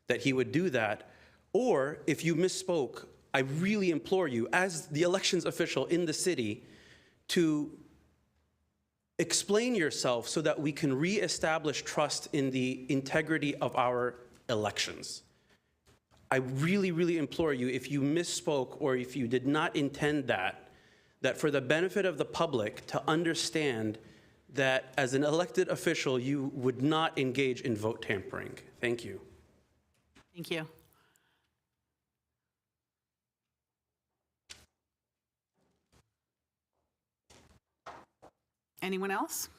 that he would do that, Or if you misspoke, I really implore you, as the elections official in the city, to explain yourself so that we can reestablish trust in the integrity of our elections. I really, really implore you, if you misspoke or if you did not intend that for the benefit of the public to understand that as an elected official, you would not engage in vote tampering. Thank you. Thank you. Anyone else?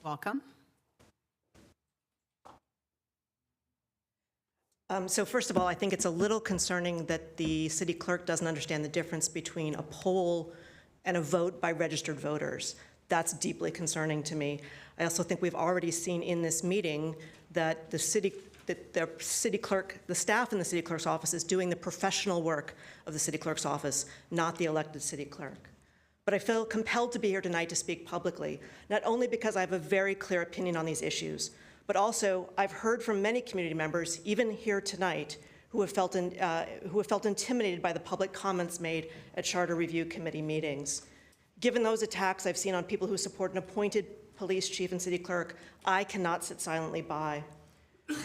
Welcome. So first of all, I think it's a little concerning that the city clerk doesn't understand the difference between a poll and a vote by registered voters. That's deeply concerning to me. I also think we've already seen in this meeting that the city clerk, the staff in the city clerk's office is doing the professional work of the city clerk's office, not the elected city clerk. But I feel compelled to be here tonight to speak publicly, not only because I have a very clear opinion on these issues, but also I've heard from many community members, even here tonight, who have felt intimidated by the public comments made at Charter Review Committee meetings. Given those attacks I've seen on people who support an appointed police chief and city clerk, I cannot sit silently by.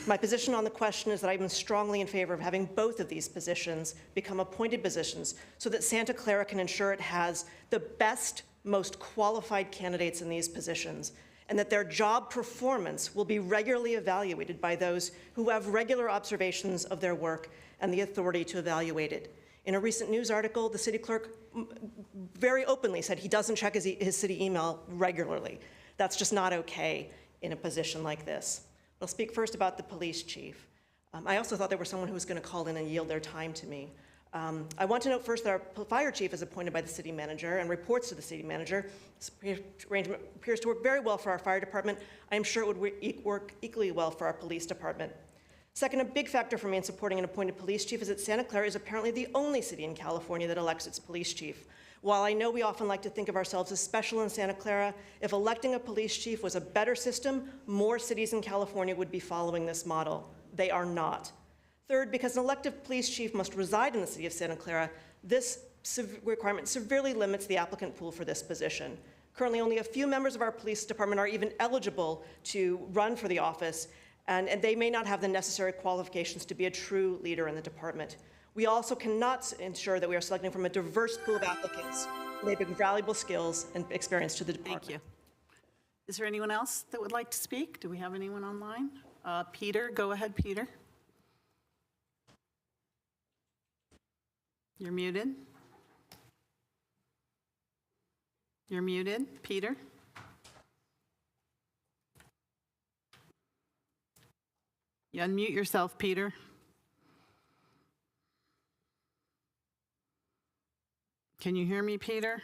My position on the question is that I'm strongly in favor of having both of these positions become appointed positions so that Santa Clara can ensure it has the best, most qualified candidates in these positions, and that their job performance will be regularly evaluated by those who have regular observations of their work and the authority to evaluate it. In a recent news article, the city clerk very openly said he doesn't check his city email regularly. That's just not okay in a position like this. I'll speak first about the police chief. I also thought there was someone who was going to call in and yield their time to me. I want to note first that our fire chief is appointed by the city manager and reports to the city manager. This arrangement appears to work very well for our fire department. I am sure it would work equally well for our police department. Second, a big factor for me in supporting an appointed police chief is that Santa Clara is apparently the only city in California that elects its police chief. While I know we often like to think of ourselves as special in Santa Clara, if electing a police chief was a better system, more cities in California would be following this model. They are not. Third, because an elected police chief must reside in the city of Santa Clara, this requirement severely limits the applicant pool for this position. Currently, only a few members of our police department are even eligible to run for the office, and they may not have the necessary qualifications to be a true leader in the department. We also cannot ensure that we are selecting from a diverse pool of applicants who may bring valuable skills and experience to the department. Thank you. Is there anyone else that would like to speak? Do we have anyone online? Peter, go ahead, Peter. You're muted. You're muted, Peter. You unmute yourself, Peter. Can you hear me, Peter?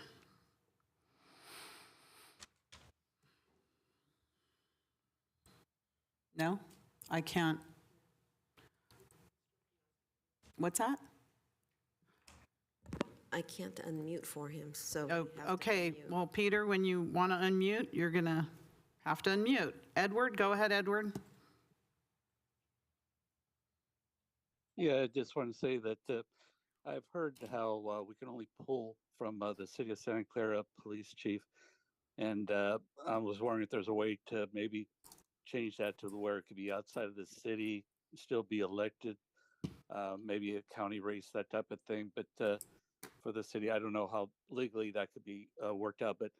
No, I can't. What's that? I can't unmute for him, so. Oh, okay, well, Peter, when you want to unmute, you're going to have to unmute. Edward, go ahead, Edward. Yeah, I just want to say that I've heard how we can only pull from the city of Santa Clara police chief. And I was wondering if there's a way to maybe change that to where it could be outside of the city, still be elected, maybe a county race, that type of thing. But for the city, I don't know how legally that could be worked out. But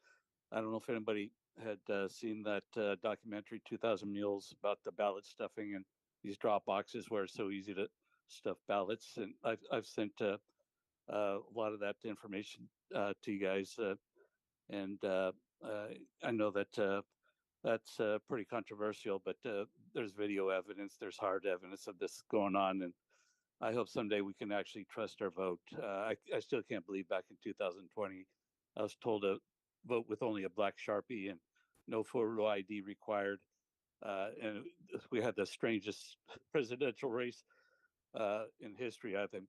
I don't know if anybody had seen that documentary, 2,000 Mules, about the ballot stuffing and these drop boxes where it's so easy to stuff ballots. And I've sent a lot of that information to you guys. And I know that that's pretty controversial, but there's video evidence, there's hard evidence of this going on. And I hope someday we can actually trust our vote. I still can't believe back in 2020, I was told to vote with only a black Sharpie and no photo ID required. And we had the strangest presidential race in history, I think.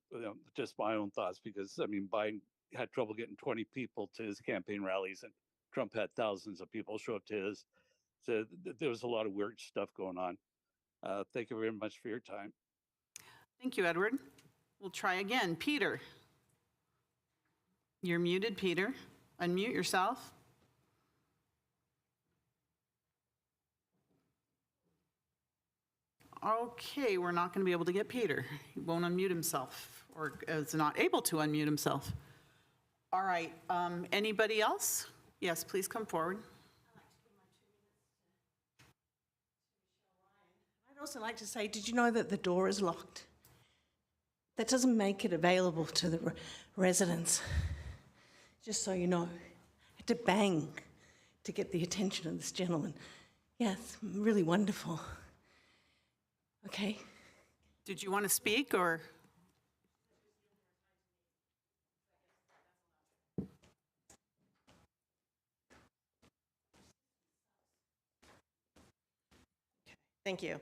Just my own thoughts, because I mean, Biden had trouble getting 20 people to his campaign rallies, and Trump had thousands of people show up to his. there was a lot of weird stuff going on. Thank you very much for your time. Thank you, Edward. We'll try again. Peter. You're muted, Peter. Unmute yourself. Okay, we're not going to be able to get Peter. He won't unmute himself, or is not able to unmute himself. All right, anybody else? Yes, please come forward. I'd also like to say, did you know that the door is locked? That doesn't make it available to the residents. Just so you know, I had to bang to get the attention of this gentleman. Yeah, it's really wonderful. Okay. Did you want to speak, or? Thank you.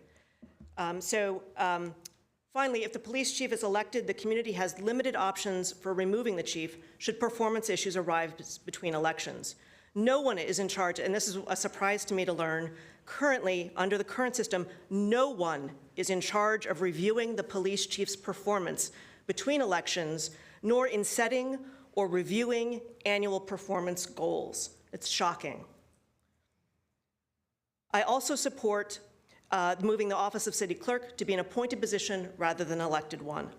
Finally, if the police chief is elected, the community has limited options for removing the chief should performance issues arise between elections. No one is in charge, and this is a surprise to me to learn. Currently, under the current system, no one is in charge of reviewing the police chief's performance between elections, nor in setting or reviewing annual performance goals. It's shocking. I also support moving the office of city clerk to be an appointed position rather than an elected one.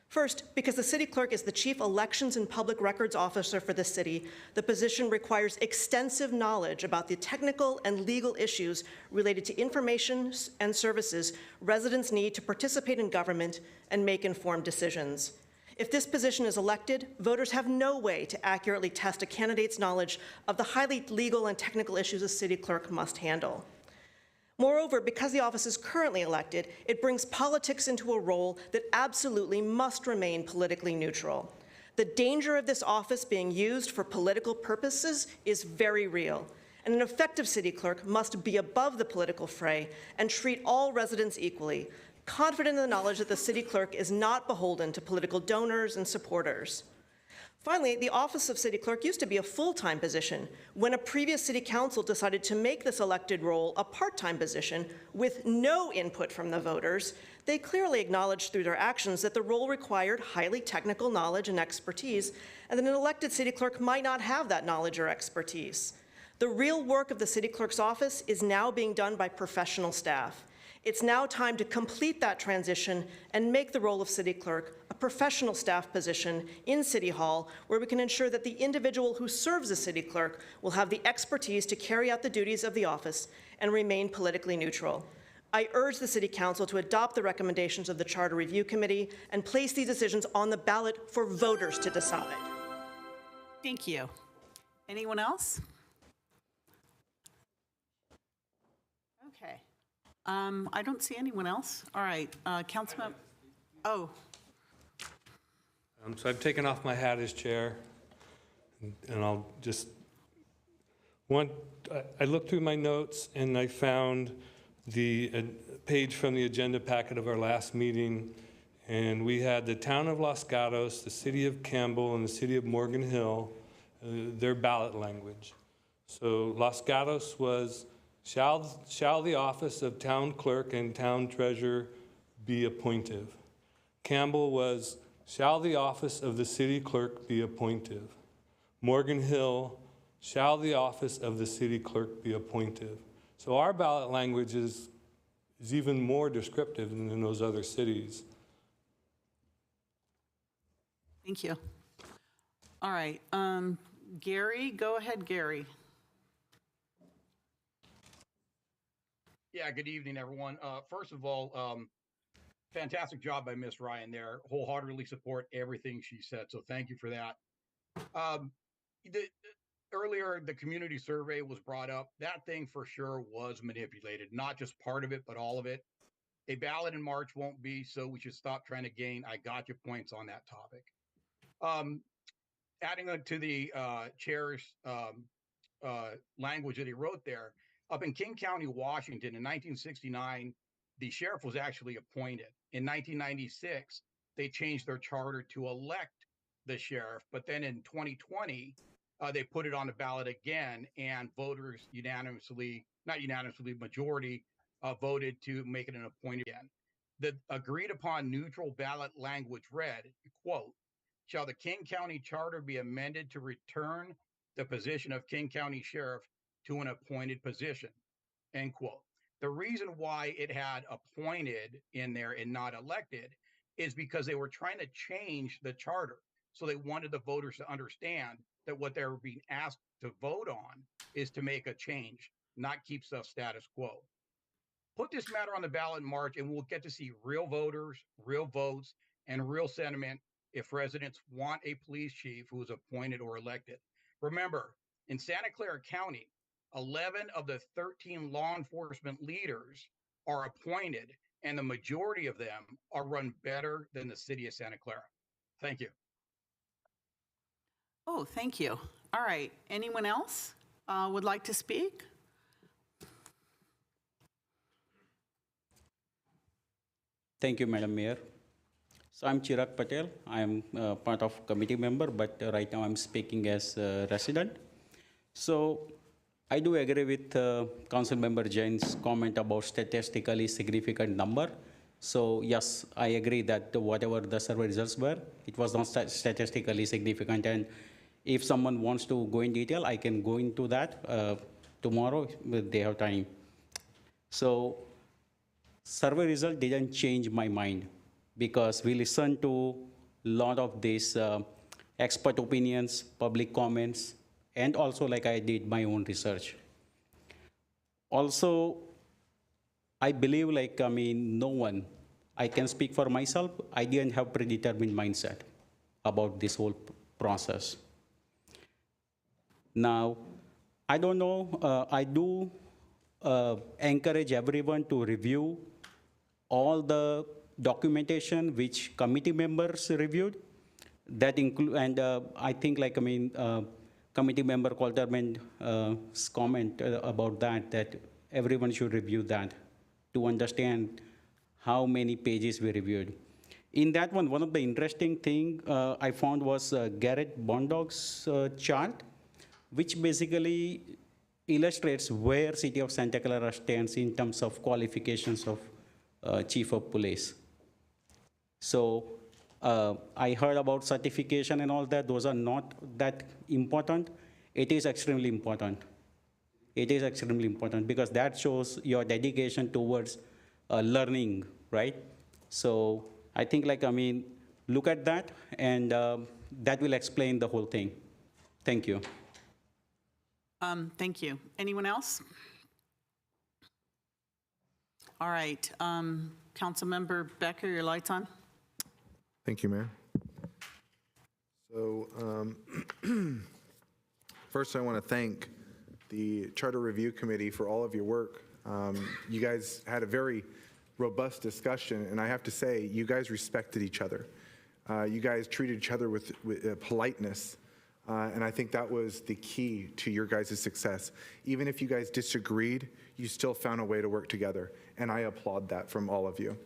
First, because the city clerk is the chief elections and public records officer for the city, the position requires extensive knowledge about the technical and legal issues related to information and services residents need to participate in government and make informed decisions. If this position is elected, voters have no way to accurately test a candidate's knowledge of the highly legal and technical issues a city clerk must handle. Moreover, because the office is currently elected, it brings politics into a role that absolutely must remain politically neutral. The danger of this office being used for political purposes is very real, and an effective city clerk must be above the political fray and treat all residents equally, confident in the knowledge that the city clerk is not beholden to political donors and supporters. Finally, the office of city clerk used to be a full-time position. When a previous city council decided to make this elected role a part-time position with no input from the voters, they clearly acknowledged through their actions that the role required highly technical knowledge and expertise, and that an elected city clerk might not have that knowledge or expertise. The real work of the city clerk's office is now being done by professional staff. It's now time to complete that transition and make the role of city clerk a professional staff position in City Hall, where we can ensure that the individual who serves as city clerk will have the expertise to carry out the duties of the office and remain politically neutral. I urge the City Council to adopt the recommendations of the Charter Review Committee and place these decisions on the ballot for voters to decide. Thank you. Anyone else? Okay. I don't see anyone else. All right, Councilman. Oh. So I've taken off my hat as chair, and I'll just, I looked through my notes and I found the page from the agenda packet of our last meeting, and we had the town of Los Gatos, the city of Campbell, and the city of Morgan Hill, their ballot language. So Los Gatos was, shall the office of town clerk and town treasurer be appointive? Campbell was, shall the office of the city clerk be appointive? Morgan Hill, shall the office of the city clerk be appointive? So our ballot language is even more descriptive than in those other cities. Thank you. All right, Gary, go ahead, Gary. Yeah, good evening, everyone. First of all, fantastic job by Miss Ryan there. Wholeheartedly support everything she said, so thank you for that. Earlier, the community survey was brought up. That thing for sure was manipulated, not just part of it, but all of it. A ballot in March won't be, so we should stop trying to gain I got your points on that topic. Adding on to the chair's language that he wrote there, up in King County, Washington, in 1969, the sheriff was actually appointed. In 1996, they changed their charter to elect the sheriff, but then in 2020, they put it on the ballot again, and voters unanimously, not unanimously, majority voted to make it an appointed again. The agreed upon neutral ballot language read, quote, shall the King County Charter be amended to return the position of King County Sheriff to an appointed position, end quote. The reason why it had appointed in there and not elected is because they were trying to change the charter. So they wanted the voters to understand that what they were being asked to vote on is to make a change, not keep stuff status quo. Put this matter on the ballot in March, and we'll get to see real voters, real votes, and real sentiment if residents want a police chief who is appointed or elected. Remember, in Santa Clara County, 11 of the 13 law enforcement leaders are appointed, and the majority of them are run better than the city of Santa Clara. Thank you. Oh, thank you. All right. Anyone else would like to speak? Thank you, Madam Mayor. So I'm Chirag Patel. I'm part of committee member, but right now I'm speaking as a resident. So I do agree with Council Member Jain's comment about statistically significant number. So yes, I agree that whatever the survey results were, it was not statistically significant. And if someone wants to go in detail, I can go into that tomorrow if they have time. So survey result didn't change my mind because we listened to a lot of these expert opinions, public comments, and also like I did my own research. Also, I believe no one, I can speak for myself, I didn't have predetermined mindset about this whole process. Now, I don't know, I do encourage everyone to review all the documentation which committee members reviewed. That include, and I think committee member Colterman's comment about that everyone should review that to understand how many pages we reviewed. In that one of the interesting thing I found was Garrett Bondog's chart, which basically illustrates where City of Santa Clara stands in terms of qualifications of Chief of Police. So I heard about certification and all that. Those are not that important. It is extremely important. It is extremely important because that shows your dedication towards learning, right? So I think look at that, and that will explain the whole thing. Thank you. Thank you. Anyone else? All right. Councilmember Becker, your light's on. Thank you, Mayor. So first I want to thank the Charter Review Committee for all of your work. You guys had a very robust discussion, and I have to say, you guys respected each other. You guys treated each other with politeness, and I think that was the key to your guys' success. Even if you guys disagreed, you still found a way to work together, and I applaud that from all of you.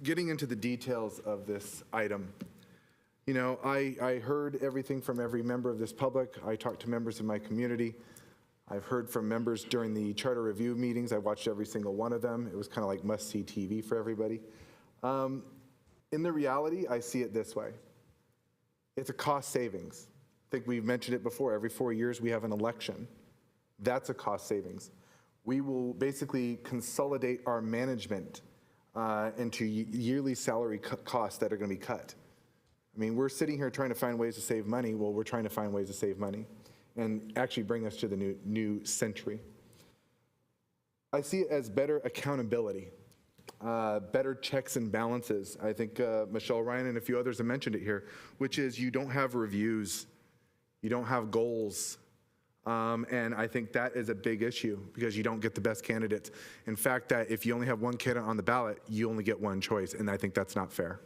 Getting into the details of this item, you know, I heard everything from every member of this public. I talked to members of my community. I've heard from members during the charter review meetings. I watched every single one of them. It was kind of like must-see TV for everybody. In the reality, I see it this way. It's a cost savings. I think we've mentioned it before. Every 4 years, we have an election. That's a cost savings. We will basically consolidate our management into yearly salary costs that are going to be cut. I mean, we're sitting here trying to find ways to save money. Well, we're trying to find ways to save money and actually bring us to the new century. I see it as better accountability, better checks and balances. I think Michelle Ryan and a few others have mentioned it here, which is you don't have reviews, you don't have goals, and I think that is a big issue because you don't get the best candidates. In fact, that if you only have one candidate on the ballot, you only get one choice, and I think that's not fair.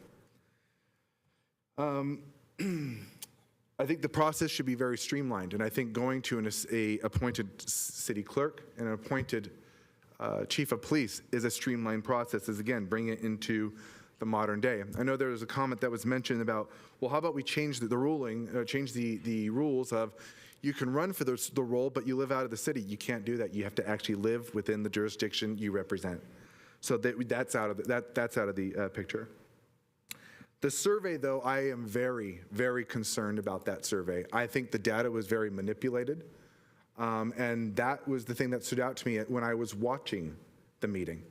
I think the process should be very streamlined, and I think going to an appointed city clerk and an appointed chief of police is a streamlined process, is again, bring it into the modern day. I know there was a comment that was mentioned about, well, how about we change the ruling, change the rules of you can run for the role, but you live out of the city. You can't do that. You have to actually live within the jurisdiction you represent. So that's out of the picture. The survey, though, I am very, very concerned about that survey. I think the data was very manipulated, and that was the thing that stood out to me when I was watching the meeting.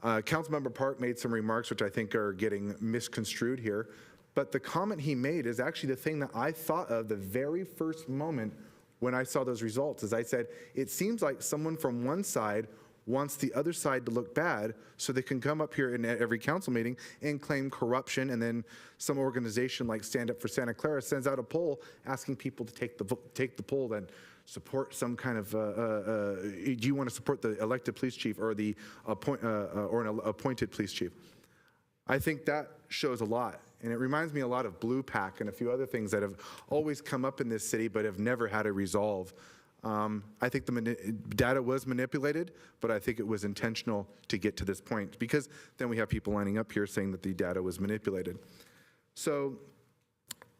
Councilmember Park made some remarks which I think are getting misconstrued here, but the comment he made is actually the thing that I thought of the very first moment when I saw those results. As I said, it seems like someone from one side wants the other side to look bad so they can come up here in every council meeting and claim corruption, and then some organization like Stand Up for Santa Clara sends out a poll asking people to take the poll and support some kind of, do you want to support the elected police chief or the an appointed police chief? I think that shows a lot. And it reminds me a lot of Blue Pack and a few other things that have always come up in this city but have never had a resolve. I think the data was manipulated, but I think it was intentional to get to this point, because then we have people lining up here saying that the data was manipulated. So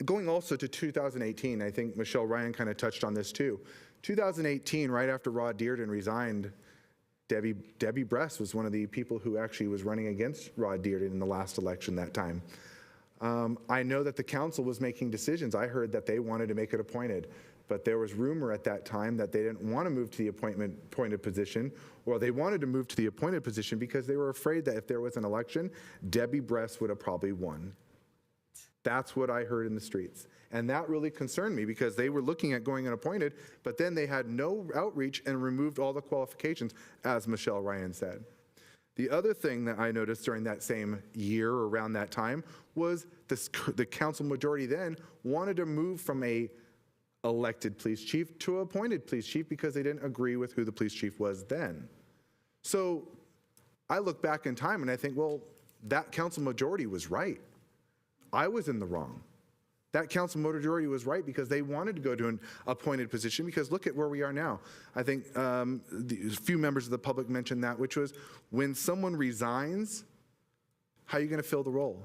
going also to 2018, I think Michelle Ryan kind of touched on this too. 2018, right after Rod Dearden resigned, Debbie Bress was one of the people who actually was running against Rod Dearden in the last election that time. I know that the council was making decisions. I heard that they wanted to make it appointed, but there was rumor at that time that they didn't want to move to the appointed position, or they wanted to move to the appointed position because they were afraid that if there was an election, Debbie Bress would have probably won. That's what I heard in the streets. And that really concerned me, because they were looking at going unappointed, but then they had no outreach and removed all the qualifications, as Michelle Ryan said. The other thing that I noticed during that same year, around that time, was the council majority then wanted to move from a elected police chief to appointed police chief because they didn't agree with who the police chief was then. So I look back in time and I think, well, that council majority was right. I was in the wrong. That council majority was right because they wanted to go to an appointed position, because look at where we are now. I think a few members of the public mentioned that, which was when someone resigns, how are you going to fill the role?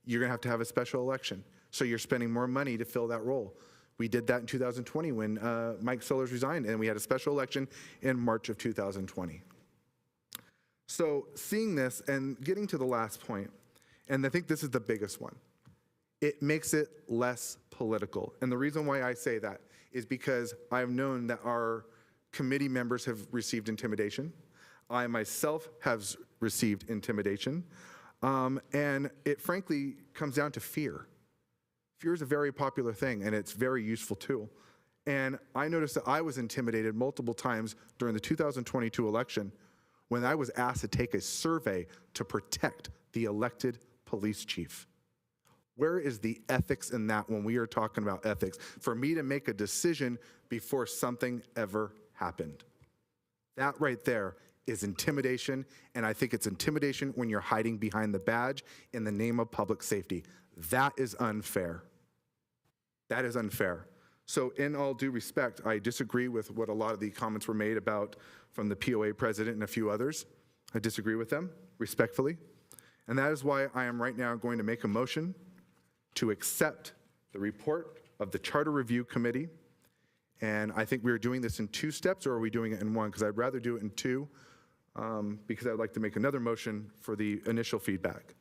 You're going to have a special election. So you're spending more money to fill that role. We did that in 2020 when Mike Sellers resigned, and we had a special election in March of 2020. So seeing this and getting to the last point, and I think this is the biggest one, it makes it less political. And the reason why I say that is because I've known that our committee members have received intimidation. I myself have received intimidation. And it frankly comes down to fear. Fear is a very popular thing, and it's a very useful tool. And I noticed that I was intimidated multiple times during the 2022 election when I was asked to take a survey to protect the elected police chief. Where is the ethics in that when we are talking about ethics? For me to make a decision before something ever happened. That right there is intimidation, and I think it's intimidation when you're hiding behind the badge in the name of public safety. That is unfair. That is unfair. So in all due respect, I disagree with what a lot of the comments were made about from the POA president and a few others. I disagree with them, respectfully. And that is why I am right now going to make a motion to accept the report of the Charter Review Committee. And I think we're doing this in 2 steps, or are we doing it in 1? Because I'd rather do it in 2, because I'd like to make another motion for the initial feedback.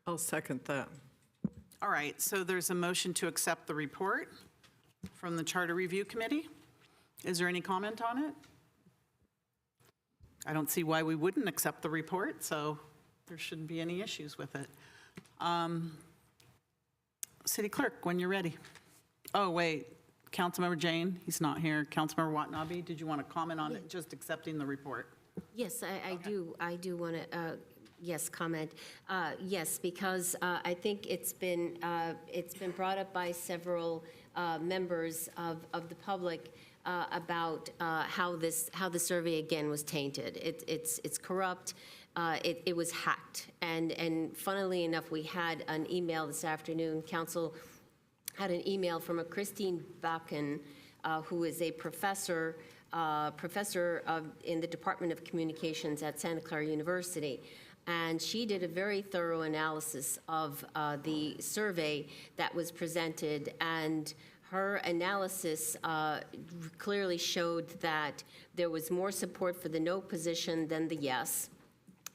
I'll second that. All right, so there's a motion to accept the report from the Charter Review Committee. Is there any comment on it? I don't see why we wouldn't accept the report, so there shouldn't be any issues with it. City Clerk, when you're ready. Oh, wait, Councilmember Jane, he's not here. Councilmember Watanabe, did you want to comment on it, just accepting the report? Yes, I do want to, yes, comment. Yes, because I think it's been brought up by several members of the public about how the survey again was tainted. It's corrupt. It was hacked, and funnily enough, we had an email this afternoon. Council had an email from a Christine Bakken, who is a professor in the Department of Communications at Santa Clara University. And she did a very thorough analysis of the survey that was presented, and her analysis clearly showed that there was more support for the no position than the yes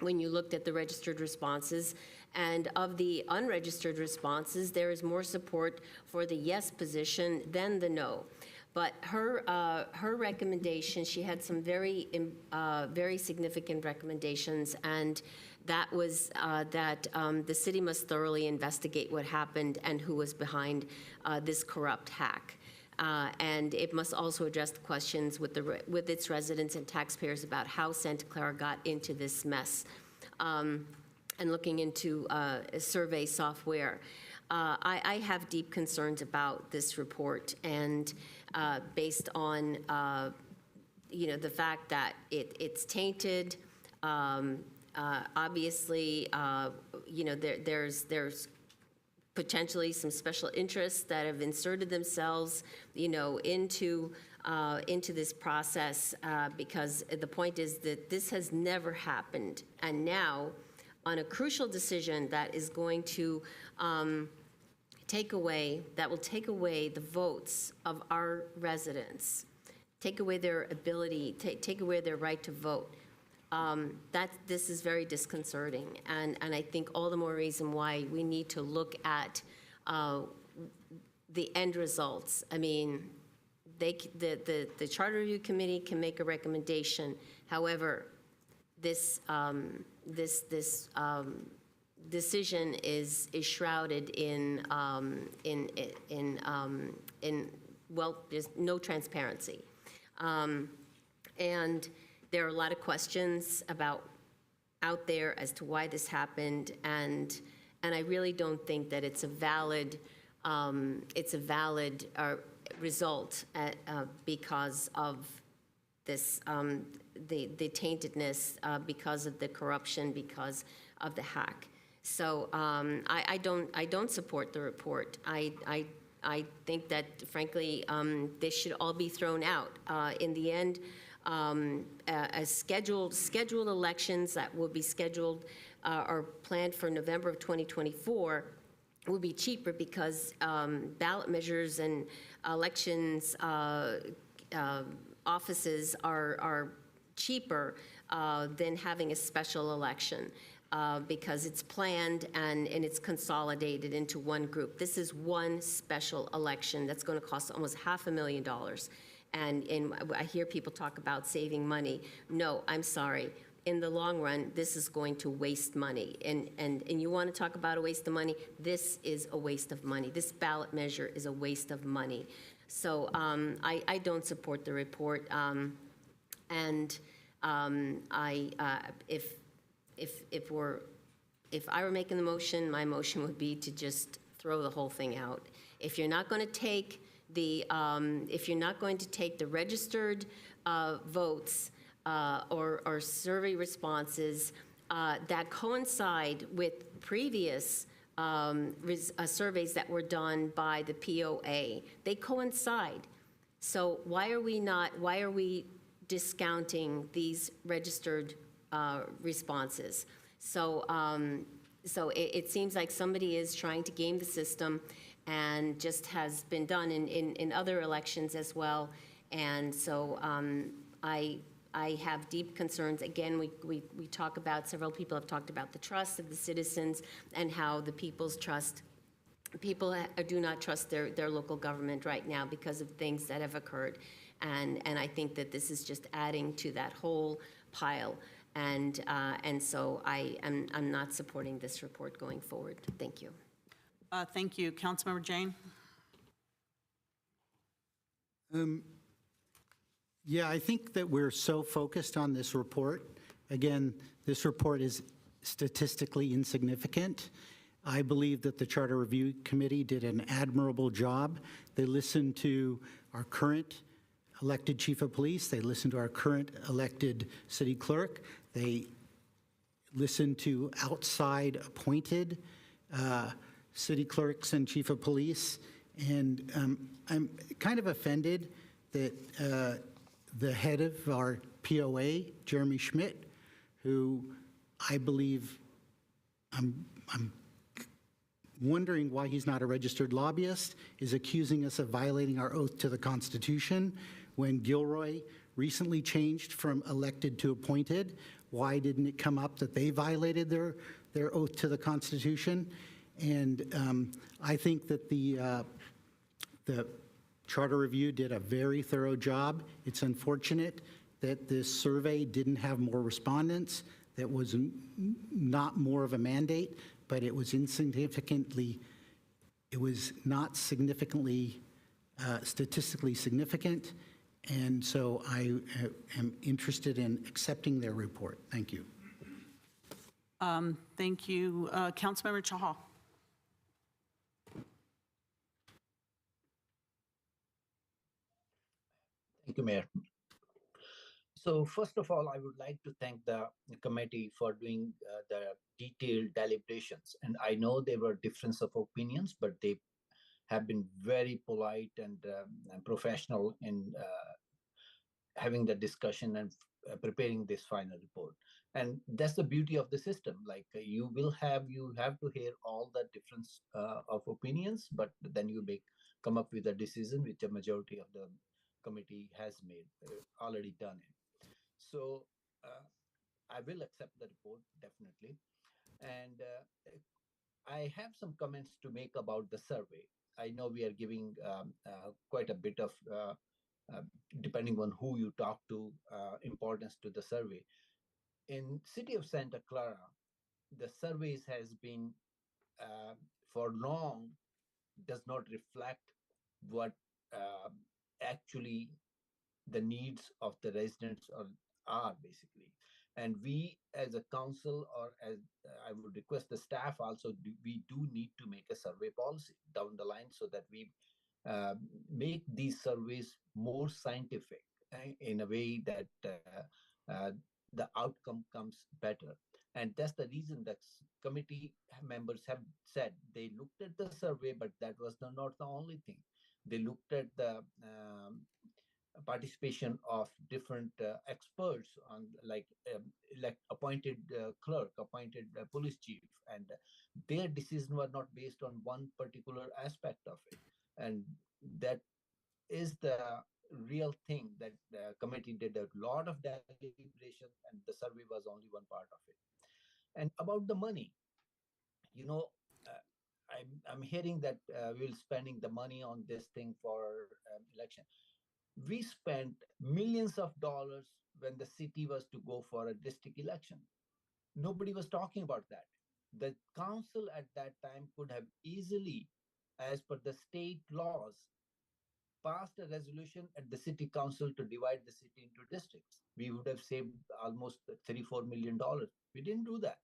when you looked at the registered responses. And of the unregistered responses, there is more support for the yes position than the no. But her recommendation, she had some very significant recommendations, and that was that the city must thoroughly investigate what happened and who was behind this corrupt hack. And it must also address the questions with its residents and taxpayers about how Santa Clara got into this mess, and looking into survey software. I have deep concerns about this report, and based on the fact that it's tainted. Obviously, there's potentially some special interests that have inserted themselves, into this process, because the point is that this has never happened. And now, on a crucial decision that is going to will take away the votes of our residents, take away their ability, take away their right to vote. This is very disconcerting, and I think all the more reason why we need to look at the end results. I mean, the Charter Review Committee can make a recommendation. However, this decision is shrouded in well, there's no transparency, and there are a lot of questions out there as to why this happened, and I really don't think that it's a valid result because of this the taintedness, because of the corruption, because of the hack. So I don't support the report. I think that, frankly, this should all be thrown out. In the end, scheduled elections that will be scheduled or planned for November of 2024 will be cheaper because ballot measures and elections offices are cheaper than having a special election. Because it's planned and it's consolidated into one group. This is one special election that's going to cost almost $500,000. And I hear people talk about saving money. No, I'm sorry. In the long run, this is going to waste money. And you want to talk about a waste of money? This is a waste of money. This ballot measure is a waste of money. So I don't support the report. If I were making the motion, my motion would be to just throw the whole thing out. If you're not going to take the registered votes or survey responses that coincide with previous surveys that were done by the POA, they coincide. So why are we discounting these registered responses? So it seems like somebody is trying to game the system, and just has been done in other elections as well. And so I have deep concerns. Again, we talk about, several people have talked about the trust of the citizens and how the people do not trust their local government right now because of things that have occurred. And I think that this is just adding to that whole pile. And so I'm not supporting this report going forward. Thank you. Thank you. Councilmember Jane? Yeah, I think that we're so focused on this report. Again, this report is statistically insignificant. I believe that the Charter Review Committee did an admirable job. They listened to our current elected chief of police. They listened to our current elected city clerk. They listened to outside appointed city clerks and chief of police. And I'm kind of offended that the head of our POA, Jeremy Schmidt, who I believe I'm wondering why he's not a registered lobbyist, is accusing us of violating our oath to the Constitution when Gilroy recently changed from elected to appointed. Why didn't it come up that they violated their oath to the Constitution? And I think that the Charter Review did a very thorough job. It's unfortunate that this survey didn't have more respondents, that was not more of a mandate, but it was not significantly statistically significant. And so I am interested in accepting their report. Thank you. Thank you. Councilmember Chahal. Thank you, Mayor. So first of all, I would like to thank the committee for doing the detailed deliberations. And I know there were difference of opinions, but they have been very polite and professional in having the discussion and preparing this final report. And that's the beauty of the system. Like you have to hear all the difference of opinions, but then you come up with a decision which a majority of the committee has made, already done it. So I will accept the report, definitely. And I have some comments to make about the survey. I know we are giving quite a bit of, depending on who you talk to, importance to the survey. In city of Santa Clara, the surveys has been for long does not reflect what actually the needs of the residents are basically. And we as a council, or as I would request the staff also, we do need to make a survey policy down the line so that we make these surveys more scientific in a way that the outcome comes better. And that's the reason that committee members have said they looked at the survey, but that was not the only thing. They looked at the participation of different experts on like appointed clerk, appointed police chief, and their decisions were not based on one particular aspect of it. And that is the real thing, that the committee did a lot of deliberation and the survey was only one part of it. And about the money, you know, I'm hearing that we're spending the money on this thing for election. We spent millions of dollars when the city was to go for a district election. Nobody was talking about that. The council at that time could have easily, as per the state laws, passed a resolution at the city council to divide the city into districts. We would have saved almost $3-4 million. We didn't do that.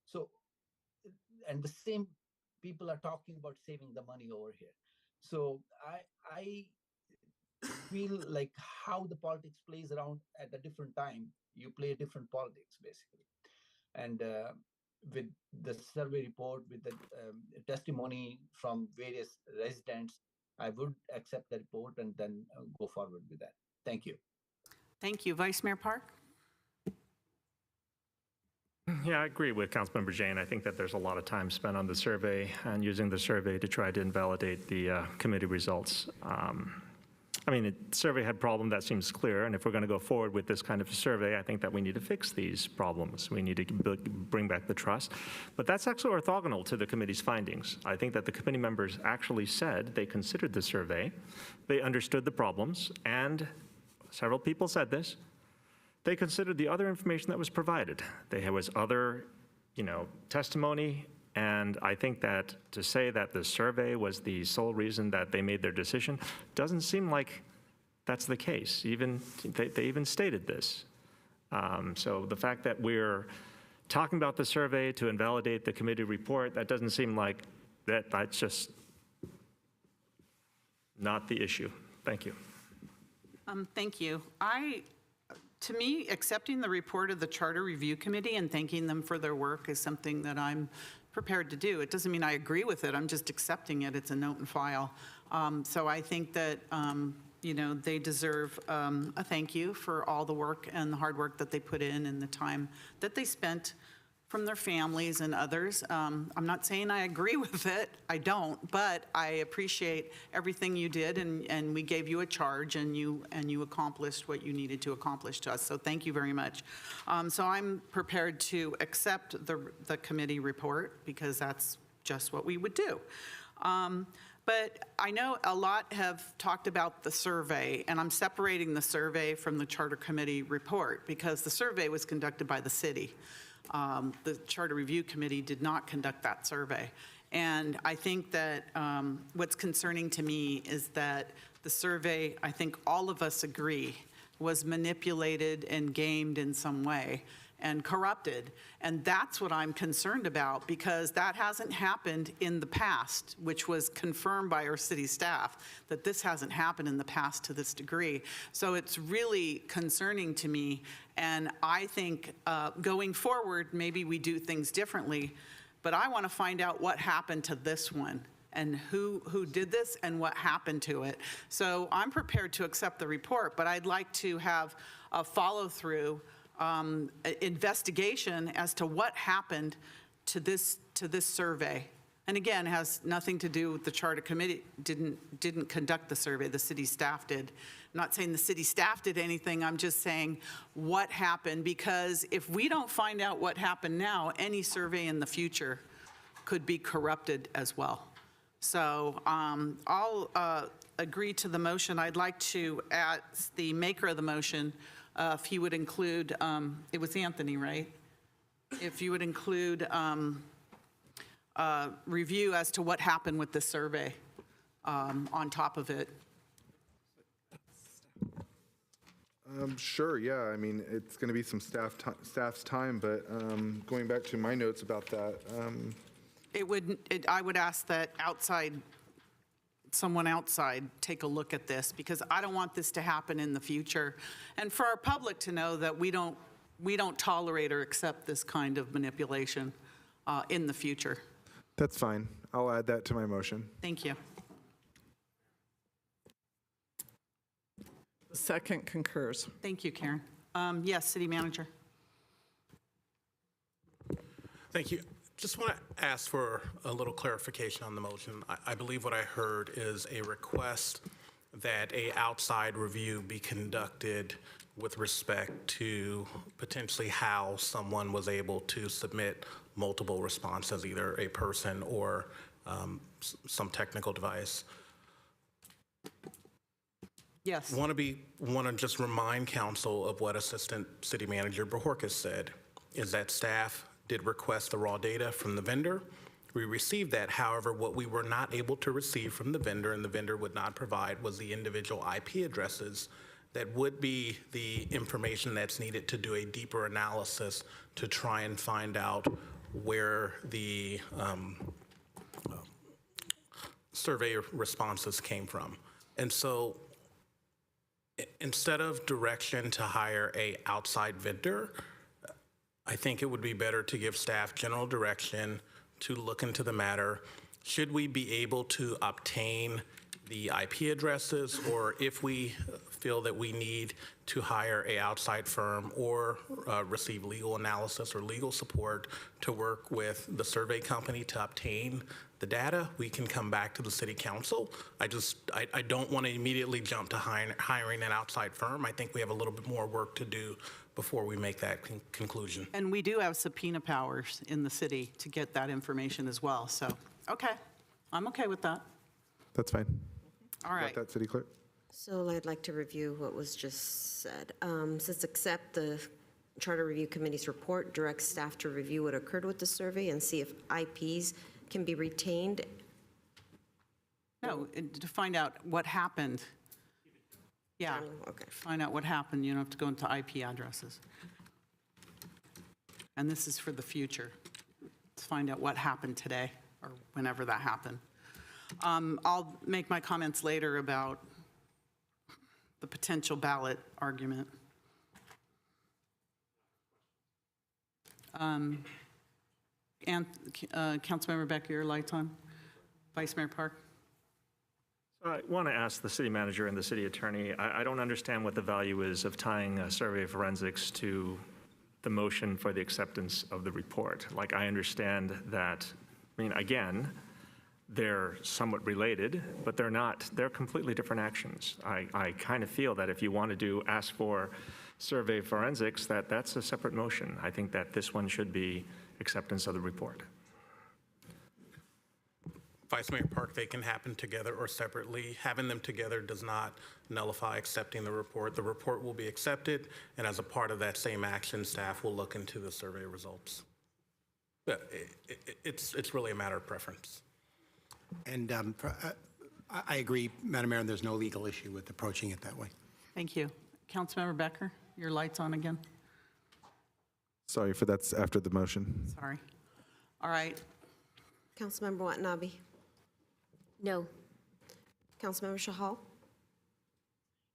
So, and the same people are talking about saving the money over here. So I feel like how the politics plays around at a different time, you play different politics basically. And with the survey report, with the testimony from various residents, I would accept the report and then go forward with that. Thank you. Thank you. Vice Mayor Park? Yeah, I agree with Councilmember Jane. I think that there's a lot of time spent on the survey and using the survey to try to invalidate the committee results. I mean, the survey had a problem that seems clear, and if we're going to go forward with this kind of a survey, I think that we need to fix these problems. We need to bring back the trust. But that's actually orthogonal to the committee's findings. I think that the committee members actually said they considered the survey, they understood the problems, and several people said this, they considered the other information that was provided. There was other, testimony. And I think that to say that the survey was the sole reason that they made their decision doesn't seem like that's the case. They even stated this. So the fact that we're talking about the survey to invalidate the committee report, that doesn't seem like that's just not the issue. Thank you. Thank you. To me, accepting the report of the Charter Review Committee and thanking them for their work is something that I'm prepared to do. It doesn't mean I agree with it. I'm just accepting it. It's a note and file. So I think that, they deserve a thank you for all the work and the hard work that they put in and the time that they spent from their families and others. I'm not saying I agree with it, I don't, but I appreciate everything you did, and we gave you a charge, and you accomplished what you needed to accomplish to us, so thank you very much. So I'm prepared to accept the committee report, because that's just what we would do. But I know a lot have talked about the survey, and I'm separating the survey from the Charter Committee report, because the survey was conducted by the city. The Charter Review Committee did not conduct that survey. And I think that what's concerning to me is that the survey, I think all of us agree, was manipulated and gamed in some way and corrupted. And that's what I'm concerned about, because that hasn't happened in the past, which was confirmed by our city staff, that this hasn't happened in the past to this degree. So it's really concerning to me. And I think going forward, maybe we do things differently, but I want to find out what happened to this one, and who did this and what happened to it. So I'm prepared to accept the report, but I'd like to have a follow-through investigation as to what happened to this survey. And again, it has nothing to do with the Charter Committee didn't conduct the survey, the city staff did. I'm not saying the city staff did anything, I'm just saying what happened, because if we don't find out what happened now, any survey in the future could be corrupted as well. So I'll agree to the motion. I'd like to ask the maker of the motion if he would include, it was Anthony, right? If you would include review as to what happened with the survey on top of it. Sure, yeah, I mean, it's going to be some staff's time, but going back to my notes about that. I would ask that someone outside take a look at this, because I don't want this to happen in the future. And for our public to know that we don't tolerate or accept this kind of manipulation in the future. That's fine. I'll add that to my motion. Thank you. The second concurs. Thank you, Karen. Yes, City Manager. Thank you. Just want to ask for a little clarification on the motion. I believe what I heard is a request that a outside review be conducted with respect to potentially how someone was able to submit multiple responses, either a person or some technical device. Yes. Want to just remind council of what Assistant City Manager Bojorquez said, is that staff did request the raw data from the vendor. We received that. However, what we were not able to receive from the vendor, and the vendor would not provide, was the individual IP addresses that would be the information that's needed to do a deeper analysis to try and find out where the survey responses came from. And so instead of direction to hire a outside vendor, I think it would be better to give staff general direction to look into the matter. Should we be able to obtain the IP addresses, or if we feel that we need to hire a outside firm or receive legal analysis or legal support to work with the survey company to obtain the data, we can come back to the city council. I don't want to immediately jump to hiring an outside firm. I think we have a little bit more work to do before we make that conclusion. And we do have subpoena powers in the city to get that information as well. So, okay, I'm okay with that. That's fine. All right. Got that, City Clerk? So I'd like to review what was just said. Says accept the Charter Review Committee's report, direct staff to review what occurred with the survey and see if IPs can be retained. No, to find out what happened. Yeah, okay. Find out what happened. You don't have to go into IP addresses. And this is for the future. To find out what happened today or whenever that happened. I'll make my comments later about the potential ballot argument. And Councilmember Becker, your light's on. Vice Mayor Park. I want to ask the city manager and the city attorney, I don't understand what the value is of tying survey forensics to the motion for the acceptance of the report. Like, I understand that, I mean, again, they're somewhat related, but they're not, they're completely different actions. I kind of feel that if you want to ask for survey forensics, that's a separate motion. I think that this one should be acceptance of the report. Vice Mayor Park, they can happen together or separately. Having them together does not nullify accepting the report. The report will be accepted, and as a part of that same action, staff will look into the survey results. But it's really a matter of preference. And I agree, Madam Mayor, and there's no legal issue with approaching it that way. Thank you. Councilmember Becker, your light's on again. Sorry for that's after the motion. Sorry. All right. Councilmember Watanabe? No. Councilmember Shahal?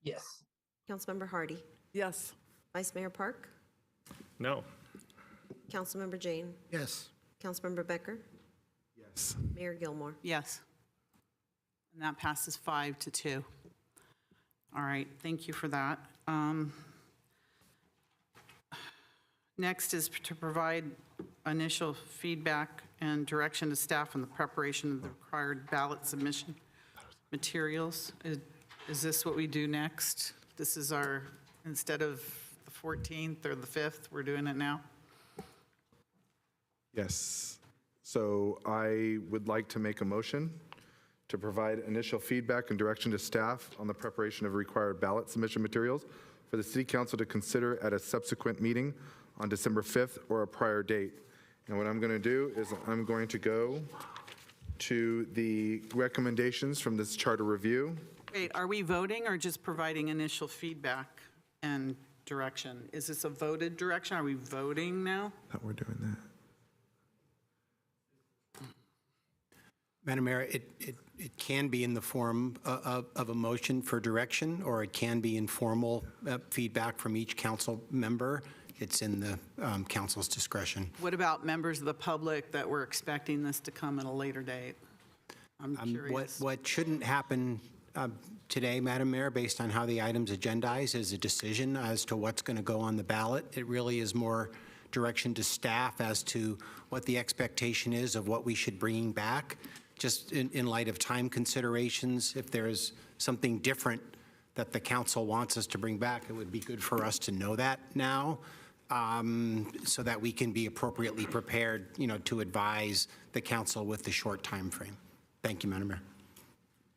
Yes. Councilmember Hardy? Yes. Vice Mayor Park? No. Councilmember Jane? Yes. Councilmember Becker? Yes. Mayor Gilmore? Yes. And that passes 5-2. All right, thank you for that. Next is to provide initial feedback and direction to staff on the preparation of the required ballot submission materials. Is this what we do next? This is our, instead of the 14th or the 5th, we're doing it now? Yes. So I would like to make a motion to provide initial feedback and direction to staff on the preparation of required ballot submission materials for the City Council to consider at a subsequent meeting on December 5th or a prior date. And what I'm going to do is I'm going to go to the recommendations from this charter review. Wait, are we voting or just providing initial feedback and direction? Is this a voted direction? Are we voting now? That we're doing that. Madam Mayor, it can be in the form of a motion for direction, or it can be informal feedback from each council member. It's in the council's discretion. What about members of the public that were expecting this to come at a later date? I'm curious. What shouldn't happen today, Madam Mayor, based on how the item's agendized, is a decision as to what's going to go on the ballot. It really is more direction to staff as to what the expectation is of what we should bring back. Just in light of time considerations, if there's something different that the council wants us to bring back, it would be good for us to know that now, so that we can be appropriately prepared, to advise the council with the short time frame. Thank you, Madam Mayor.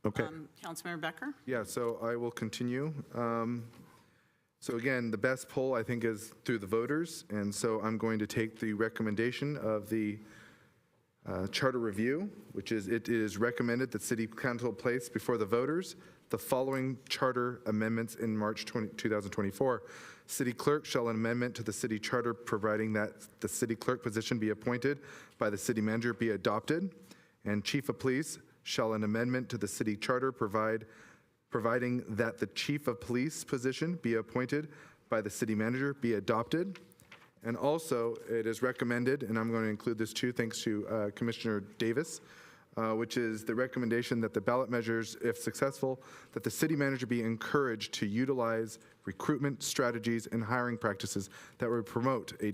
Okay. Councilmember Becker? Yeah, so I will continue. So again, the best poll, I think, is through the voters. And so I'm going to take the recommendation of the charter review, which is, it is recommended that City Council place before the voters the following charter amendments in March 2024. City clerk shall an amendment to the city charter providing that the city clerk position be appointed by the city manager be adopted. And chief of police shall an amendment to the city charter providing that the chief of police position be appointed by the city manager be adopted. And also, it is recommended, and I'm going to include this too, thanks to Commissioner Davis, which is the recommendation that the ballot measures, if successful, that the city manager be encouraged to utilize recruitment strategies and hiring practices that would promote a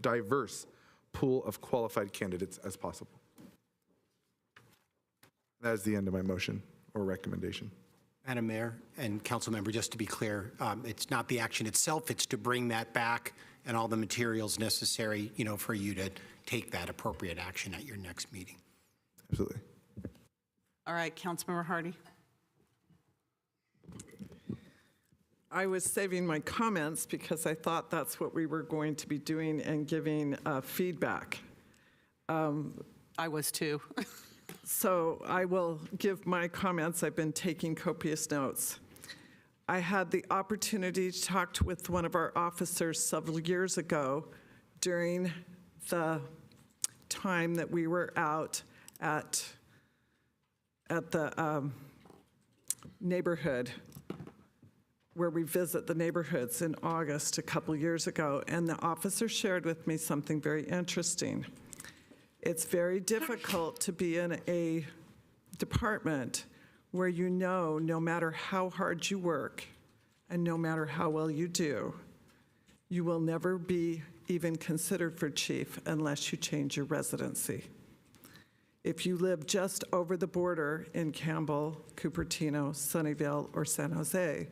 diverse pool of qualified candidates as possible. That is the end of my motion or recommendation. Madam Mayor and council member, just to be clear, it's not the action itself, it's to bring that back and all the materials necessary, for you to take that appropriate action at your next meeting. Absolutely. All right, Councilmember Hardy. I was saving my comments because I thought that's what we were going to be doing and giving feedback. I was too. So I will give my comments. I've been taking copious notes. I had the opportunity to talk with one of our officers several years ago during the time that we were out at the neighborhood, where we visit the neighborhoods in August a couple years ago, and the officer shared with me something very interesting. It's very difficult to be in a department where no matter how hard you work and no matter how well you do, You will never be even considered for chief unless you change your residency. If you live just over the border in Campbell, Cupertino, Sunnyvale, or San Jose,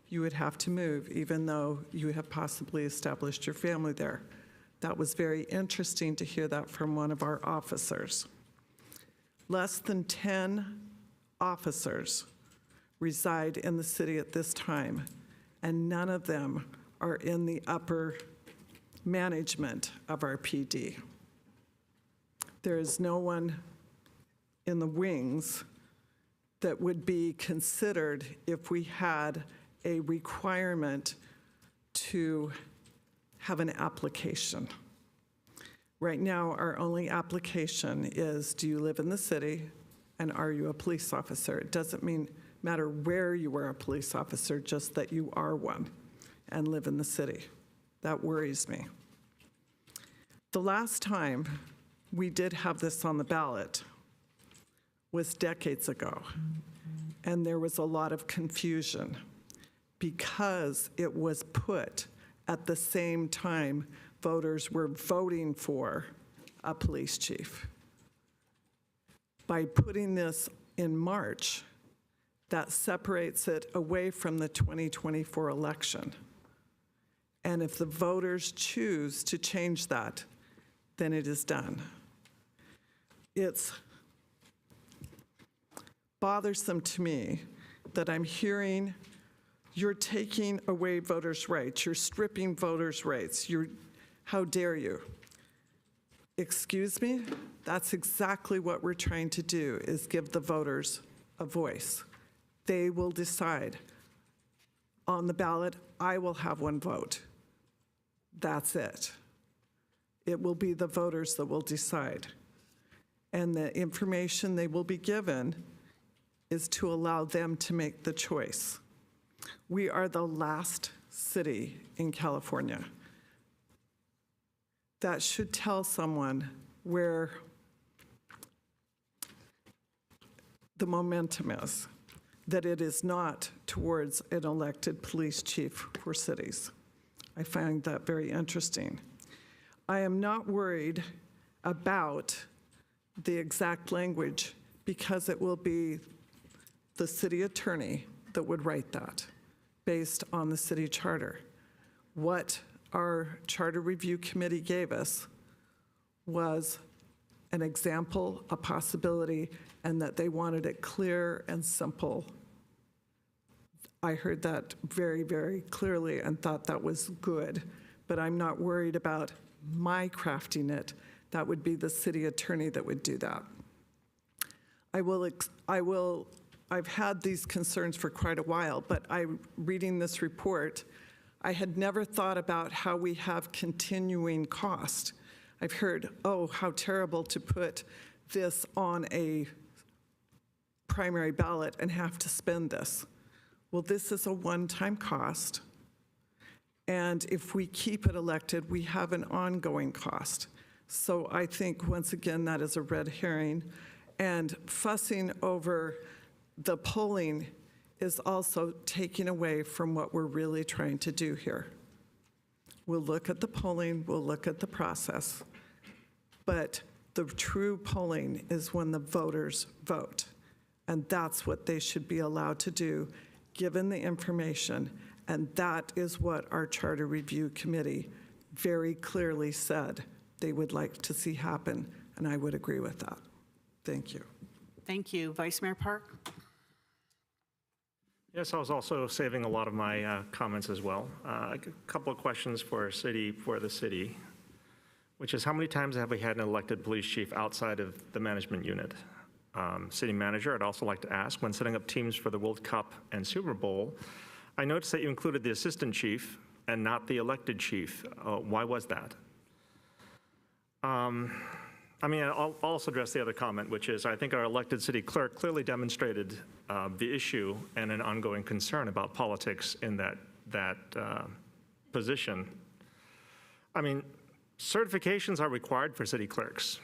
you would have to move, even though you have possibly established your family there. That was very interesting to hear that from one of our officers. Less than 10 officers reside in the city at this time, and none of them are in the upper management of our PD. There is no one in the wings that would be considered if we had a requirement to have an application. Right now, our only application is, do you live in the city and are you a police officer? It doesn't matter where you were a police officer, just that you are one and live in the city. That worries me. The last time we did have this on the ballot was decades ago, and there was a lot of confusion because it was put at the same time voters were voting for a police chief. By putting this in March, that separates it away from the 2024 election. And if the voters choose to change that, then it is done. It's bothersome to me that I'm hearing you're taking away voters' rights, you're stripping voters' rights, how dare you? Excuse me? That's exactly what we're trying to do, is give the voters a voice. They will decide. On the ballot, I will have one vote. That's it. It will be the voters that will decide. And the information they will be given is to allow them to make the choice. We are the last city in California. That should tell someone where the momentum is, that it is not towards an elected police chief for cities. I find that very interesting. I am not worried about the exact language because it will be the city attorney that would write that based on the city charter. What our charter review committee gave us was an example, a possibility, and that they wanted it clear and simple. I heard that very, very clearly and thought that was good, but I'm not worried about my crafting it. That would be the city attorney that would do that. I've had these concerns for quite a while, but reading this report, I had never thought about how we have continuing cost. I've heard, oh, how terrible to put this on a primary ballot and have to spend this. Well, this is a one-time cost, and if we keep it elected, we have an ongoing cost. So I think, once again, that is a red herring, and fussing over the polling is also taking away from what we're really trying to do here. We'll look at the polling, we'll look at the process, but the true polling is when the voters vote, and that's what they should be allowed to do, given the information, and that is what our Charter Review Committee very clearly said they would like to see happen, and I would agree with that. Thank you. Thank you. Vice Mayor Park? Yes, I was also saving a lot of my comments as well. A couple of questions for the city, which is how many times have we had an elected police chief outside of the management unit? City manager, I'd also like to ask, when setting up teams for the World Cup and Super Bowl, I noticed that you included the assistant chief and not the elected chief. Why was that? I'll also address the other comment, which is I think our elected city clerk clearly demonstrated the issue and an ongoing concern about politics in that position. Certifications are required for city clerks.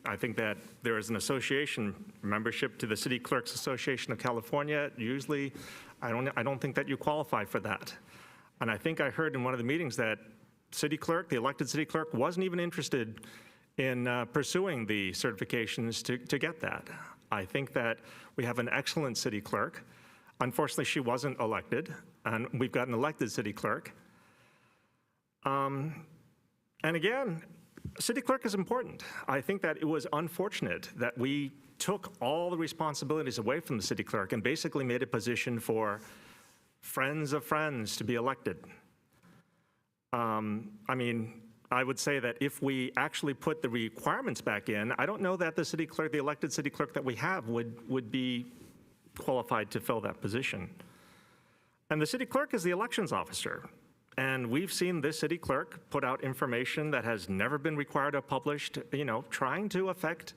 I think that there is an association, membership to the City Clerks Association of California. Usually, I don't think that you qualify for that. And I think I heard in one of the meetings that city clerk, the elected city clerk, wasn't even interested in pursuing the certifications to get that. I think that we have an excellent city clerk. Unfortunately, she wasn't elected, and we've got an elected city clerk. And again, city clerk is important. I think that it was unfortunate that we took all the responsibilities away from the city clerk and basically made a position for friends of friends to be elected. I mean, I would say that if we actually put the requirements back in, I don't know that the city clerk, the elected city clerk that we have would be qualified to fill that position. And the city clerk is the elections officer. And we've seen this city clerk put out information that has never been required or published, you know, trying to affect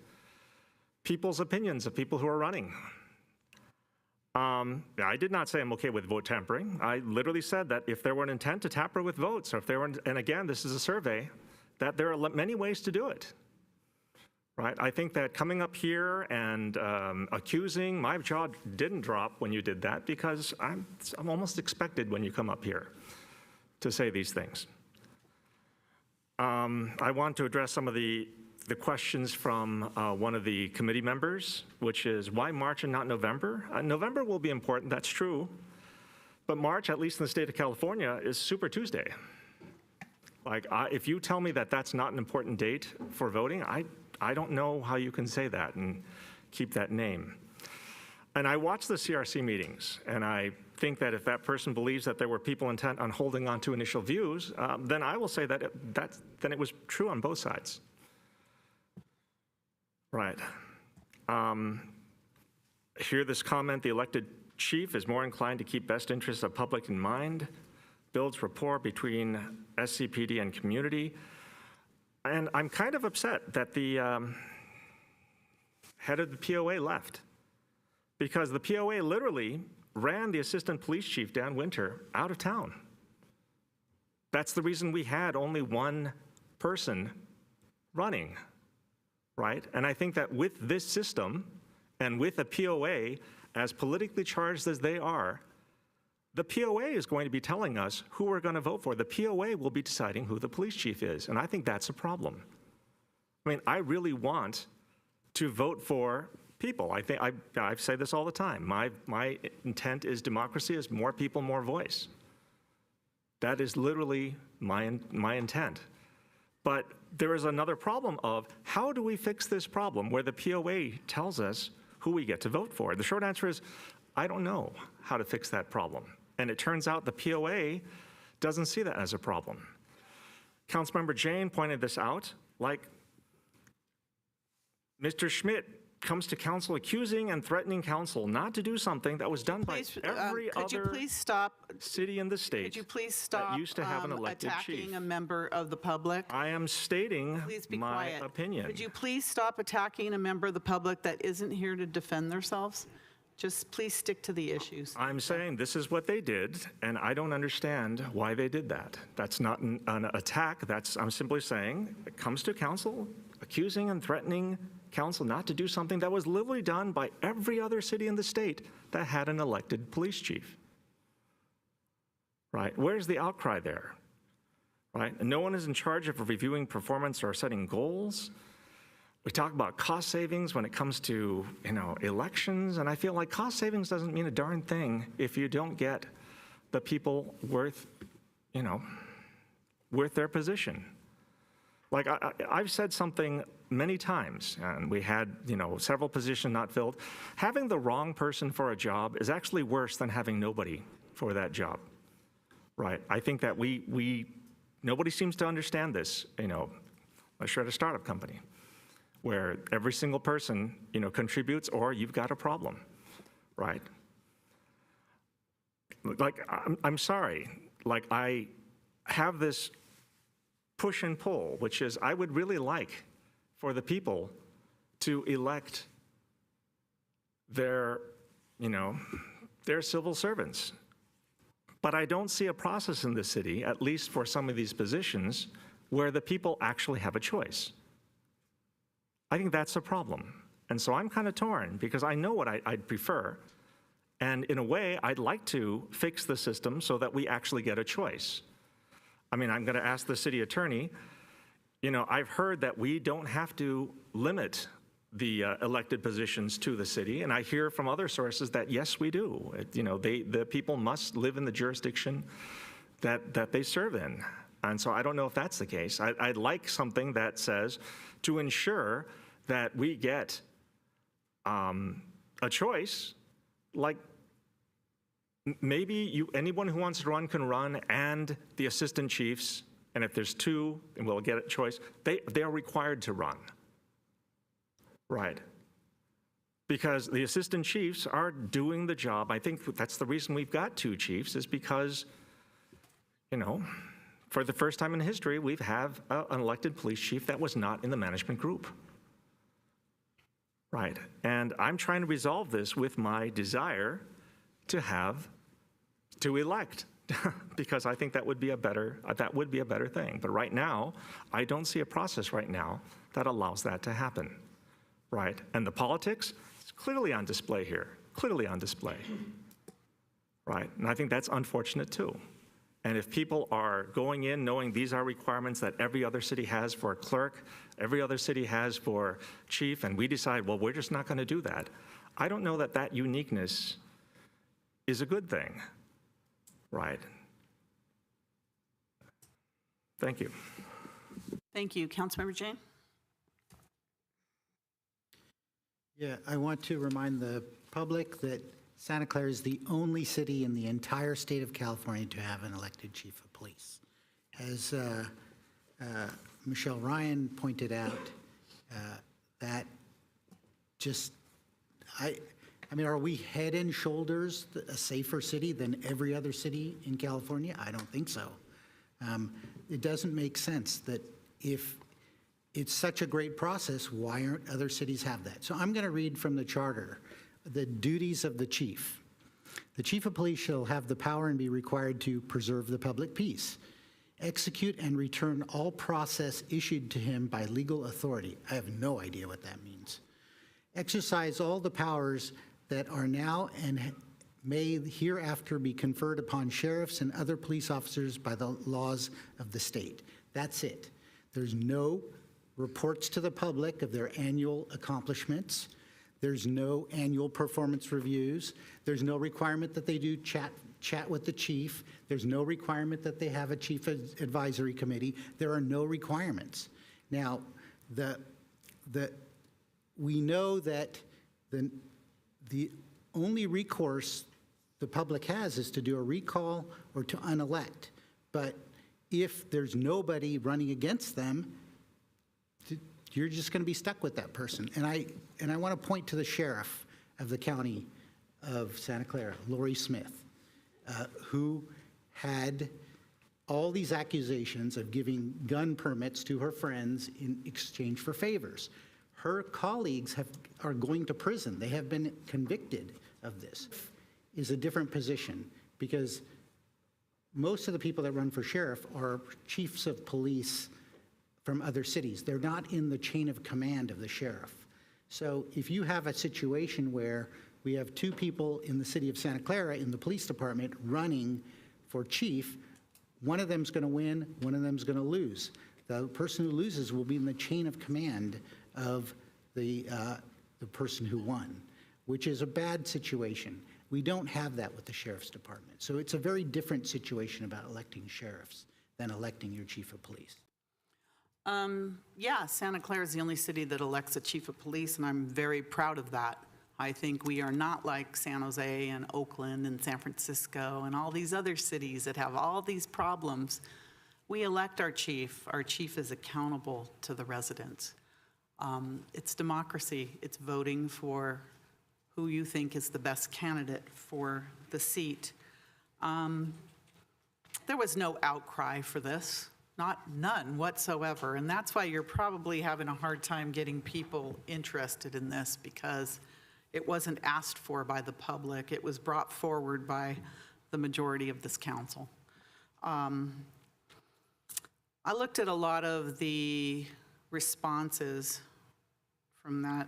people's opinions of people who are running. I did not say I'm okay with vote tampering. I literally said that if there were an intent to tamper with votes, or if there were, and again, this is a survey, that there are many ways to do it. Right? I think that coming up here and accusing, my jaw didn't drop when you did that, because I'm almost expected when you come up here to say these things. I want to address some of the questions from one of the committee members, which is why March and not November? November will be important, that's true, but March, at least in the state of California, is Super Tuesday. Like, if you tell me that that's not an important date for voting, I don't know how you can say that and keep that name. And I watch the CRC meetings, and I think that if that person believes that there were people intent on holding on to initial views, then I will say that then it was true on both sides. Right. Hear this comment, the elected chief is more inclined to keep best interests of public in mind, builds rapport between SCPD and community. And I'm kind of upset that the head of the POA left, because the POA literally ran the assistant police chief, Dan Winter, out of town. That's the reason we had only one person running, right? And I think that with this system and with a POA as politically charged as they are, the POA is going to be telling us who we're going to vote for. The POA will be deciding who the police chief is, and I think that's a problem. I mean, I really want to vote for people. I think I say this all the time. My intent is democracy is more people, more voice. That is literally my intent. But there is another problem of how do we fix this problem where the POA tells us who we get to vote for? The short answer is I don't know how to fix that problem. And it turns out the POA doesn't see that as a problem. Councilmember Jane pointed this out, like Mr. Schmidt comes to council accusing and threatening council not to do something that was done by every could you other please stop? city in the state Could you please stop that used to have an elected attacking chief. a member of the public? I am stating Please be my quiet. opinion. Could you please stop attacking a member of the public that isn't here to defend themselves? Just please stick to the issues. I'm saying this is what they did, and I don't understand why they did that. That's not an attack. I'm simply saying it comes to council, accusing and threatening council not to do something that was literally done by every other city in the state that had an elected police chief. Right? Where's the outcry there? Right? And no one is in charge of reviewing performance or setting goals. We talk about cost savings when it comes to, elections, and I feel like cost savings doesn't mean a darn thing if you don't get the people worth their position. Like I've said something many times, and we had, several positions not filled. Having the wrong person for a job is actually worse than having nobody for that job, right? I think that nobody seems to understand this, unless you're at a startup company, where every single person, contributes, or you've got a problem, right? Like, I'm sorry, like I have this push and pull, which is I would really like for the people to elect their civil servants. But I don't see a process in the city, at least for some of these positions, where the people actually have a choice. I think that's a problem. And so I'm kind of torn because I know what I'd prefer. And in a way, I'd like to fix the system so that we actually get a choice. I mean, I'm going to ask the city attorney, you know, I've heard that we don't have to limit the elected positions to the city, and I hear from other sources that yes, we do. You know, the people must live in the jurisdiction that they serve in. And so I don't know if that's the case. I'd like something that says to ensure that we get a choice, like maybe anyone who wants to run can run, and the assistant chiefs, and if there's two, and we'll get a choice, they are required to run. Right. Because the assistant chiefs are doing the job. I think that's the reason we've got two chiefs, is because, you know, for the first time in history, we've had an elected police chief that was not in the management group. Right. And I'm trying to resolve this with my desire to elect, because I think that would be a better thing. But right now, I don't see a process right now that allows that to happen. Right. And the politics is clearly on display here, clearly on display. Right. And I think that's unfortunate too. And if people are going in knowing these are requirements that every other city has for a clerk, every other city has for chief, and we decide, well, we're just not going to do that, I don't know that that uniqueness is a good thing. Right. Thank you. Thank you. Councilmember Jane? Yeah, I want to remind the public that Santa Clara is the only city in the entire state of California to have an elected chief of police. As Michelle Ryan pointed out, that just, I mean, are we head and shoulders a safer city than every other city in California? I don't think so. It doesn't make sense that if it's such a great process, why aren't other cities have that? So I'm going to read from the charter, the duties of the chief. The chief of police shall have the power and be required to preserve the public peace, execute and return all process issued to him by legal authority. I have no idea what that means. Exercise all the powers that are now and may hereafter be conferred upon sheriffs and other police officers by the laws of the state. That's it. There's no reports to the public of their annual accomplishments. There's no annual performance reviews. There's no requirement that they do chat with the chief. There's no requirement that they have a chief advisory committee. There are no requirements. Now, we know that the only recourse the public has is to do a recall or to unelect. But if there's nobody running against them, you're just going to be stuck with that person. And I want to point to the sheriff of the county of Santa Clara, Lori Smith, who had all these accusations of giving gun permits to her friends in exchange for favors. Her colleagues are going to prison. They have been convicted of this. Is a different position because most of the people that run for sheriff are chiefs of police from other cities. They're not in the chain of command of the sheriff. So if you have a situation where we have two people in the city of Santa Clara in the police department running for chief, one of them's going to win, one of them's going to lose. The person who loses will be in the chain of command of the person who won, which is a bad situation. We don't have that with the sheriff's department. So it's a very different situation about electing sheriffs than electing your chief of police. Yeah, Santa Clara is the only city that elects a chief of police, and I'm very proud of that. I think we are not like San Jose and Oakland and San Francisco and all these other cities that have all these problems. We elect our chief. Our chief is accountable to the residents. It's democracy. It's voting for who you think is the best candidate for the seat. There was no outcry for this. None whatsoever. And that's why you're probably having a hard time getting people interested in this, because it wasn't asked for by the public. It was brought forward by the majority of this council. I looked at a lot of the responses from that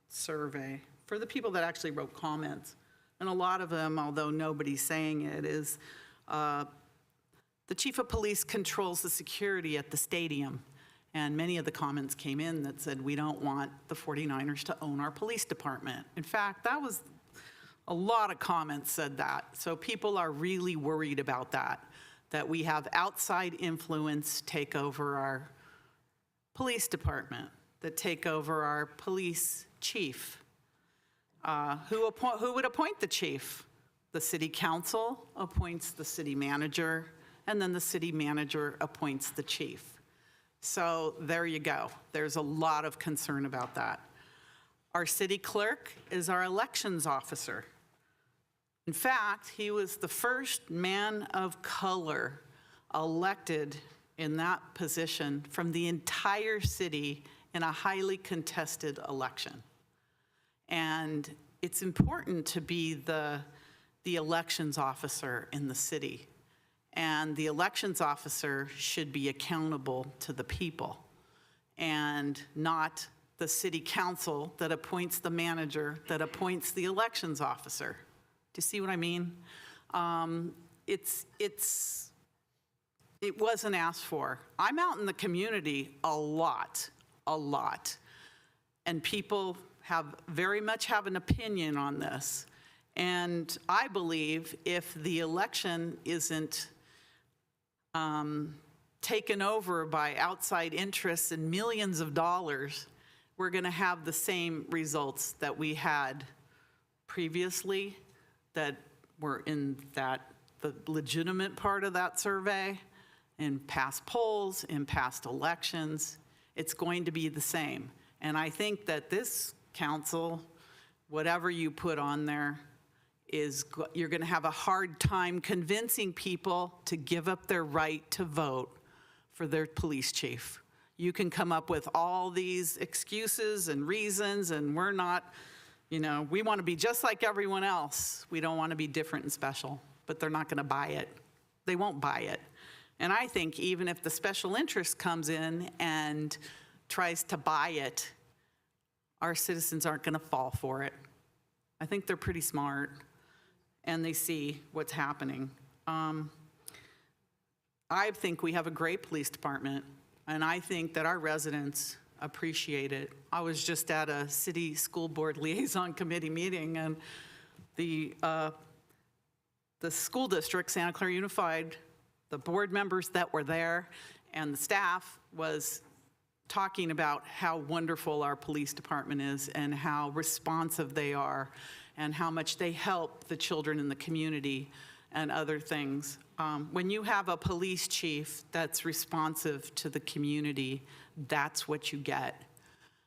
survey. For the people that actually wrote comments, and a lot of them, although nobody's saying it, is the chief of police controls the security at the stadium. And many of the comments came in that said, we don't want the 49ers to own our police department. In fact, that was a lot of comments said that. So people are really worried about that we have outside influence take over our police department, that take over our police chief. Who would appoint the chief? The city council appoints the city manager, and then the city manager appoints the chief. So there you go. There's a lot of concern about that. Our city clerk is our elections officer. In fact, he was the first man of color elected in that position from the entire city in a highly contested election. And it's important to be the elections officer in the city. And the elections officer should be accountable to the people and not the city council that appoints the manager that appoints the elections officer. Do you see what I mean? It wasn't asked for. I'm out in the community a lot. And people very much have an opinion on this. And I believe if the election isn't taken over by outside interests and millions of dollars, we're going to have the same results that we had previously that were in the legitimate part of that survey, in past polls, in past elections. It's going to be the same. And I think that this council, whatever you put on there, you're going to have a hard time convincing people to give up their right to vote for their police chief. You can come up with all these excuses and reasons, and we're not, we want to be just like everyone else. We don't want to be different and special, but they're not going to buy it. They won't buy it. And I think even if the special interest comes in and tries to buy it, our citizens aren't going to fall for it. I think they're pretty smart, and they see what's happening. I think we have a great police department, and I think that our residents appreciate it. I was just at a city school board liaison committee meeting, and the school district, Santa Clara Unified, the board members that were there and the staff was talking about how wonderful our police department is and how responsive they are and how much they help the children in the community and other things. When you have a police chief that's responsive to the community, that's what you get.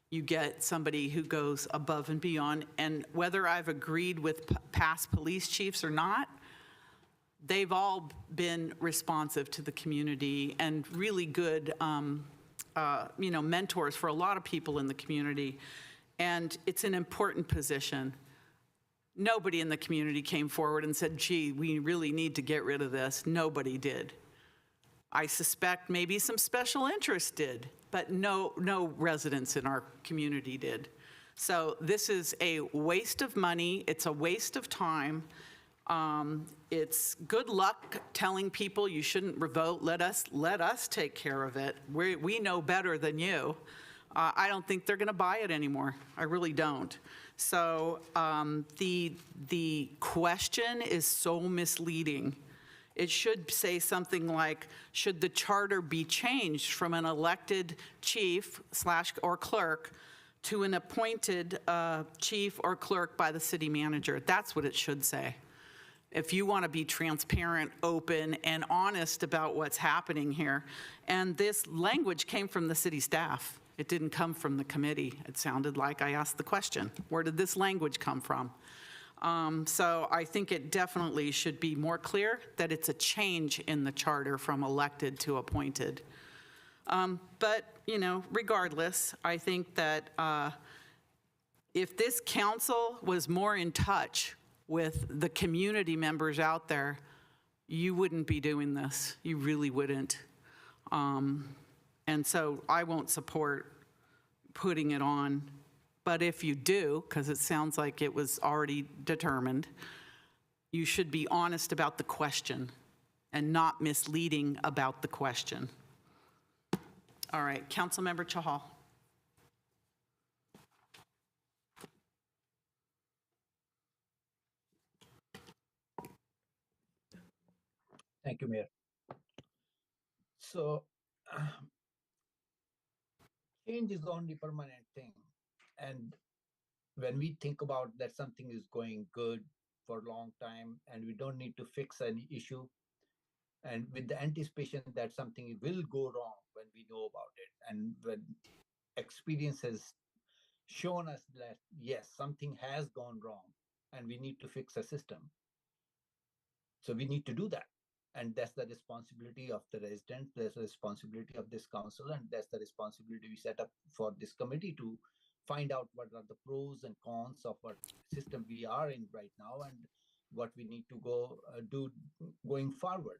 You get somebody who goes above and beyond. And whether I've agreed with past police chiefs or not, they've all been responsive to the community and really good mentors for a lot of people in the community. And it's an important position. Nobody in the community came forward and said, gee, we really need to get rid of this. Nobody did. I suspect maybe some special interests did, but no residents in our community did. So this is a waste of money. It's a waste of time. It's good luck telling people you shouldn't vote. Let us take care of it. We know better than you. I don't think they're going to buy it anymore. I really don't. So the question is so misleading. It should say something like, should the charter be changed from an elected chief / or clerk to an appointed chief or clerk by the city manager? That's what it should say. If you want to be transparent, open, and honest about what's happening here. And this language came from the city staff. It didn't come from the committee. It sounded like I asked the question, where did this language come from? So I think it definitely should be more clear that it's a change in the charter from elected to appointed. But, regardless, I think that if this council was more in touch with the community members out there, you wouldn't be doing this. You really wouldn't. And so I won't support putting it on, But if you do, because it sounds like it was already determined, you should be honest about the question and not misleading about the question. All right, Councilmember Chahal. Thank you, Mayor. So, change is the only permanent thing. And when we think about that something is going good for a long time and we don't need to fix any issue, and with the anticipation that something will go wrong when we know about it, and when experience has shown us that, yes, something has gone wrong and we need to fix a system. So we need to do that. And that's the responsibility of the residents, that's the responsibility of this council, and that's the responsibility we set up for this committee to find out what are the pros and cons of what system we are in right now and what we need to go do going forward.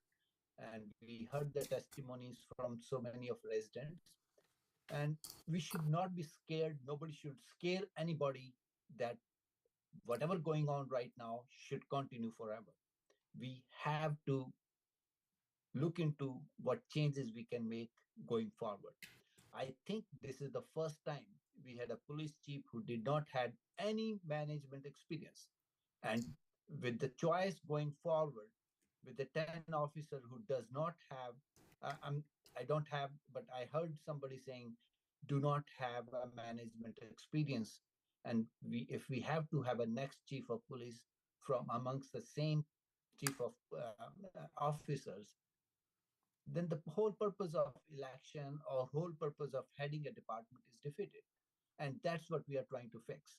And we heard the testimonies from so many of residents, and we should not be scared. Nobody should scare anybody that whatever going on right now should continue forever. We have to look into what changes we can make going forward. I think this is the first time we had a police chief who did not have any management experience. And with the choice going forward, with the 10 officer who does not have, I don't have, but I heard somebody saying, do not have a management experience. And if we have to have a next chief of police from amongst the same chief of officers, then the whole purpose of election or whole purpose of heading a department is defeated. And that's what we are trying to fix.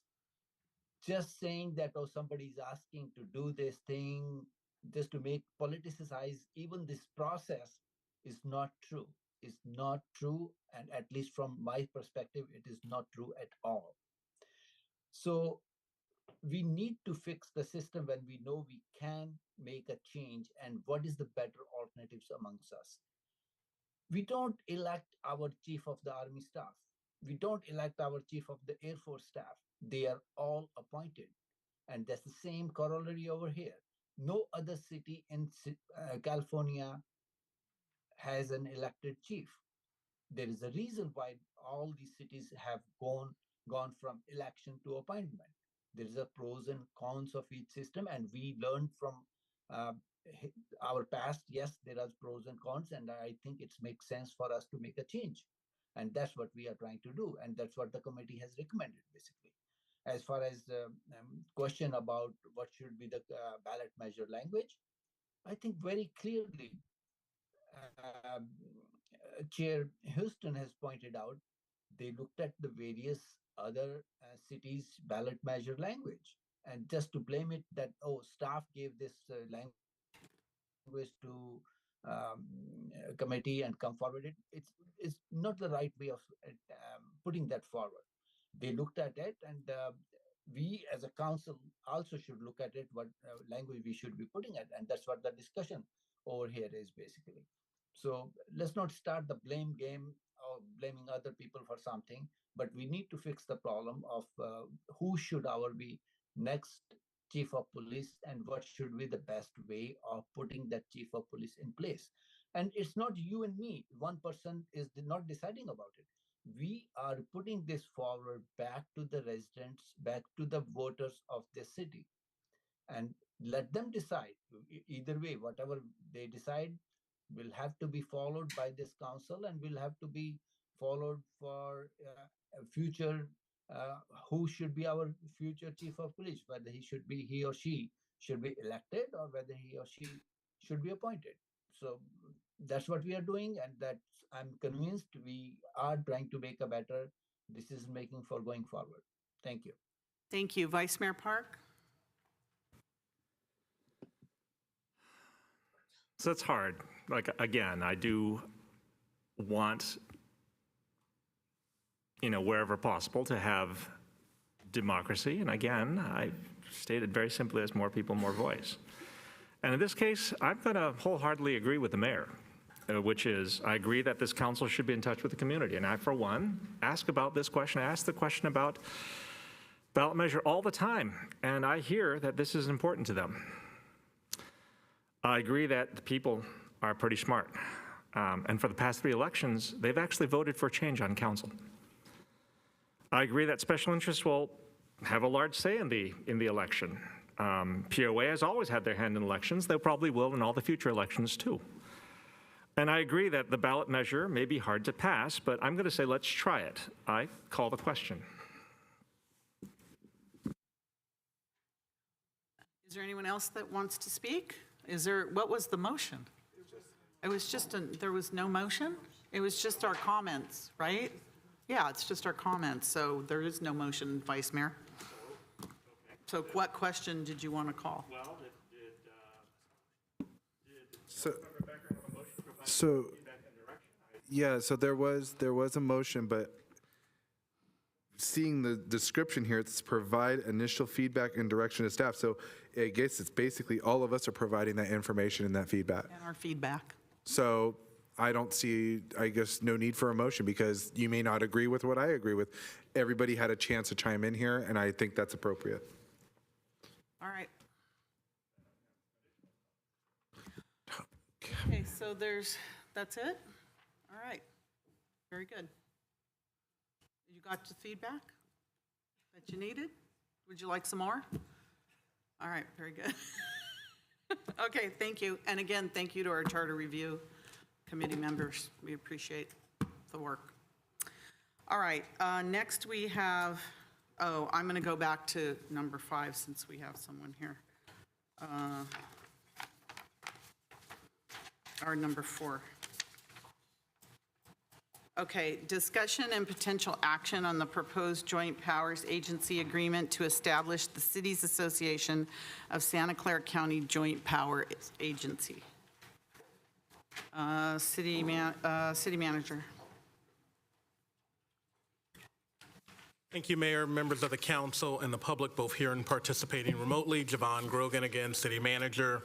Just saying that, oh, somebody is asking to do this thing just to make politicize even this process is not true. It's not true. And at least from my perspective, it is not true at all. So we need to fix the system when we know we can make a change and what is the better alternatives amongst us. We don't elect our chief of the army staff. We don't elect our chief of the Air Force staff. They are all appointed. And that's the same corollary over here. No other city in California has an elected chief. There is a reason why all these cities have gone from election to appointment. There is a pros and cons of each system, and we learned from our past. Yes, there are pros and cons, and I think it makes sense for us to make a change. And that's what we are trying to do, and that's what the committee has recommended, basically. As far as the question about what should be the ballot measure language, I think very clearly Chair Houston has pointed out, they looked at the various other cities' ballot measure language. And just to blame it that, oh, staff gave this language to committee and come forward, it's not the right way of putting that forward. They looked at it, and we as a council also should look at it, what language we should be putting it. And that's what the discussion over here is basically. So let's not start the blame game or blaming other people for something, but we need to fix the problem of who should our be next chief of police and what should be the best way of putting that chief of police in place. And it's not you and me. One person is not deciding about it. We are putting this forward back to the residents, back to the voters of the city, and let them decide. Either way, whatever they decide will have to be followed by this council and will have to be followed for future who should be our future chief of police, whether he or she should be elected or whether he or she should be appointed. So that's what we are doing, and that's, I'm convinced we are trying to make a better decision making for going forward. Thank you. Thank you. Vice Mayor Park? So it's hard. Like, again, I do want, wherever possible to have democracy. And again, I stated very simply as more people, more voice. And in this case, I'm going to wholeheartedly agree with the mayor, which is I agree that this council should be in touch with the community. And I, for one, ask about this question. I asked the question about ballot measure all the time, and I hear that this is important to them. I agree that the people are pretty smart, and for the past 3 elections, they've actually voted for change on council. I agree that special interests will have a large say in the election. POA has always had their hand in elections. They probably will in all the future elections too. And I agree that the ballot measure may be hard to pass, but I'm going to say let's try it. I call the question. Is there anyone else that wants to speak? What was the motion? It was just, there was no motion? It was just our comments, right? Yeah, it's just our comments, so there is no motion, Vice Mayor. So what question did you want to call? So yeah, so there was a motion, but seeing the description here, it's provide initial feedback and direction to staff. So I guess it's basically all of us are providing that information and that feedback. And our feedback. So I don't see, I guess, no need for a motion because you may not agree with what I agree with. Everybody had a chance to chime in here, and I think that's appropriate. All right. Okay, so that's it? All right. Very good. You got the feedback that you needed? Would you like some more? All right, very good. Okay, thank you. And again, thank you to our Charter Review Committee members. We appreciate the work. All right, next we have, I'm going to go back to number 5 since we have someone here. Or number 4. Okay, discussion and potential action on the proposed Joint Powers Agency Agreement to establish the Cities Association of Santa Clara County Joint Powers Agency. City Manager. Thank you, Mayor, members of the council, and the public, both here and participating remotely. Javon Grogan again, City Manager.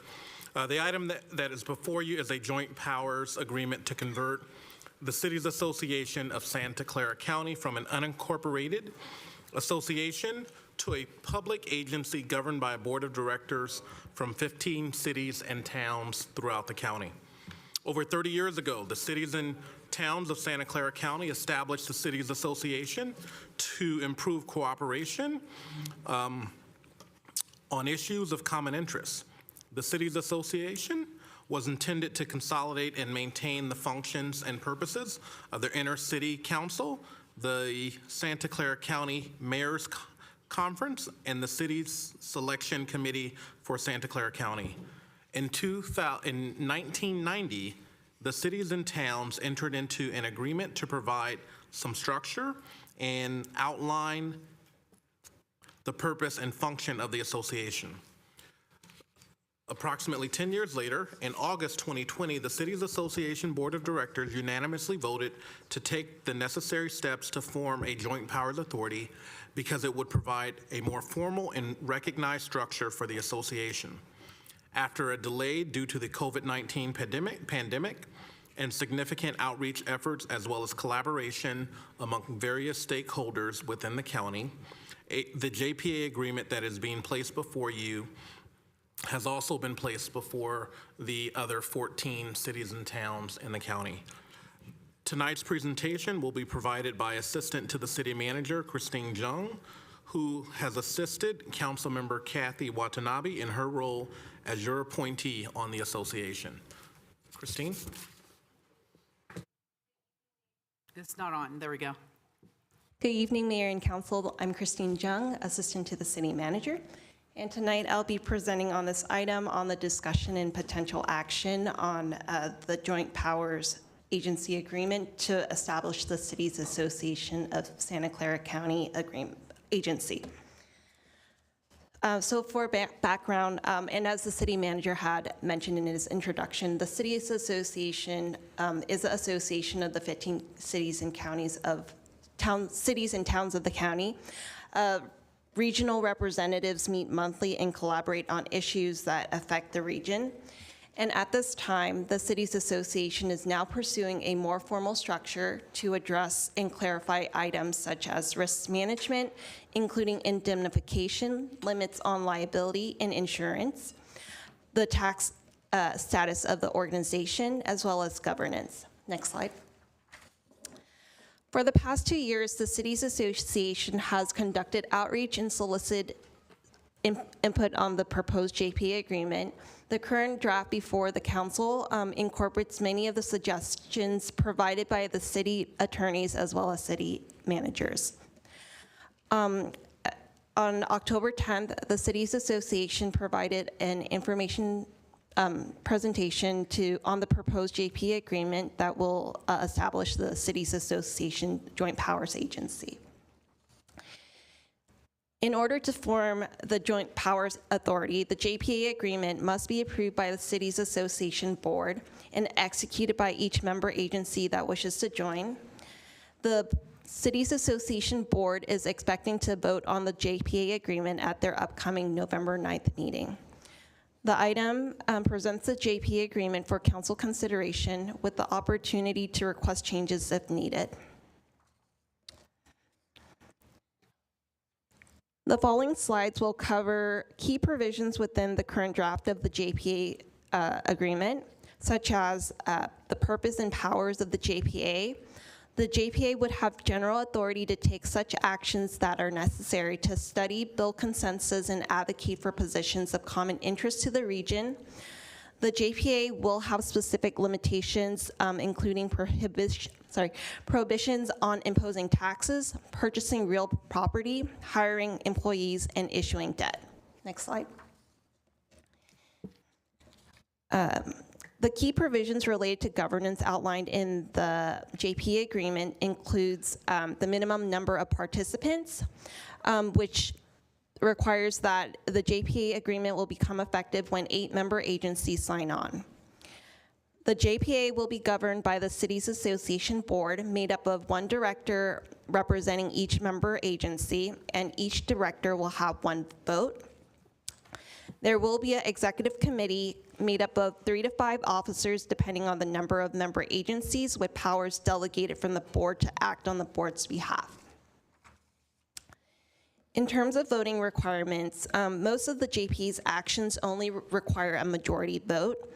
The item that is before you is a joint powers agreement to convert the Cities Association of Santa Clara County from an unincorporated association to a public agency governed by a board of directors from 15 cities and towns throughout the county. Over 30 years ago, the cities and towns of Santa Clara County established the Cities Association to improve cooperation on issues of common interest. The Cities Association was intended to consolidate and maintain the functions and purposes of the Inner City Council, the Santa Clara County Mayor's Conference, and the City's Selection Committee for Santa Clara County. In 1990, the cities and towns entered into an agreement to provide some structure and outline the purpose and function of the association. Approximately 10 years later, in August 2020, the Cities Association Board of Directors unanimously voted to take the necessary steps to form a joint powers authority because it would provide a more formal and recognized structure for the association. After a delay due to the COVID-19 pandemic and significant outreach efforts as well as collaboration among various stakeholders within the county, the JPA agreement that is being placed before you has also been placed before the other 14 cities and towns in the county. Tonight's presentation will be provided by Assistant to the City Manager, Christine Jung, who has assisted Councilmember Kathy Watanabe in her role as your appointee on the association. Christine? It's not on. There we go. Good evening, Mayor and Council. I'm Christine Jung, Assistant to the City Manager. And tonight I'll be presenting on this item on the discussion and potential action on the Joint Powers Agency Agreement to establish the Cities Association of Santa Clara County Agency. So for background, and as the City Manager had mentioned in his introduction, the Cities Association is an association of the 15 cities and counties of cities and towns of the county. Regional representatives meet monthly and collaborate on issues that affect the region. And at this time, the Cities Association is now pursuing a more formal structure to address and clarify items such as risk management, including indemnification, limits on liability and insurance, the tax status of the organization, as well as governance. Next slide. For the past 2 years, the Cities Association has conducted outreach and solicited input on the proposed JPA agreement. The current draft before the council incorporates many of the suggestions provided by the city attorneys as well as city managers. On October 10th, the Cities Association provided an information presentation on the proposed JPA agreement that will establish the Cities Association Joint Powers Agency. In order to form the Joint Powers Authority, the JPA agreement must be approved by the Cities Association Board and executed by each member agency that wishes to join. The Cities Association Board is expecting to vote on the JPA agreement at their upcoming November 9th meeting. The item presents the JPA agreement for council consideration with the opportunity to request changes if needed. The following slides will cover key provisions within the current draft of the JPA agreement, such as the purpose and powers of the JPA. The JPA would have general authority to take such actions that are necessary to study, build consensus, and advocate for positions of common interest to the region. The JPA will have specific limitations, including prohibitions on imposing taxes, purchasing real property, hiring employees, and issuing debt. Next slide. The key provisions related to governance outlined in the JPA agreement includes the minimum number of participants, which requires that the JPA agreement will become effective when 8 member agencies sign on. The JPA will be governed by the Cities Association Board, made up of 1 director representing each member agency, and each director will have 1 vote. There will be an executive committee made up of 3 to 5 officers, depending on the number of member agencies, with powers delegated from the board to act on the board's behalf. In terms of voting requirements, most of the JPA's actions only require a majority vote,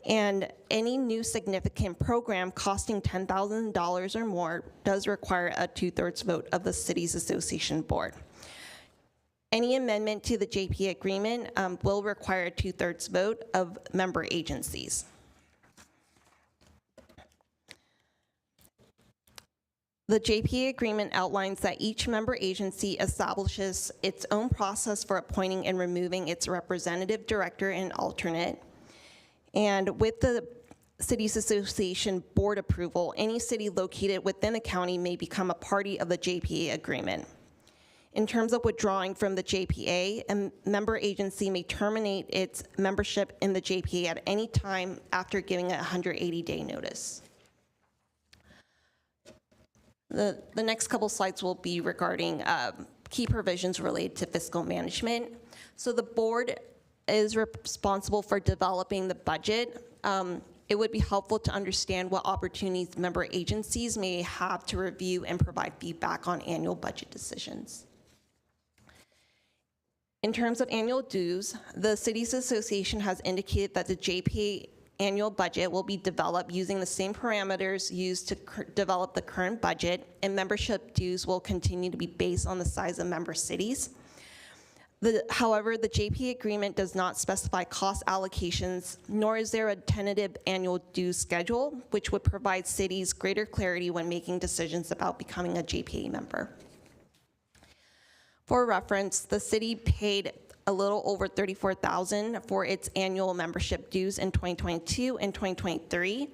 and any new significant program costing $10,000 or more does require a 2/3 vote of the Cities Association Board. Any amendment to the JPA agreement will require a 2/3 vote of member agencies. The JPA agreement outlines that each member agency establishes its own process for appointing and removing its representative director and alternate. And with the Cities Association Board approval, any city located within a county may become a party of the JPA agreement. In terms of withdrawing from the JPA, a member agency may terminate its membership in the JPA at any time after giving a 180-day notice. The next couple slides will be regarding key provisions related to fiscal management. So the board is responsible for developing the budget. It would be helpful to understand what opportunities member agencies may have to review and provide feedback on annual budget decisions. In terms of annual dues, the Cities Association has indicated that the JPA annual budget will be developed using the same parameters used to develop the current budget, and membership dues will continue to be based on the size of member cities. However, the JPA agreement does not specify cost allocations, nor is there a tentative annual dues schedule, which would provide cities greater clarity when making decisions about becoming a JPA member. For reference, the city paid a little over $34,000 for its annual membership dues in 2022 and 2023.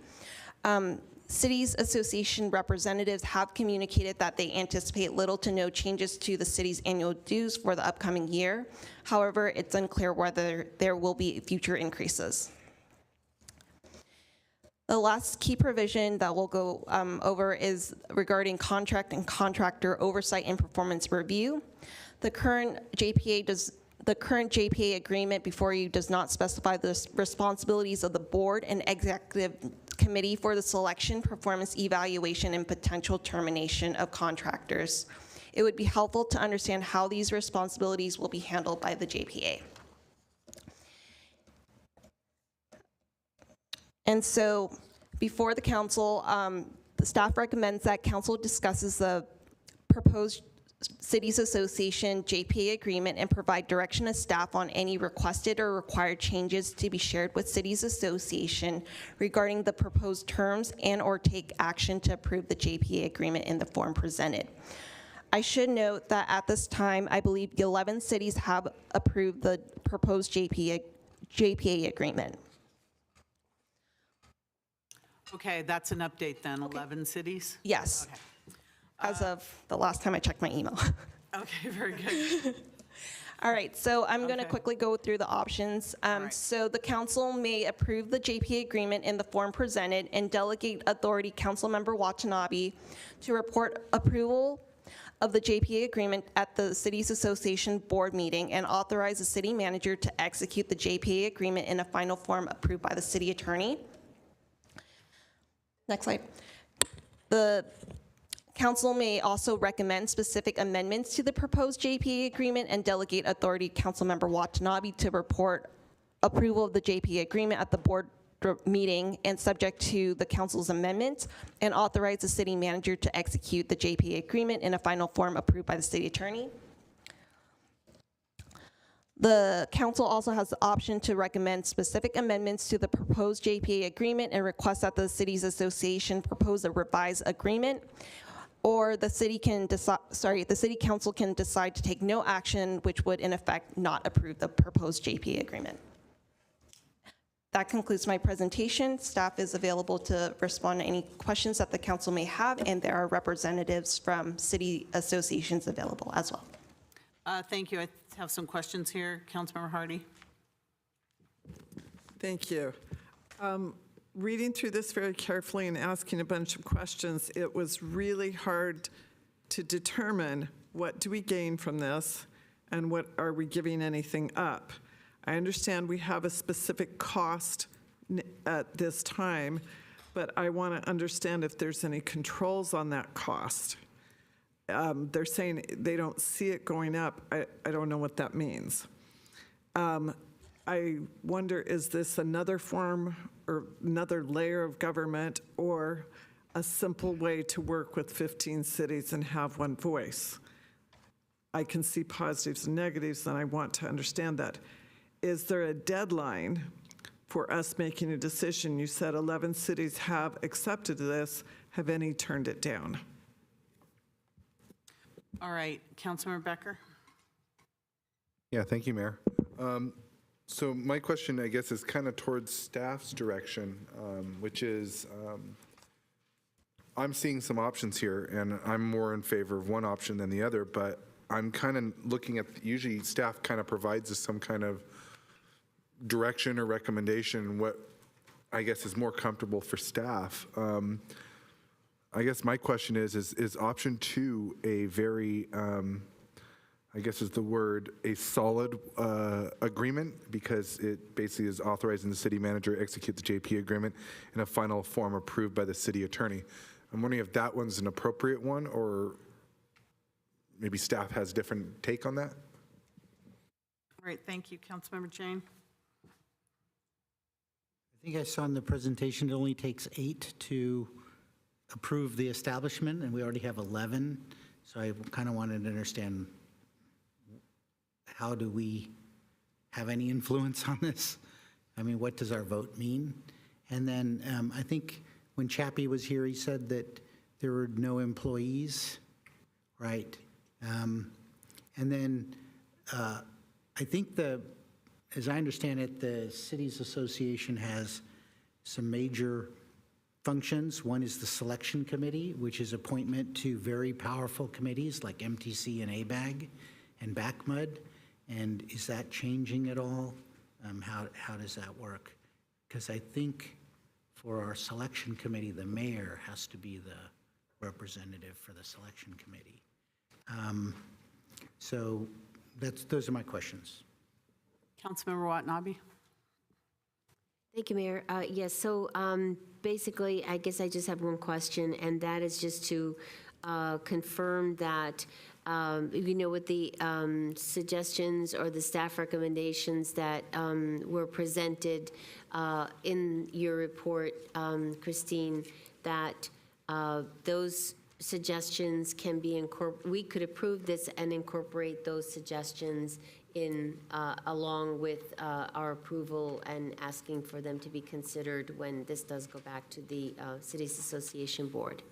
Cities Association representatives have communicated that they anticipate little to no changes to the city's annual dues for the upcoming year. However, it's unclear whether there will be future increases. The last key provision that we'll go over is regarding contract and contractor oversight and performance review. The current JPA the current JPA agreement before you does not specify the responsibilities of the board and executive committee for the selection, performance evaluation, and potential termination of contractors. It would be helpful to understand how these responsibilities will be handled by the JPA. And so before the council, the staff recommends that council discusses the proposed Cities Association JPA agreement and provide direction to staff on any requested or required changes to be shared with Cities Association regarding the proposed terms and/or take action to approve the JPA agreement in the form presented. I should note that at this time, I believe 11 cities have approved the proposed JPA agreement. Okay, that's an update then, 11 cities? Yes. Okay. As of the last time I checked my email. Okay, very good. All right, so I'm going to quickly go through the options. So the council may approve the JPA agreement in the form presented and delegate authority Councilmember Watanabe to report approval of the JPA agreement at the Cities Association board meeting and authorize the city manager to execute the JPA agreement in a final form approved by the city attorney. Next slide. The council may also recommend specific amendments to the proposed JPA agreement and delegate authority Councilmember Watanabe to report approval of the JPA agreement at the board meeting and subject to the council's amendments, and authorize the city manager to execute the JPA agreement in a final form approved by the city attorney. The council also has the option to recommend specific amendments to the proposed JPA agreement and request that the cities association propose a revised agreement, or the city council can decide to take no action, which would in effect not approve the proposed JPA agreement. That concludes my presentation. Staff is available to respond to any questions that the council may have, and there are representatives from city associations available as well. Thank you. I have some questions here. Councilmember Hardy. Thank you. Reading through this very carefully and asking a bunch of questions, it was really hard to determine what do we gain from this and what are we giving anything up. I understand we have a specific cost at this time, but I want to understand if there's any controls on that cost. They're saying they don't see it going up. I don't know what that means. I wonder, is this another form or another layer of government, or a simple way to work with 15 cities and have one voice? I can see positives and negatives, and I want to understand that. Is there a deadline for us making a decision? You said 11 cities have accepted this. Have any turned it down? All right, Councilmember Becker. Yeah, thank you, Mayor. So my question, I guess, is kind of towards staff's direction, which is, I'm seeing some options here, and I'm more in favor of one option than the other, but I'm kind of looking at, usually staff kind of provides us some kind of direction or recommendation, what I guess is more comfortable for staff. I guess my question is option 2 a very, I guess is the word, a solid agreement, because it basically is authorizing the city manager to execute the JP agreement in a final form approved by the city attorney. I'm wondering if that one's an appropriate one, or maybe staff has a different take on that? All right, thank you. Councilmember Jane. I think I saw in the presentation it only takes 8 to approve the establishment, and we already have 11. So I kind of wanted to understand, how do we have any influence on this? I mean, what does our vote mean? And then I think when Chappie was here, he said that there were no employees, right? And then I think as I understand it, the Cities Association has some major functions. One is the selection committee, which is appointment to very powerful committees like MTC and ABAG and BACMUD. And is that changing at all? How does that work? Because I think for our selection committee, the mayor has to be the representative for the selection committee. So those are my questions. Councilmember Watanabe? Thank you, Mayor. Yes, so basically, I guess I just have one question, and that is just to confirm that, with the suggestions or the staff recommendations that were presented in your report, Christine, that those suggestions can be we could approve this and incorporate those suggestions in, along with our approval and asking for them to be considered when this does go back to the Cities Association Board.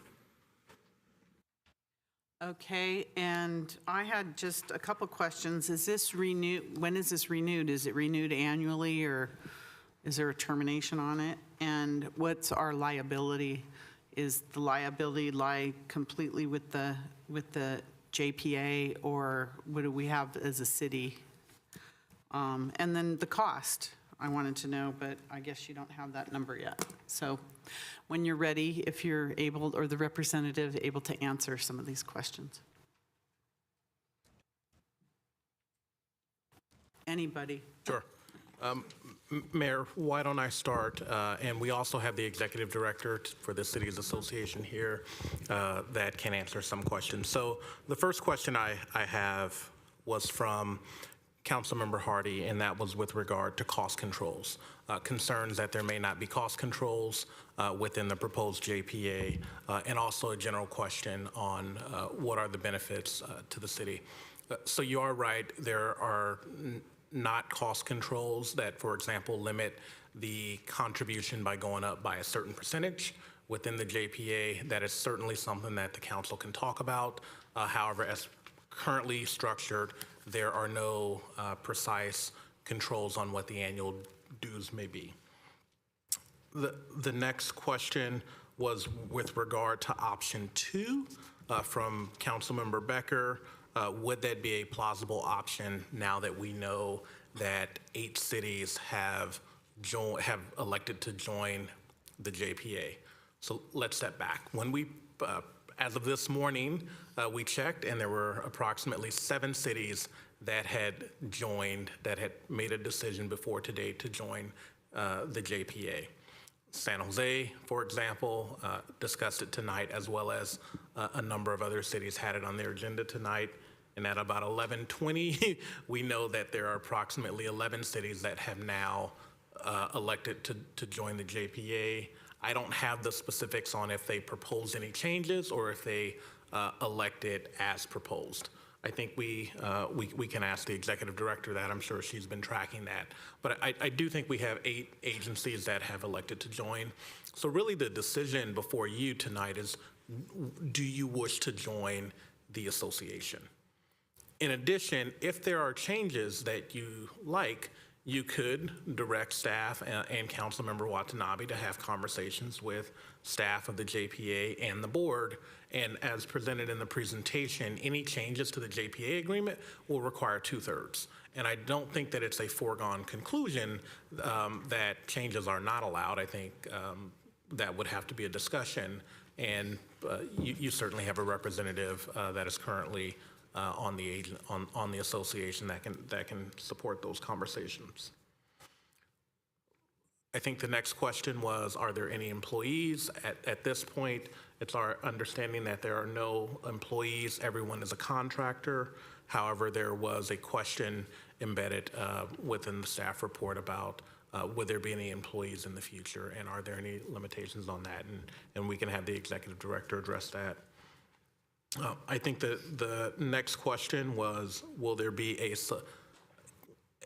Okay, and I had just a couple questions. Is this renewed, when is this renewed? Is it renewed annually, or is there a termination on it? And what's our liability? Is the liability lie completely with the JPA, or what do we have as a city? And then the cost, I wanted to know, but I guess you don't have that number yet. So when you're ready, if you're able, or the representative able to answer some of these questions. Anybody? Sure. Mayor, why don't I start? And we also have the executive director for the Cities Association here that can answer some questions. So the first question I have was from Councilmember Hardy, and that was with regard to cost controls. Concerns that there may not be cost controls within the proposed JPA, and also a general question on what are the benefits to the city. So you are right, there are not cost controls that, for example, limit the contribution by going up by a certain percentage within the JPA. That is certainly something that the council can talk about. However, as currently structured, there are no precise controls on what the annual dues may be. The next question was with regard to option 2 from Councilmember Becker. Would that be a plausible option now that we know that 8 cities have elected to join the JPA? So let's step back. When we, as of this morning, we checked, and there were approximately 7 cities that had joined, that had made a decision before today to join the JPA. San Jose, for example, discussed it tonight, as well as a number of other cities had it on their agenda tonight. And at about 11:20, we know that there are approximately 11 cities that have now elected to join the JPA. I don't have the specifics on if they proposed any changes or if they elected as proposed. I think we can ask the executive director that. I'm sure she's been tracking that. But I do think we have 8 agencies that have elected to join. So really the decision before you tonight is, do you wish to join the association? In addition, if there are changes that you like, you could direct staff and Councilmember Watanabe to have conversations with staff of the JPA and the board. And as presented in the presentation, any changes to the JPA agreement will require 2/3. And I don't think that it's a foregone conclusion that changes are not allowed. I think that would have to be a discussion. And you certainly have a representative that is currently on the association that can support those conversations. I think the next question was, are there any employees? At this point, it's our understanding that there are no employees. Everyone is a contractor. However, there was a question embedded within the staff report about would there be any employees in the future, and are there any limitations on that? And we can have the executive director address that. I think the next question was, will there be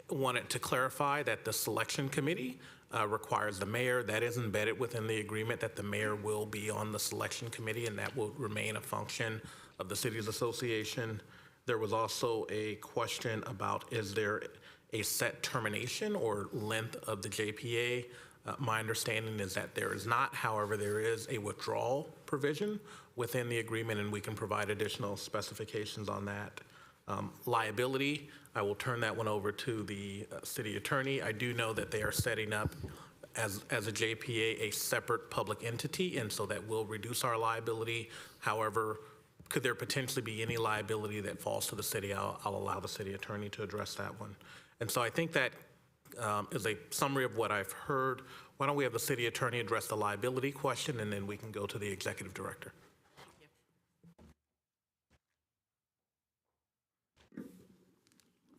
wanted to clarify that the selection committee requires the mayor. That is embedded within the agreement, that the mayor will be on the selection committee, and that will remain a function of the Cities Association. There was also a question about, is there a set termination or length of the JPA? My understanding is that there is not. However, there is a withdrawal provision within the agreement, and we can provide additional specifications on that. Liability, I will turn that one over to the city attorney. I do know that they are setting up as a JPA a separate public entity, and so that will reduce our liability. However, could there potentially be any liability that falls to the city? I'll allow the city attorney to address that one. And so I think that is a summary of what I've heard. Why don't we have the city attorney address the liability question, and then we can go to the executive director.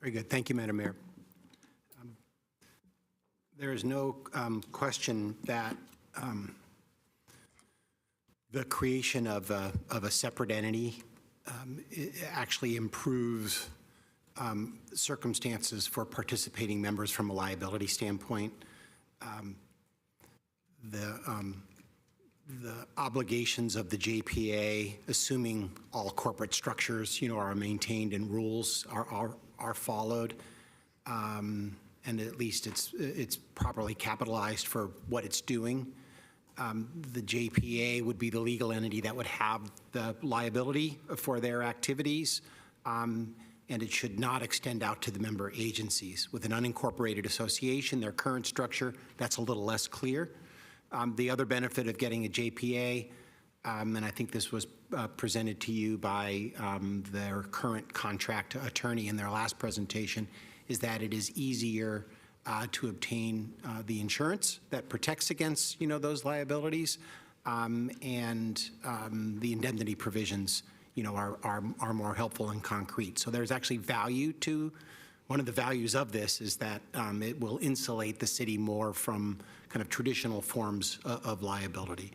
Very good. Thank you, Madam Mayor. There is no question that the creation of a separate entity actually improves circumstances for participating members from a liability standpoint. The obligations of the JPA, assuming all corporate structures, are maintained and rules are followed, and at least it's properly capitalized for what it's doing. The JPA would be the legal entity that would have the liability for their activities, and it should not extend out to the member agencies. With an unincorporated association, their current structure, that's a little less clear. The other benefit of getting a JPA, and I think this was presented to you by their current contract attorney in their last presentation, is that it is easier to obtain the insurance that protects against, those liabilities, and the indemnity provisions, are more helpful and concrete. So there's actually value to, one of the values of this is that it will insulate the city more from kind of traditional forms of liability.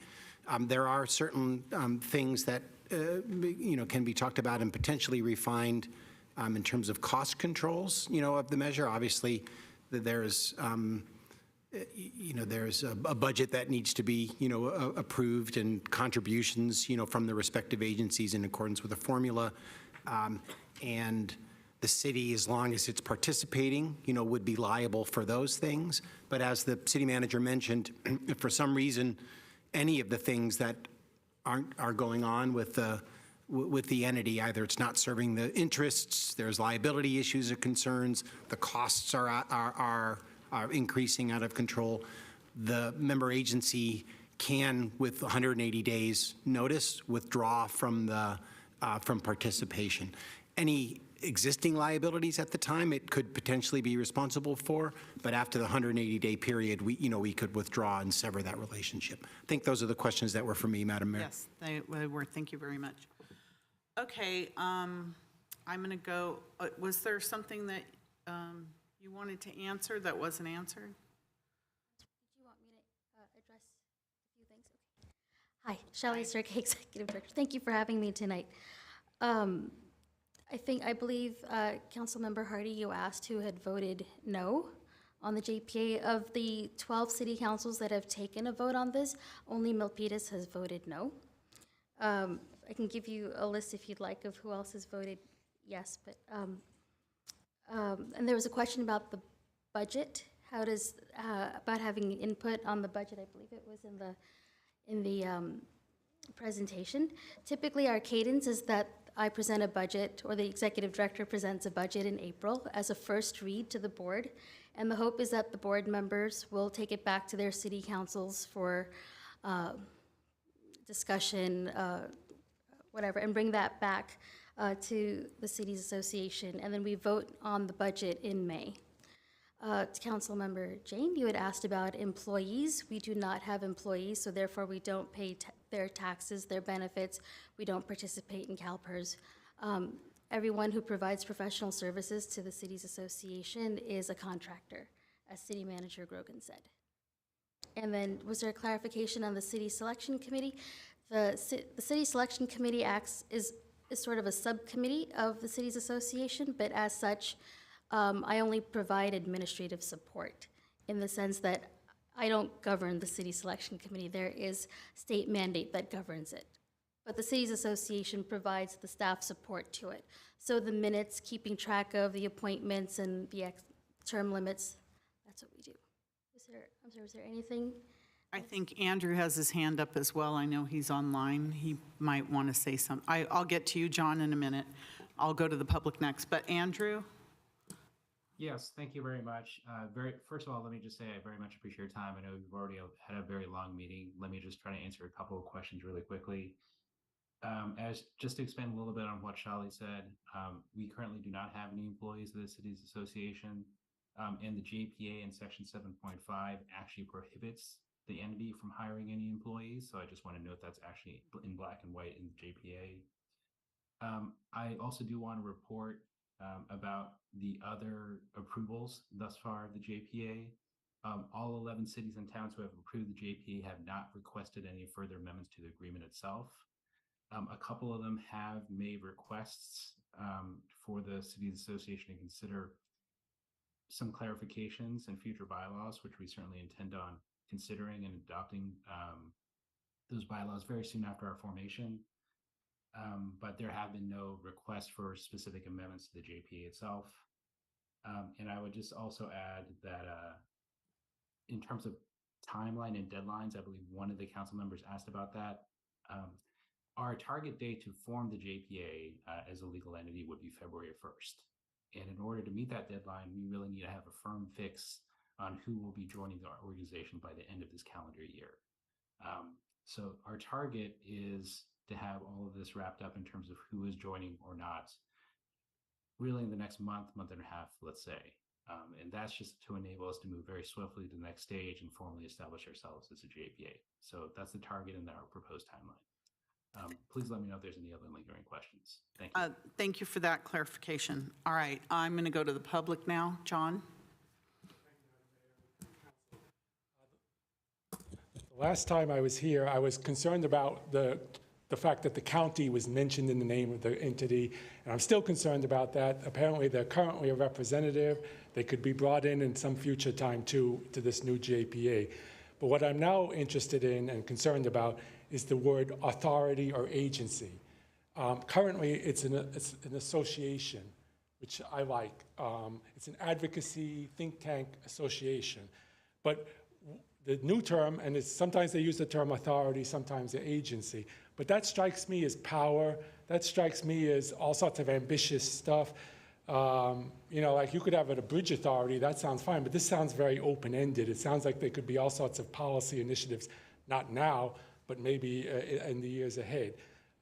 There are certain things that, can be talked about and potentially refined in terms of cost controls, of the measure. Obviously, there's, there's a budget that needs to be, approved and contributions, from the respective agencies in accordance with a formula. And the city, as long as it's participating, would be liable for those things. But as the city manager mentioned, if for some reason any of the things that are going on with the entity, either it's not serving the interests, there's liability issues or concerns, the costs are increasing out of control, the member agency can, with 180 days notice, withdraw from from participation. Any existing liabilities at the time it could potentially be responsible for, but after the 180-day period, we could withdraw and sever that relationship. I think those are the questions that were for me, Madam Mayor. Yes, they were. Thank you very much. Okay, I'm going to go. Was there something that you wanted to answer that wasn't answered? Did you want me to address a few things? Okay. Hi, Shelley Sirk, Executive Director. Thank you for having me tonight. I believe Councilmember Hardy, you asked who had voted no on the JPA. Of the 12 city councils that have taken a vote on this, only Milpitas has voted no. I can give you a list if you'd like of who else has voted yes, but and there was a question about the budget. How does about having input on the budget? I believe it was in the presentation. Typically, our cadence is that I present a budget, or the executive director presents a budget in April as a first read to the board, and the hope is that the board members will take it back to their city councils for discussion, whatever, and bring that back to the city's association, and then we vote on the budget in May. To Councilmember Jane, you had asked about employees. We do not have employees, so therefore we don't pay their taxes, their benefits. We don't participate in CalPERS. Everyone who provides professional services to the city's association is a contractor, as City Manager Grogan said. And then was there a clarification on the City Selection Committee? The City Selection Committee is sort of a subcommittee of the city's association, but as such, I only provide administrative support in the sense that I don't govern the City Selection Committee. There is state mandate that governs it. But the city's association provides the staff support to it. So the minutes, keeping track of the appointments and the term limits, that's what we do. I'm sorry, was there anything? I think Andrew has his hand up as well. I know he's online. He might want to say something. I'll get to you, John, in a minute. I'll go to the public next. But Andrew? Yes, thank you very much. First of all, let me just say I very much appreciate your time. I know you've already had a very long meeting. Let me just try to answer a couple of questions really quickly. Just to expand a little bit on what Shali said, we currently do not have any employees of the city's association. And the JPA in section 7.5 actually prohibits the entity from hiring any employees. So I just want to note that's actually in black and white in the JPA. I also do want to report about the other approvals thus far of the JPA. All 11 cities and towns who have approved the JPA have not requested any further amendments to the agreement itself. A couple of them have made requests for the Cities Association to consider some clarifications in future bylaws, which we certainly intend on considering and adopting those bylaws very soon after our formation. But there have been no requests for specific amendments to the JPA itself. And I would just also add that in terms of timeline and deadlines, I believe one of the council members asked about that. Our target date to form the JPA as a legal entity would be February 1st. And in order to meet that deadline, we really need to have a firm fix on who will be joining our organization by the end of this calendar year. So our target is to have all of this wrapped up in terms of who is joining or not, really in the next month and a half, let's say. And that's just to enable us to move very swiftly to the next stage and formally establish ourselves as a JPA. So that's the target and our proposed timeline. Please let me know if there's any other lingering questions. Thank you. Thank you for that clarification. All right, I'm going to go to the public now. John? Last time I was here, I was concerned about the fact that the county was mentioned in the name of the entity, and I'm still concerned about that. Apparently, they're currently a representative. They could be brought in some future time to this new JPA. But what I'm now interested in and concerned about is the word authority or agency. Currently, it's an association, which I like. It's an advocacy think tank association. But the new term, and sometimes they use the term authority, sometimes the agency, but that strikes me as power. That strikes me as all sorts of ambitious stuff. You know, like you could have a bridge authority, that sounds fine, but this sounds very open-ended. It sounds like there could be all sorts of policy initiatives, not now, but maybe in the years ahead.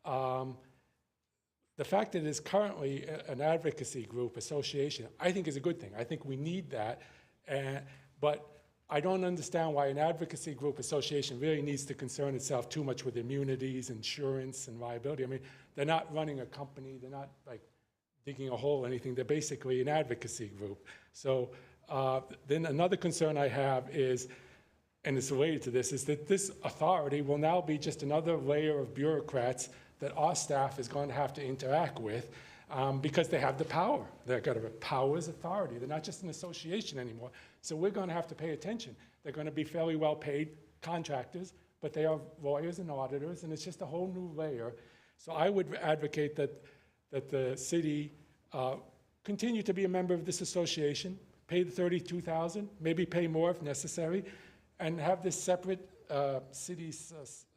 The fact that it is currently an advocacy group association, I think is a good thing. I think we need that, but I don't understand why an advocacy group association really needs to concern itself too much with immunities, insurance, and liability. I mean, they're not running a company. They're not like digging a hole or anything. They're basically an advocacy group. So then another concern I have is, and it's related to this, is that this authority will now be just another layer of bureaucrats that our staff is going to have to interact with because they have the power. They've got a powers authority. They're not just an association anymore. So we're going to have to pay attention. They're going to be fairly well-paid contractors, but they are lawyers and auditors, and it's just a whole new layer. So I would advocate that the city continue to be a member of this association, pay the $32,000, maybe pay more if necessary, and have this separate city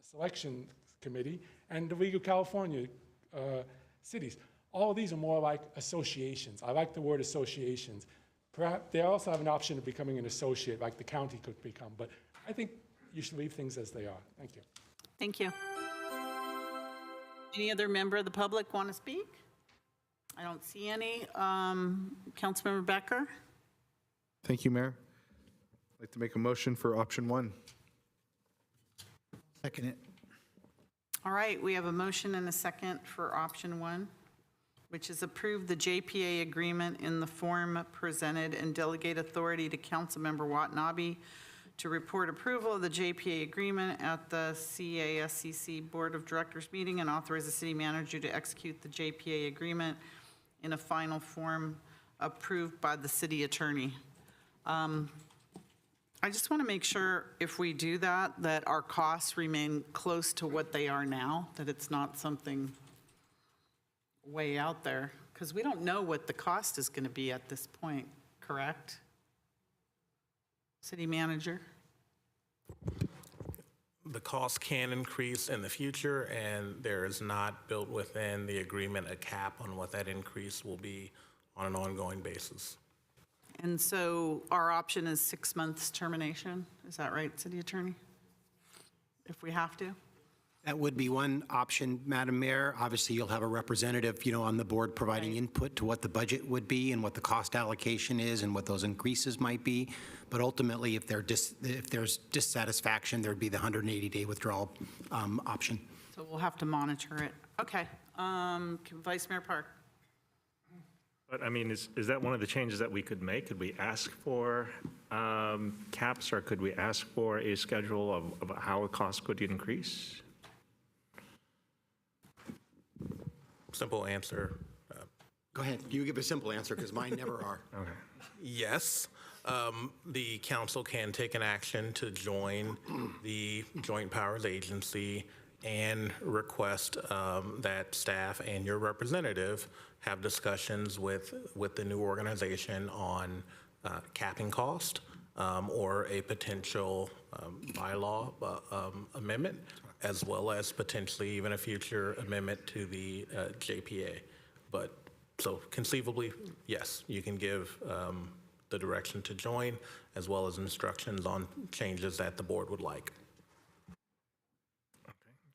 selection committee and the League of California cities. All of these are more like associations. I like the word associations. Perhaps they also have an option of becoming an associate, like the county could become, but I think you should leave things as they are. Thank you. Thank you. Any other member of the public want to speak? I don't see any. Councilmember Becker? Thank you, Mayor. I'd like to make a motion for option 1. Second it. All right, we have a motion and a second for option 1, which is approve the JPA agreement in the form presented and delegate authority to Councilmember Watanabe to report approval of the JPA agreement at the CASCC Board of Directors meeting and authorize the city manager to execute the JPA agreement in a final form approved by the city attorney. I just want to make sure if we do that, that our costs remain close to what they are now, that it's not something way out there, because we don't know what the cost is going to be at this point, correct? City manager? The cost can increase in the future, and there is not built within the agreement a cap on what that increase will be on an ongoing basis. And so our option is 6 months termination. Is that right, city attorney? If we have to? That would be one option, Madam Mayor. Obviously, you'll have a representative, on the board providing input to what the budget would be and what the cost allocation is and what those increases might be. But ultimately, if there's dissatisfaction, there'd be the 180-day withdrawal option. So we'll have to monitor it. Okay. Vice Mayor Park. But I mean, is that one of the changes that we could make? Could we ask for caps, or could we ask for a schedule of how a cost could increase? Simple answer. Go ahead. You give a simple answer because mine never are. Okay. Yes. The council can take an action to join the Joint Powers Agency and request that staff and your representative have discussions with the new organization on capping cost or a potential bylaw amendment, as well as potentially even a future amendment to the JPA. But so conceivably, yes, you can give the direction to join, as well as instructions on changes that the board would like.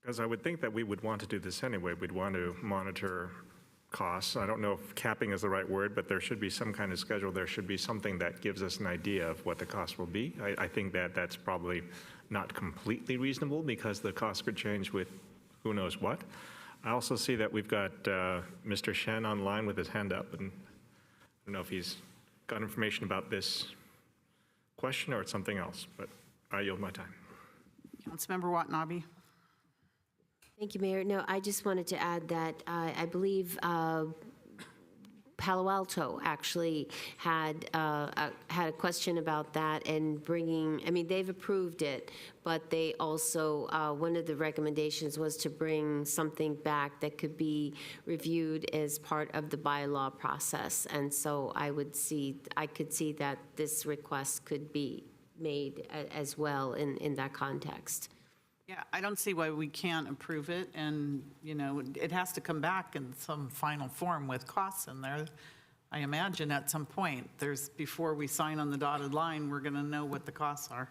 Because I would think that we would want to do this anyway. We'd want to monitor costs. I don't know if capping is the right word, but there should be some kind of schedule. There should be something that gives us an idea of what the cost will be. I think that that's probably not completely reasonable because the cost could change with who knows what. I also see that we've got Mr. Shen online with his hand up, and I don't know if he's got information about this question or it's something else, but I yield my time. Councilmember Watanabe. Thank you, Mayor. No, I just wanted to add that I believe Palo Alto actually had a question about that and bringing, I mean, they've approved it, but they also, one of the recommendations was to bring something back that could be reviewed as part of the bylaw process. And so I could see that this request could be made as well in that context. Yeah, I don't see why we can't approve it, and, it has to come back in some final form with costs in there. I imagine at some point, before we sign on the dotted line, we're going to know what the costs are.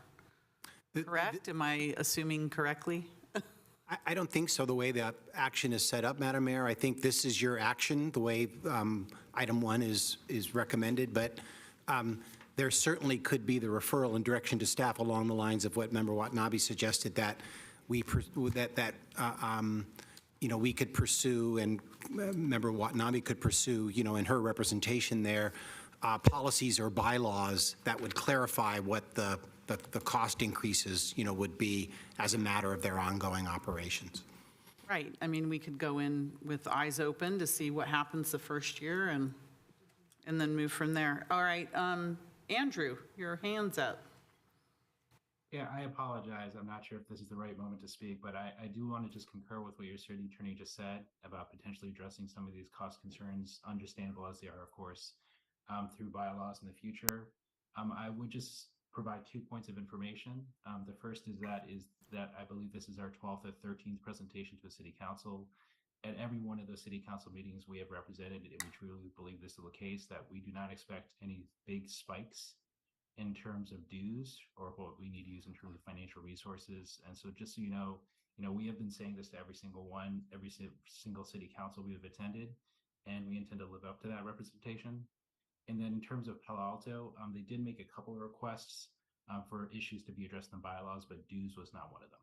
Correct? Am I assuming correctly? I don't think so, the way that action is set up, Madam Mayor. I think this is your action, the way item 1 is recommended, but there certainly could be the referral and direction to staff along the lines of what Member Watanabe suggested, that we could pursue, and Member Watanabe could pursue, in her representation there, policies or bylaws that would clarify what the cost increases, would be as a matter of their ongoing operations. Right. I mean, we could go in with eyes open to see what happens the first year and then move from there. All right. Andrew, your hand's up. Yeah, I apologize. I'm not sure if this is the right moment to speak, but I do want to just concur with what your city attorney just said about potentially addressing some of these cost concerns, understandable as they are, of course, through bylaws in the future. I would just provide 2 points of information. The first is that I believe this is our 12th or 13th presentation to the city council. At every one of those city council meetings we have represented, and we truly believe this is the case, that we do not expect any big spikes in terms of dues or what we need to use in terms of financial resources. And so just so you know, we have been saying this to every single city council we have attended, and we intend to live up to that representation. And then in terms of Palo Alto, they did make a couple of requests for issues to be addressed in bylaws, but dues was not one of them.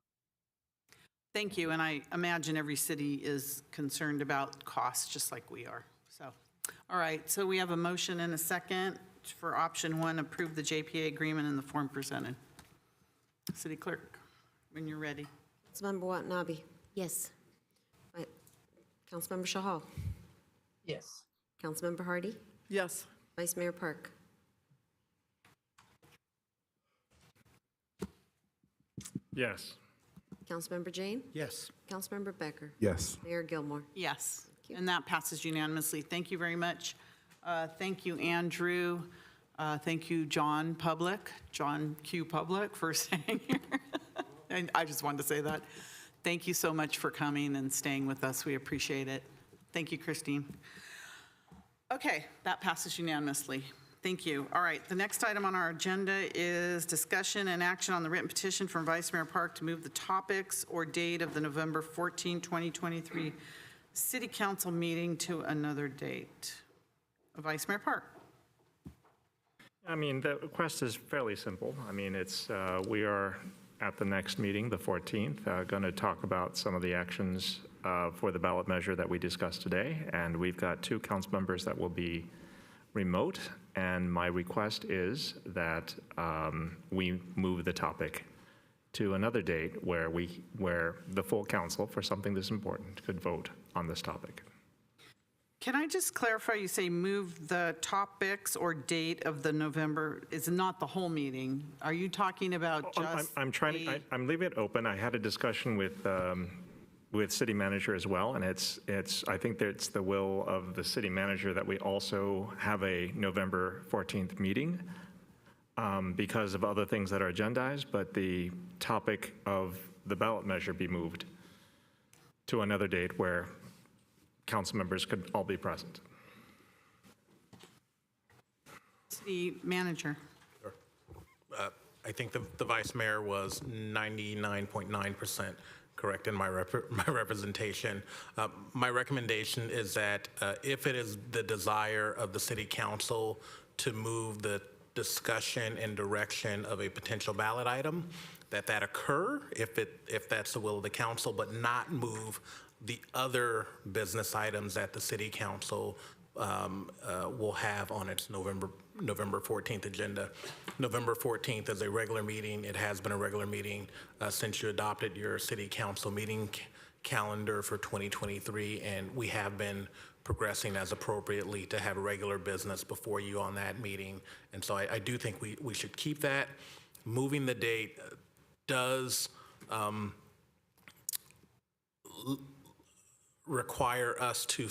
Thank you, and I imagine every city is concerned about costs just like we are. So, all right, so we have a motion and a second for option 1, approve the JPA agreement in the form presented. City Clerk, when you're ready. Councilmember Watanabe. Yes. Councilmember Shahal. Yes. Councilmember Hardy. Yes. Vice Mayor Park. Yes. Councilmember Jane. Yes. Councilmember Becker. Yes. Mayor Gilmore. Yes, and that passes unanimously. Thank you very much. Thank you, Andrew. Thank you, John Q. Public, for staying here. And I just wanted to say that. Thank you so much for coming and staying with us. We appreciate it. Thank you, Christine. Okay, that passes unanimously. Thank you. All right, the next item on our agenda is discussion and action on the written petition from Vice Mayor Park to move the topics or date of the November 14, 2023 City Council meeting to another date. Vice Mayor Park. I mean, the request is fairly simple. I mean, it's, we are at the next meeting, the 14th, going to talk about some of the actions for the ballot measure that we discussed today. And we've got 2 council members that will be remote. And my request is that we move the topic to another date where the full council, for something this important, could vote on this topic. Can I just clarify, you say move the topics or date of the November, is not the whole meeting? Are you talking about just I'm leaving it open. I had a discussion with city manager as well, and I think that it's the will of the city manager that we also have a November 14th meeting because of other things that are agendized, but the topic of the ballot measure be moved to another date where council members could all be present. City manager. I think the vice mayor was 99.9% correct in my representation. My recommendation is that if it is the desire of the city council to move the discussion and direction of a potential ballot item, that occur if that's the will of the council, but not move the other business items that the city council will have on its November 14th agenda. November 14th is a regular meeting. It has been a regular meeting since you adopted your city council meeting calendar for 2023, and we have been progressing as appropriately to have regular business before you on that meeting. And so I do think we should keep that. Moving the date does require us to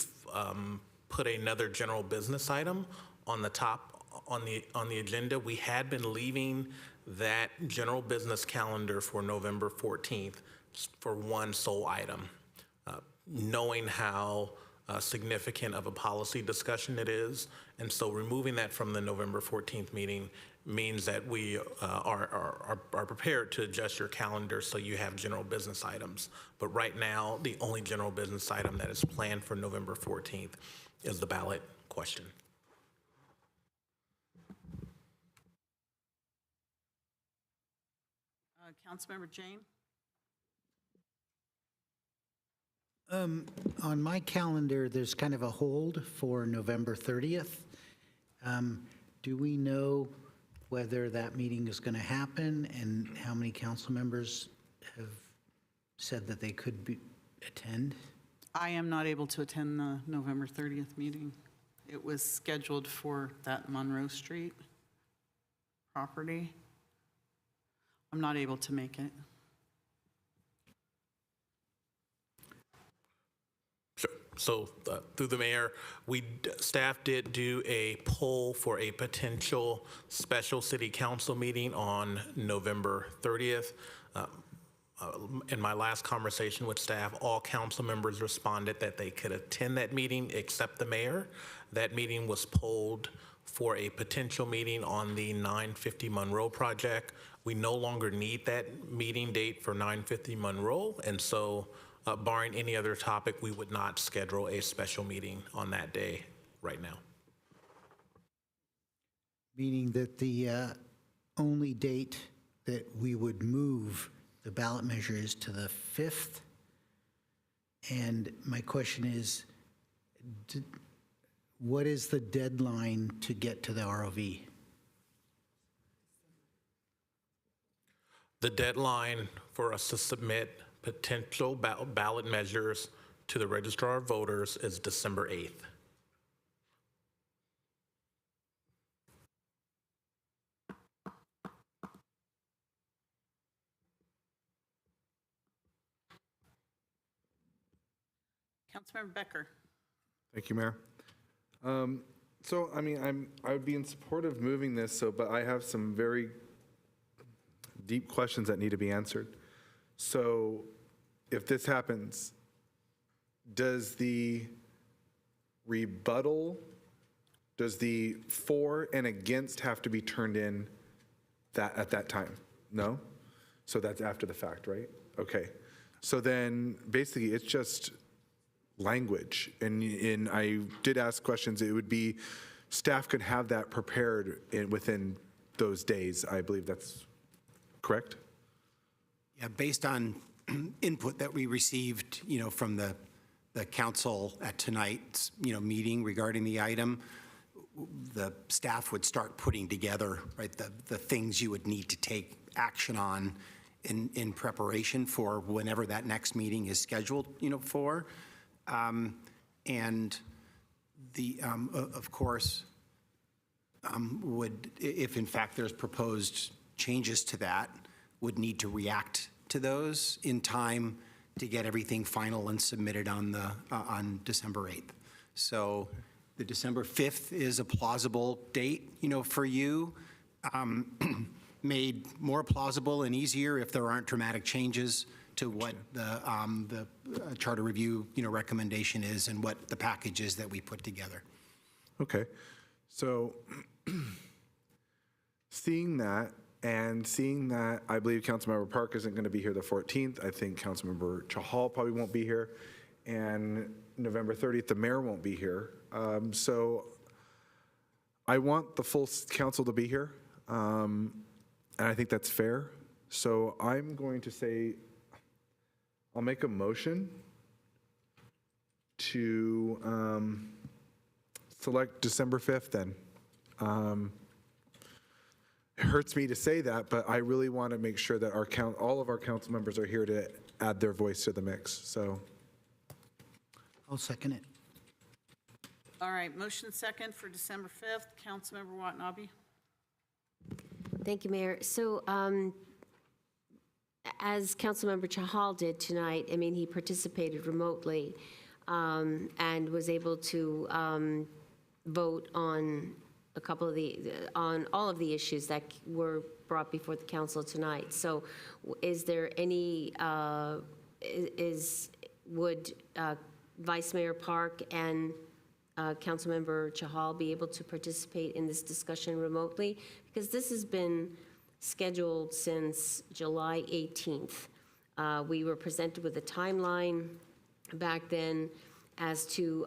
put another general business item on the top on the agenda. We had been leaving that general business calendar for November 14th for one sole item, knowing how significant of a policy discussion it is. And so removing that from the November 14th meeting means that we are prepared to adjust your calendar so you have general business items. But right now, the only general business item that is planned for November 14th is the ballot question. Councilmember Jane? On my calendar, there's kind of a hold for November 30th. Do we know whether that meeting is going to happen and how many council members have said that they could attend? I am not able to attend the November 30th meeting. It was scheduled for that Monroe Street property. I'm not able to make it. So through the mayor, staff did do a poll for a potential special city council meeting on November 30th. In my last conversation with staff, all council members responded that they could attend that meeting except the mayor. That meeting was polled for a potential meeting on the 950 Monroe project. We no longer need that meeting date for 950 Monroe, and so barring any other topic, we would not schedule a special meeting on that day right now. Meaning that the only date that we would move the ballot measure is to the 5th. And my question is, what is the deadline to get to the ROV? The deadline for us to submit potential ballot measures to the Registrar of Voters is December 8th. Councilmember Becker. Thank you, Mayor. So, I mean, I would be in support of moving this, but I have some very deep questions that need to be answered. So, if this happens, does the rebuttal does the for and against have to be turned in at that time? No? So that's after the fact, right? Okay. So then basically it's just language. And I did ask questions. It would be staff could have that prepared within those days. I believe that's correct? Yeah, based on input that we received, from the council at tonight's, meeting regarding the item, the staff would start putting together, right, the things you would need to take action on in preparation for whenever that next meeting is scheduled, for. And the, of course, would, if in fact there's proposed changes to that, would need to react to those in time to get everything final and submitted on December 8th. So the December 5th is a plausible date, for you. Made more plausible and easier if there aren't dramatic changes to what the charter review, recommendation is and what the package is that we put together. Okay. So seeing that, I believe Councilmember Park isn't going to be here the 14th. I think Councilmember Chahal probably won't be here. And November 30th, the mayor won't be here. So I want the full council to be here. And I think that's fair. So I'm going to say, I'll make a motion to select December 5th then. It hurts me to say that, but I really want to make sure that all of our council members are here to add their voice to the mix, so. I'll second it. All right, motion second for December 5th. Councilmember Watanabe. Thank you, Mayor. So as Councilmember Chahal did tonight, I mean, he participated remotely and was able to vote on a couple of on all of the issues that were brought before the council tonight. So is there any, would Vice Mayor Park and Councilmember Chahal be able to participate in this discussion remotely? Because this has been scheduled since July 18th. We were presented with a timeline back then as to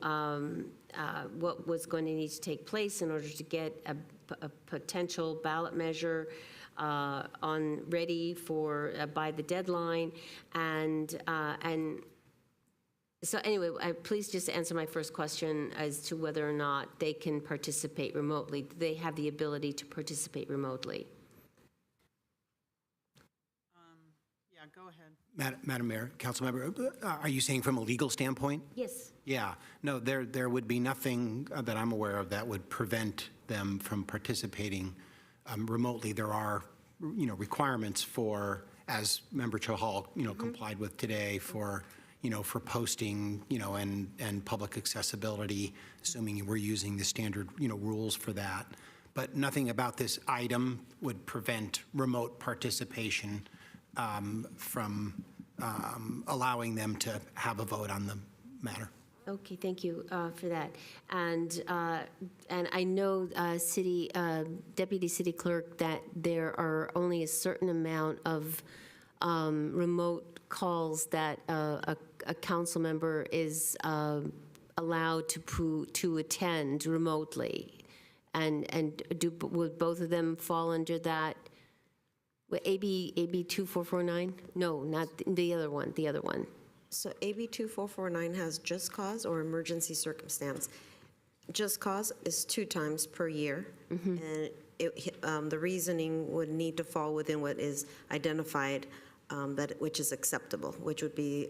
what was going to need to take place in order to get a potential ballot measure ready for by the deadline, and so anyway, please just answer my first question as to whether or not they can participate remotely. Do they have the ability to participate remotely? Yeah, go ahead. Madam Mayor, Councilmember, are you saying from a legal standpoint? Yes. Yeah, no, there would be nothing that I'm aware of that would prevent them from participating remotely. There are, requirements for, as Member Chahal, complied with today for, for posting, and public accessibility, assuming we're using the standard, rules for that. But nothing about this item would prevent remote participation from allowing them to have a vote on the matter. Okay, thank you for that. And I know, Deputy City Clerk, that there are only a certain amount of remote calls that a council member is allowed to attend remotely. And would both of them fall under that? AB 2449? No, not the other one, the other one. So AB 2449 has just cause or emergency circumstance. Just cause is 2 times per year, and the reasoning would need to fall within what is identified, which is acceptable, which would be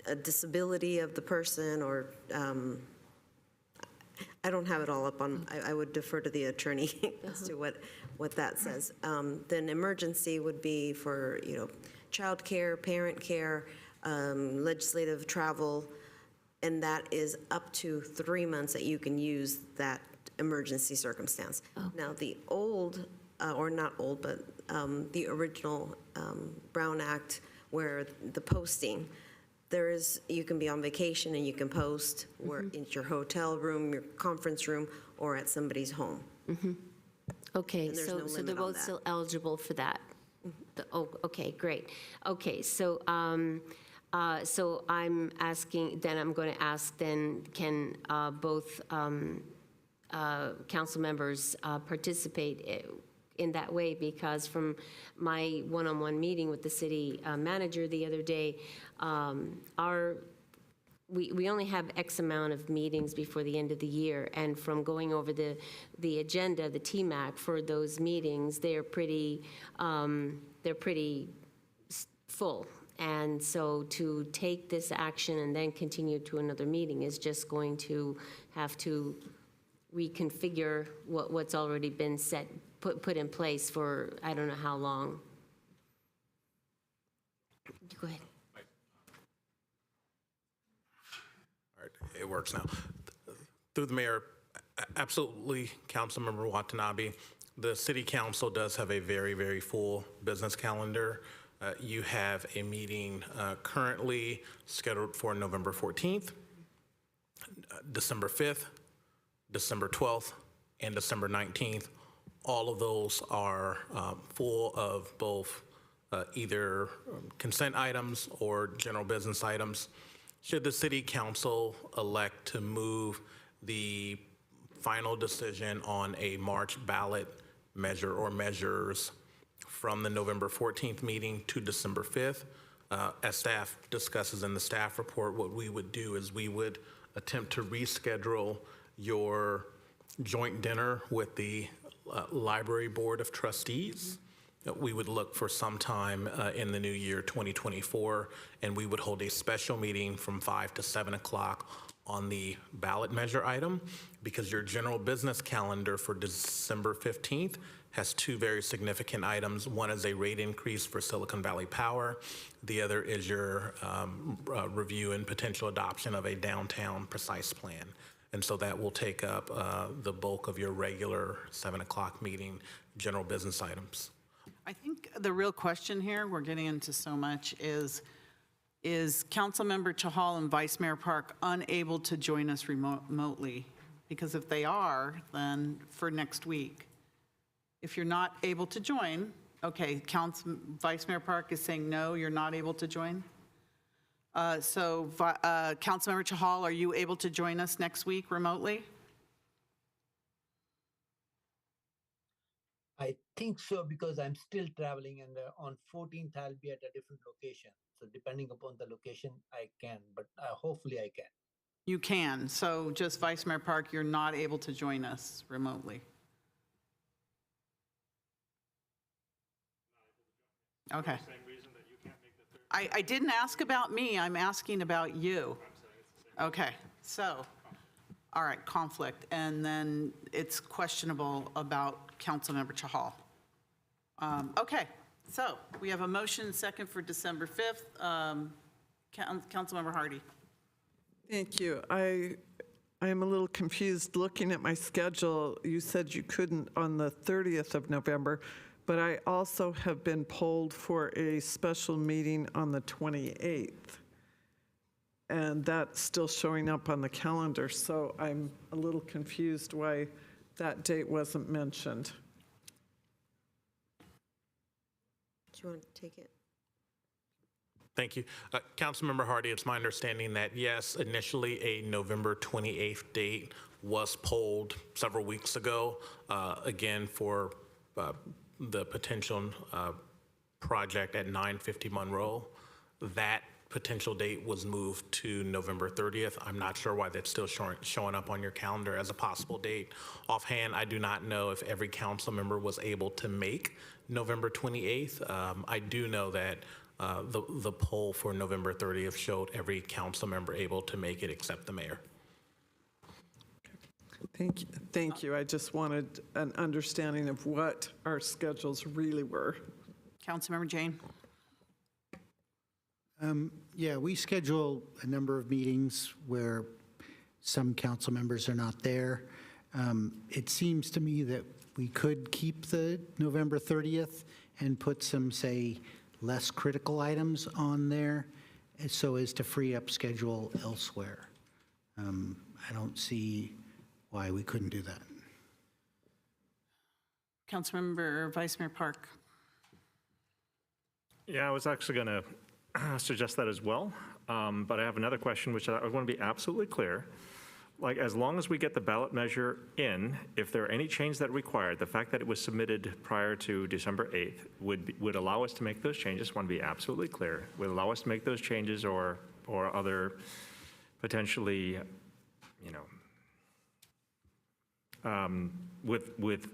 a disability of the person, or I don't have it all up on. I would defer to the attorney as to what that says. Then emergency would be for child care, parent care, legislative travel, and that is up to 3 months that you can use that emergency circumstance. Now, the old, or not old, but the original Brown Act, where the posting, you can be on vacation and you can post where in your hotel room, your conference room, or at somebody's home. Okay, And there's so no they're limit on both that. still eligible for that? Oh, okay, great. Okay, so, so I'm asking, then I'm going to ask then, can both council members participate in that way? Because from my one-on-one meeting with the city manager the other day, we only have X amount of meetings before the end of the year, and from going over the agenda, the TMAC for those meetings, they're pretty full. And so to take this action and then continue to another meeting is just going to have to reconfigure what's already been put in place for I don't know how long. Go ahead. All right, it works now. Through the mayor, absolutely, Councilmember Watanabe. The city council does have a very, very full business calendar. You have a meeting currently scheduled for November 14th, December 5th, December 12th, and December 19th. All of those are full of both either consent items or general business items. Should the city council elect to move the final decision on a March ballot measure or measures from the November 14th meeting to December 5th, as staff discusses in the staff report, what we would do is we would attempt to reschedule your joint dinner with the Library Board of Trustees. We would look for some time in the new year 2024, and we would hold a special meeting from 5 to 7 o'clock on the ballot measure item, because your general business calendar for December 15th has two very significant items. One is a rate increase for Silicon Valley Power. The other is your review and potential adoption of a downtown precise plan. And so that will take up the bulk of your regular 7 o'clock meeting, general business items. I think the real question here, we're getting into so much, is Councilmember Chahal and Vice Mayor Park unable to join us remotely? Because if they are, then for next week. If you're not able to join, okay, Vice Mayor Park is saying no, you're not able to join? So Councilmember Chahal, are you able to join us next week remotely? I think so, because I'm still traveling, and on 14th I'll be at a different location. So depending upon the location, I can, but hopefully I can. You can. So just Vice Mayor Park, you're not able to join us remotely. Okay. I didn't ask about me, I'm asking about you. Okay, so, all right, conflict, and then it's questionable about Councilmember Chahal. Okay, so we have a motion second for December 5th. Councilmember Hardy. Thank you. I am a little confused looking at my schedule. You said you couldn't on the 30th of November, but I also have been polled for a special meeting on the 28th. And that's still showing up on the calendar, so I'm a little confused why that date wasn't mentioned. Do you want to take it? Thank you. Councilmember Hardy, it's my understanding that, yes, initially a November 28th date was polled several weeks ago, again, for the potential project at 950 Monroe. That potential date was moved to November 30th. I'm not sure why that's still showing up on your calendar as a possible date. Offhand, I do not know if every council member was able to make November 28th. I do know that the poll for November 30th showed every council member able to make it except the mayor. Thank you. Thank you. I just wanted an understanding of what our schedules really were. Councilmember Jane. Yeah, we schedule a number of meetings where some council members are not there. It seems to me that we could keep the November 30th and put some, say, less critical items on there so as to free up schedule elsewhere. I don't see why we couldn't do that. Councilmember Vice Mayor Park. Yeah, I was actually going to suggest that as well, but I have another question, which I want to be absolutely clear. Like, as long as we get the ballot measure in, if there are any changes that are required, the fact that it was submitted prior to December 8th would allow us to make those changes. Want to be absolutely clear. Would allow us to make those changes or other potentially, you know,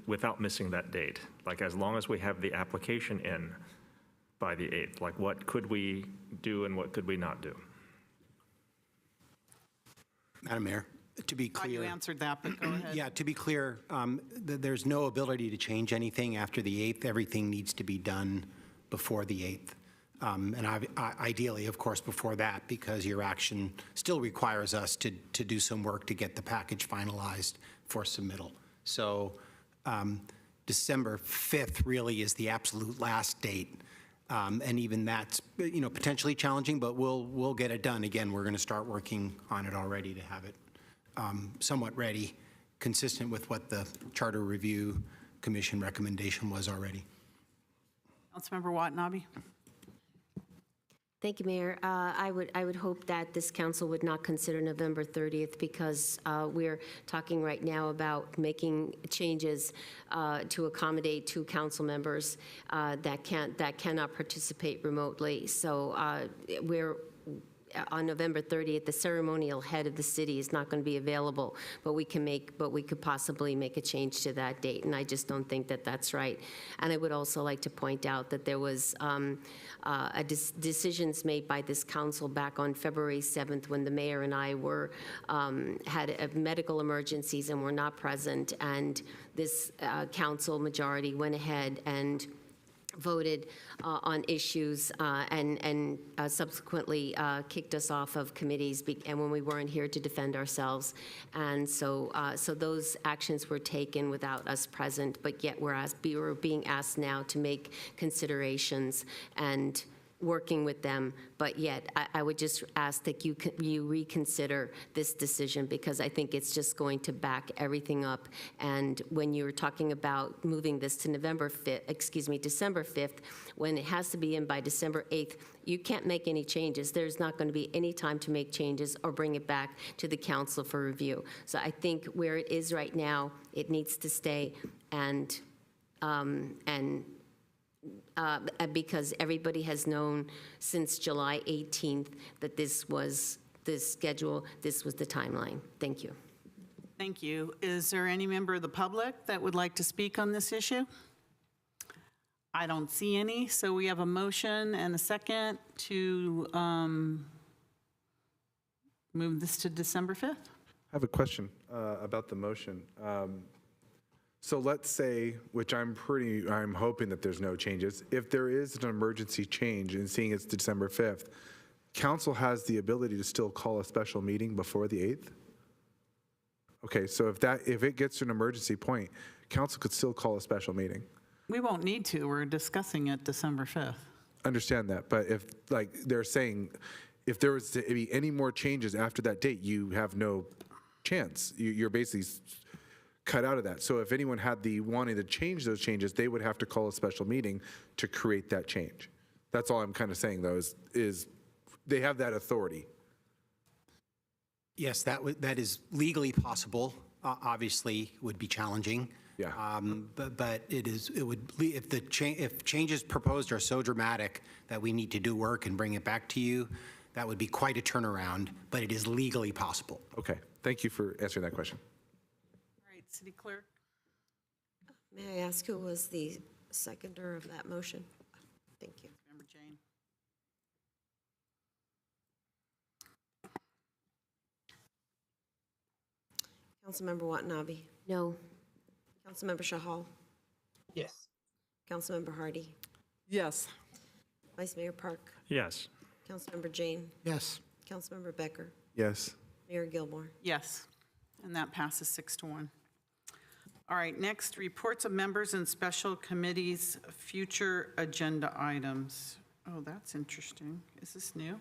without missing that date. Like, as long as we have the application in by the 8th, like, what could we do and what could we not do? Madam Mayor, to be clear. You answered that, but go ahead. Yeah, to be clear, there's no ability to change anything after the 8th. Everything needs to be done before the 8th. And ideally, of course, before that, because your action still requires us to do some work to get the package finalized for submittal. So December 5th really is the absolute last date. And even that's, you know, potentially challenging, but we'll get it done. Again, we're going to start working on it already to have it somewhat ready, consistent with what the Charter Review Commission recommendation was already. Councilmember Watanabe. Thank you, Mayor. I would hope that this council would not consider November 30th because we're talking right now about making changes to accommodate 2 council members that cannot participate remotely. So we're on November 30th, the ceremonial head of the city is not going to be available, but we could possibly make a change to that date, and I just don't think that that's right. And I would also like to point out that there was decisions made by this council back on February 7th when the mayor and I had medical emergencies and were not present, and this council majority went ahead and voted on issues and subsequently kicked us off of committees and when we weren't here to defend ourselves. And so those actions were taken without us present, but yet we're being asked now to make considerations and working with them, but yet I would just ask that you reconsider this decision because I think it's just going to back everything up. And when you're talking about moving this to December 5th, when it has to be in by December 8th, you can't make any changes. There's not going to be any time to make changes or bring it back to the council for review. So I think where it is right now, it needs to stay because everybody has known since July 18th that this was the schedule, this was the timeline. Thank you. Thank you. Is there any member of the public that would like to speak on this issue? I don't see any, so we have a motion and a second to move this to December 5th. I have a question about the motion. So let's say, which I'm hoping that there's no changes. If there is an emergency change and seeing it's December 5th, council has the ability to still call a special meeting before the 8th? Okay, so if it gets to an emergency point, council could still call a special meeting. We won't need to. We're discussing it December 5th. Understand that, but if, like, they're saying, if there was to be any more changes after that date, you have no chance. You're basically cut out of that. So if anyone had the wanting to change those changes, they would have to call a special meeting to create that change. That's all I'm kind of saying, though, is they have that authority. Yes, that is legally possible. Obviously, would be challenging. Yeah. But if changes proposed are so dramatic that we need to do work and bring it back to you, that would be quite a turnaround, but it is legally possible. Okay. Thank you for answering that question. All right, City Clerk. May I ask who was the seconder of that motion? Thank you. Member Jane. Councilmember Watanabe? No. Councilmember Shahal? Yes. Councilmember Hardy? Yes. Vice Mayor Park? Yes. Councilmember Jane? Yes. Councilmember Becker? Yes. Mayor Gilmore? Yes, and that passes 6-1. All right, next, reports of members and special committees, future agenda items. Oh, that's interesting. Is this new?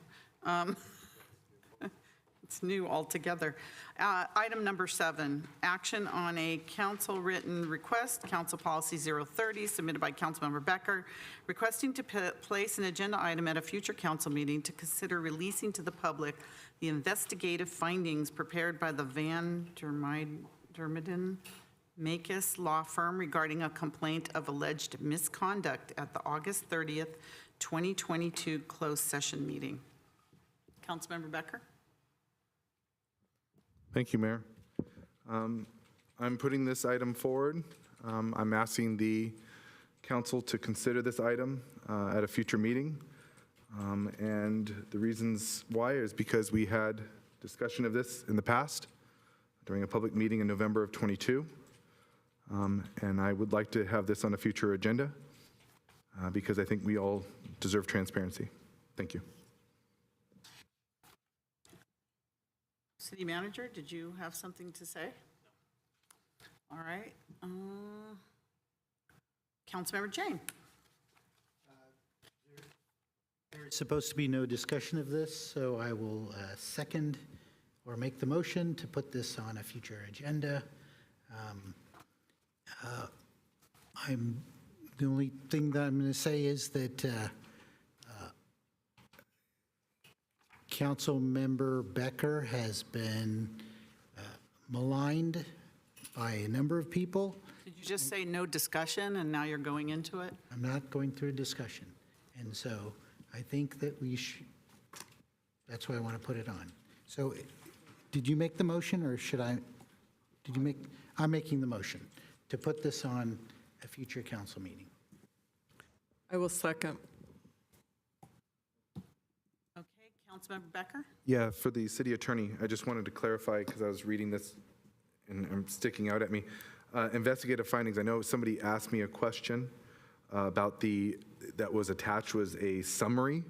It's new altogether. Item number 7, action on a council written request, Council Policy 030, submitted by Councilmember Becker, requesting to place an agenda item at a future council meeting to consider releasing to the public the investigative findings prepared by the Van Dermiden Makis law firm regarding a complaint of alleged misconduct at the August 30th, 2022 closed session meeting. Councilmember Becker? Thank you, Mayor. I'm putting this item forward. I'm asking the council to consider this item at a future meeting. And the reasons why is because we had discussion of this in the past during a public meeting in November of 22. And I would like to have this on a future agenda because I think we all deserve transparency. Thank you. City Manager, did you have something to say? All right. Councilmember Jane. There's supposed to be no discussion of this, so I will second or make the motion to put this on a future agenda. The only thing that I'm going to say is that Council Member Becker has been maligned by a number of people. Did you just say no discussion and now you're going into it? I'm not going through a discussion. And so I think that we should, that's why I want to put it on. So did you make the motion or should I, did you make, I'm making the motion to put this on a future council meeting. I will second. Okay, Councilmember Becker? Yeah, for the city attorney, I just wanted to clarify because I was reading this and I'm sticking out at me. Investigative findings, I know somebody asked me a question about that was attached was a summary.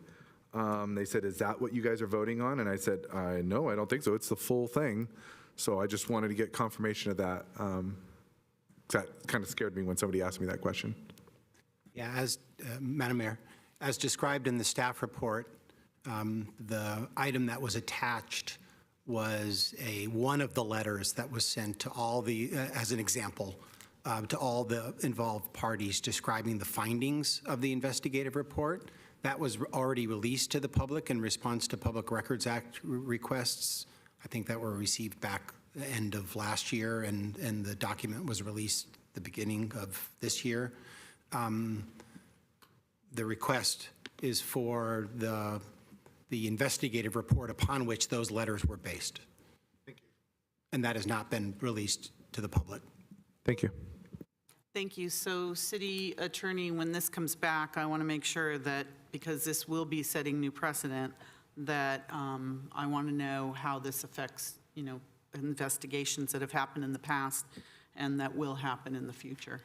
They said, is that what you guys are voting on? And I said, no, I don't think so. It's the full thing. So I just wanted to get confirmation of that. That kind of scared me when somebody asked me that question. Yeah, as, Madam Mayor, as described in the staff report, the item that was attached was one of the letters that was sent to all the, as an example, to all the involved parties describing the findings of the investigative report. That was already released to the public in response to Public Records Act requests. I think that were received back the end of last year, and the document was released the beginning of this year. The request is for the investigative report upon which those letters were based. Thank you. And that has not been released to the public. Thank you. Thank you. So, City Attorney, when this comes back, I want to make sure that, because this will be setting new precedent, that I want to know how this affects, investigations that have happened in the past and that will happen in the future.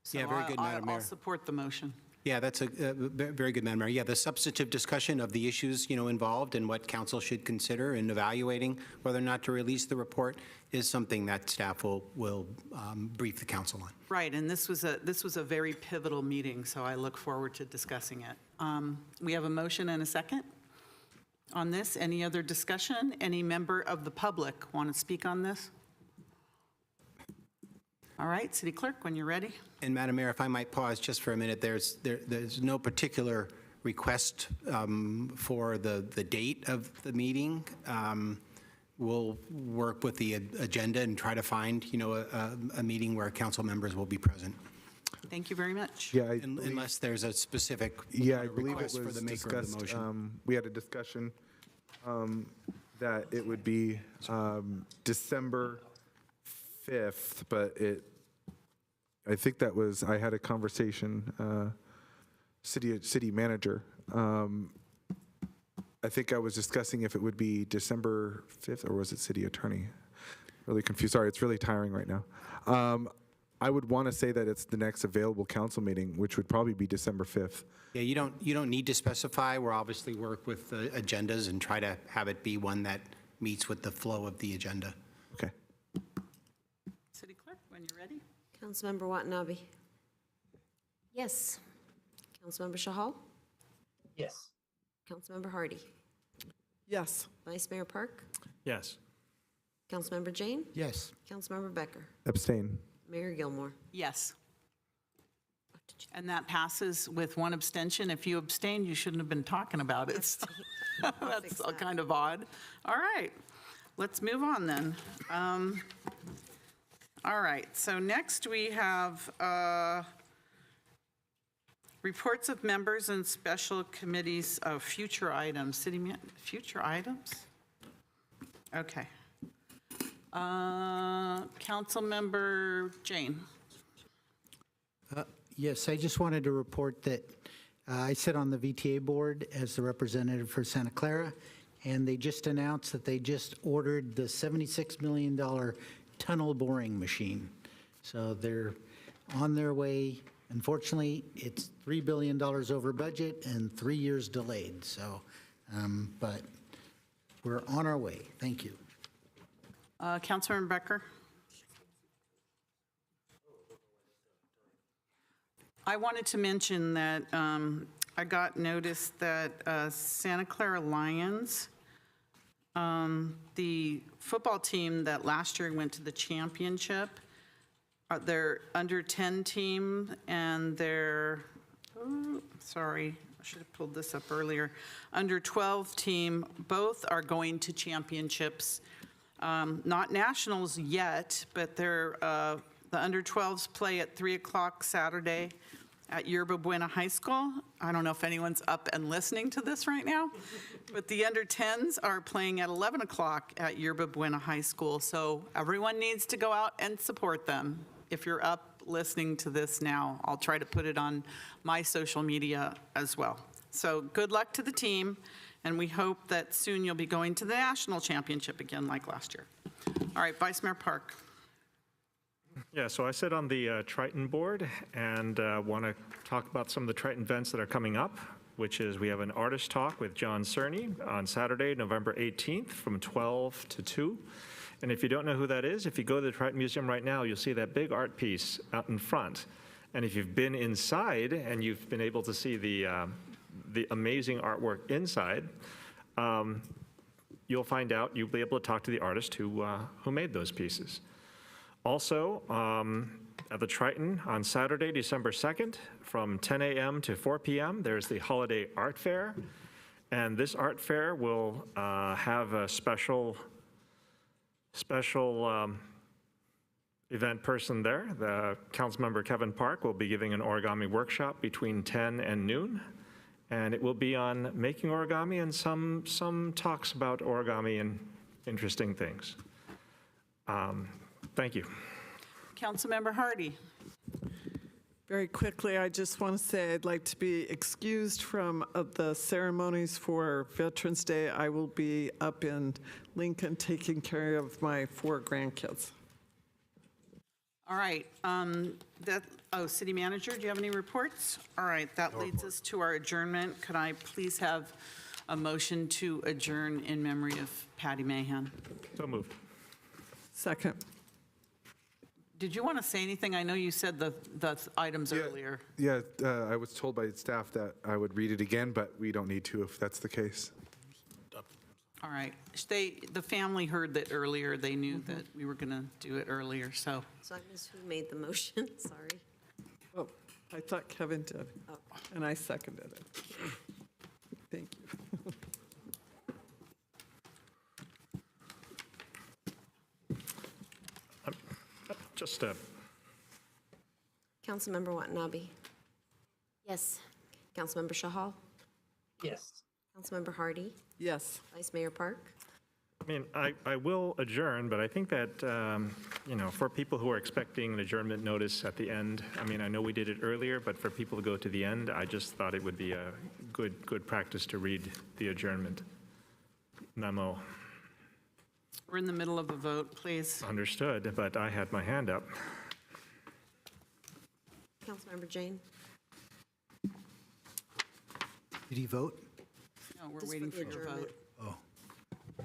So Yeah, very good, Madam Mayor. I'll support the motion. Yeah, that's a very good, Madam Mayor. Yeah, the substantive discussion of the issues, involved and what council should consider in evaluating whether or not to release the report is something that staff will brief the council on. Right, and this was a very pivotal meeting, so I look forward to discussing it. We have a motion and a second on this. Any other discussion? Any member of the public want to speak on this? All right, City Clerk, when you're ready. And Madam Mayor, if I might pause just for a minute, there's no particular request for the date of the meeting. We'll work with the agenda and try to find, a meeting where council members will be present. Thank you very much. Yeah, unless there's a specific I believe it request for was the maker of the discussed. motion. We had a discussion that it would be December 5th, but I think that was, I had a conversation, city manager. I think I was discussing if it would be December 5th or was it city attorney? Really confused. Sorry, it's really tiring right now. I would want to say that it's the next available council meeting, which would probably be December 5th. Yeah, you don't need to specify. We'll obviously work with the agendas and try to have it be one that meets with the flow of the agenda. Okay. City Clerk, when you're ready. Councilmember Watanabe. Yes. Councilmember Shahal. Yes. Councilmember Hardy. Yes. Vice Mayor Park, Yes. Councilmember Jane, Yes. Councilmember Becker, Abstain. Mayor Gilmore. Yes. And that passes with one abstention. If you abstained, you shouldn't have been talking about it. That's kind of odd. All right, let's move on then. All right, so next we have reports of members and special committees of future items. Future items? Okay. Councilmember Jane. Yes, I just wanted to report that I sit on the VTA board as the representative for Santa Clara, and they just announced that they just ordered the $76 million tunnel boring machine. So they're on their way. Unfortunately, it's $3 billion over budget and 3 years delayed. So, but we're on our way. Thank you. Councilmember Becker. I wanted to mention that I got notice that Santa Clara Lions, the football team that last year went to the championship, their under 10 team and their, sorry, I should have pulled this up earlier, under 12 team, both are going to championships. Not nationals yet, but they're, the under 12s play at 3 o'clock Saturday at Yerba Buena High School. I don't know if anyone's up and listening to this right now, but the under 10s are playing at 11 o'clock at Yerba Buena High School. So everyone needs to go out and support them. If you're up listening to this now, I'll try to put it on my social media as well. So good luck to the team, and we hope that soon you'll be going to the national championship again like last year. All right, Vice Mayor Park. Yeah, so I sit on the Triton board and want to talk about some of the Triton events that are coming up, which is we have an artist talk with John Cerny on Saturday, November 18th from 12 to 2. And if you don't know who that is, if you go to the Triton Museum right now, you'll see that big art piece out in front. And if you've been inside and you've been able to see the amazing artwork inside, you'll find out, you'll be able to talk to the artist who made those pieces. Also, at the Triton on Saturday, December 2nd, from 10 a.m. to 4 p.m., there's the Holiday Art Fair. And this art fair will have a special event person there. The Councilmember Kevin Park will be giving an origami workshop between 10 and noon. And it will be on making origami and some talks about origami and interesting things. Thank you. Councilmember Hardy. Very quickly, I just want to say I'd like to be excused from the ceremonies for Veterans Day. I will be up in Lincoln taking care of my 4 grandkids. All right, City Manager, do you have any reports? All right, that leads us to our adjournment. Could I please have a motion to adjourn in memory of Patty Mahan? So moved. Second. Did you want to say anything? I know you said the items earlier. Yeah, I was told by staff that I would read it again, but we don't need to if that's the case. All right. The family heard that earlier. They knew that we were going to do it earlier, so. So I missed who made the motion, sorry. Oh, I thought Kevin did, Oh. and I seconded it. Thank you. Just Councilmember Watanabe. Yes. Councilmember Shahal. Yes. Councilmember Hardy. Yes. Vice Mayor Park. I mean, I will adjourn, but I think that, for people who are expecting an adjournment notice at the end, I mean, I know we did it earlier, but for people to go to the end, I just thought it would be a good practice to read the adjournment memo. We're in the middle of a vote, please. Understood, but I had my hand up. Councilmember Jane. Did he vote? No, we're Just waiting the for your adjournment. vote.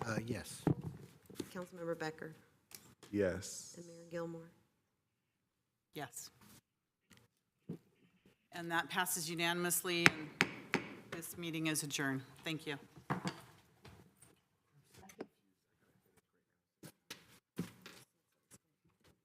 Oh, yes. Councilmember Becker. Yes. And Mayor Gilmore. Yes. And that passes unanimously, and this meeting is adjourned. Thank you.